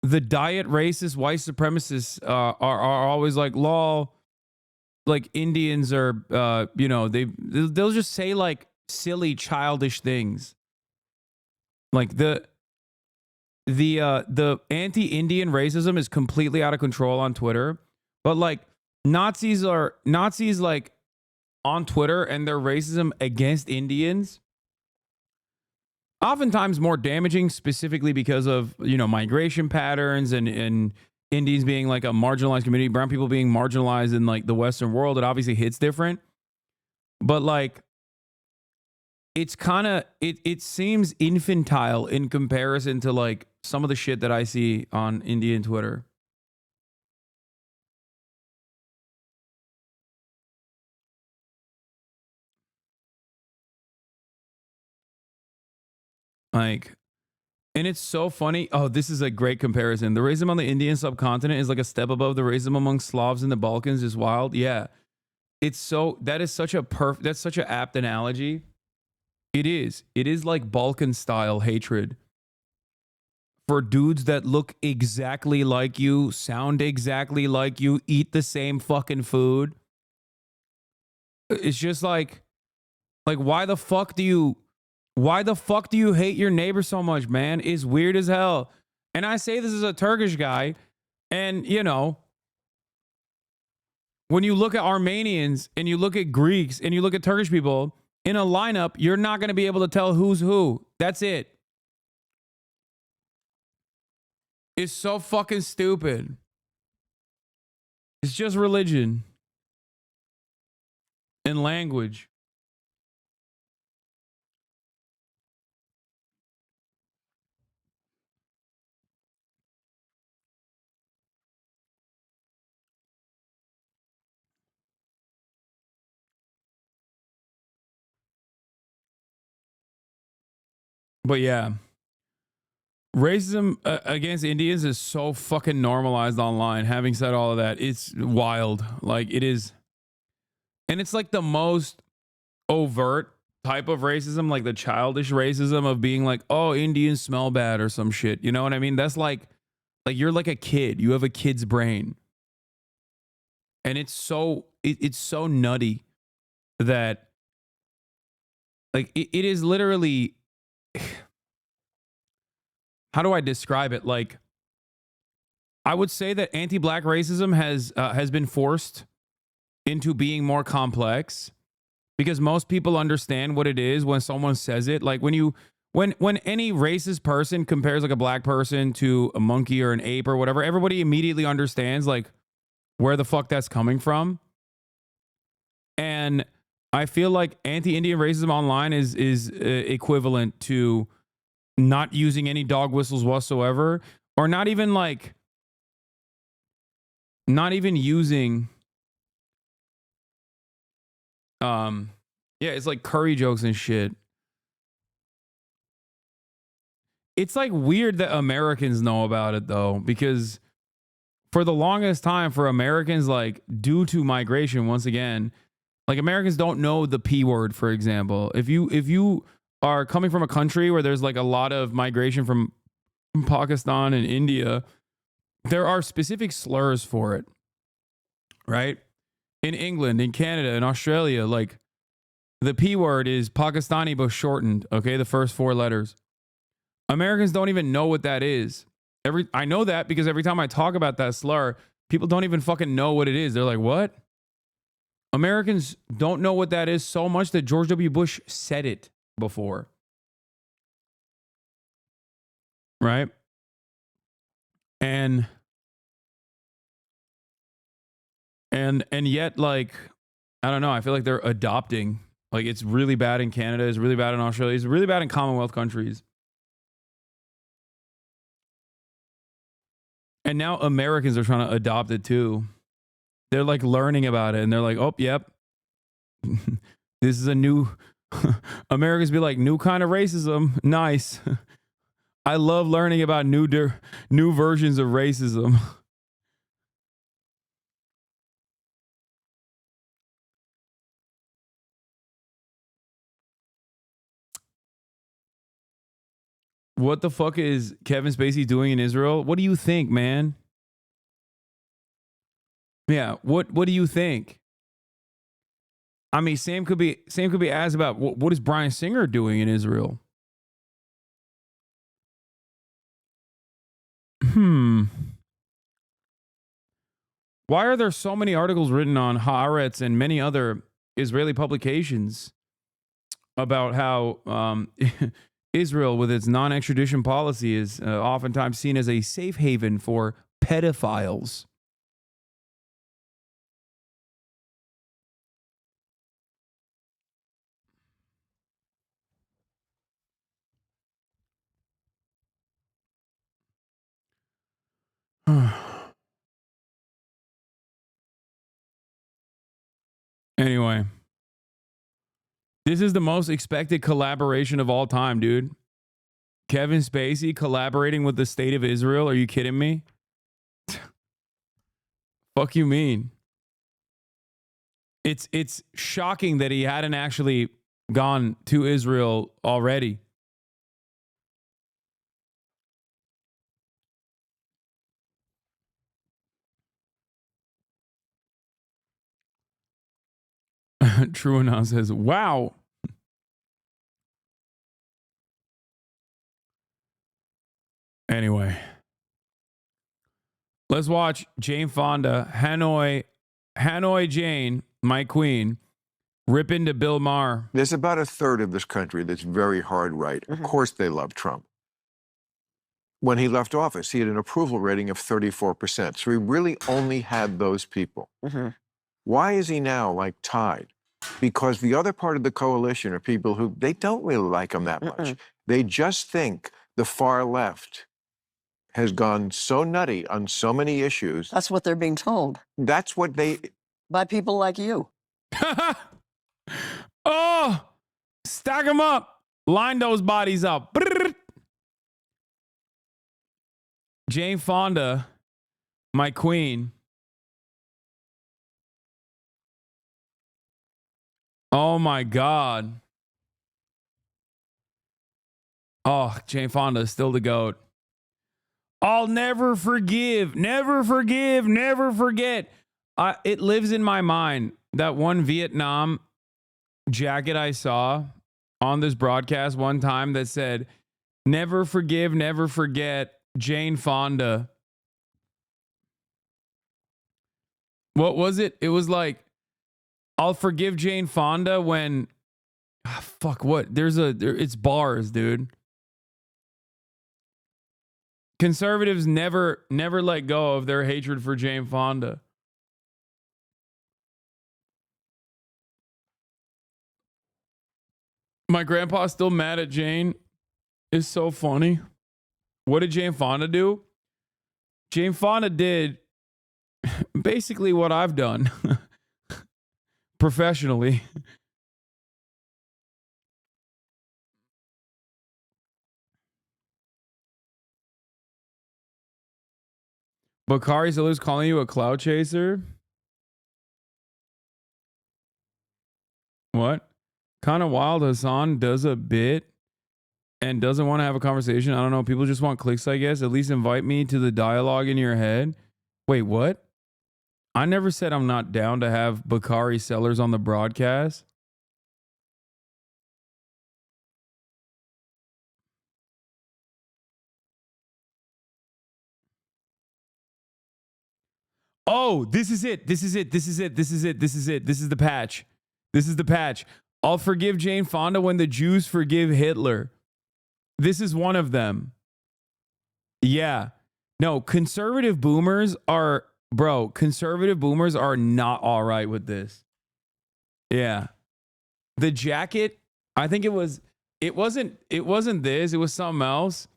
the diet racist white supremacists are always like, lol, like Indians are they'll just say like silly childish things. Like the anti-Indian racism is completely out of control on Twitter, but like Nazis like on Twitter, and their racism against Indians oftentimes more damaging, specifically because of migration patterns and Indians being like a marginalized community, brown people being marginalized in like the Western world. It obviously hits different, but like it's kind of it seems infantile in comparison to like some of the shit that I see on Indian Twitter. Like, and it's so funny. Oh, this is a great comparison. The racism on the Indian subcontinent is like a step above the racism among Slavs in the Balkans is wild. Yeah. That's such an apt analogy. It is like Balkan style hatred for dudes that look exactly like you, sound exactly like you, eat the same fucking food. It's just like why the fuck do you hate your neighbor so much, man? It's weird as hell. And I say this as a Turkish guy, and when you look at Armenians and you look at Greeks and you look at Turkish people in a lineup, you're not going to be able to tell who's who. That's it. It's so fucking stupid. It's just religion and language. But yeah, racism against Indians is so fucking normalized online. Having said all of that, it's wild. Like it is. And it's like the most overt type of racism, like the childish racism of being like, oh, Indians smell bad or some shit. You know what I mean? That's like you're like a kid. You have a kid's brain. And it's so nutty that like it is literally, how do I describe it? Like, I would say that anti-black racism has been forced into being more complex because most people understand what it is when someone says it. Like when any racist person compares like a black person to a monkey or an ape or whatever, everybody immediately understands like where the fuck that's coming from. And I feel like anti-Indian racism online is equivalent to not using any dog whistles whatsoever, or not even using it's like curry jokes and shit. It's like weird that Americans know about it though, because for the longest time for Americans, like due to migration, once again, like Americans don't know the P word, for example. If you are coming from a country where there's like a lot of migration from Pakistan and India, there are specific slurs for it, right? In England, in Canada, in Australia, like the P word is Pakistani but shortened, okay? The first 4 letters. Americans don't even know what that is. I know that because every time I talk about that slur, people don't even fucking know what it is. They're like, what? Americans don't know what that is so much that George W. Bush said it before. Right? And yet, like, I don't know, I feel like they're adopting. Like, it's really bad in Canada, it's really bad in Australia, it's really bad in Commonwealth countries. And now Americans are trying to adopt it too. They're like learning about it and they're like, oh, yep. This is a new, Americans be like, new kind of racism. Nice. I love learning about new versions of racism. What the fuck is Kevin Spacey doing in Israel? What do you think, man? Yeah, what do you think? I mean, same could be asked about what is Bryan Singer doing in Israel? Why are there so many articles written on Haaretz and many other Israeli publications about how Israel, with its non-extradition policy, is oftentimes seen as a safe haven for pedophiles? Anyway, this is the most expected collaboration of all time, dude. Kevin Spacey collaborating with the state of Israel. Are you kidding me? Fuck you mean? It's shocking that he hadn't actually gone to Israel already. True enough says, wow. Anyway, let's watch Jane Fonda, Hanoi Jane, my queen, rip into Bill Maher. There's about a third of this country that's very hard right. Of course they love Trump. When he left office, he had an approval rating of 34%. So he really only had those people. Why is he now like tied? Because the other part of the coalition are people who, they don't really like him that much. They just think the far left has gone so nutty on so many issues. That's what they're being told. That's what they... By people like you. Oh, stack them up. Line those bodies up. Brrr. Jane Fonda, my queen. Oh my God. Oh, Jane Fonda is still the GOAT. I'll never forgive, never forgive, never forget. It lives in my mind. That one Vietnam jacket I saw on this broadcast one time that said, never forgive, never forget, Jane Fonda. What was it? It was like, I'll forgive Jane Fonda when, fuck what? It's bars, dude. Conservatives never let go of their hatred for Jane Fonda. My grandpa's still mad at Jane. It's so funny. What did Jane Fonda do? Jane Fonda did basically what I've done professionally. Bakari Zillers calling you a cloud chaser? What? Kind of wild. Hasan does a bit and doesn't want to have a conversation. I don't know. People just want clicks, I guess. At least invite me to the dialogue in your head. Wait, what? I never said I'm not down to have Bakari Sellers on the broadcast. Oh, this is it. This is it. This is it. This is it. This is it. This is the patch. This is the patch. I'll forgive Jane Fonda when the Jews forgive Hitler. This is one of them. Yeah. No, conservative boomers are, bro, conservative boomers are not all right with this. Yeah. The jacket, I think it wasn't this, it was something else.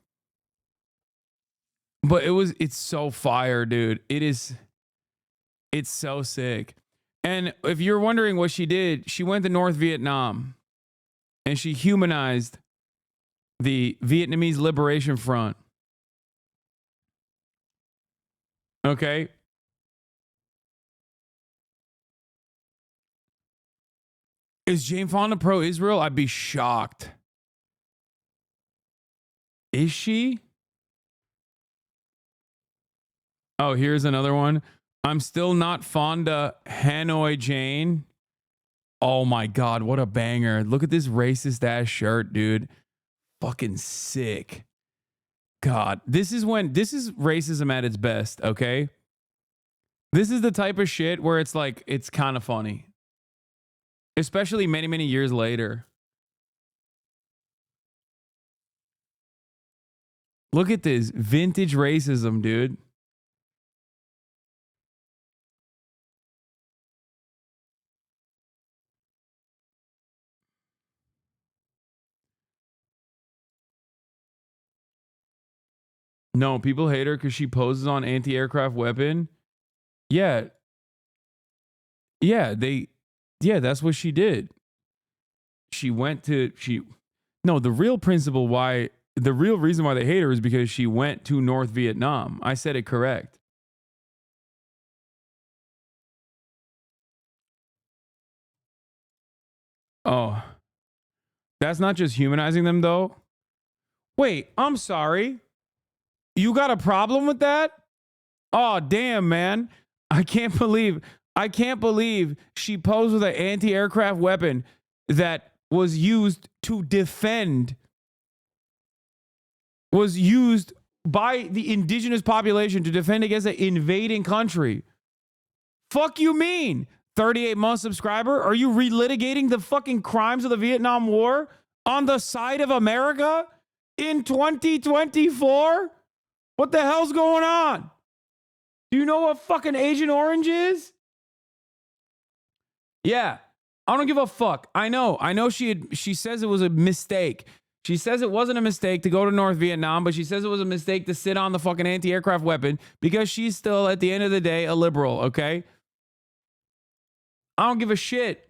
But it's so fire, dude. It's so sick. And if you're wondering what she did, she went to North Vietnam and she humanized the Vietnamese Liberation Front. Okay. Is Jane Fonda pro-Israel? I'd be shocked. Is she? Oh, here's another one. I'm still not Fonda Hanoi Jane. Oh my God, what a banger. Look at this racist ass shirt, dude. Fucking sick. God, this is racism at its best, okay? This is the type of shit where it's like, it's kind of funny. Especially many, many years later. Look at this vintage racism, dude. No, people hate her because she poses on anti-aircraft weapon. Yeah. Yeah, that's what she did. No, the real reason why they hate her is because she went to North Vietnam. I said it correct. Oh, that's not just humanizing them though. Wait, I'm sorry. You got a problem with that? Oh, damn, man. I can't believe she posed with an anti-aircraft weapon that was used to defend, was used by the indigenous population to defend against an invading country. Fuck you mean? 38-month subscriber? Are you relitigating the fucking crimes of the Vietnam War on the side of America in 2024? What the hell's going on? Do you know what fucking Agent Orange is? Yeah, I don't give a fuck. I know she says it was a mistake. She says it wasn't a mistake to go to North Vietnam, but she says it was a mistake to sit on the fucking anti-aircraft weapon because she's still, at the end of the day, a liberal, okay? I don't give a shit.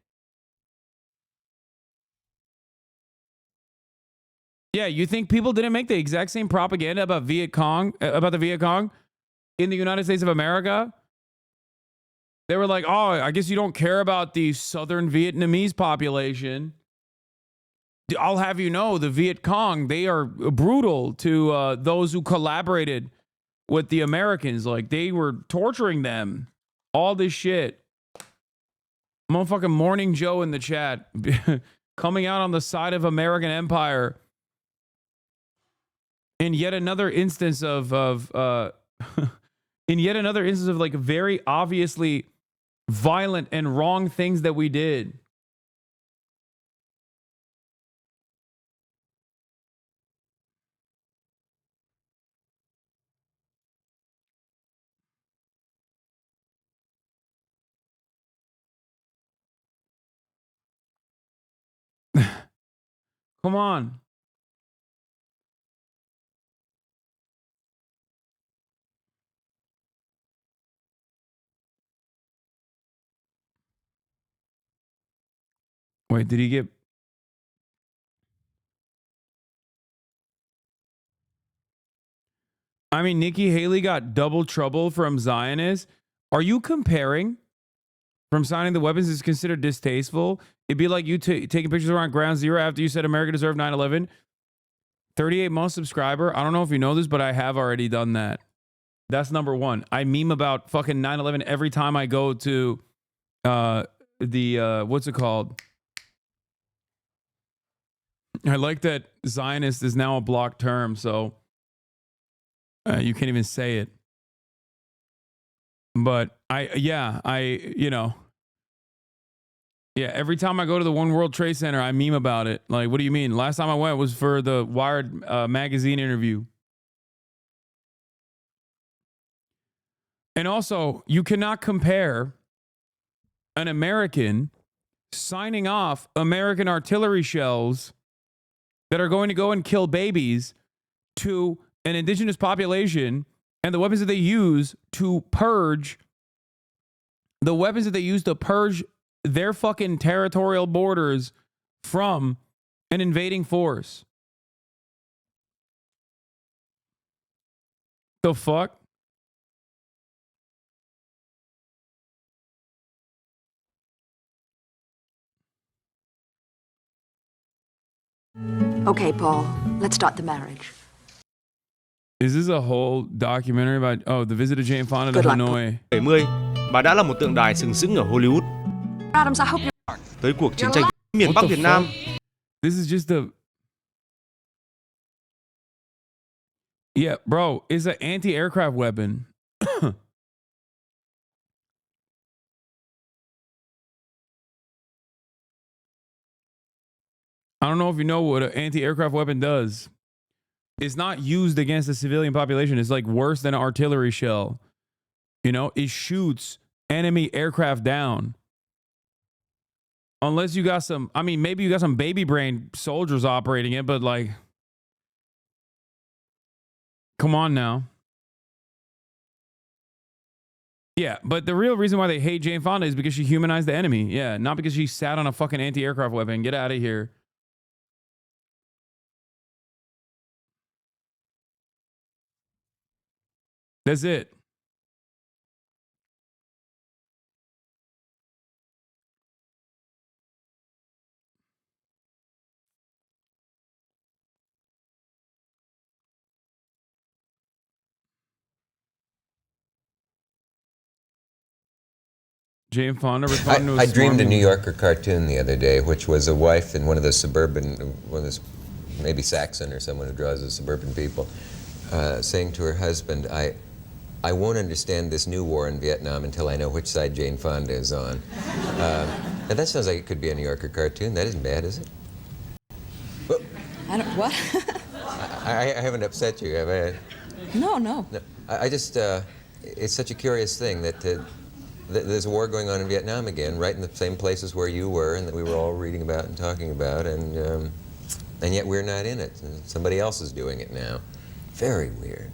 Yeah, you think people didn't make the exact same propaganda about the Viet Cong in the United States of America? They were like, oh, I guess you don't care about the southern Vietnamese population. I'll have you know, the Viet Cong, they are brutal to those who collaborated with the Americans. Like, they were torturing them. All this shit. Motherfucking Morning Joe in the chat. Coming out on the side of American empire. In yet another instance of like very obviously violent and wrong things that we did. Come on. Wait, did he get... I mean, Nikki Haley got double trouble from Zionists. Are you comparing from signing the weapons is considered distasteful? It'd be like you taking pictures around Ground Zero after you said America deserved 9/11. 38-month subscriber. I don't know if you know this, but I have already done that. That's number one. I meme about fucking 9/11 every time I go to what's it called? I like that Zionist is now a blocked term, so you can't even say it. But every time I go to the One World Trade Center, I meme about it. Like, what do you mean? Last time I went was for the Wired magazine interview. And also, you cannot compare an American signing off American artillery shells that are going to go and kill babies to an indigenous population and the weapons that they use to purge their fucking territorial borders from an invading force. The fuck? Okay, Paul, let's start the marriage. Is this a whole documentary about the visit of Jane Fonda to Hanoi? 70, bà đã là một tượng đài sừng sững ở Hollywood. Adams, I hope you're... Tới cuộc chiến tranh miền Bắc Việt Nam. This is just a... Yeah, bro, it's an anti-aircraft weapon. I don't know if you know what an anti-aircraft weapon does. It's not used against the civilian population. It's like worse than an artillery shell. You know, it shoots enemy aircraft down. Unless you got some, I mean, maybe you got some baby brain soldiers operating it, but like, come on now. Yeah, but the real reason why they hate Jane Fonda is because she humanized the enemy. Yeah, not because she sat on a fucking anti-aircraft weapon. Get out of here. That's it. Jane Fonda responding to a I dreamed a swarm- New Yorker cartoon the other day, which was a wife in one of those maybe Saxon or someone who draws the suburban people, saying to her husband, I won't understand this new war in Vietnam until I know which side Jane Fonda is on. Now that sounds like it could be a New Yorker cartoon. That isn't bad, is it? Well, I don't... What? I haven't upset you, have I? No. No, I just, it's such a curious thing that there's a war going on in Vietnam again, right in the same places where you were and that we were all reading about and talking about, and yet we're not in it. Somebody else is doing it now. Very weird.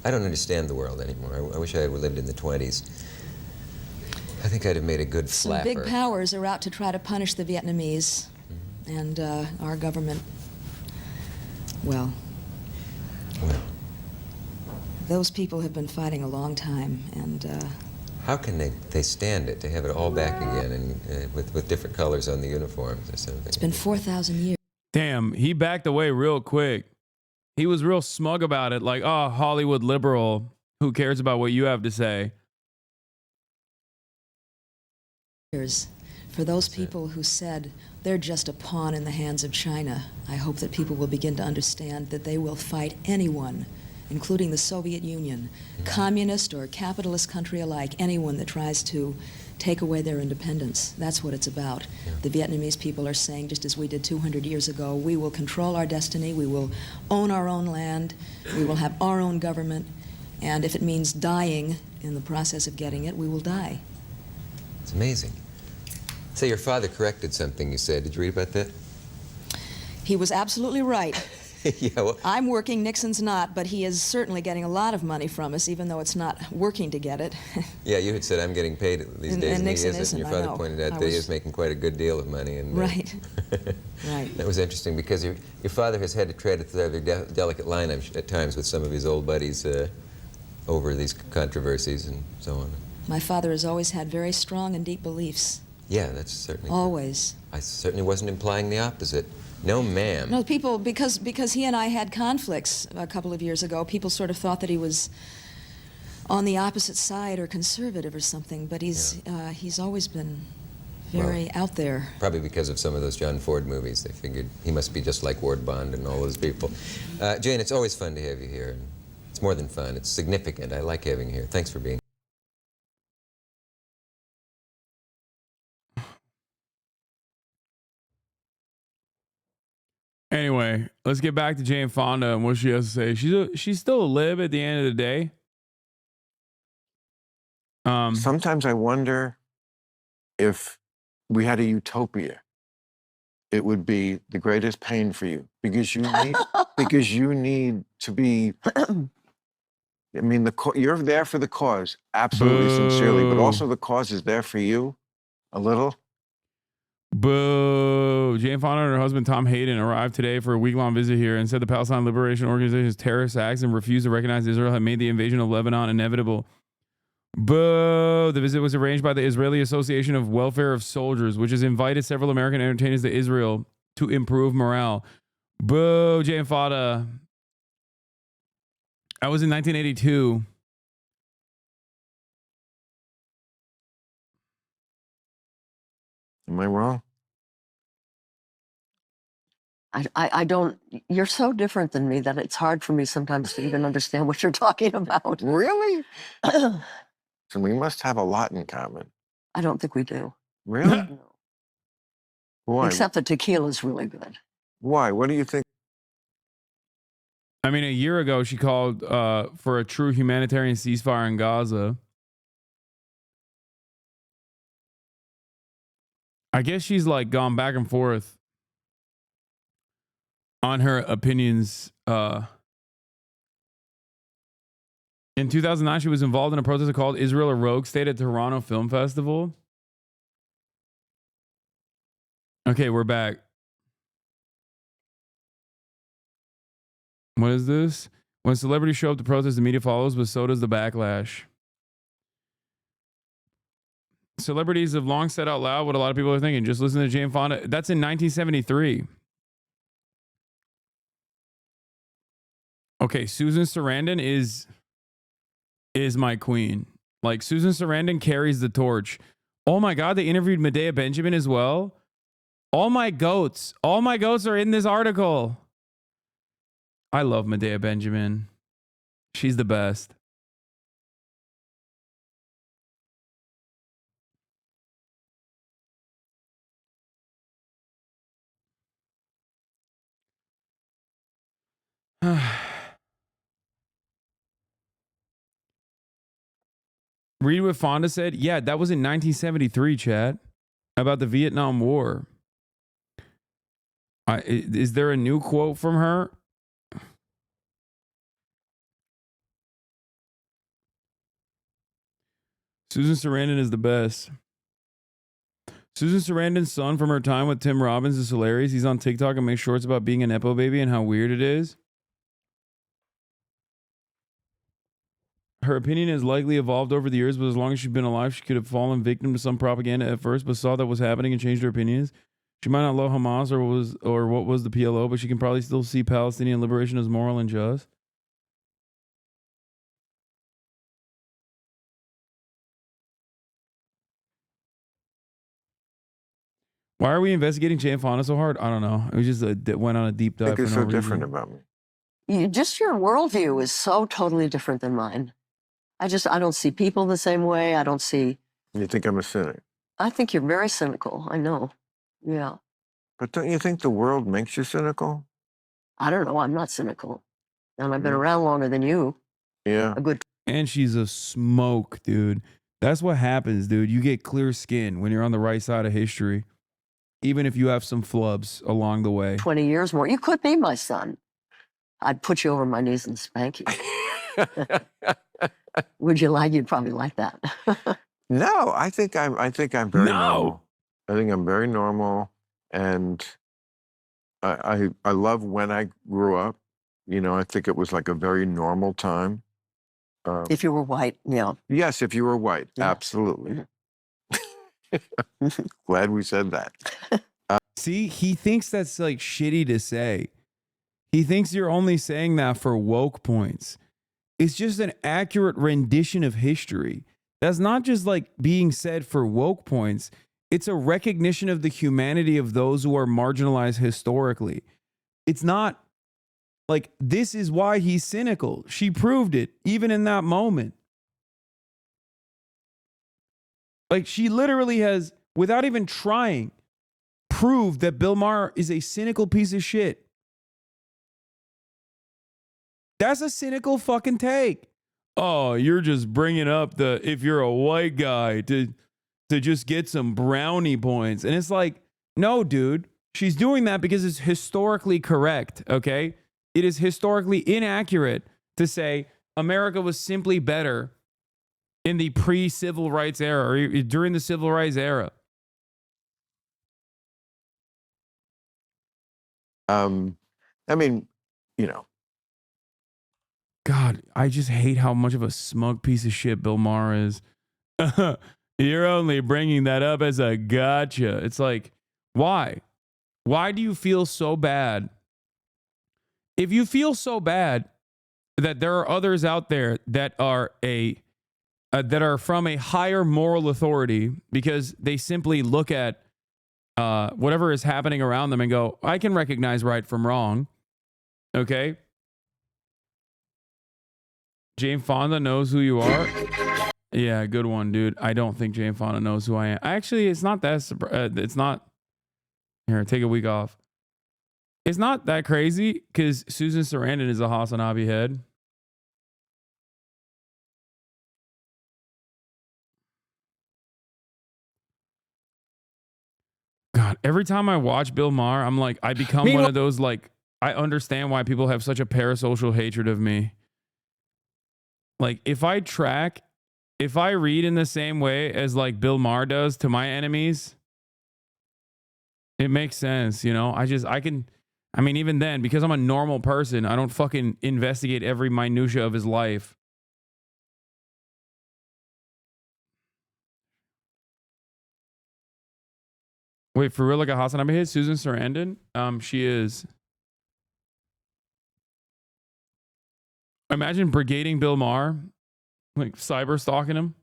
I don't understand the world anymore. I wish I had lived in the 20s. I think I'd have made a good flapper. Some big powers are out to try to punish the Vietnamese, and our government, well, those people have been fighting a long time, and... How can they stand it to have it all back again and with different colors on the uniforms or something? It's been 4,000 years. Damn, he backed away real quick. He was real smug about it, like, oh, Hollywood liberal, who cares about what you have to say? For those people who said they're just a pawn in the hands of China, I hope that people will begin to understand that they will fight anyone, including the Soviet Union, communist or capitalist country alike, anyone that tries to take away their independence. That's what it's about. The Vietnamese people are saying, just as we did 200 years ago, we will control our destiny, we will own our own land, we will have our own government, and if it means dying in the process of getting it, we will die. It's amazing. Say your father corrected something you said. Did you read about that? He was absolutely right. Yeah, well, I'm working, Nixon's not, but he is certainly getting a lot of money from us, even though it's not working to get it. yeah, you had said I'm getting paid these days, and he Nixon isn't. isn't, Your I father know. pointed out that he is making quite a good deal of money. And, right. Right. That was interesting because your father has had to tread a rather delicate line at times with some of his old buddies over these controversies and so on. My father has always had very strong and deep beliefs. Yeah, that's certainly always. I certainly wasn't implying the opposite. No, ma'am. No, people, because he and I had conflicts a couple of years ago, people sort of thought that he was on the opposite side or conservative or something, but he's always been very out there. Probably because of some of those John Ford movies. They figured he must be just like Ward Bond and all those people. Jane, it's always fun to have you here. It's more than fun. It's significant. I like having you here. Thanks for being here. Anyway, let's get back to Jane Fonda and what she has to say. She's still a lib at the end of the day. Sometimes I wonder if we had a utopia, it would be the greatest pain for you because you need to be. I mean, you're there for the cause, absolutely sincerely, but also the cause is there for you, a little. Boo. Jane Fonda and her husband Tom Hayden arrived today for a week-long visit here and said the Palestine Liberation Organization's terrorist acts and refused to recognize Israel had made the invasion of Lebanon inevitable. Boo. The visit was arranged by the Israeli Association of Welfare of Soldiers, which has invited several American entertainers to Israel to improve morale. Boo, Jane Fonda. I was in 1982. Am I wrong? I don't, you're so different than me that it's hard for me sometimes to even understand what you're talking about. Really? So we must have a lot in common. I don't think we do. Really? No. Why? Except the tequila's really good. Why? What do you think? I mean, a year ago, she called for a true humanitarian ceasefire in Gaza. I guess she's like gone back and forth on her opinions. In 2009, she was involved in a protest called Israel a Rogue State at Toronto Film Festival. Okay, we're back. What is this? When celebrities show up to protest, the media follows, but so does the backlash. Celebrities have long said out loud what a lot of people are thinking. Just listen to Jane Fonda. That's in 1973. Okay, Susan Sarandon is my queen. Like, Susan Sarandon carries the torch. Oh my God, they interviewed Medea Benjamin as well. All my goats are in this article. I love Medea Benjamin. She's the best. Read what Fonda said. Yeah, that was in 1973, chat, about the Vietnam War. Is there a new quote from her? Susan Sarandon is the best. Susan Sarandon's son from her time with Tim Robbins is hilarious. He's on TikTok and makes shorts about being a Nepo baby and how weird it is. Her opinion has likely evolved over the years, but as long as she's been alive, she could have fallen victim to some propaganda at first, but saw that was happening and changed her opinions. She might not love Hamas or what was the PLO, but she can probably still see Palestinian liberation as moral and just. Why are we investigating Jane Fonda so hard? I don't know. It was just it went on a deep dive. I think it's for so no different reason. about me. Just your worldview is so totally different than mine. I don't see people the same way. I don't see. You think I'm a cynic? I think you're very cynical. I know. Yeah. But don't you think the world makes you cynical? I don't know. I'm not cynical. And I've been around longer than you. Yeah. A good. And she's a smoke, dude. That's what happens, dude. You get clear skin when you're on the right side of history, even if you have some flubs along the way. 20 years more. You could be my son. I'd put you over my knees and spank you. Would you like? You'd probably like that. No, I think I'm very normal. I think I'm very normal, and I love when I grew up. You know, I think it was like a very normal time. If you were white, yeah. Yes, if you were white, Yeah. absolutely. Glad we said that. See, he thinks that's like shitty to say. He thinks you're only saying that for woke points. It's just an accurate rendition of history. That's not just like being said for woke points. It's a recognition of the humanity of those who are marginalized historically. It's not like, this is why he's cynical. She proved it, even in that moment. Like, she literally has, without even trying, proved that Bill Maher is a cynical piece of shit. That's a cynical fucking take. Oh, you're just bringing up the, if you're a white guy, to just get some brownie points. And it's like, no, dude, she's doing that because it's historically correct, okay? It is historically inaccurate to say America was simply better in the pre-civil rights era or during the civil rights era. I mean, you know. God, I just hate how much of a smug piece of shit Bill Maher is. You're only bringing that up as a gotcha. It's like, why? Why do you feel so bad? If you feel so bad, that there are others out there that are that are from a higher moral authority because they simply look at whatever is happening around them and go, I can recognize right from wrong. Okay. Jane Fonda knows who you are. Yeah, good one, dude. I don't think Jane Fonda knows who I am. Actually, it's not that. It's not. Here, take a week off. It's not that crazy because Susan Sarandon is a HasanAbi head. God, every time I watch Bill Maher, I'm like, I become one of those, like, I understand why people have such a parasocial hatred of me. Like, if I read in the same way as, like, Bill Maher does to my enemies, it makes sense, you know? I mean, even then, because I'm a normal person, I don't fucking investigate every minutia of his life. Wait, for real, like a HasanAbi hit? Susan Sarandon? She is. Imagine brigading Bill Maher, like cyber stalking him.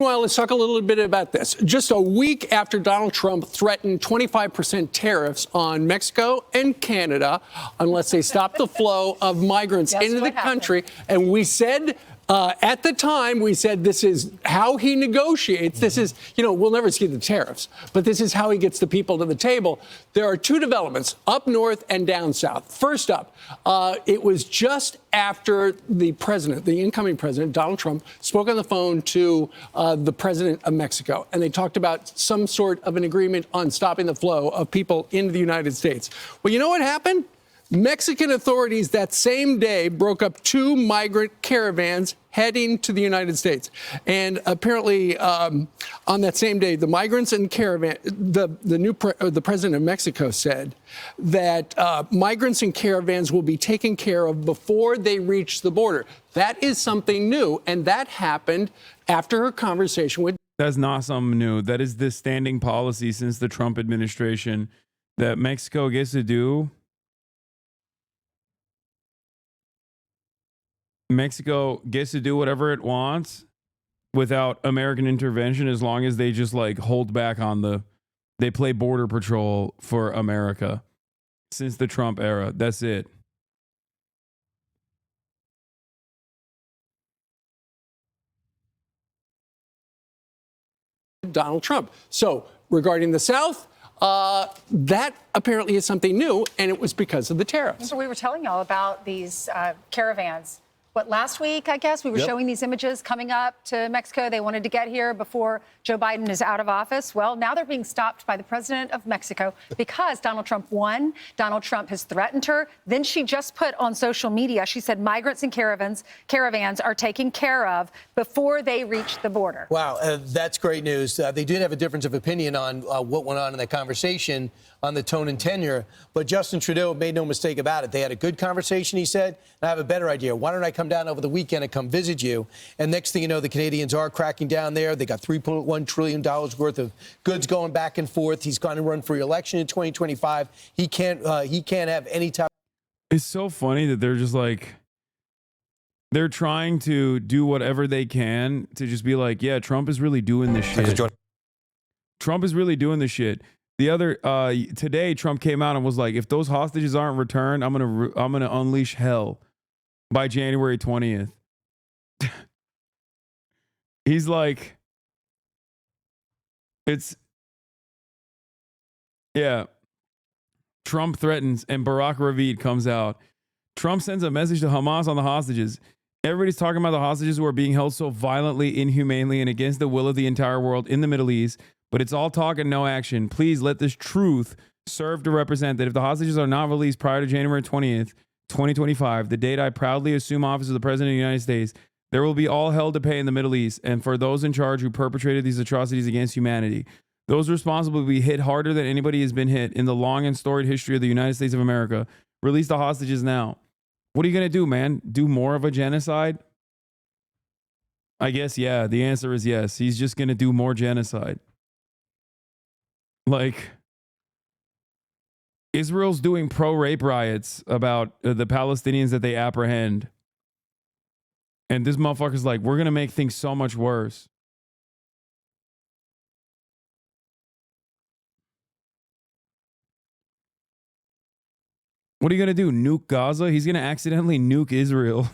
Well, let's talk a little bit about this. Just a week after Donald Trump threatened 25% tariffs on Mexico and Canada unless they stop the flow of migrants into the country. And we said at the time, we said this is how he negotiates. This is, you know, we'll never see the tariffs, but this is how he gets the people to the table. There are two developments, up north and down south. First up, it was just after the incoming president, Donald Trump, spoke on the phone to the president of Mexico, and they talked about some sort of an agreement on stopping the flow of people into the United States. Well, you know what happened? Mexican authorities that same day broke up 2 migrant caravans heading to the United States. And apparently on that same day, the migrants and caravan, the president of Mexico said that migrants and caravans will be taken care of before they reach the border. That is something new. And that happened after her conversation with. That's not something new. That is the standing policy since the Trump administration that Mexico gets to do. Mexico gets to do whatever it wants without American intervention as long as they just like hold back on they play border patrol for America since the Trump era. That's it. Donald Trump. So regarding the South, that apparently is something new, and it was because of the tariffs. So we were telling y'all about these caravans. What, last week, I guess, we were showing these images coming up to Mexico. They wanted to get here before Joe Biden is out of office. Well, now they're being stopped by the president of Mexico because Donald Trump won. Donald Trump has threatened her. Then she just put on social media, she said migrants and caravans are taken care of before they reach the border. Wow, that's great news. They did have a difference of opinion on what went on in that conversation on the tone and tenure, but Justin Trudeau made no mistake about it. They had a good conversation, he said, and I have a better idea. Why don't I come down over the weekend and come visit you? And next thing you know, the Canadians are cracking down there. They got $3.1 trillion worth of goods going back and forth. He's going to run for re-election in 2025. He can't have any type. It's so funny that they're just like, they're trying to do whatever they can to just be like, yeah, Trump is really doing this shit. Trump is really doing this shit. The other today, Trump came out and was like, if those hostages aren't returned, I'm gonna unleash hell by January 20th. He's like, Trump threatens and Barack Ravid comes out. Trump sends a message to Hamas on the hostages. Everybody's talking about the hostages who are being held so violently, inhumanely, and against the will of the entire world in the Middle East. But it's all talk and no action. Please let this truth serve to represent that if the hostages are not released prior to January 20th, 2025, the date I proudly assume office of the President of the United States, there will be all hell to pay in the Middle East and for those in charge who perpetrated these atrocities against humanity. Those responsible will be hit harder than anybody has been hit in the long and storied history of the United States of America. Release the hostages now. What are you going to do, man? Do more of a genocide? I guess, yeah. The answer is yes. He's just going to do more genocide. Like, Israel's doing pro-rape riots about the Palestinians that they apprehend. And this motherfucker's like, we're going to make things so much worse. What are you going to do? Nuke Gaza? He's going to accidentally nuke Israel.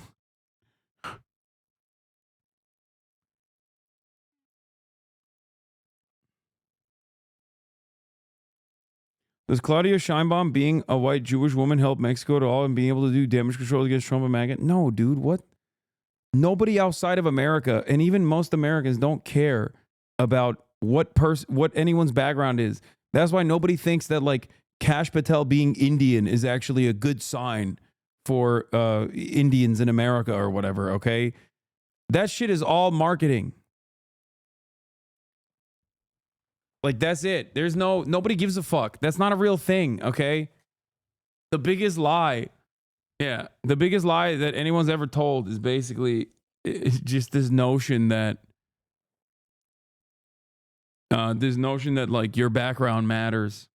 Does Claudia Sheinbaum being a white Jewish woman help Mexico at all and being able to do damage control against Trump and MAGA? No, dude, what? Nobody outside of America, and even most Americans, don't care about what anyone's background is. That's why nobody thinks that like Kash Patel being Indian is actually a good sign for Indians in America or whatever, okay? That shit is all marketing. Like, that's it. Nobody gives a fuck. That's not a real thing, okay? The biggest lie, the biggest lie that anyone's ever told is basically just this notion that, like, your background matters.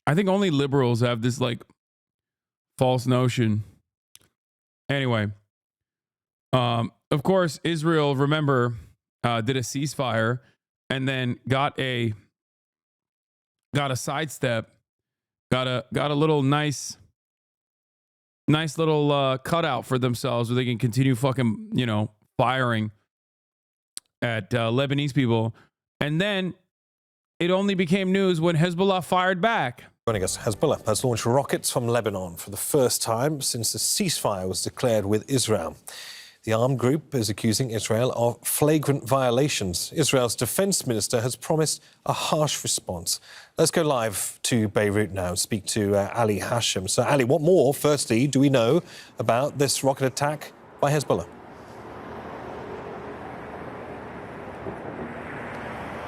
I think only liberals have this, like, false notion. Anyway, of course, Israel, remember, did a ceasefire and then got a sidestep, got a little nice little cutout for themselves where they can continue fucking, firing at Lebanese people. And then it only became news when Hezbollah fired back. Joining us, Hezbollah has launched rockets from Lebanon for the first time since the ceasefire was declared with Israel. The armed group is accusing Israel of flagrant violations. Israel's defense minister has promised a harsh response. Let's go live to Beirut now and speak to Ali Hashim. So, Ali, what more, firstly, do we know about this rocket attack by Hezbollah?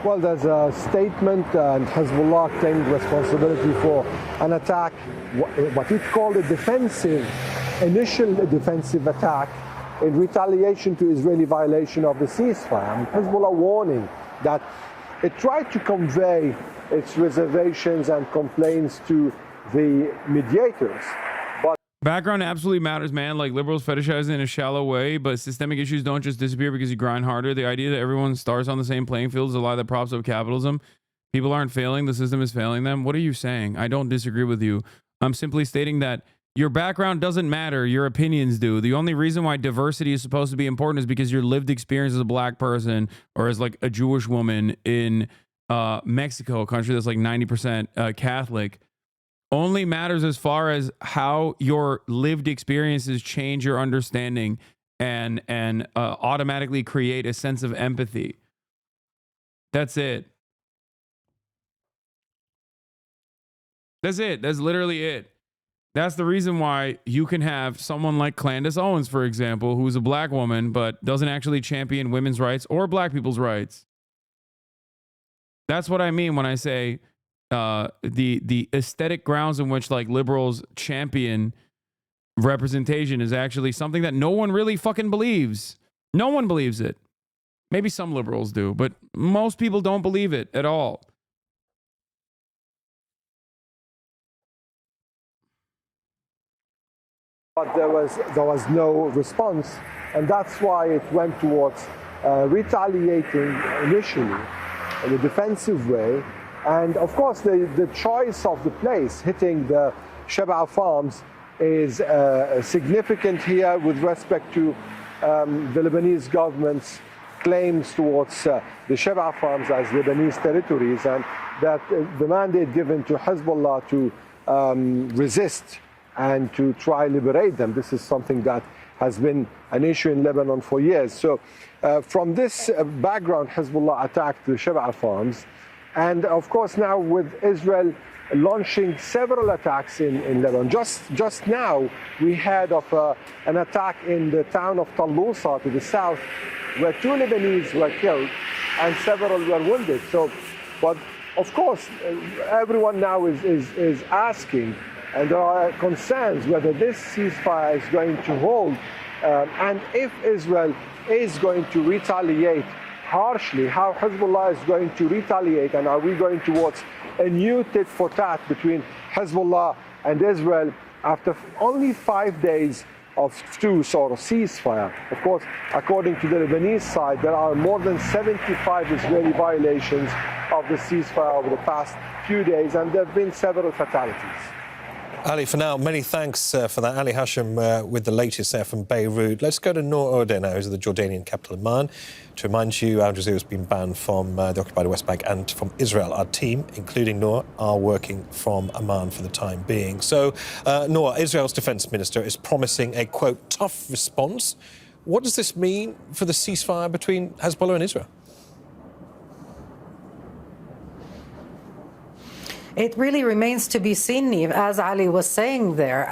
Well, there's a statement, and Hezbollah claimed responsibility for an attack, what it called initial defensive attack in retaliation to Israeli violation of the ceasefire. And Hezbollah warning that it tried to convey its reservations and complaints to the mediators. Background absolutely matters, man. Like, liberals fetishize it in a shallow way, but systemic issues don't just disappear because you grind harder. The idea that everyone starts on the same playing field is a lie that props up capitalism. People aren't failing. The system is failing them. What are you saying? I don't disagree with you. I'm simply stating that your background doesn't matter. Your opinions do. The only reason why diversity is supposed to be important is because your lived experience as a black person or as like a Jewish woman in Mexico, a country that's like 90% Catholic, only matters as far as how your lived experiences change your understanding and automatically create a sense of empathy. That's it. That's it. That's literally it. That's the reason why you can have someone like Candace Owens, for example, who's a black woman but doesn't actually champion women's rights or black people's rights. That's what I mean when I say the aesthetic grounds in which like liberals champion representation is actually something that no one really fucking believes. No one believes it. Maybe some liberals do, but most people don't believe it at all. But there was no response, and that's why it went towards retaliating initially in a defensive way. And of course, the choice of the place, hitting the Sheba farms, is significant here with respect to the Lebanese government's claims towards the Sheba farms as Lebanese territories, and that the mandate given to Hezbollah to resist and to try liberate them. This is something that has been an issue in Lebanon for years. So from this background, Hezbollah attacked the Sheba farms. And of course, now with Israel launching several attacks in Lebanon. Just now, we heard of an attack in the town of Tallusa to the south, where 2 Lebanese were killed and several were wounded. So, but of course, everyone now is asking, and there are concerns whether this ceasefire is going to hold And if Israel is going to retaliate harshly, how Hezbollah is going to retaliate, and are we going towards a new tit for tat between Hezbollah and Israel after only 5 days of truce or ceasefire? Of course, according to the Lebanese side, there are more than 75 Israeli violations of the ceasefire over the past few days, and there have been several fatalities. Ali, for now, many thanks for that. Ali Hashim with the latest there from Beirut. Let's go to Noor Odeh now, who's the Jordanian capital Amman. To remind you, Al Jazeera has been banned from the occupied West Bank and from Israel. Our team, including Noor, are working from Amman for the time being. So, Noor, Israel's defence minister is promising a, quote, tough response. What does this mean for the ceasefire between Hezbollah and Israel? It really remains to be seen, Neve, as Ali was saying there.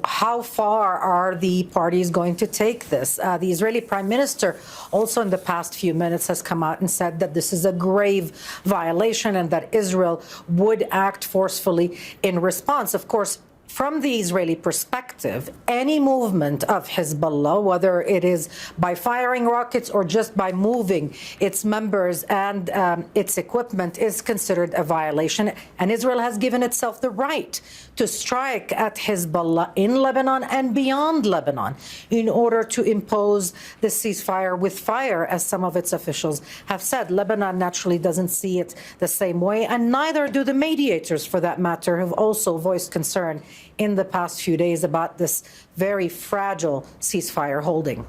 How far are the parties going to take this? The Israeli Prime Minister also in the past few minutes has come out and said that this is a grave violation and that Israel would act forcefully in response. Of course, from the Israeli perspective, any movement of Hezbollah, whether it is by firing rockets or just by moving its members and its equipment, is considered a violation. And Israel has given itself the right to strike at Hezbollah in Lebanon and beyond Lebanon in order to impose the ceasefire with fire, as some of its officials have said. Lebanon naturally doesn't see it the same way, and neither do the mediators, for that matter, have also voiced concern in the past few days about this very fragile ceasefire holding.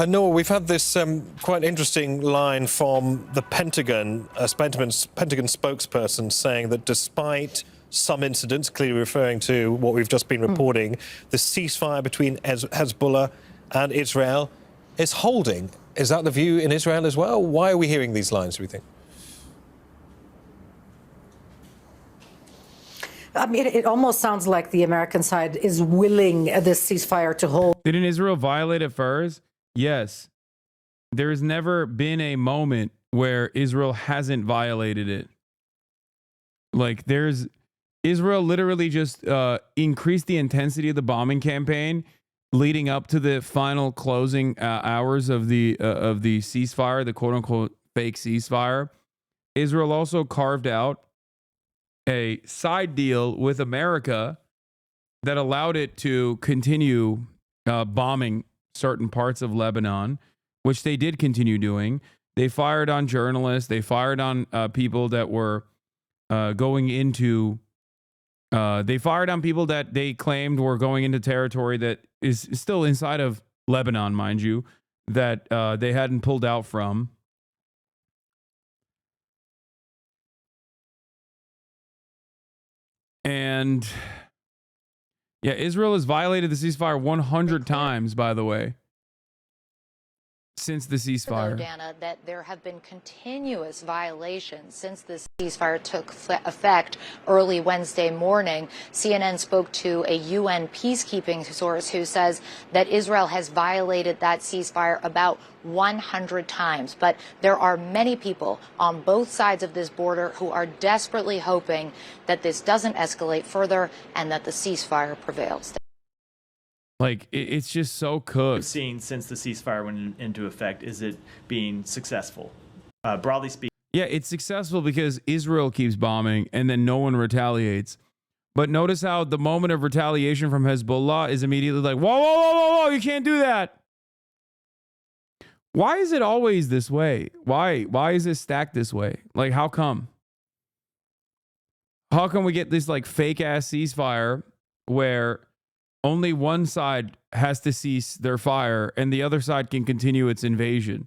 Noah, we've had this quite interesting line from the Pentagon, a Pentagon spokesperson saying that despite some incidents, clearly referring to what we've just been reporting, the ceasefire between Hezbollah and Israel is holding. Is that the view in Israel as well? Why are we hearing these lines, do we think? I mean, it almost sounds like the American side is willing this ceasefire to hold. Didn't Israel violate it first? Yes. There has never been a moment where Israel hasn't violated it. Like, Israel literally just increased the intensity of the bombing campaign leading up to the final closing hours of the ceasefire, the quote-unquote fake ceasefire. Israel also carved out a side deal with America that allowed it to continue bombing certain parts of Lebanon, which they did continue doing. They fired on journalists. They fired on people that were going into... they fired on people that they claimed were going into territory that is still inside of Lebanon, mind you, that they hadn't pulled out from. And yeah, Israel has violated the ceasefire 100 times, by the way, since the ceasefire. Dana, that there have been continuous violations since the ceasefire took effect early Wednesday morning. CNN spoke to a UN peacekeeping source who says that Israel has violated that ceasefire about 100 times. But there are many people on both sides of this border who are desperately hoping that this doesn't escalate further and that the ceasefire prevails. Like, it's just so cooked. We've seen since the ceasefire went into effect, is it being successful? Broadly speaking. Yeah, it's successful because Israel keeps bombing and then no one retaliates. But notice how the moment of retaliation from Hezbollah is immediately like, whoa, whoa, whoa, whoa, whoa, you can't do that. Why is it always this way? Why is it stacked this way? Like, how come? How come we get this like fake ass ceasefire where only one side has to cease their fire and the other side can continue its invasion?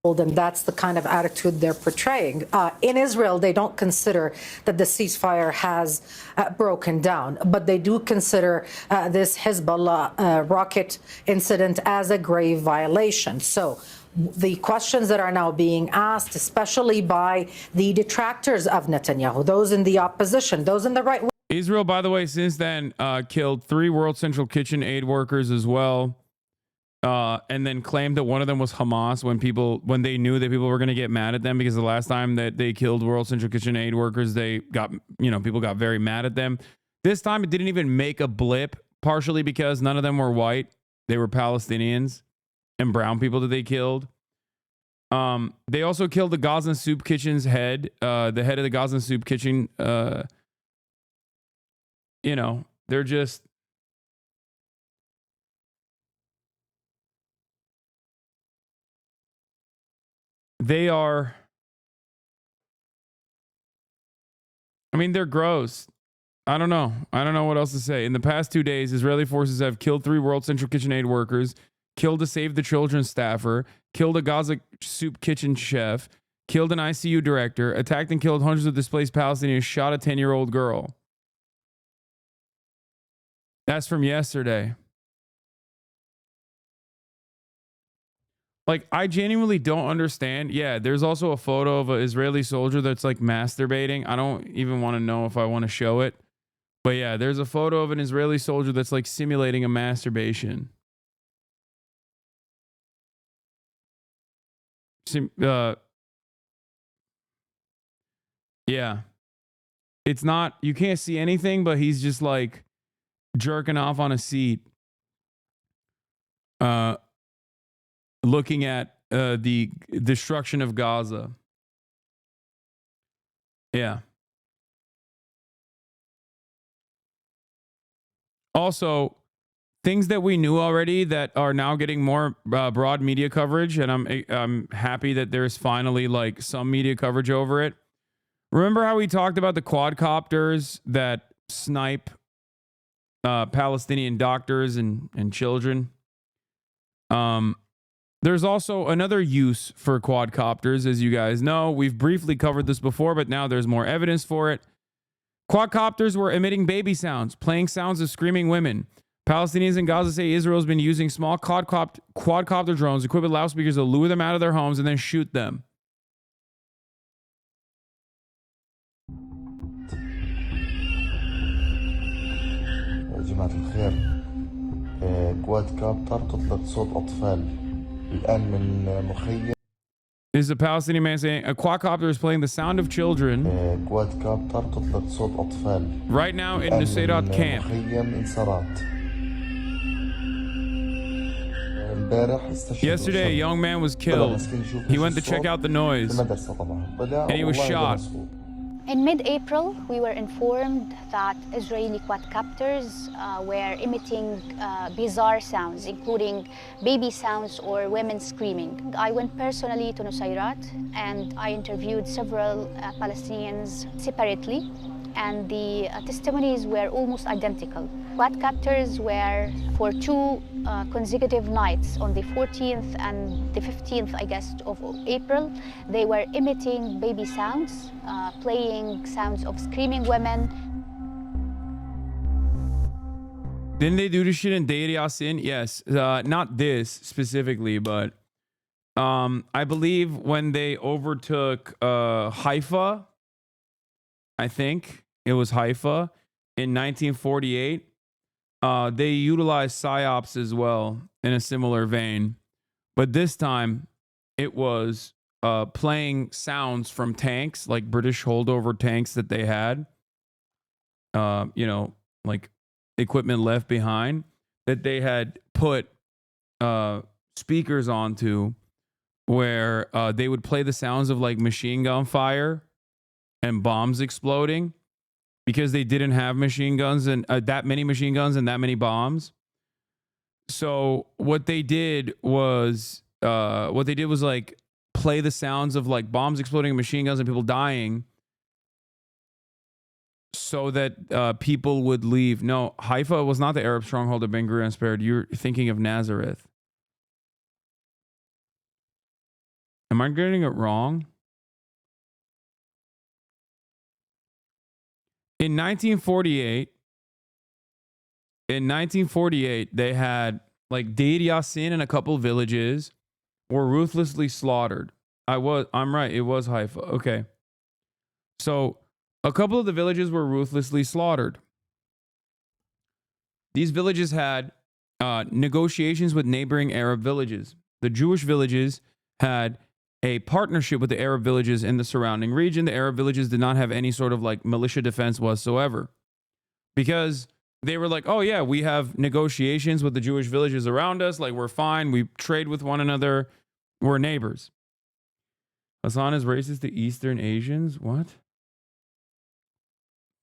And that's the kind of attitude they're portraying. In Israel, they don't consider that the ceasefire has broken down, but they do consider this Hezbollah rocket incident as a grave violation. So the questions that are now being asked, especially by the detractors of Netanyahu, those in the opposition, those in the right wing. Israel, by the way, since then killed 3 World Central Kitchen aid workers as well. And then claimed that one of them was Hamas when they knew that people were going to get mad at them, because the last time that they killed World Central Kitchen aid workers, they got, people got very mad at them. This time it didn't even make a blip, partially because none of them were white. they were Palestinians and brown people that they killed. They also killed the Gaza Soup Kitchen's head, the head of the Gaza Soup Kitchen. You know, they're just. They are. I mean, they're gross. I don't know. I don't know what else to say. In the past 2 days, Israeli forces have killed 3 World Central Kitchen Aid workers, killed a Save the Children staffer, killed a Gaza Soup Kitchen chef, killed an ICU director, attacked and killed hundreds of displaced Palestinians, shot a 10-year-old girl. That's from yesterday. Like, I genuinely don't understand. Yeah, there's also a photo of an Israeli soldier that's like masturbating. I don't even want to know if I want to show it. But yeah, there's a photo of an Israeli soldier that's like simulating a masturbation. Yeah. It's not, you can't see anything, but he's just like jerking off on a seat. Looking at the destruction of Gaza. Yeah. Also, things that we knew already that are now getting more broad media coverage, and I'm happy that there's finally like some media coverage over it. Remember how we talked about the quadcopters that snipe Palestinian doctors and children? There's also another use for quadcopters, as you guys know. We've briefly covered this before, but now there's more evidence for it. Quadcopters were emitting baby sounds, playing sounds of screaming women. Palestinians in Gaza say Israel's been using small quadcopter drones equipped with loudspeakers to lure them out of their homes and then shoot them. جماعة الخير كوادكابتر تطلق صوت أطفال الآن من مخيم. This is a Palestinian man saying a quadcopter is playing the sound of children كوادكابتر تطلق صوت أطفال right now in Nusayrat camp. مخيم إنصارات. Yesterday, a young man was killed. He went to check out the noise, and he was shot. In mid-April, we were informed that Israeli quadcopters were emitting bizarre sounds, including baby sounds or women screaming. I went personally to Nusayrat, and I interviewed several Palestinians separately, and the testimonies were almost identical. Quadcopters were for 2 consecutive nights on the 14th and the 15th, I guess, of April. They were emitting baby sounds, playing sounds of screaming women. Didn't they do this shit in Deir Yassin? Yes. Not this specifically, but I believe when they overtook Haifa, I think it was Haifa in 1948, they utilized psyops as well in a similar vein. But this time it was playing sounds from tanks, like British holdover tanks that they had, you know, like equipment left behind that they had put speakers onto where they would play the sounds of like machine gun fire and bombs exploding because they didn't have machine guns and that many machine guns and that many bombs. So what they did was like play the sounds of like bombs exploding and machine guns and people dying so that people would leave. No, Haifa was not the Arab stronghold that Ben Gurion spared. You're thinking of Nazareth. Am I getting it wrong? In 1948, they had like Deir Yassin and a couple villages were ruthlessly slaughtered. I'm right. It was Haifa. Okay. So a couple of the villages were ruthlessly slaughtered. These villages had negotiations with neighboring Arab villages. The Jewish villages had a partnership with the Arab villages in the surrounding region. The Arab villages did not have any sort of like militia defense whatsoever because they were like, oh yeah, we have negotiations with the Jewish villages around us. Like, we're fine. We trade with one another. We're neighbors. Hasan is racist to Eastern Asians? What?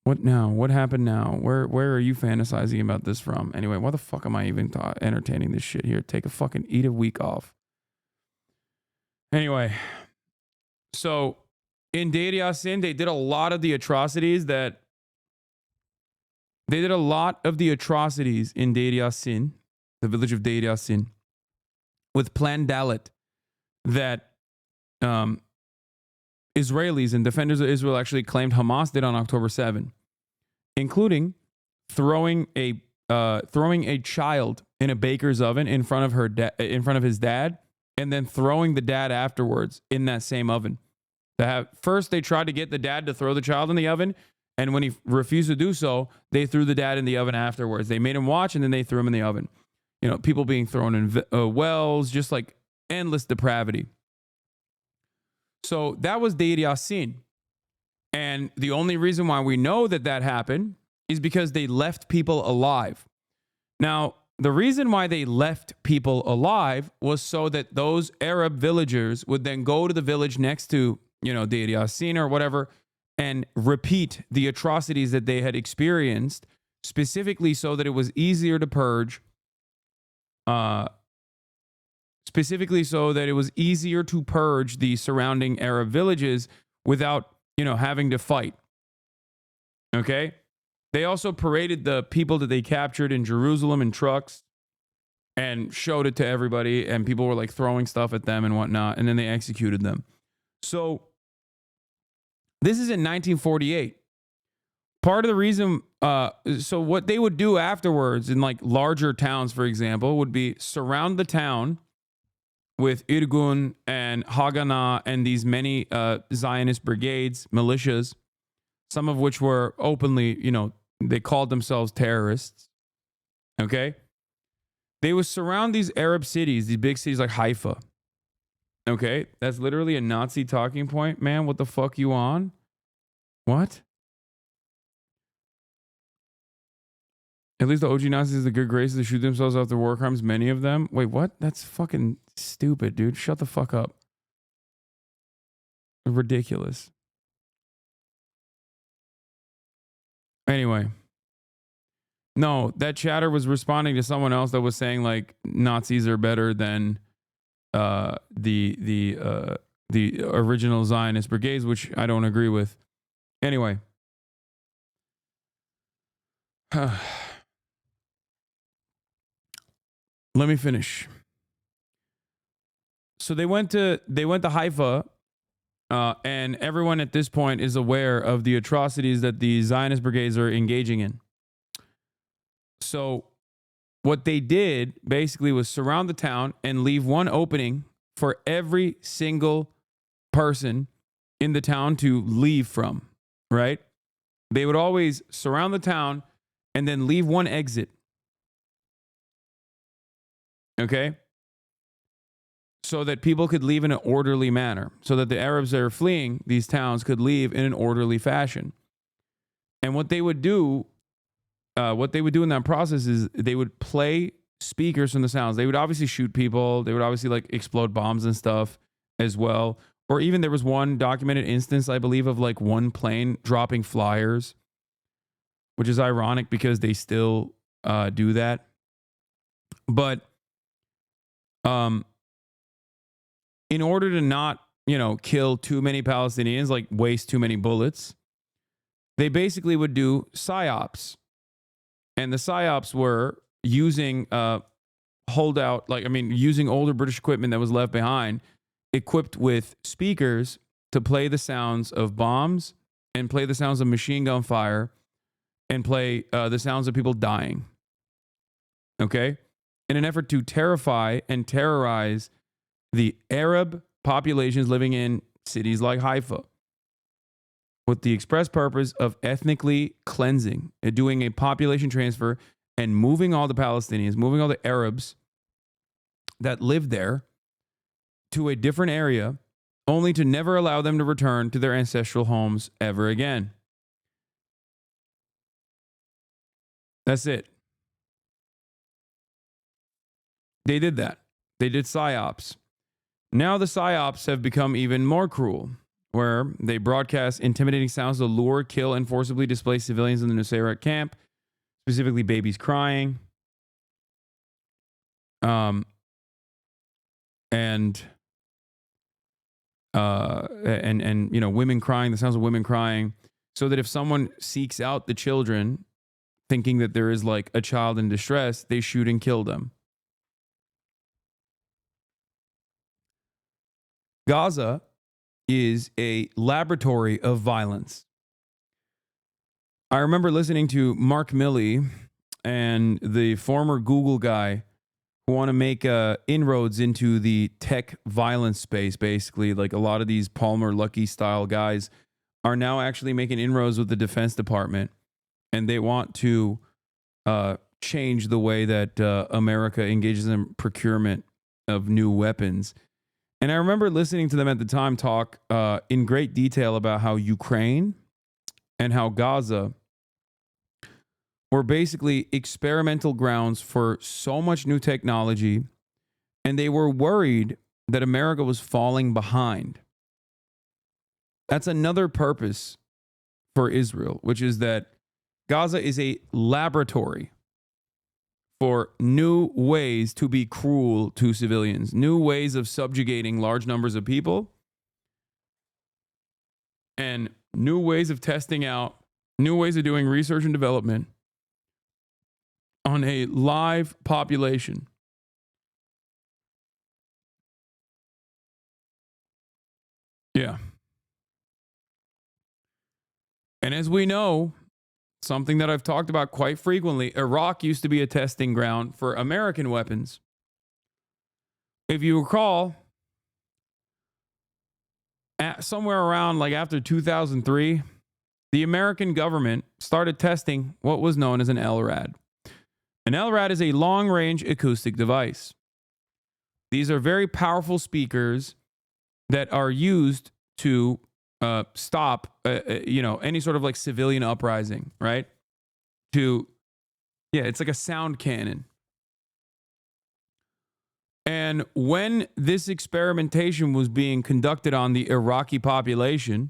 What now? What happened now? Where are you fantasizing about this from? Anyway, why the fuck am I even entertaining this shit here? Eat a week off. Anyway, so in Deir Yassin, they did a lot of the atrocities in Deir Yassin, the village of Deir Yassin, with planned Dalit that Israelis and defenders of Israel actually claimed Hamas did on October 7, including throwing a child in a baker's oven in front of his dad, and then throwing the dad afterwards in that same oven. First, they tried to get the dad to throw the child in the oven, and when he refused to do so, they threw the dad in the oven afterwards. They made him watch, and then they threw him in the oven. You know, people being thrown in wells, just like endless depravity. So that was Deir Yassin. And the only reason why we know that happened is because they left people alive. Now, the reason why they left people alive was so that those Arab villagers would then go to the village next to, Deir Yassin or whatever, and repeat the atrocities that they had experienced, specifically so that it was easier to purge, the surrounding Arab villages without, having to fight. Okay? They also paraded the people that they captured in Jerusalem in trucks and showed it to everybody, and people were like throwing stuff at them and whatnot, and then they executed them. So this is in 1948. Part of the reason, so what they would do afterwards in like larger towns, for example, would be surround the town with Irgun and Haganah and these many Zionist brigades, militias, some of which were openly, they called themselves terrorists. Okay? They would surround these Arab cities, these big cities like Haifa. Okay? That's literally a Nazi talking point. Man, what the fuck you on? What? At least the OG Nazis, the good graces, to shoot themselves after war crimes, many of them. Wait, what? That's fucking stupid, dude. Shut the fuck up. Ridiculous. Anyway. No, that chatter was responding to someone else that was saying like Nazis are better than the original Zionist brigades, which I don't agree with. Anyway. Let me finish. So they went to Haifa, and everyone at this point is aware of the atrocities that the Zionist brigades are engaging in. So what they did basically was surround the town and leave one opening for every single person in the town to leave from, right? They would always surround the town and then leave one exit. Okay? So that people could leave in an orderly manner. So that the Arabs that are fleeing these towns could leave in an orderly fashion. And what they would do in that process is they would play speakers from the sounds. They would obviously shoot people. They would obviously like explode bombs and stuff as well. Or even there was one documented instance, I believe, of like one plane dropping flyers, which is ironic because they still do that. But in order to not, kill too many Palestinians, like waste too many bullets, they basically would do psyops. And the psyops were using using older British equipment that was left behind, equipped with speakers to play the sounds of bombs and play the sounds of machine gun fire and play the sounds of people dying. Okay? In an effort to terrify and terrorize the Arab populations living in cities like Haifa, with the express purpose of ethnically cleansing and doing a population transfer and moving all the Palestinians, moving all the Arabs that live there to a different area, only to never allow them to return to their ancestral homes ever again. That's it. They did that. They did psyops. Now the psyops have become even more cruel, where they broadcast intimidating sounds to lure, kill, and forcibly displace civilians in the Nusayrat camp, specifically babies crying. And you know, women crying, the sounds of women crying, so that if someone seeks out the children thinking that there is like a child in distress, they shoot and kill them. Gaza is a laboratory of violence. I remember listening to Mark Milley and the former Google guy who want to make inroads into the tech violence space, basically. Like a lot of these Palmer Luckey style guys are now actually making inroads with the Defense Department, and they want to change the way that America engages in procurement of new weapons. And I remember listening to them at the time talk in great detail about how Ukraine and how Gaza were basically experimental grounds for so much new technology, and they were worried that America was falling behind. That's another purpose for Israel, which is that Gaza is a laboratory for new ways to be cruel to civilians, new ways of subjugating large numbers of people, and new ways of testing out, new ways of doing research and development on a live population. Yeah. And as we know, something that I've talked about quite frequently, Iraq used to be a testing ground for American weapons. If you recall, somewhere around like after 2003, the American government started testing what was known as an LRAD. An LRAD is a long-range acoustic device. These are very powerful speakers that are used to stop, any sort of like civilian uprising, right? It's like a sound cannon. And when this experimentation was being conducted on the Iraqi population,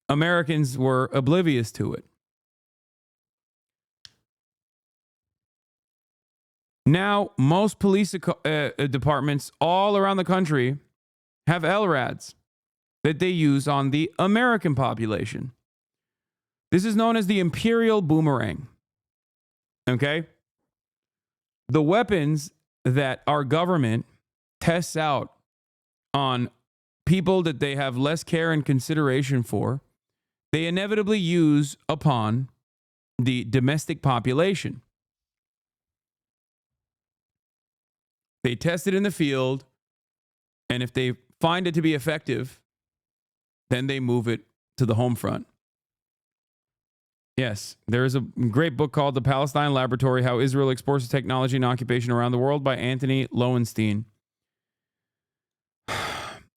Americans were oblivious to it. Now, most police departments all around the country have LRADs that they use on the American population. This is known as the Imperial Boomerang. Okay? The weapons that our government tests out on people that they have less care and consideration for, they inevitably use upon the domestic population. They test it in the field, and if they find it to be effective, then they move it to the home front. Yes, there is a great book called The Palestine Laboratory, How Israel Exports Technology and Occupation Around the World by Anthony Lowenstein.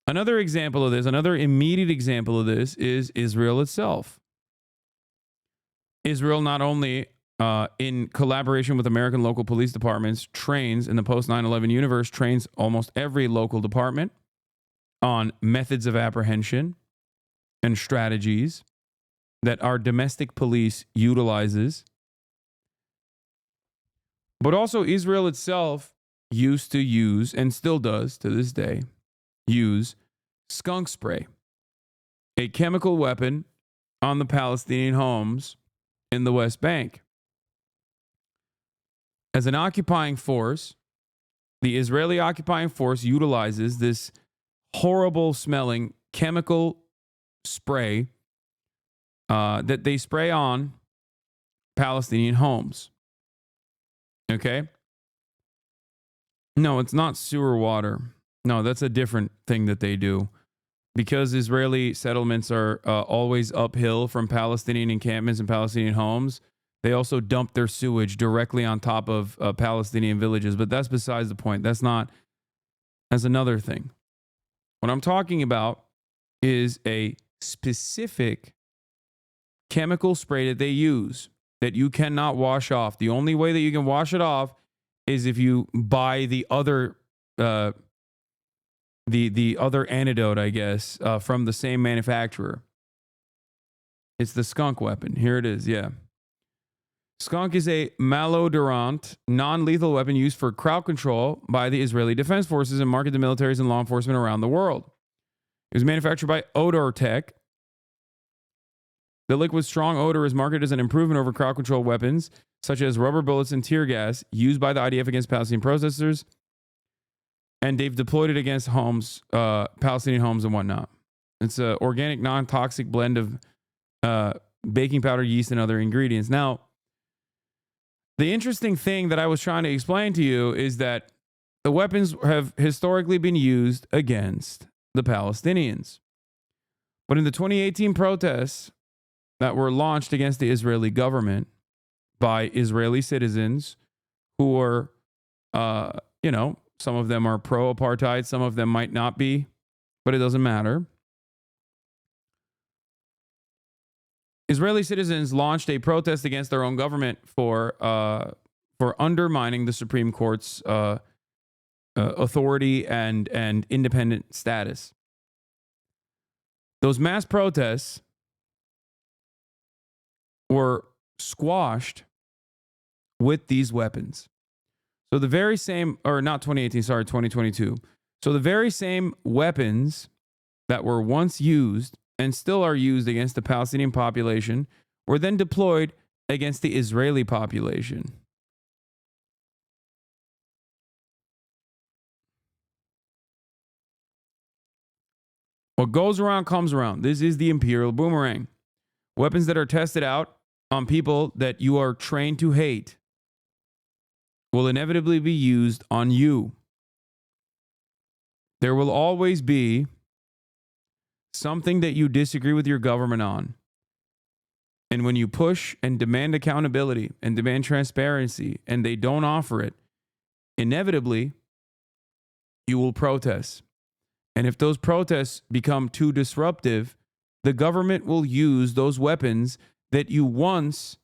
Another example of this, another immediate example of this is Israel itself. Israel not only in collaboration with American local police departments, trains in the post-9/11 universe, trains almost every local department on methods of apprehension and strategies that our domestic police utilizes. But also Israel itself used to use, and still does to this day, use skunk spray, a chemical weapon on the Palestinian homes in the West Bank. As an occupying force, the Israeli occupying force utilizes this horrible smelling chemical spray that they spray on Palestinian homes. Okay? No, it's not sewer water. No, that's a different thing that they do. Because Israeli settlements are always uphill from Palestinian encampments and Palestinian homes, they also dump their sewage directly on top of Palestinian villages. But that's besides the point. That's another thing. What I'm talking about is a specific chemical spray that they use that you cannot wash off. The only way that you can wash it off is if you buy the other the other antidote, I guess, from the same manufacturer. It's the skunk weapon. Here it is. Yeah. Skunk is a malodorant, non-lethal weapon used for crowd control by the Israeli Defense Forces and marketed to militaries and law enforcement around the world. It was manufactured by Odor Tech. The liquid's strong odor is marketed as an improvement over crowd control weapons, such as rubber bullets and tear gas, used by the IDF against Palestinian protesters. And they've deployed it against homes, Palestinian homes and whatnot. It's an organic, non-toxic blend of baking powder, yeast, and other ingredients. Now, the interesting thing that I was trying to explain to you is that the weapons have historically been used against the Palestinians. But in the 2018 protests that were launched against the Israeli government by Israeli citizens who were, some of them are pro-apartheid, some of them might not be, but it doesn't matter. Israeli citizens launched a protest against their own government for undermining the Supreme Court's authority and independent status. Those mass protests were squashed with these weapons. So the very same, or not 2018, sorry, 2022. So the very same weapons that were once used and still are used against the Palestinian population were then deployed against the Israeli population. What goes around comes around. This is the imperial boomerang. Weapons that are tested out on people that you are trained to hate will inevitably be used on you. There will always be something that you disagree with your government on. And when you push and demand accountability and demand transparency and they don't offer it, inevitably you will protest. And if those protests become too disruptive, the government will use those weapons that you once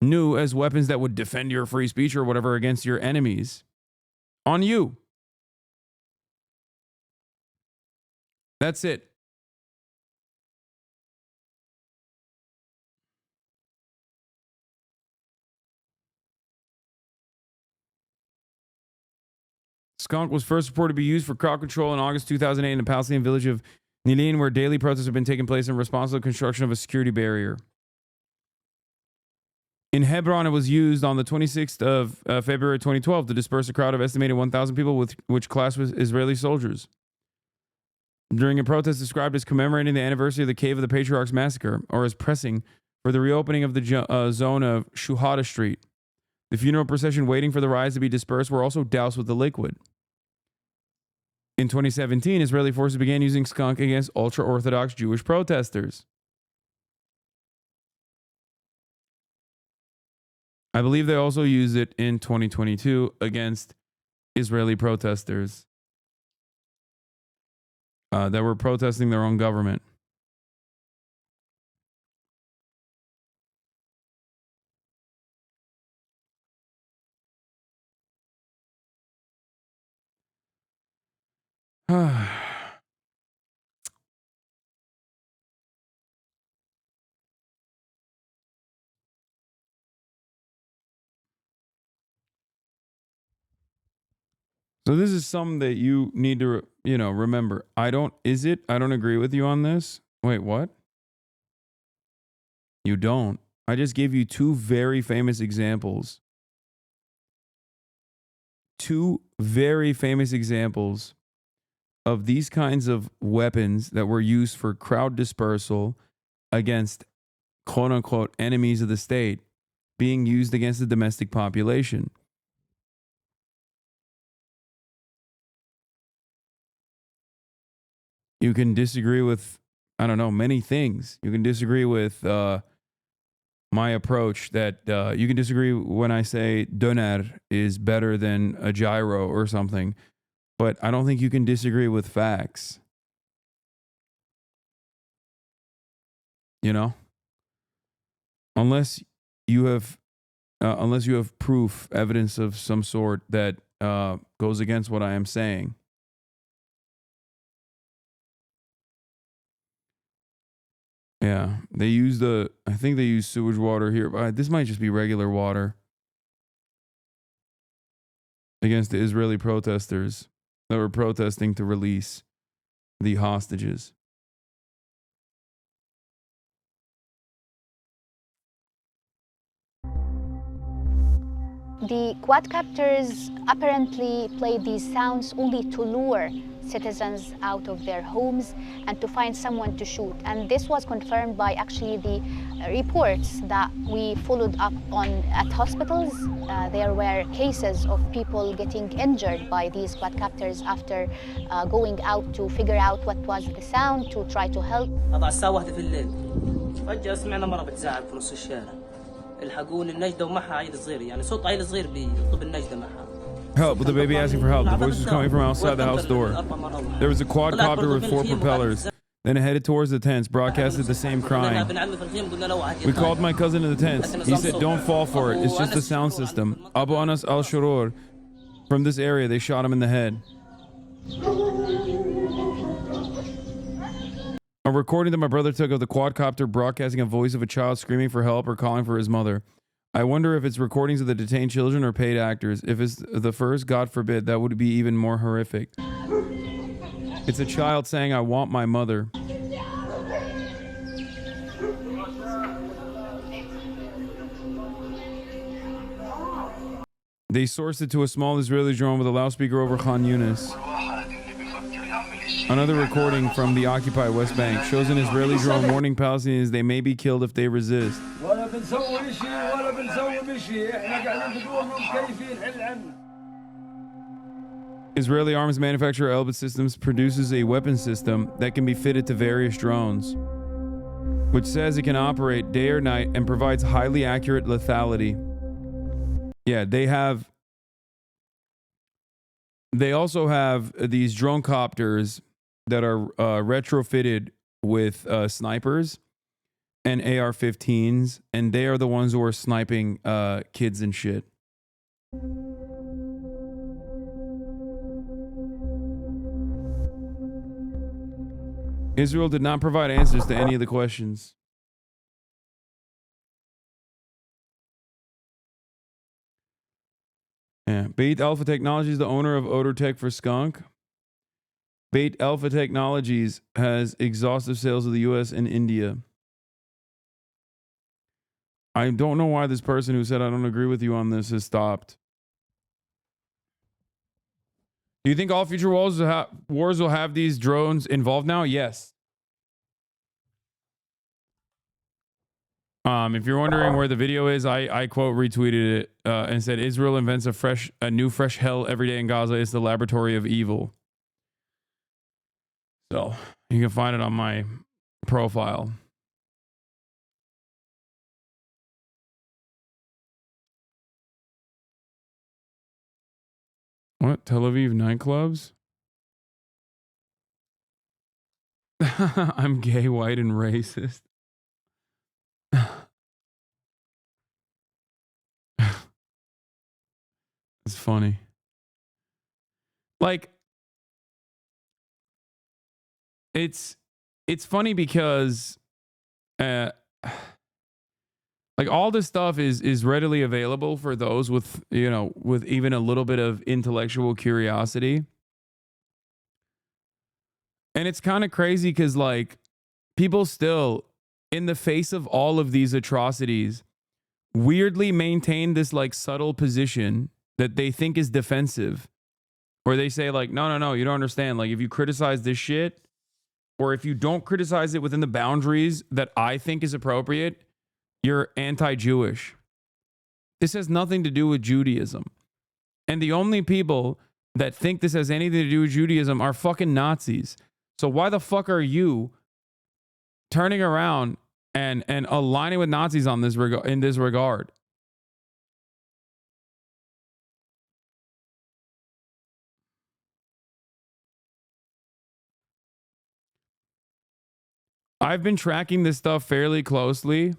knew as weapons that would defend your free speech or whatever against your enemies on you. That's it. Skunk was first reported to be used for crowd control in August 2008 in the Palestinian village of Nilin, where daily protests have been taking place in response to the construction of a security barrier. In Hebron, it was used on the 26th of February 2012 to disperse a crowd of estimated 1,000 people, which clashed with Israeli soldiers. During a protest described as commemorating the anniversary of the Cave of the Patriarchs massacre, or as pressing for the reopening of the zone of Shuhada Street. The funeral procession waiting for the riots to be dispersed were also doused with the liquid. In 2017, Israeli forces began using skunk against ultra-Orthodox Jewish protesters. I believe they also used it in 2022 against Israeli protesters that were protesting their own government. So this is something that you need to, remember. I don't agree with you on this. Wait, what? You don't. I just gave you two very famous examples. Two very famous examples of these kinds of weapons that were used for crowd dispersal against quote unquote enemies of the state being used against the domestic population. You can disagree with, many things. You can disagree with my approach that you can disagree when I say doner is better than a gyro or something, but I don't think you can disagree with facts. Unless you have, unless you have proof, evidence of some sort that goes against what I am saying. Yeah, they use I think they use sewage water here. This might just be regular water against the Israeli protesters that were protesting to release the hostages. The quadcopters apparently played these sounds only to lure citizens out of their homes and to find someone to shoot. And this was confirmed by actually the reports that we followed up on at hospitals. There were cases of people getting injured by these quadcopters after going out to figure out what was the sound to try to help. Help, with the baby asking for help. The voice was coming from outside the house door. There was a quadcopter with 4 propellers. Then it headed towards the tents, broadcasted the same crying. We called my cousin in the tents. He said, don't fall for it. It's just the sound system. Abu Anas al-Shurur. From this area, they shot him in the head. A recording that my brother took of the quadcopter broadcasting a voice of a child screaming for help or calling for his mother. I wonder if it's recordings of the detained children or paid actors. If it's the first, God forbid, that would be even more horrific. It's a child saying, I want my mother. They sourced it to a small Israeli drone with a loudspeaker over Khan Yunis. Another recording from the occupied West Bank shows an Israeli drone warning Palestinians they may be killed if they resist. Israeli arms manufacturer Elbit Systems produces a weapon system that can be fitted to various drones, which says it can operate day or night and provides highly accurate lethality. Yeah, they also have these drone copters that are retrofitted with snipers and AR-15s, and they are the ones who are sniping kids and shit. Israel did not provide answers to any of the questions. Yeah. Bait Alpha Technologies, the owner of Odor Tech for skunk. Bait Alpha Technologies has exhaustive sales of the US and India. I don't know why this person who said I don't agree with you on this has stopped. Do you think all future wars will have these drones involved now? Yes. If you're wondering where the video is, I quote retweeted it and said Israel invents a new fresh hell every day in Gaza. It's the laboratory of evil. So you can find it on my profile. What? Tel Aviv nightclubs? I'm gay, white, and racist. It's funny. Like, it's funny because like all this stuff is readily available for those with, you know, with even a little bit of intellectual curiosity. And it's kind of crazy because, like, people still, in the face of all of these atrocities, weirdly maintain this, like, subtle position that they think is defensive, where they say, like, no, you don't understand. Like, if you criticize this shit, or if you don't criticize it within the boundaries that I think is appropriate, you're anti-Jewish. This has nothing to do with Judaism. And the only people that think this has anything to do with Judaism are fucking Nazis. So why the fuck are you turning around and aligning with Nazis on this in this regard? I've been tracking this stuff fairly closely.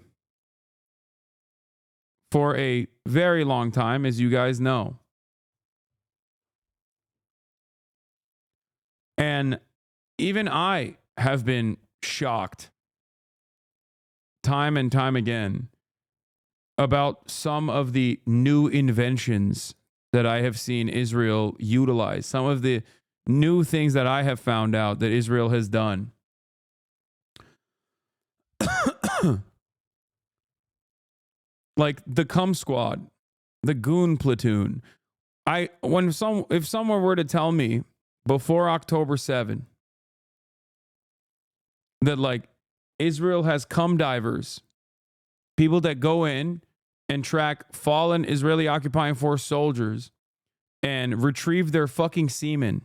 for a very long time, as you guys know. And even I have been shocked time and time again about some of the new inventions that I have seen Israel utilize, some of the new things that I have found out that Israel has done. Like the cum squad, the goon platoon. If someone were to tell me before October 7 that like Israel has cum divers, people that go in and track fallen Israeli occupying force soldiers and retrieve their fucking semen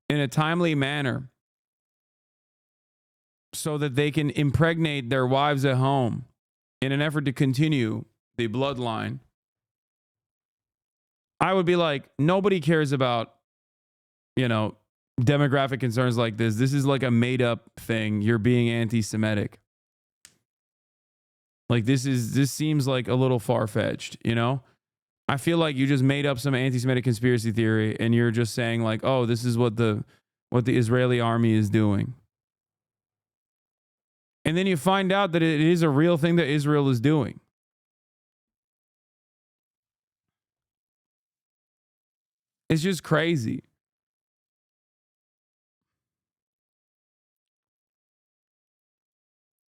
in a timely manner so that they can impregnate their wives at home in an effort to continue the bloodline, I would be like, nobody cares about, demographic concerns like this. This is like a made up thing. You're being anti-Semitic. Like this seems like a little far-fetched, I feel like you just made up some anti-Semitic conspiracy theory and you're just saying like, oh, this is what the Israeli army is doing. And then you find out that it is a real thing that Israel is doing. It's just crazy.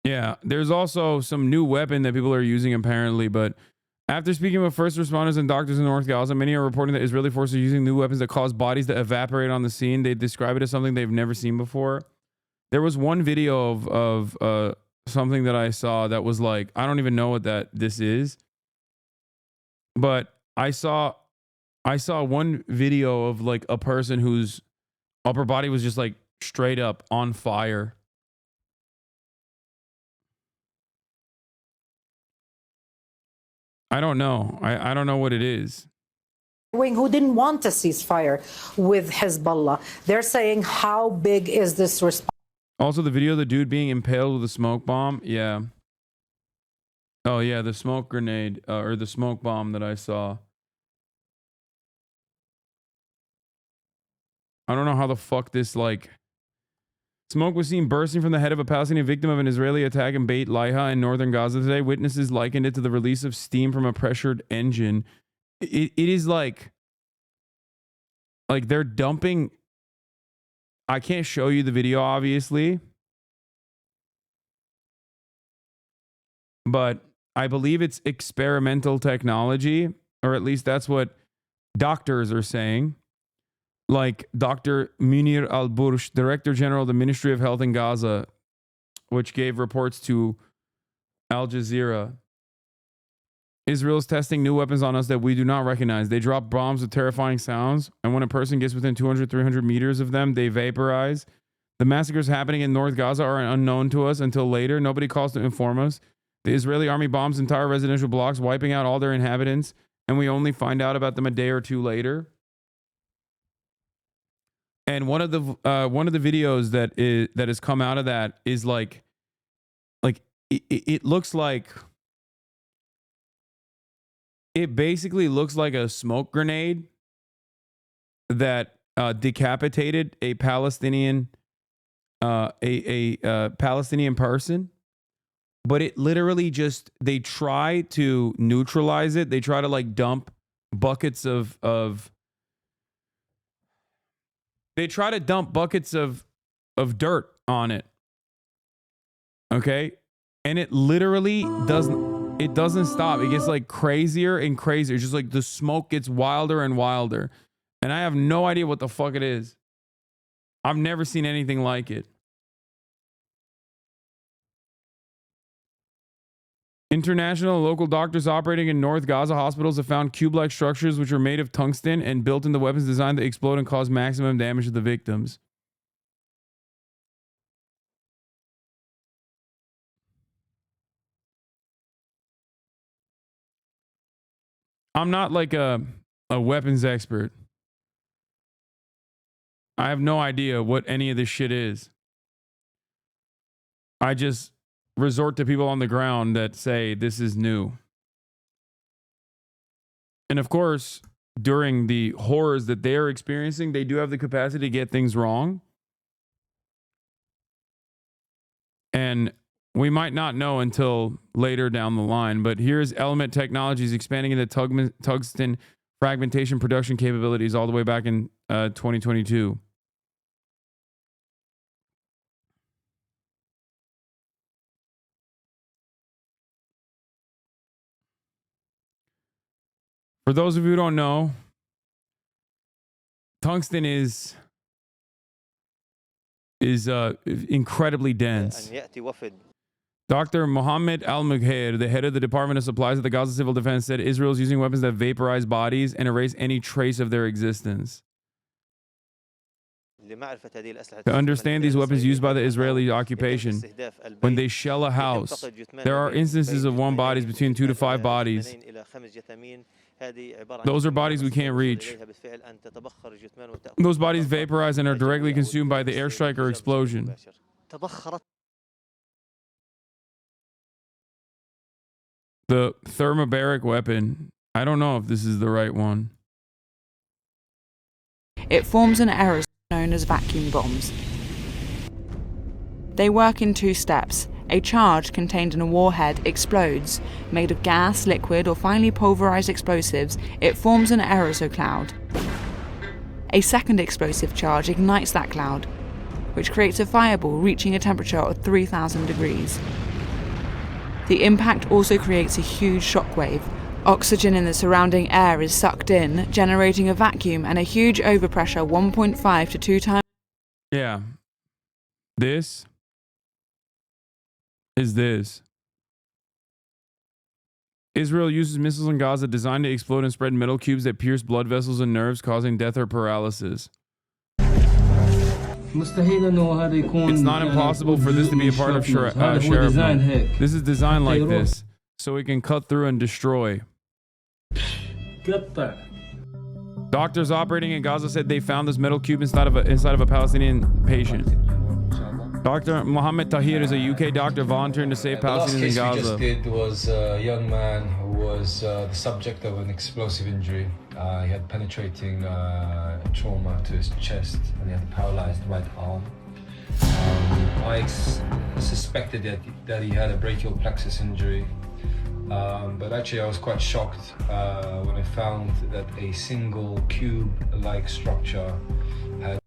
Yeah, there's also some new weapon that people are using apparently, but after speaking with first responders and doctors in North Gaza, many are reporting that Israeli forces are using new weapons that cause bodies to evaporate on the scene. They describe it as something they've never seen before. There was one video of something that I saw that was like, I don't even know what this is, but I saw one video of like a person whose upper body was just like straight up on fire. I don't know. I don't know what it is. Wing who didn't want a ceasefire with Hezbollah. They're saying, how big is this response? Also, the video of the dude being impaled with a smoke bomb. Yeah. Oh, yeah. The smoke grenade or the smoke bomb that I saw. I don't know how the fuck this like... Smoke was seen bursting from the head of a Palestinian victim of an Israeli attack in Beit Laiha in northern Gaza today. Witnesses likened it to the release of steam from a pressured engine. It is like they're dumping... I can't show you the video, obviously. But I believe it's experimental technology, or at least that's what doctors are saying. Like Dr. Munir al-Bursh, Director General of the Ministry of Health in Gaza, which gave reports to Al Jazeera. Israel's testing new weapons on us that we do not recognize. They drop bombs with terrifying sounds, and when a person gets within 200, 300 meters of them, they vaporize. The massacres happening in North Gaza are unknown to us until later. Nobody calls to inform us. The Israeli army bombs entire residential blocks, wiping out all their inhabitants, and we only find out about them a day or two later. And one of the videos that has come out of that is like it looks like, it basically looks like a smoke grenade that decapitated a Palestinian Palestinian person, but it literally just, they try to neutralize it. They try to like dump buckets of dirt on it. Okay? And it literally doesn't stop. It gets like crazier and crazier. It's just like the smoke gets wilder and wilder. And I have no idea what the fuck it is. I've never seen anything like it. International and local doctors operating in North Gaza hospitals have found cube-like structures which are made of tungsten and built into weapons designed to explode and cause maximum damage to the victims. I'm not like a weapons expert. I have no idea what any of this shit is. I just resort to people on the ground that say this is new. And of course, during the horrors that they are experiencing, they do have the capacity to get things wrong. And we might not know until later down the line, but here's Element Technologies expanding into tungsten fragmentation production capabilities all the way back in 2022. For those of you who don't know, tungsten is incredibly dense. Dr. Mohammed Al-Mughair, the head of the Department of Supplies of the Gaza Civil Defense, said Israel is using weapons that vaporize bodies and erase any trace of their existence. To understand these weapons used by the Israeli occupation, when they shell a house, there are instances of one bodies between 2 to 5 bodies. Those are bodies we can't reach. Those bodies vaporize and are directly consumed by the airstrike or explosion. The thermobaric weapon, I don't know if this is the right one. It forms an aerosol known as vacuum bombs. They work in 2 steps. A charge contained in a warhead explodes. Made of gas, liquid, or finely pulverized explosives, it forms an aerosol cloud. A second explosive charge ignites that cloud, which creates a fireball reaching a temperature of 3,000 degrees. The impact also creates a huge shockwave. Oxygen in the surrounding air is sucked in, generating a vacuum and a huge overpressure 1.5 to 2 times. Yeah. This is this. Israel uses missiles in Gaza designed to explode and spread metal cubes that pierce blood vessels and nerves, causing death or paralysis. It's not impossible for this to be a part of shrapnel. This is designed like this, so it can cut through and destroy. Doctors operating in Gaza said they found this metal cube inside of a Palestinian patient. Dr. Mohammed Tahir is a UK doctor volunteering to save Palestinians in Gaza. The last case we just did was a young man who was the subject of an explosive injury. He had penetrating trauma to his chest and he had a paralyzed right arm. I suspected that he had a brachial plexus injury, but actually I was quite shocked when I found that a single cube-like structure had...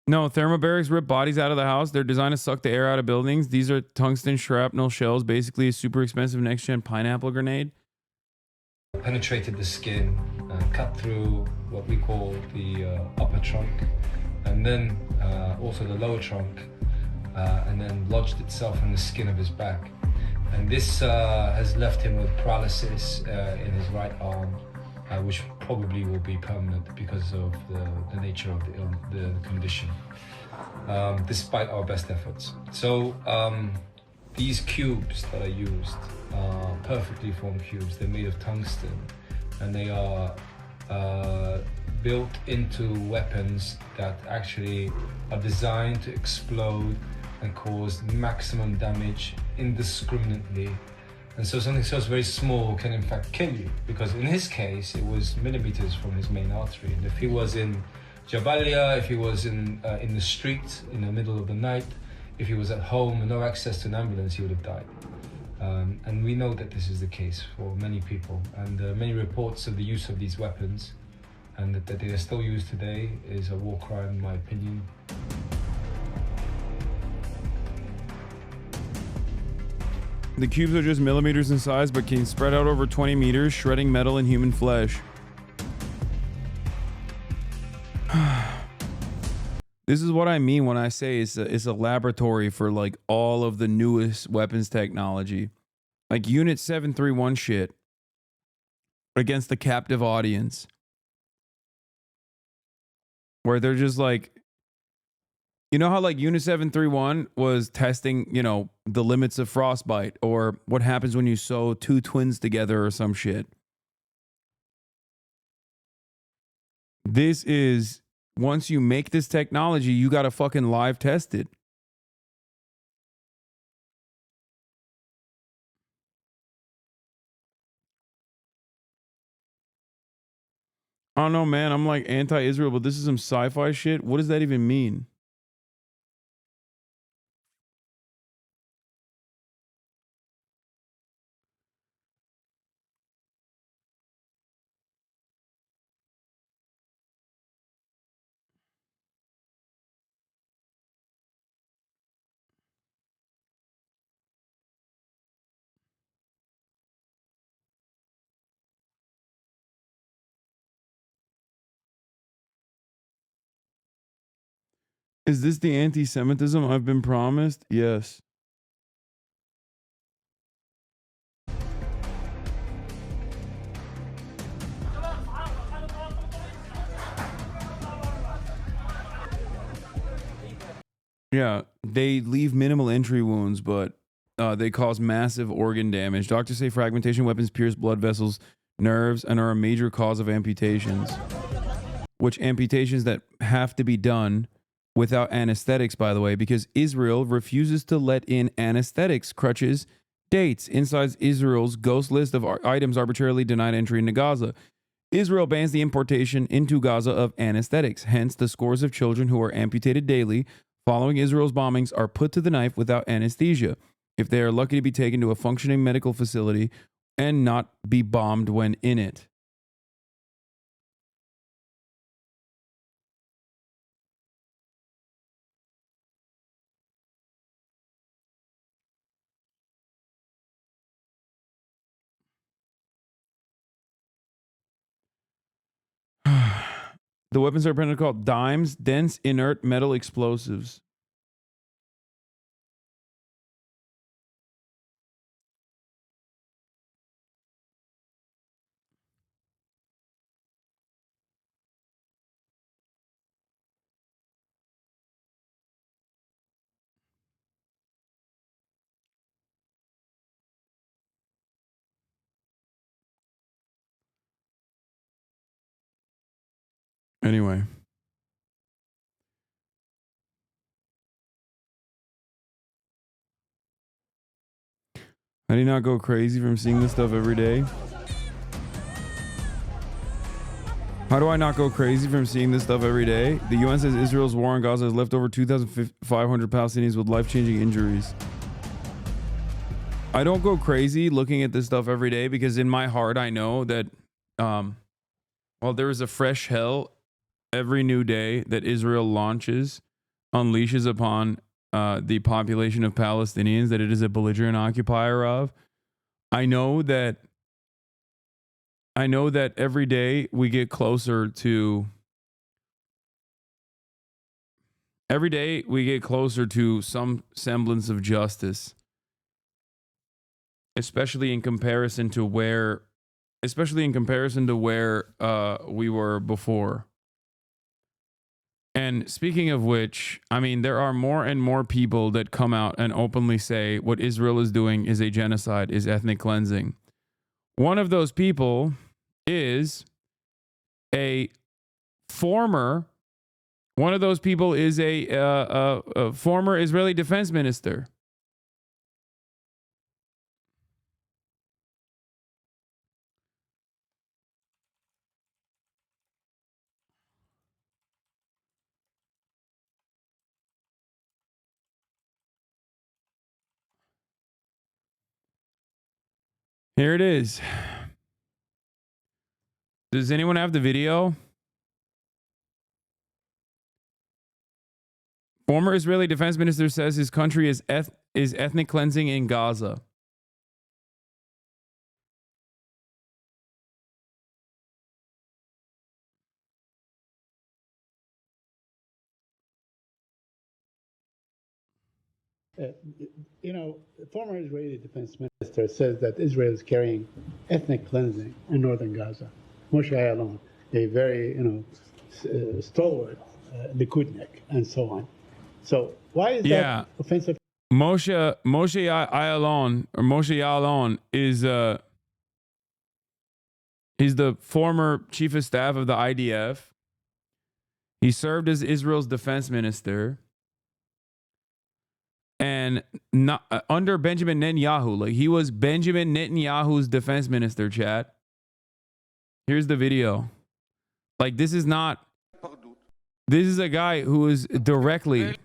No, thermobarics rip bodies out of the house. They're designed to suck the air out of buildings. These are tungsten shrapnel shells, basically a super expensive next-gen pineapple grenade. Penetrated the skin, cut through what we call the upper trunk, and then also the lower trunk, and then lodged itself in the skin of his back. And this has left him with paralysis in his right arm, which probably will be permanent because of the nature of the condition, despite our best efforts. So these cubes that are used are perfectly formed cubes. They're made of tungsten, and they are built into weapons that actually are designed to explode and cause maximum damage indiscriminately. And so something so very small can in fact kill you, because in his case it was millimeters from his main artery. And if he was in Jabalia, if he was in the street in the middle of the night, if he was at home and no access to an ambulance, he would have died. And we know that this is the case for many people, and many reports of the use of these weapons, and that they are still used today, is a war crime in my opinion. The cubes are just millimeters in size, but can spread out over 20 meters, shredding metal and human flesh. This is what I mean when I say it's a laboratory for like all of the newest weapons technology. Like Unit 731 shit against the captive audience. Where they're just like, you know how like Unit 731 was testing, you know, the limits of frostbite, or what happens when you sew 2 twins together or some shit. This is, once you make this technology, you got to fucking live test it. I don't know, man. I'm like anti-Israel, but this is some sci-fi shit. What does that even mean? Is this the anti-Semitism I've been promised? Yes. Yeah, they leave minimal entry wounds, but they cause massive organ damage. Doctors say fragmentation weapons pierce blood vessels, nerves, and are a major cause of amputations. Which amputations that have to be done without anesthetics, by the way, because Israel refuses to let in anesthetics, crutches, dates inside Israel's ghost list of items arbitrarily denied entry into Gaza. Israel bans the importation into Gaza of anesthetics. Hence, the scores of children who are amputated daily following Israel's bombings are put to the knife without anesthesia, if they are lucky to be taken to a functioning medical facility and not be bombed when in it. The weapons are apparently called dimes, dense inert metal explosives. Anyway. I do not go crazy from seeing this stuff every day. How do I not go crazy from seeing this stuff every day? The UN says Israel's war on Gaza has left over 2,500 Palestinians with life-changing injuries. I don't go crazy looking at this stuff every day because in my heart I know that there is a fresh hell every new day that Israel unleashes upon the population of Palestinians that it is a belligerent occupier of. I know that every day we get closer to some semblance of justice, especially in comparison to where we were before. And speaking of which, I mean, there are more and more people that come out and openly say what Israel is doing is a genocide, is ethnic cleansing. One of those people is a former Israeli defense minister. Here it is. Does anyone have the video? Former Israeli defense minister says his country is ethnic cleansing in Gaza. The former Israeli defense minister says that Israel is carrying ethnic cleansing in northern Gaza. Moshe Ayalon, a very, stalwart Likudnik, and so on. So why is that offensive? Moshe Ayalon is he's the former chief of staff of the IDF. He served as Israel's defense minister. And under Benjamin Netanyahu, like he was Benjamin Netanyahu's defense minister, chat. Here's the video. Like, this is not, this is a guy who is directly,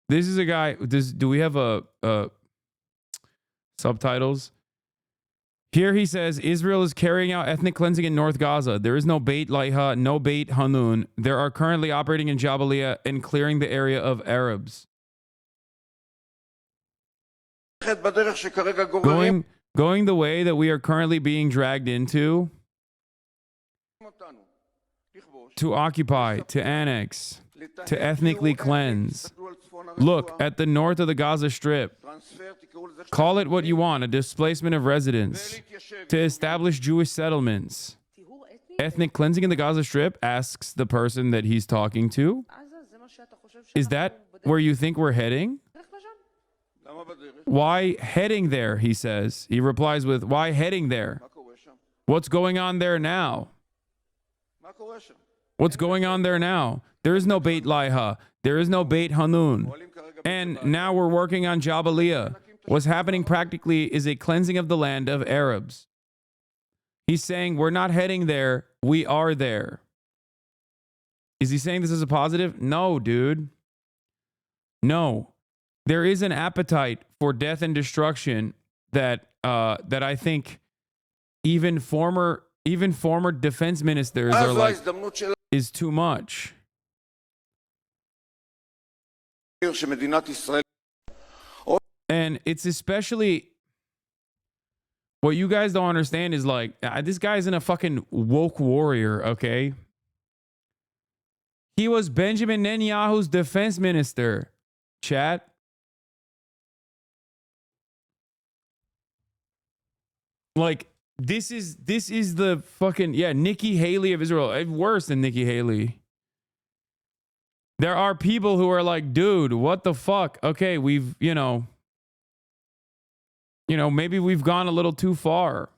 this is a guy, do we have subtitles? Here he says, Israel is carrying out ethnic cleansing in North Gaza. There is no Beit Laiha, no Beit Hanun. There are currently operating in Jabalia and clearing the area of Arabs. Going the way that we are currently being dragged into, to occupy, to annex, to ethnically cleanse. Look at the north of the Gaza Strip. Call it what you want, a displacement of residents, to establish Jewish settlements. Ethnic cleansing in the Gaza Strip, asks the person that he's talking to. Is that where you think we're heading? Why heading there, he says. He replies with, why heading there? What's going on there now? What's going on there now? There is no Beit Laiha. There is no Beit Hanun. And now we're working on Jabalia. What's happening practically is a cleansing of the land of Arabs. He's saying we're not heading there. We are there. Is he saying this is a positive? No, dude. No. There is an appetite for death and destruction that I think even former defense ministers are like, is too much. And it's especially, what you guys don't understand is like, this guy isn't a fucking woke warrior, okay? He was Benjamin Netanyahu's defense minister, chat. Like, this is the fucking, Nikki Haley of Israel. Worse than Nikki Haley. There are people who are like, dude, what the fuck? Okay, we've, maybe we've gone a little too far.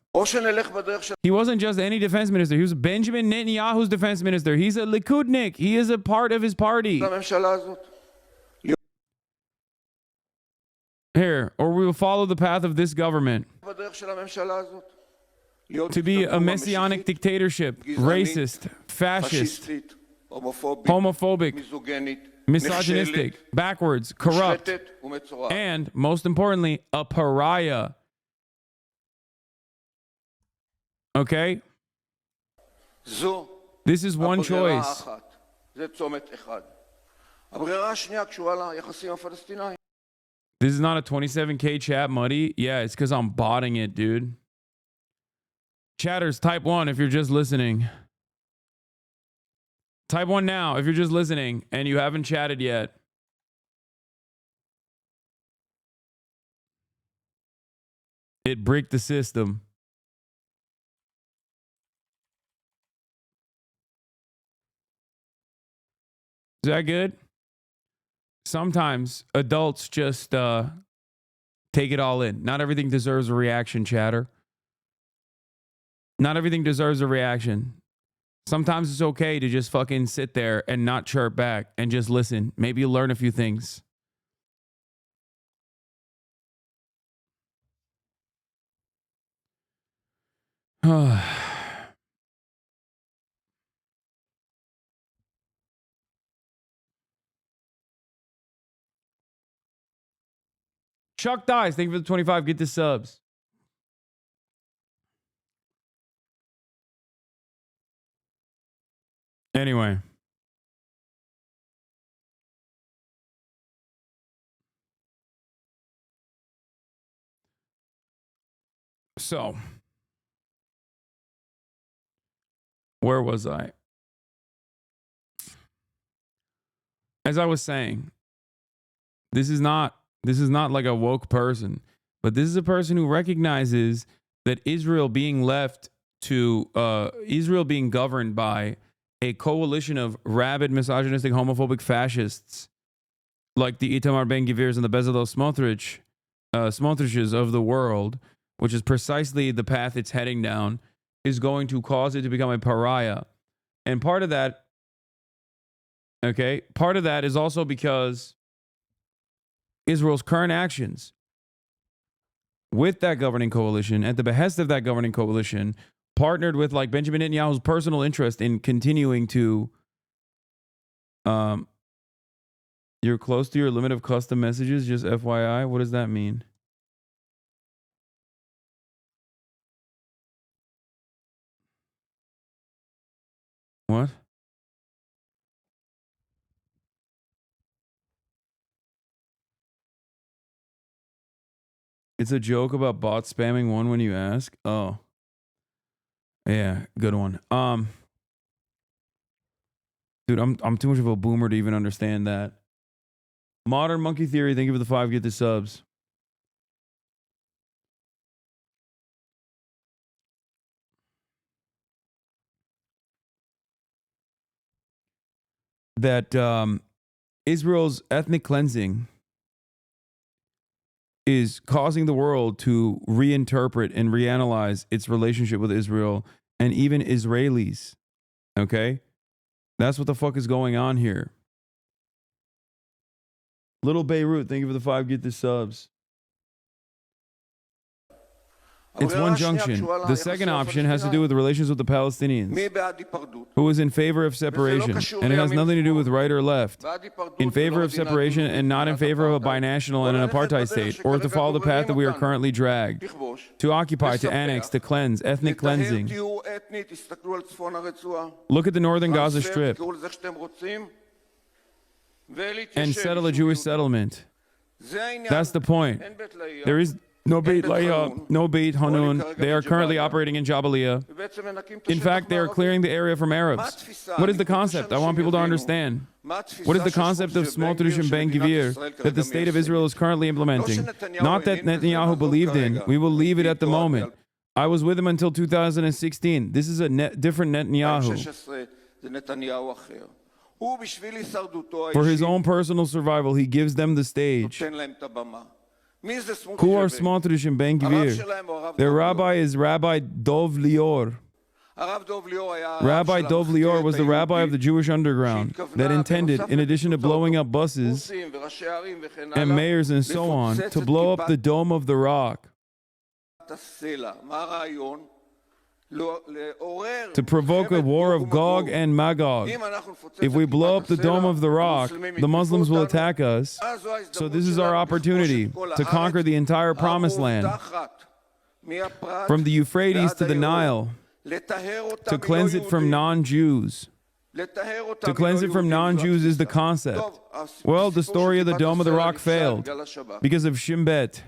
He wasn't just any defense minister. He was Benjamin Netanyahu's defense minister. He's a Likudnik. He is a part of his party. Here, or we will follow the path of this government. To be a messianic dictatorship, racist, fascist, homophobic, misogynistic, backwards, corrupt, and most importantly, a pariah. Okay? This is one choice. This is not a 27K chat, Muddy. Yeah, it's because I'm botting it, dude. Chatters, type 1 if you're just listening. Type 1 now if you're just listening and you haven't chatted yet. It bricked the system. Is that good? Sometimes adults just take it all in. Not everything deserves a reaction, chatter. Not everything deserves a reaction. Sometimes it's okay to just fucking sit there and not chirp back and just listen. Maybe you'll learn a few things. Chuck Dies, thank you for the 25. Get the subs. Anyway. So, where was I? As I was saying, this is not like a woke person, but this is a person who recognizes that Israel being left to Israel being governed by a coalition of rabid, misogynistic, homophobic fascists like the Itamar Ben-Gvirs and the Bezalel Smotriches of the world, which is precisely the path it's heading down, is going to cause it to become a pariah. And part of that is also because Israel's current actions with that governing coalition, at the behest of that governing coalition, partnered with like Benjamin Netanyahu's personal interest in continuing to you're close to your limit of custom messages, just FYI. What does that mean? What? It's a joke about bot spamming one when you ask. Oh. Yeah, good one. Dude, I'm too much of a boomer to even understand that. Modern Monkey Theory, thank you for the 5 get the subs. That Israel's ethnic cleansing is causing the world to reinterpret and reanalyze its relationship with Israel and even Israelis. Okay? That's what the fuck is going on here. Little Beirut, thank you for the 5 get the subs. It's one junction. The second option has to do with the relations with the Palestinians, who is in favor of separation, and it has nothing to do with right or left. In favor of separation and not in favor of a binational and an apartheid state, or to follow the path that we are currently dragged. To occupy, to annex, to cleanse, ethnic cleansing. Look at the northern Gaza Strip and settle a Jewish settlement. That's the point. There is no Beit Layah, no Beit Hanun. They are currently operating in Jabalia. In fact, they are clearing the area from Arabs. What is the concept? I want people to understand. What is the concept of Smotrich and Ben Gvir that the state of Israel is currently implementing? Not that Netanyahu believed in. We will leave it at the moment. I was with him until 2016. This is a different Netanyahu. For his own personal survival, he gives them the stage. Who are Smotrich and Ben Gvir? Their rabbi is Rabbi Dov Lior. Rabbi Dov Lior was the rabbi of the Jewish underground that intended, in addition to blowing up buses and mayors and so on, to blow up the Dome of the Rock, to provoke a war of Gog and Magog. If we blow up the Dome of the Rock, the Muslims will attack us. So this is our opportunity to conquer the entire Promised Land, from the Euphrates to the Nile, to cleanse it from non-Jews. To cleanse it from non-Jews is the concept. Well, the story of the Dome of the Rock failed because of Shin Bet.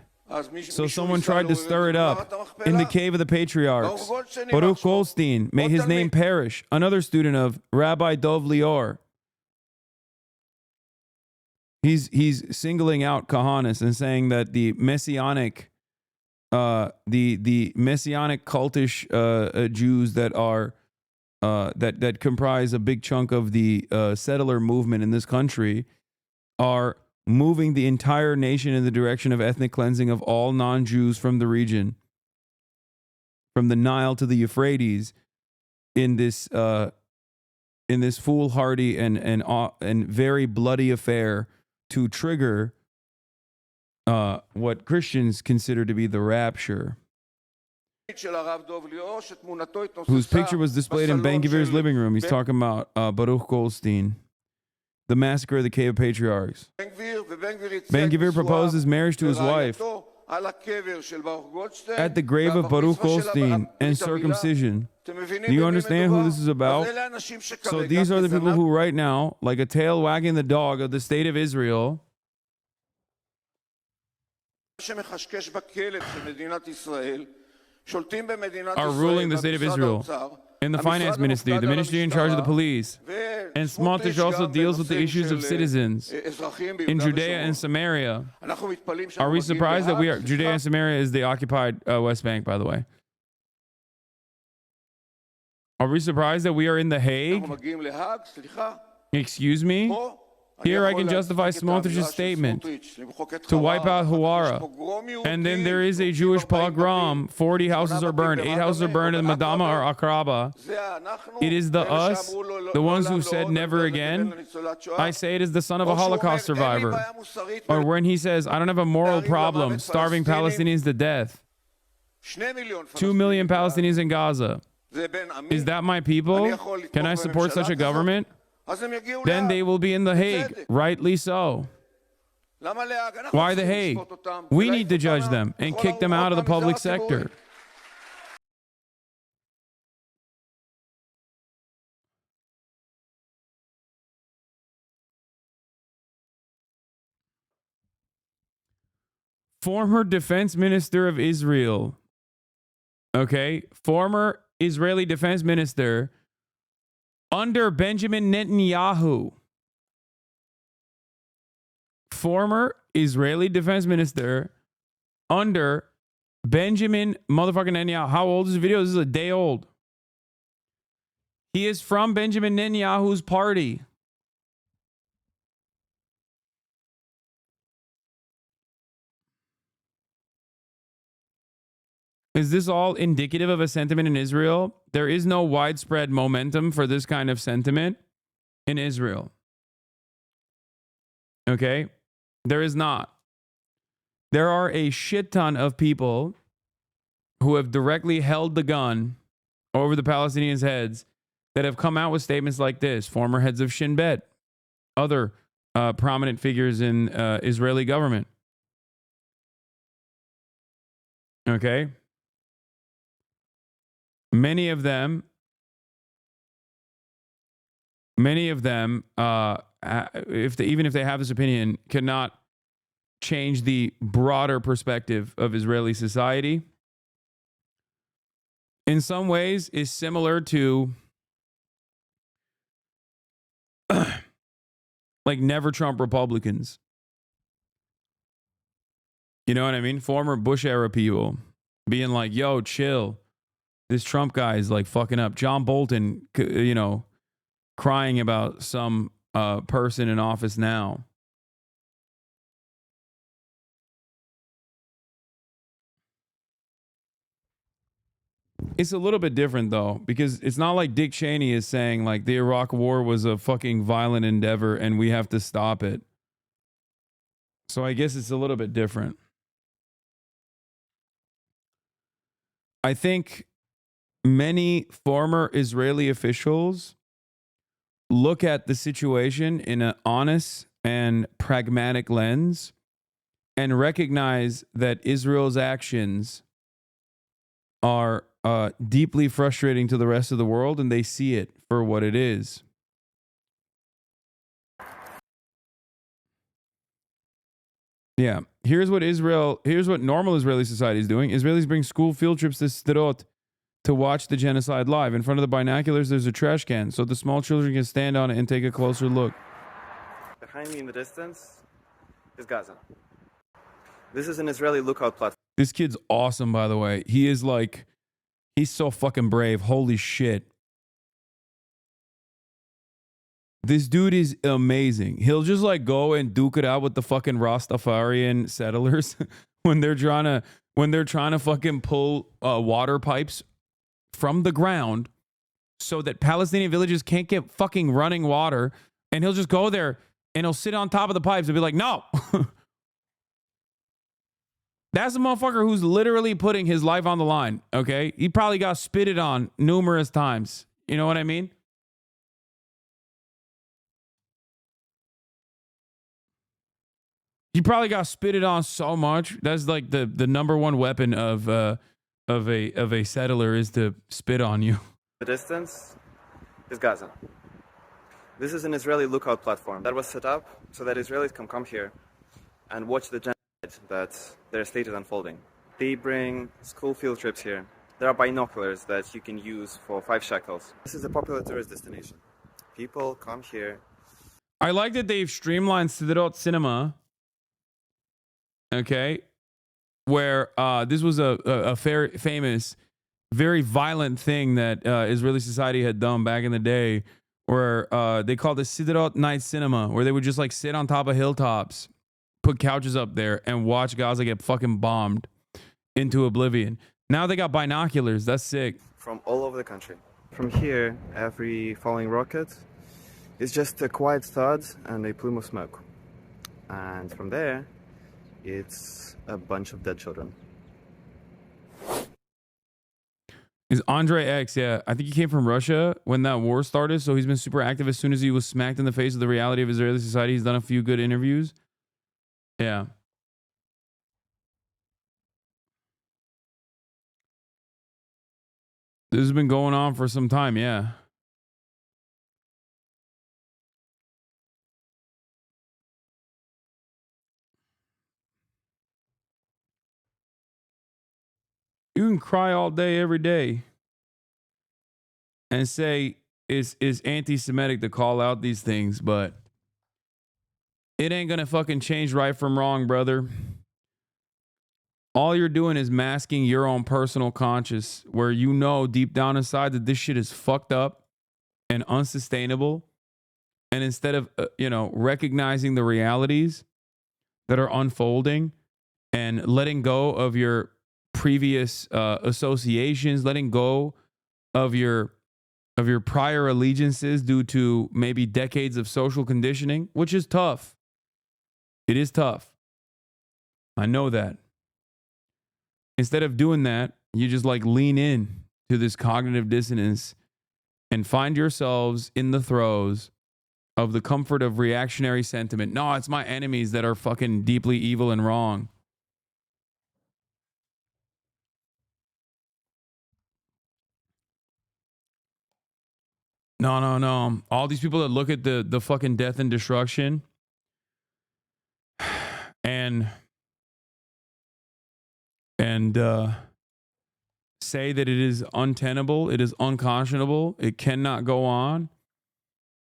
So someone tried to stir it up in the cave of the patriarchs. Baruch Goldstein, may his name perish, another student of Rabbi Dov Lior. He's singling out Kahanis and saying that the messianic, the messianic cultish Jews that are that comprise a big chunk of the settler movement in this country are moving the entire nation in the direction of ethnic cleansing of all non-Jews from the region, from the Nile to the Euphrates, in this foolhardy and very bloody affair to trigger what Christians consider to be the rapture, whose picture was displayed in Ben Gvir's living room. He's talking about Baruch Goldstein. The massacre of the Cave of Patriarchs. Ben Gvir proposes marriage to his wife at the grave of Baruch Goldstein and circumcision. Do you understand who this is about? So these are the people who right now, like a tail wagging the dog of the state of Israel, are ruling the state of Israel in the finance ministry, the ministry in charge of the police. And Smotrich also deals with the issues of citizens in Judea and Samaria. Are we surprised that we are? Judea and Samaria is the occupied West Bank, by the way. Are we surprised that we are in the Hague? Excuse me? Here I can justify Smotrich's statement to wipe out Hawara. And then there is a Jewish pogrom. 40 houses are burned. 8 houses are burned in Madama or Akraba. It is the us, the ones who said never again. I say it is the son of a Holocaust survivor. Or when he says, I don't have a moral problem starving Palestinians to death. 2 million Palestinians in Gaza. Is that my people? Can I support such a government? Then they will be in The Hague, rightly so. Why The Hague? We need to judge them and kick them out of the public sector. Former defense minister of Israel. Okay, former Israeli defense minister under Benjamin Netanyahu. Former Israeli defense minister under Benjamin motherfucking Netanyahu. How old is this video? This is a day old. He is from Benjamin Netanyahu's party. Is this all indicative of a sentiment in Israel? There is no widespread momentum for this kind of sentiment in Israel. Okay? There is not. There are a shit ton of people who have directly held the gun over the Palestinians' heads that have come out with statements like this. Former heads of Shin Bet, other prominent figures in Israeli government. Okay? Many of them, even if they have this opinion, cannot change the broader perspective of Israeli society. In some ways, is similar to like never Trump Republicans. You know what I mean? Former Bush era people being like, yo, chill. This Trump guy is like fucking up. John Bolton, you know, crying about some person in office now. It's a little bit different though, because it's not like Dick Cheney is saying like the Iraq war was a fucking violent endeavor and we have to stop it. So I guess it's a little bit different. I think many former Israeli officials look at the situation in an honest and pragmatic lens and recognize that Israel's actions are deeply frustrating to the rest of the world, and they see it for what it is. Yeah. Here's what normal Israeli society is doing. Israelis bring school field trips to Sderot to watch the genocide live. In front of the binoculars, there's a trash can, so the small children can stand on it and take a closer look. Behind me in the distance is Gaza. This is an Israeli lookout platform. This kid's awesome, by the way. He's so fucking brave. Holy shit. This dude is amazing. He'll just like go and duke it out with the fucking Rastafarian settlers when they're trying to fucking pull water pipes from the ground so that Palestinian villages can't get fucking running water. And he'll just go there and he'll sit on top of the pipes and be like, no. That's a motherfucker who's literally putting his life on the line, okay? He probably got spitted on numerous times. You know what I mean? He probably got spitted on so much. That's like the number one weapon of a settler is to spit on you. The distance is Gaza. This is an Israeli lookout platform that was set up so that Israelis can come here and watch the genocide that their state is unfolding. They bring school field trips here. There are binoculars that you can use for 5 shekels. This is a popular tourist destination. People come here. I like that they've streamlined Sderot Cinema. Okay, where this was a famous, very violent thing that Israeli society had done back in the day, where they called it Sderot Night Cinema, where they would just like sit on top of hilltops, put couches up there, and watch Gaza get fucking bombed into oblivion. Now they got binoculars. That's sick. From all over the country. From here, every falling rocket is just a quiet thud and a plume of smoke. And from there, it's a bunch of dead children. Is Andre X, yeah. I think he came from Russia when that war started, so he's been super active as soon as he was smacked in the face of the reality of Israeli society. He's done a few good interviews. Yeah. This has been going on for some time, yeah. You can cry all day, every day, and say it's anti-Semitic to call out these things, but it ain't gonna fucking change right from wrong, brother. All you're doing is masking your own personal conscience, where you know deep down inside that this shit is fucked up and unsustainable. And instead of, recognizing the realities that are unfolding and letting go of your previous associations, letting go of your prior allegiances due to maybe decades of social conditioning, which is tough. It is tough. I know that. Instead of doing that, you just lean in to this cognitive dissonance and find yourselves in the throes of the comfort of reactionary sentiment. No, it's my enemies that are fucking deeply evil and wrong. No. All these people that look at the fucking death and destruction and say that it is untenable, it is unconscionable, it cannot go on.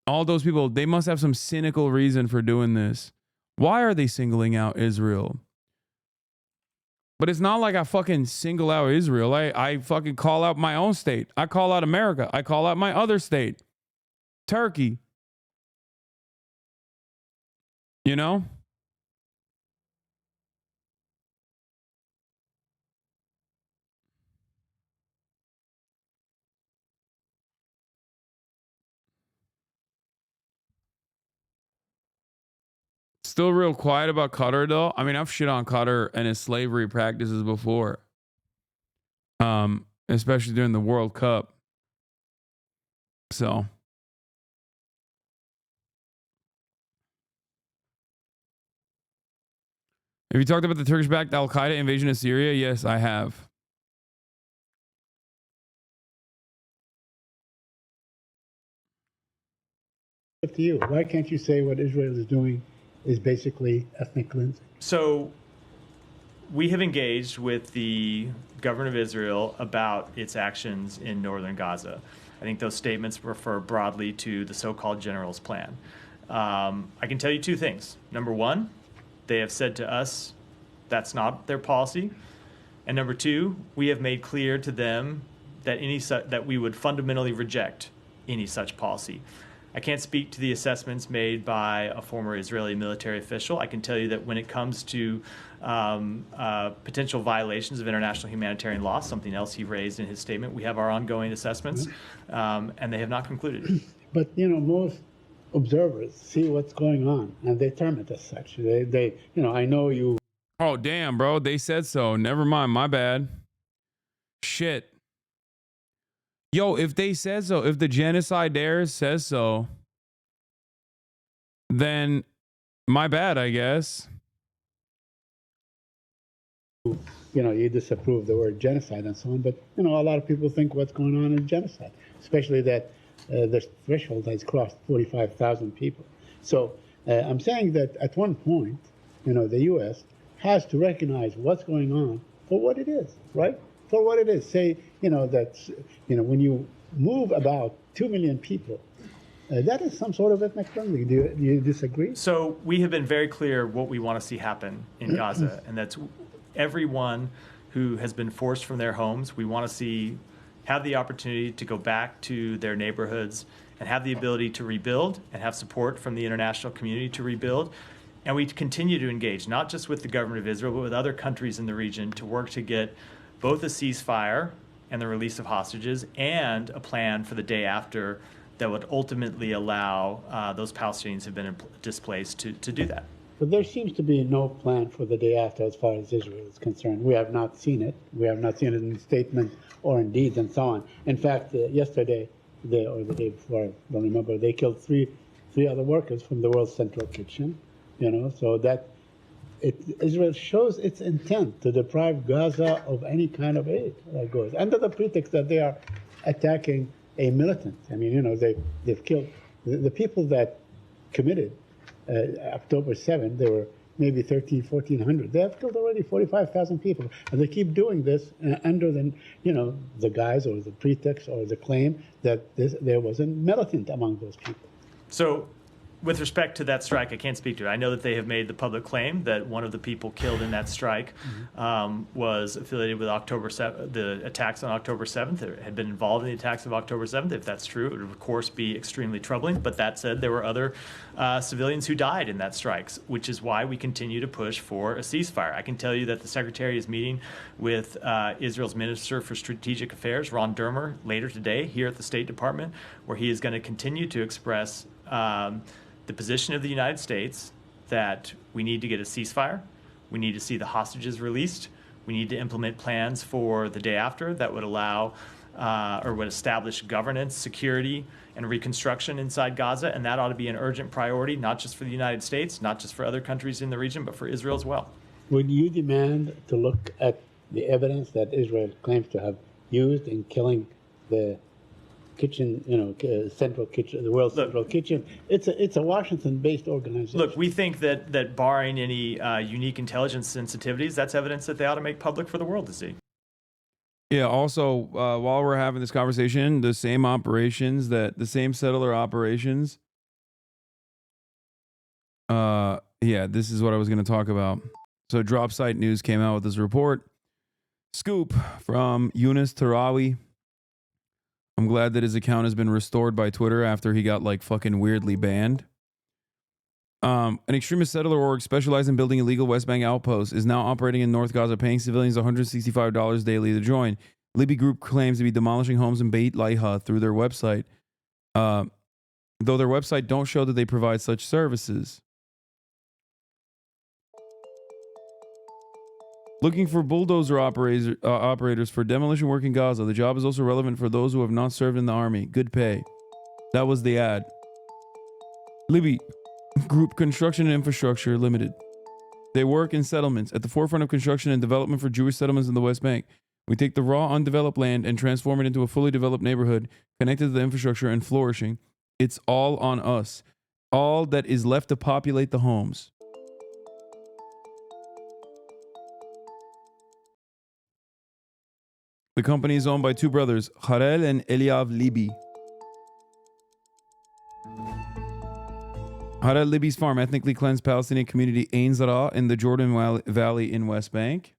All those people, they must have some cynical reason for doing this. Why are they singling out Israel? But it's not like I fucking single out Israel. I fucking call out my own state. I call out America. I call out my other state, Turkey. You know? Still real quiet about Qatar though. I mean, I've shit on Qatar and his slavery practices before. Especially during the World Cup. So have you talked about the Turkish-backed Al-Qaeda invasion of Syria? Yes, I have. Up to you. Why can't you say what Israel is doing is basically ethnic cleansing? So we have engaged with the government of Israel about its actions in northern Gaza. I think those statements refer broadly to the so-called general's plan. I can tell you two things. Number one, they have said to us that's not their policy. And number two, we have made clear to them that that we would fundamentally reject any such policy. I can't speak to the assessments made by a former Israeli military official. I can tell you that when it comes to potential violations of international humanitarian law, something else he raised in his statement, we have our ongoing assessments, and they have not concluded. But, most observers see what's going on, and they term it as such. They I know you... Oh, damn, bro. They said so. Never mind. My bad. Shit. Yo, if they said so, if the genocide there says so, then my bad, I guess. You disapprove the word genocide and so on, but, a lot of people think what's going on is genocide, especially that the threshold has crossed 45,000 people. So I'm saying that at one point, the U.S. has to recognize what's going on for what it is, right? For what it is. Say, when you move about 2 million people, that is some sort of ethnic cleansing. Do you disagree? So we have been very clear what we want to see happen in Gaza, and that's everyone who has been forced from their homes, we want to see have the opportunity to go back to their neighborhoods and have the ability to rebuild and have support from the international community to rebuild. And we continue to engage, not just with the government of Israel, but with other countries in the region to work to get both a ceasefire and the release of hostages and a plan for the day after that would ultimately allow those Palestinians who have been displaced to do that. But there seems to be no plan for the day after as far as Israel is concerned. We have not seen it. We have not seen it in statement or in deeds and so on. In fact, yesterday, or the day before, I don't remember, they killed three other workers from the World Central Kitchen, so that Israel shows its intent to deprive Gaza of any kind of aid that goes, under the pretext that they are attacking a militant. I mean, they've killed the people that committed October 7th. There were maybe 1,400. They have killed already 45,000 people, and they keep doing this under the guise or the pretext or the claim that there was a militant among those people. So, with respect to that strike, I can't speak to it. I know that they have made the public claim that one of the people killed in that strike was affiliated with the attacks on October 7th, or had been involved in the attacks of October 7th. If that's true, it would, of course, be extremely troubling. But that said, there were other civilians who died in that strikes, which is why we continue to push for a ceasefire. I can tell you that the Secretary is meeting with Israel's Minister for Strategic Affairs, Ron Dermer, later today here at the State Department, where he is going to continue to express the position of the United States that we need to get a ceasefire, we need to see the hostages released, we need to implement plans for the day after that would allow or would establish governance, security, and reconstruction inside Gaza, and that ought to be an urgent priority, not just for the United States, not just for other countries in the region, but for Israel as well. Would you demand to look at the evidence that Israel claims to have used in killing the kitchen, central kitchen, the World Central Kitchen? It's a Washington-based organization. Look, we think that barring any unique intelligence sensitivities, that's evidence that they ought to make public for the world to see. Yeah, also, while we're having this conversation, the same settler operations, this is what I was going to talk about. So Drop Site News came out with this report. Scoop from Yunus Tarawi. I'm glad that his account has been restored by Twitter after he got fucking weirdly banned. An extremist settler org specialized in building illegal West Bank outposts is now operating in North Gaza, paying civilians $165 daily to join. Libby Group claims to be demolishing homes in Beit Laiha through their website, though their website don't show that they provide such services. Looking for bulldozer operators for demolition work in Gaza. The job is also relevant for those who have not served in the army. Good pay. That was the ad. Libby Group Construction and Infrastructure Limited. They work in settlements at the forefront of construction and development for Jewish settlements in the West Bank. We take the raw, undeveloped land and transform it into a fully developed neighborhood connected to the infrastructure and flourishing. It's all on us. All that is left to populate the homes. The company is owned by two brothers, Harel and Eliav Libby. Harel Libby's farm ethnically cleansed Palestinian community Ain Zara in the Jordan Valley in West Bank.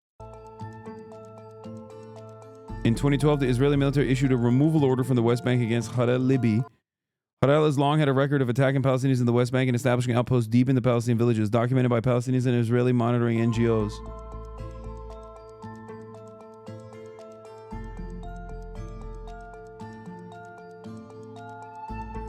In 2012, the Israeli military issued a removal order from the West Bank against Harel Libby. Harel has long had a record of attacking Palestinians in the West Bank and establishing outposts deep in the Palestinian villages, documented by Palestinians and Israeli monitoring NGOs.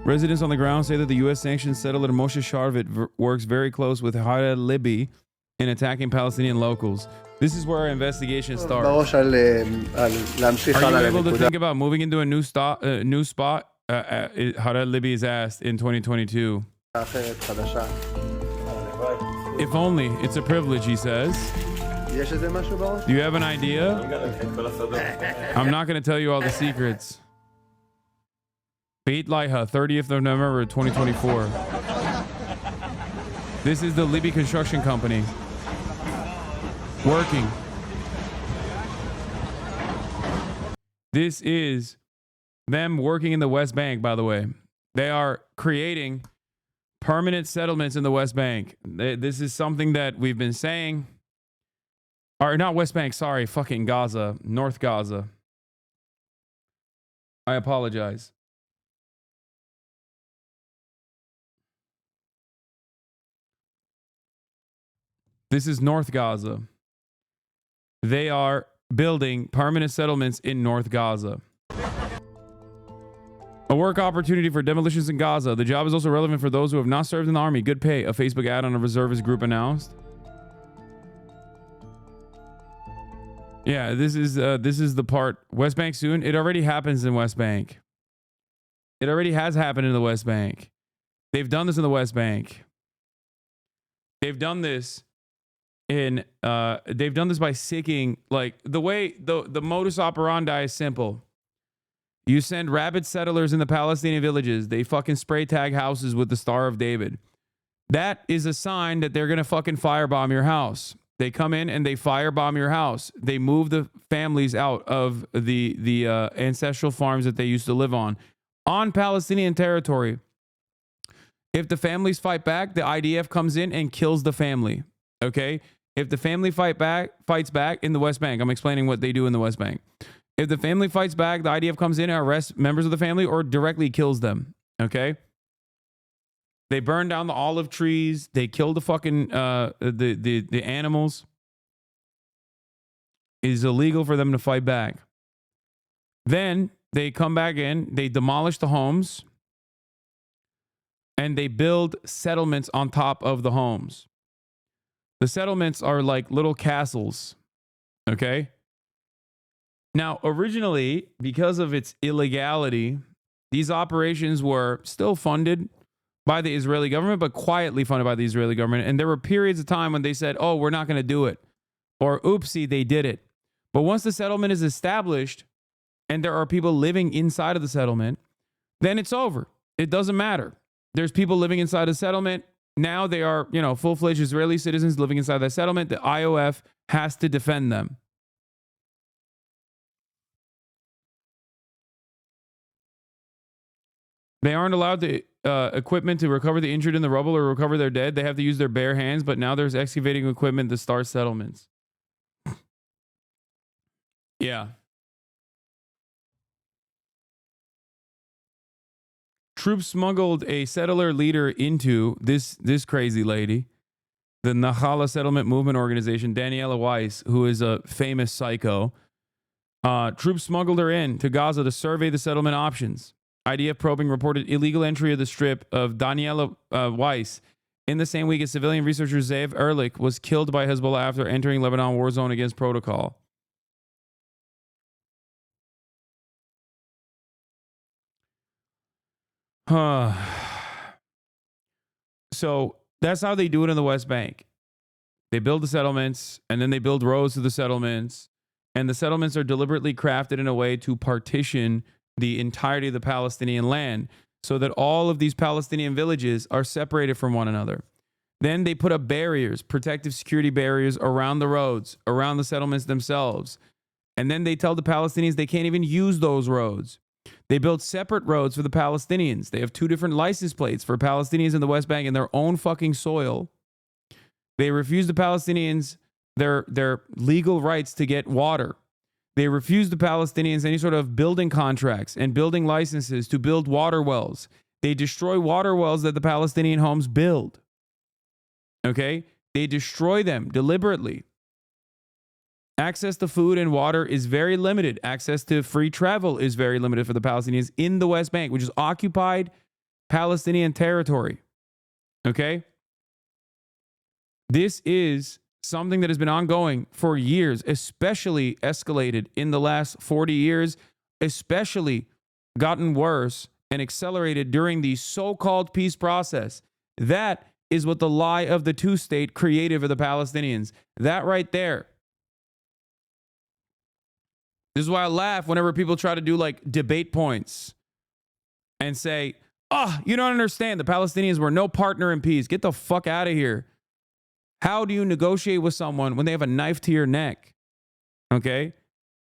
Residents on the ground say that the U.S.-sanctioned settler Moshe Sharvit works very close with Harel Libby in attacking Palestinian locals. This is where our investigation starts. Are you able to think about moving into a new spot? Harel Libby is asked in 2022. If only. It's a privilege, he says. Do you have an idea? I'm not going to tell you all the secrets. Beit Laiha, 30th of November, 2024. This is the Libby Construction Company. Working. This is them working in the West Bank, by the way. They are creating permanent settlements in the West Bank. This is something that we've been saying. Or not West Bank, sorry, fucking Gaza, North Gaza. I apologize. This is North Gaza. They are building permanent settlements in North Gaza. A work opportunity for demolitions in Gaza. The job is also relevant for those who have not served in the army. Good pay. A Facebook ad on a reservist group announced. Yeah, this is the part. West Bank soon. It already happens in West Bank. It already has happened in the West Bank. They've done this in the West Bank. They've done this by sicking, like, the way the modus operandi is simple. You send rabid settlers in the Palestinian villages. They fucking spray tag houses with the Star of David. That is a sign that they're going to fucking firebomb your house. They come in and they firebomb your house. They move the families out of the ancestral farms that they used to live on Palestinian territory. If the families fight back, the IDF comes in and kills the family. Okay? If the family fights back in the West Bank, I'm explaining what they do in the West Bank. If the family fights back, the IDF comes in and arrests members of the family or directly kills them. Okay? They burn down the olive trees. They kill the fucking the animals. It is illegal for them to fight back. Then they come back in. They demolish the homes. And they build settlements on top of the homes. The settlements are like little castles. Okay? Now, originally, because of its illegality, these operations were still funded by the Israeli government, but quietly funded by the Israeli government. And there were periods of time when they said, oh, we're not going to do it. Or, oopsie, they did it. But once the settlement is established and there are people living inside of the settlement, then it's over. It doesn't matter. There's people living inside the settlement. Now they are, full-fledged Israeli citizens living inside that settlement. The IOF has to defend them. They aren't allowed to equipment to recover the injured in the rubble or recover their dead. They have to use their bare hands, but now there's excavating equipment to start settlements. Yeah. Troops smuggled a settler leader into this crazy lady, the Nahala Settlement Movement Organization, Daniela Weiss, who is a famous psycho. Troops smuggled her in to Gaza to survey the settlement options. IDF probing reported illegal entry of the strip of Daniela Weiss in the same week as civilian researcher Zeev Ehrlich was killed by Hezbollah after entering Lebanon war zone against protocol. So that's how they do it in the West Bank. They build the settlements and then they build roads to the settlements. And the settlements are deliberately crafted in a way to partition the entirety of the Palestinian land so that all of these Palestinian villages are separated from one another. Then they put up barriers, protective security barriers around the roads, around the settlements themselves. And then they tell the Palestinians they can't even use those roads. They built separate roads for the Palestinians. They have 2 different license plates for Palestinians in the West Bank in their own fucking soil. They refuse the Palestinians their legal rights to get water. They refuse the Palestinians any sort of building contracts and building licenses to build water wells. They destroy water wells that the Palestinian homes build. Okay? They destroy them deliberately. Access to food and water is very limited. Access to free travel is very limited for the Palestinians in the West Bank, which is occupied Palestinian territory. Okay? This is something that has been ongoing for years, especially escalated in the last 40 years, especially gotten worse and accelerated during the so-called peace process. That is what the lie of the two-state created for the Palestinians. That right there. This is why I laugh whenever people try to do like debate points and say, oh, you don't understand. The Palestinians were no partner in peace. Get the fuck out of here. How do you negotiate with someone when they have a knife to your neck? Okay?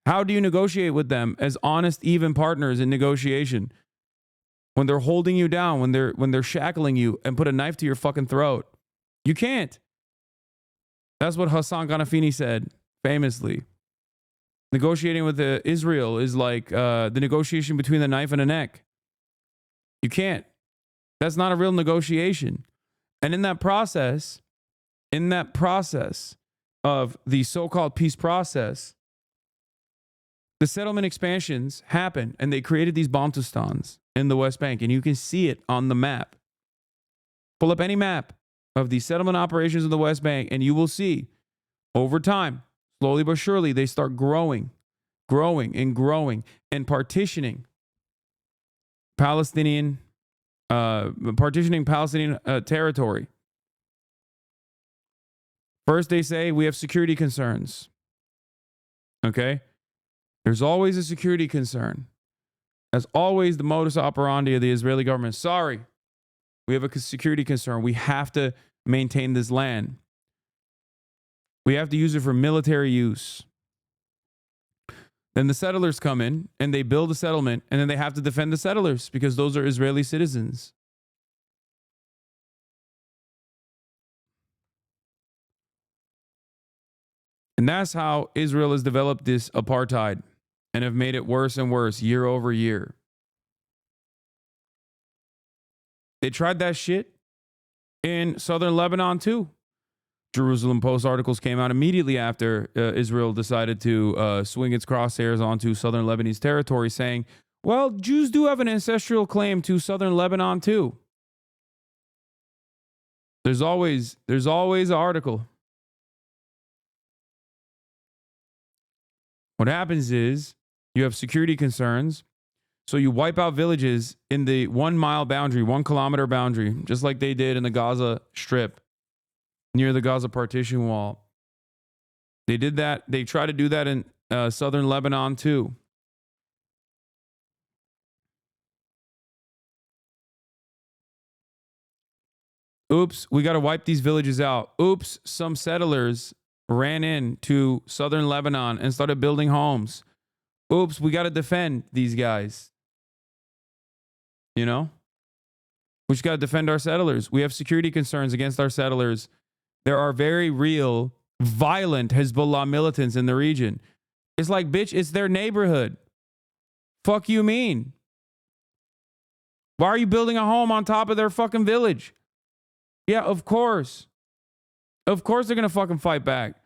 How do you negotiate with them as honest, even partners in negotiation? When they're holding you down, when they're shackling you and put a knife to your fucking throat. You can't. That's what Hassan Ghanafini said famously. Negotiating with Israel is like the negotiation between the knife and a neck. You can't. That's not a real negotiation. And in that process of the so-called peace process, The settlement expansions happened, and they created these Bantustans in the West Bank, and you can see it on the map. Pull up any map of the settlement operations in the West Bank, and you will see over time, slowly but surely, they start growing and partitioning Palestinian territory. First, they say we have security concerns. Okay? There's always a security concern. That's always the modus operandi of the Israeli government. Sorry, we have a security concern. We have to maintain this land. We have to use it for military use. Then the settlers come in and they build a settlement, and then they have to defend the settlers because those are Israeli citizens. And that's how Israel has developed this apartheid and have made it worse and worse year over year. They tried that shit in southern Lebanon too. Jerusalem Post articles came out immediately after Israel decided to swing its crosshairs onto southern Lebanese territory, saying, well, Jews do have an ancestral claim to southern Lebanon too. There's always an article. What happens is you have security concerns, so you wipe out villages in the 1 mile boundary, 1 kilometer boundary, just like they did in the Gaza Strip near the Gaza partition wall. They did that. They try to do that in southern Lebanon too. Oops, we got to wipe these villages out. Oops, some settlers ran into southern Lebanon and started building homes. Oops, we got to defend these guys. You know? We just got to defend our settlers. We have security concerns against our settlers. There are very real, violent Hezbollah militants in the region. It's like, bitch, it's their neighborhood. Fuck you mean? Why are you building a home on top of their fucking village? Yeah, of course. Of course they're going to fucking fight back.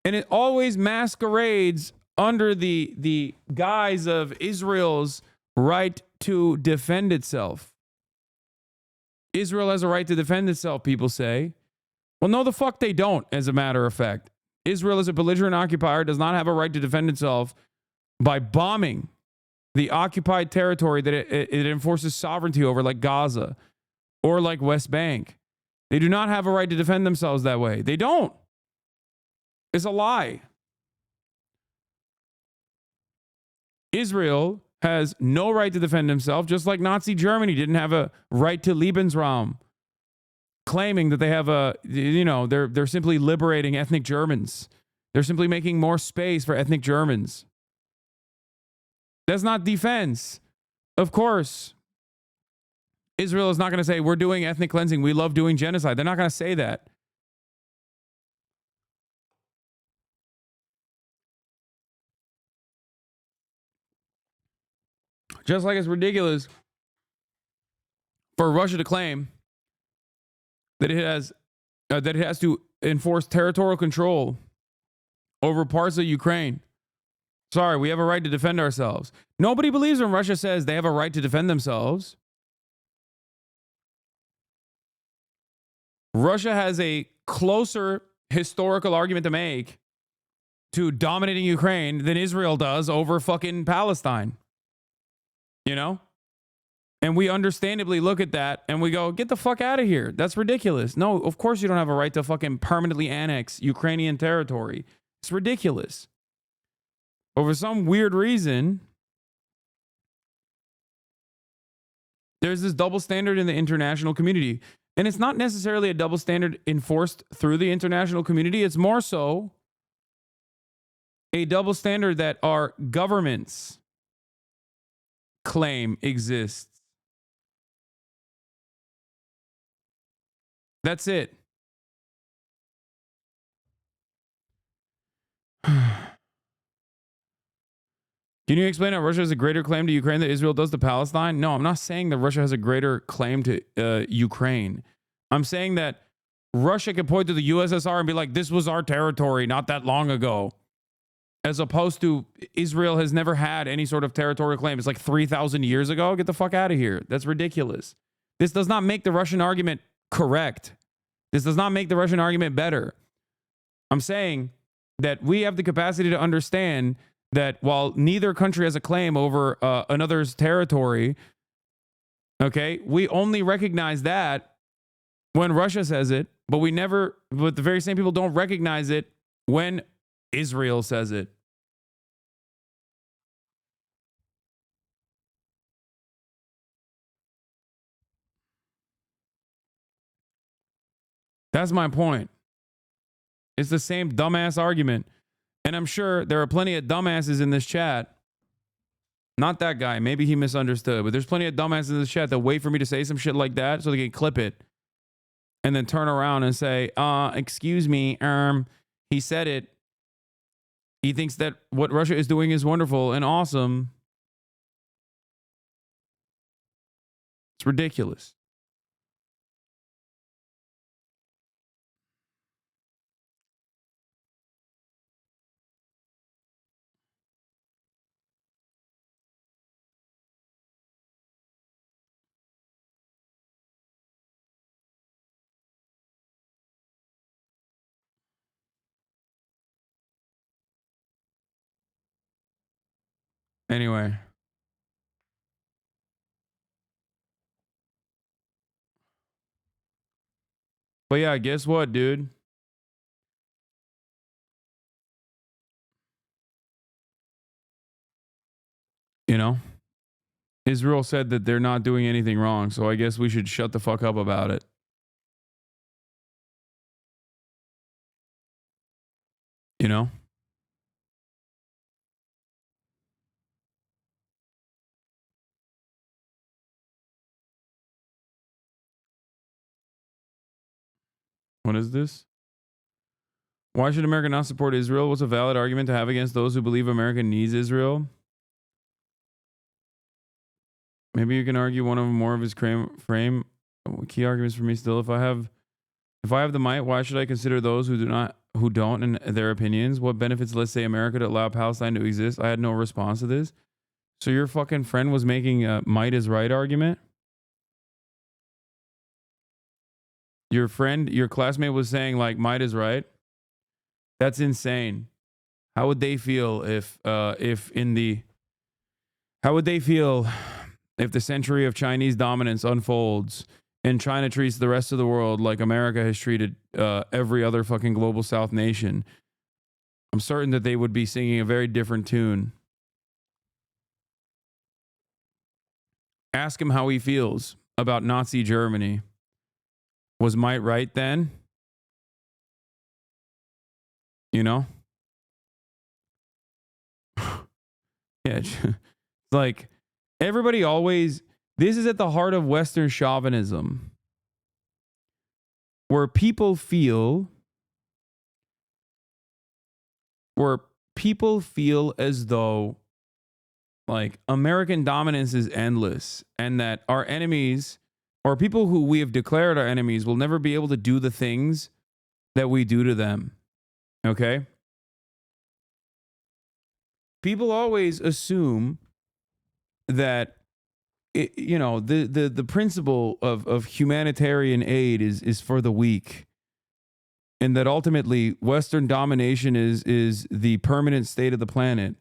And it always masquerades under the guise of Israel's right to defend itself. Israel has a right to defend itself, people say. Well, no, the fuck they don't, as a matter of fact. Israel, as a belligerent occupier, does not have a right to defend itself by bombing the occupied territory that it enforces sovereignty over, like Gaza or like West Bank. They do not have a right to defend themselves that way. They don't. It's a lie. Israel has no right to defend himself, just like Nazi Germany didn't have a right to Lebensraum, claiming that they have they're simply liberating ethnic Germans. They're simply making more space for ethnic Germans. That's not defense. Of course, Israel is not going to say, we're doing ethnic cleansing. We love doing genocide. They're not going to say that. Just like it's ridiculous for Russia to claim that it has to enforce territorial control over parts of Ukraine. Sorry, we have a right to defend ourselves. Nobody believes when Russia says they have a right to defend themselves. Russia has a closer historical argument to make to dominating Ukraine than Israel does over fucking Palestine. You know? And we understandably look at that and we go, get the fuck out of here. That's ridiculous. No, of course you don't have a right to fucking permanently annex Ukrainian territory. It's ridiculous. But for some weird reason, there's this double standard in the international community. And it's not necessarily a double standard enforced through the international community. It's more so a double standard that our governments claim exists. That's it. Can you explain how Russia has a greater claim to Ukraine than Israel does to Palestine? No, I'm not saying that Russia has a greater claim to Ukraine. I'm saying that Russia can point to the USSR and be like, this was our territory not that long ago. as opposed to Israel has never had any sort of territorial claim. It's like 3,000 years ago. Get the fuck out of here. That's ridiculous. This does not make the Russian argument correct. This does not make the Russian argument better. I'm saying that we have the capacity to understand that while neither country has a claim over another's territory, okay, we only recognize that when Russia says it, but the very same people don't recognize it when Israel says it. That's my point. It's the same dumbass argument. And I'm sure there are plenty of dumbasses in this chat. Not that guy. Maybe he misunderstood. But there's plenty of dumbasses in this chat that wait for me to say some shit like that so they can clip it. And then turn around and say, excuse me, he said it. He thinks that what Russia is doing is wonderful and awesome. It's ridiculous. Anyway. But yeah, guess what, dude? You know, Israel said that they're not doing anything wrong, so I guess we should shut the fuck up about it. You know? What is this? Why should America not support Israel? What's a valid argument to have against those who believe America needs Israel? Maybe you can argue one of more of his frame. Key arguments for me still. If I have the might, why should I consider those who don't and their opinions? What benefits, let's say, America to allow Palestine to exist? I had no response to this. So your fucking friend was making a might is right argument? Your classmate was saying like might is right? That's insane. How would they feel if the century of Chinese dominance unfolds and China treats the rest of the world like America has treated every other fucking global South nation? I'm certain that they would be singing a very different tune. Ask him how he feels about Nazi Germany. Was might right then? You know? Yeah, it's like everybody always, this is at the heart of Western chauvinism, where people feel as though like American dominance is endless and that our enemies or people who we have declared our enemies will never be able to do the things that we do to them. Okay? People always assume that the principle of humanitarian aid is for the weak, and that ultimately Western domination is the permanent state of the planet.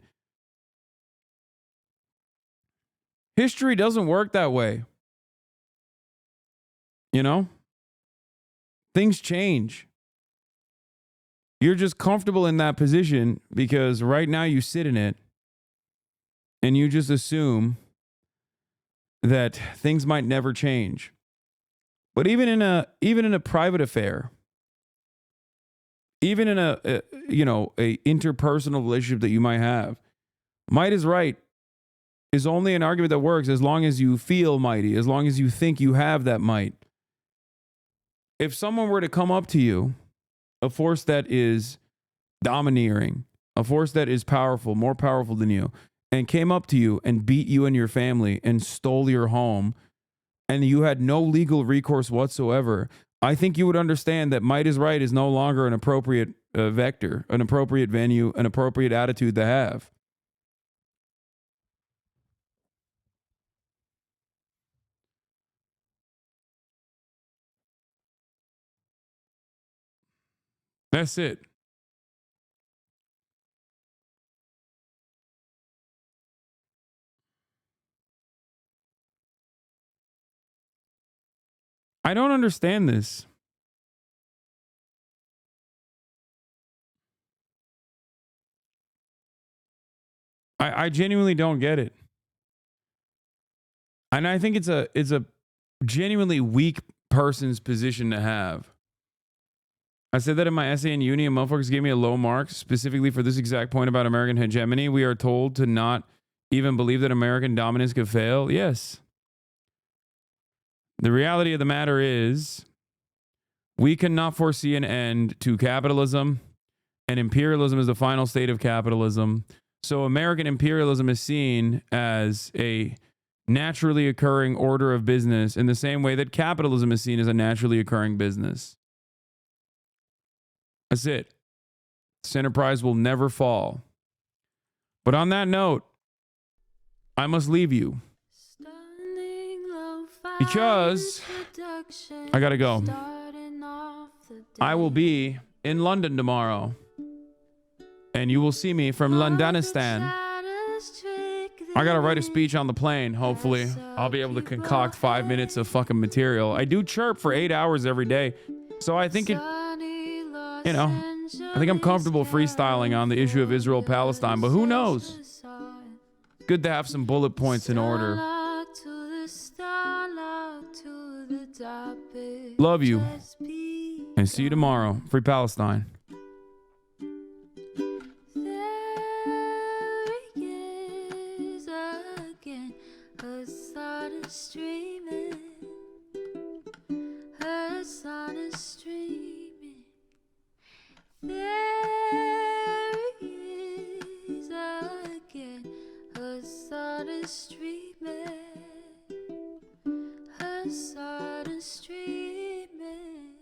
History doesn't work that way. You know? Things change. You're just comfortable in that position because right now you sit in it and you just assume that things might never change. But even in a private affair, even in a interpersonal relationship that you might have, might is right is only an argument that works as long as you feel mighty, as long as you think you have that might. If someone were to come up to you, a force that is domineering, a force that is powerful, more powerful than you, and came up to you and beat you and your family and stole your home, and you had no legal recourse whatsoever, I think you would understand that might is right is no longer an appropriate vector, an appropriate venue, an appropriate attitude to have. That's it. I don't understand this. I genuinely don't get it. And I think it's a genuinely weak person's position to have. I said that in my essay in uni, and motherfuckers gave me a low mark specifically for this exact point about American hegemony. We are told to not even believe that American dominance could fail. Yes. The reality of the matter is we cannot foresee an end to capitalism, and imperialism is the final state of capitalism. So American imperialism is seen as a naturally occurring order of business in the same way that capitalism is seen as a naturally occurring business. That's it. This enterprise will never fall. But on that note, I must leave you because I gotta go. I will be in London tomorrow, and you will see me from Londonistan. I gotta write a speech on the plane. Hopefully, I'll be able to concoct 5 minutes of fucking material. I do chirp for 8 hours every day, so I think I think I'm comfortable freestyling on the issue of Israel-Palestine, but who knows? Good to have some bullet points in order. Love you, and see you tomorrow. Free Palestine. Hasan is streaming. Hasan is streaming. There he is again. Hasan is streaming. Hasan is streaming.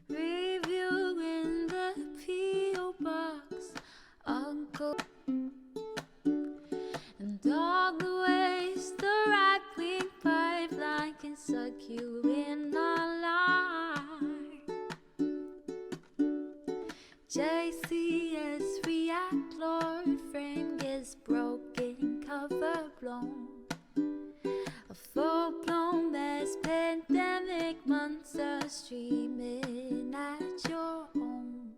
Reviewing the P.O. box. Uncle. And all the ways the right-wing pipeline can suck you in online. JCS react, Lord, frame gets broken, cover blown. A full-blown mass pandemic monster streaming at your home.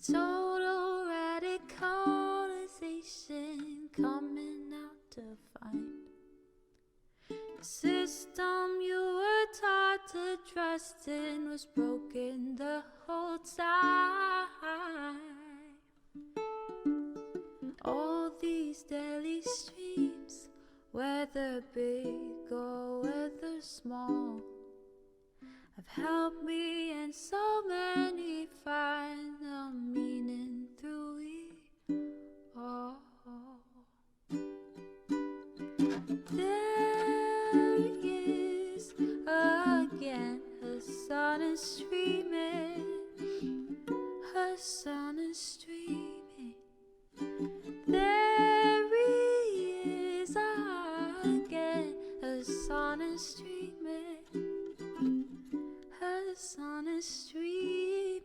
Total radicalization coming out to find the system you were taught to trust in was broken the whole time. All these daily streams, whether big or whether small, have helped me and so many find the meaning through it all. There he is again. Hasan is streaming. Hasan is streaming. There he is again. Hasan is streaming. Hasan is streaming.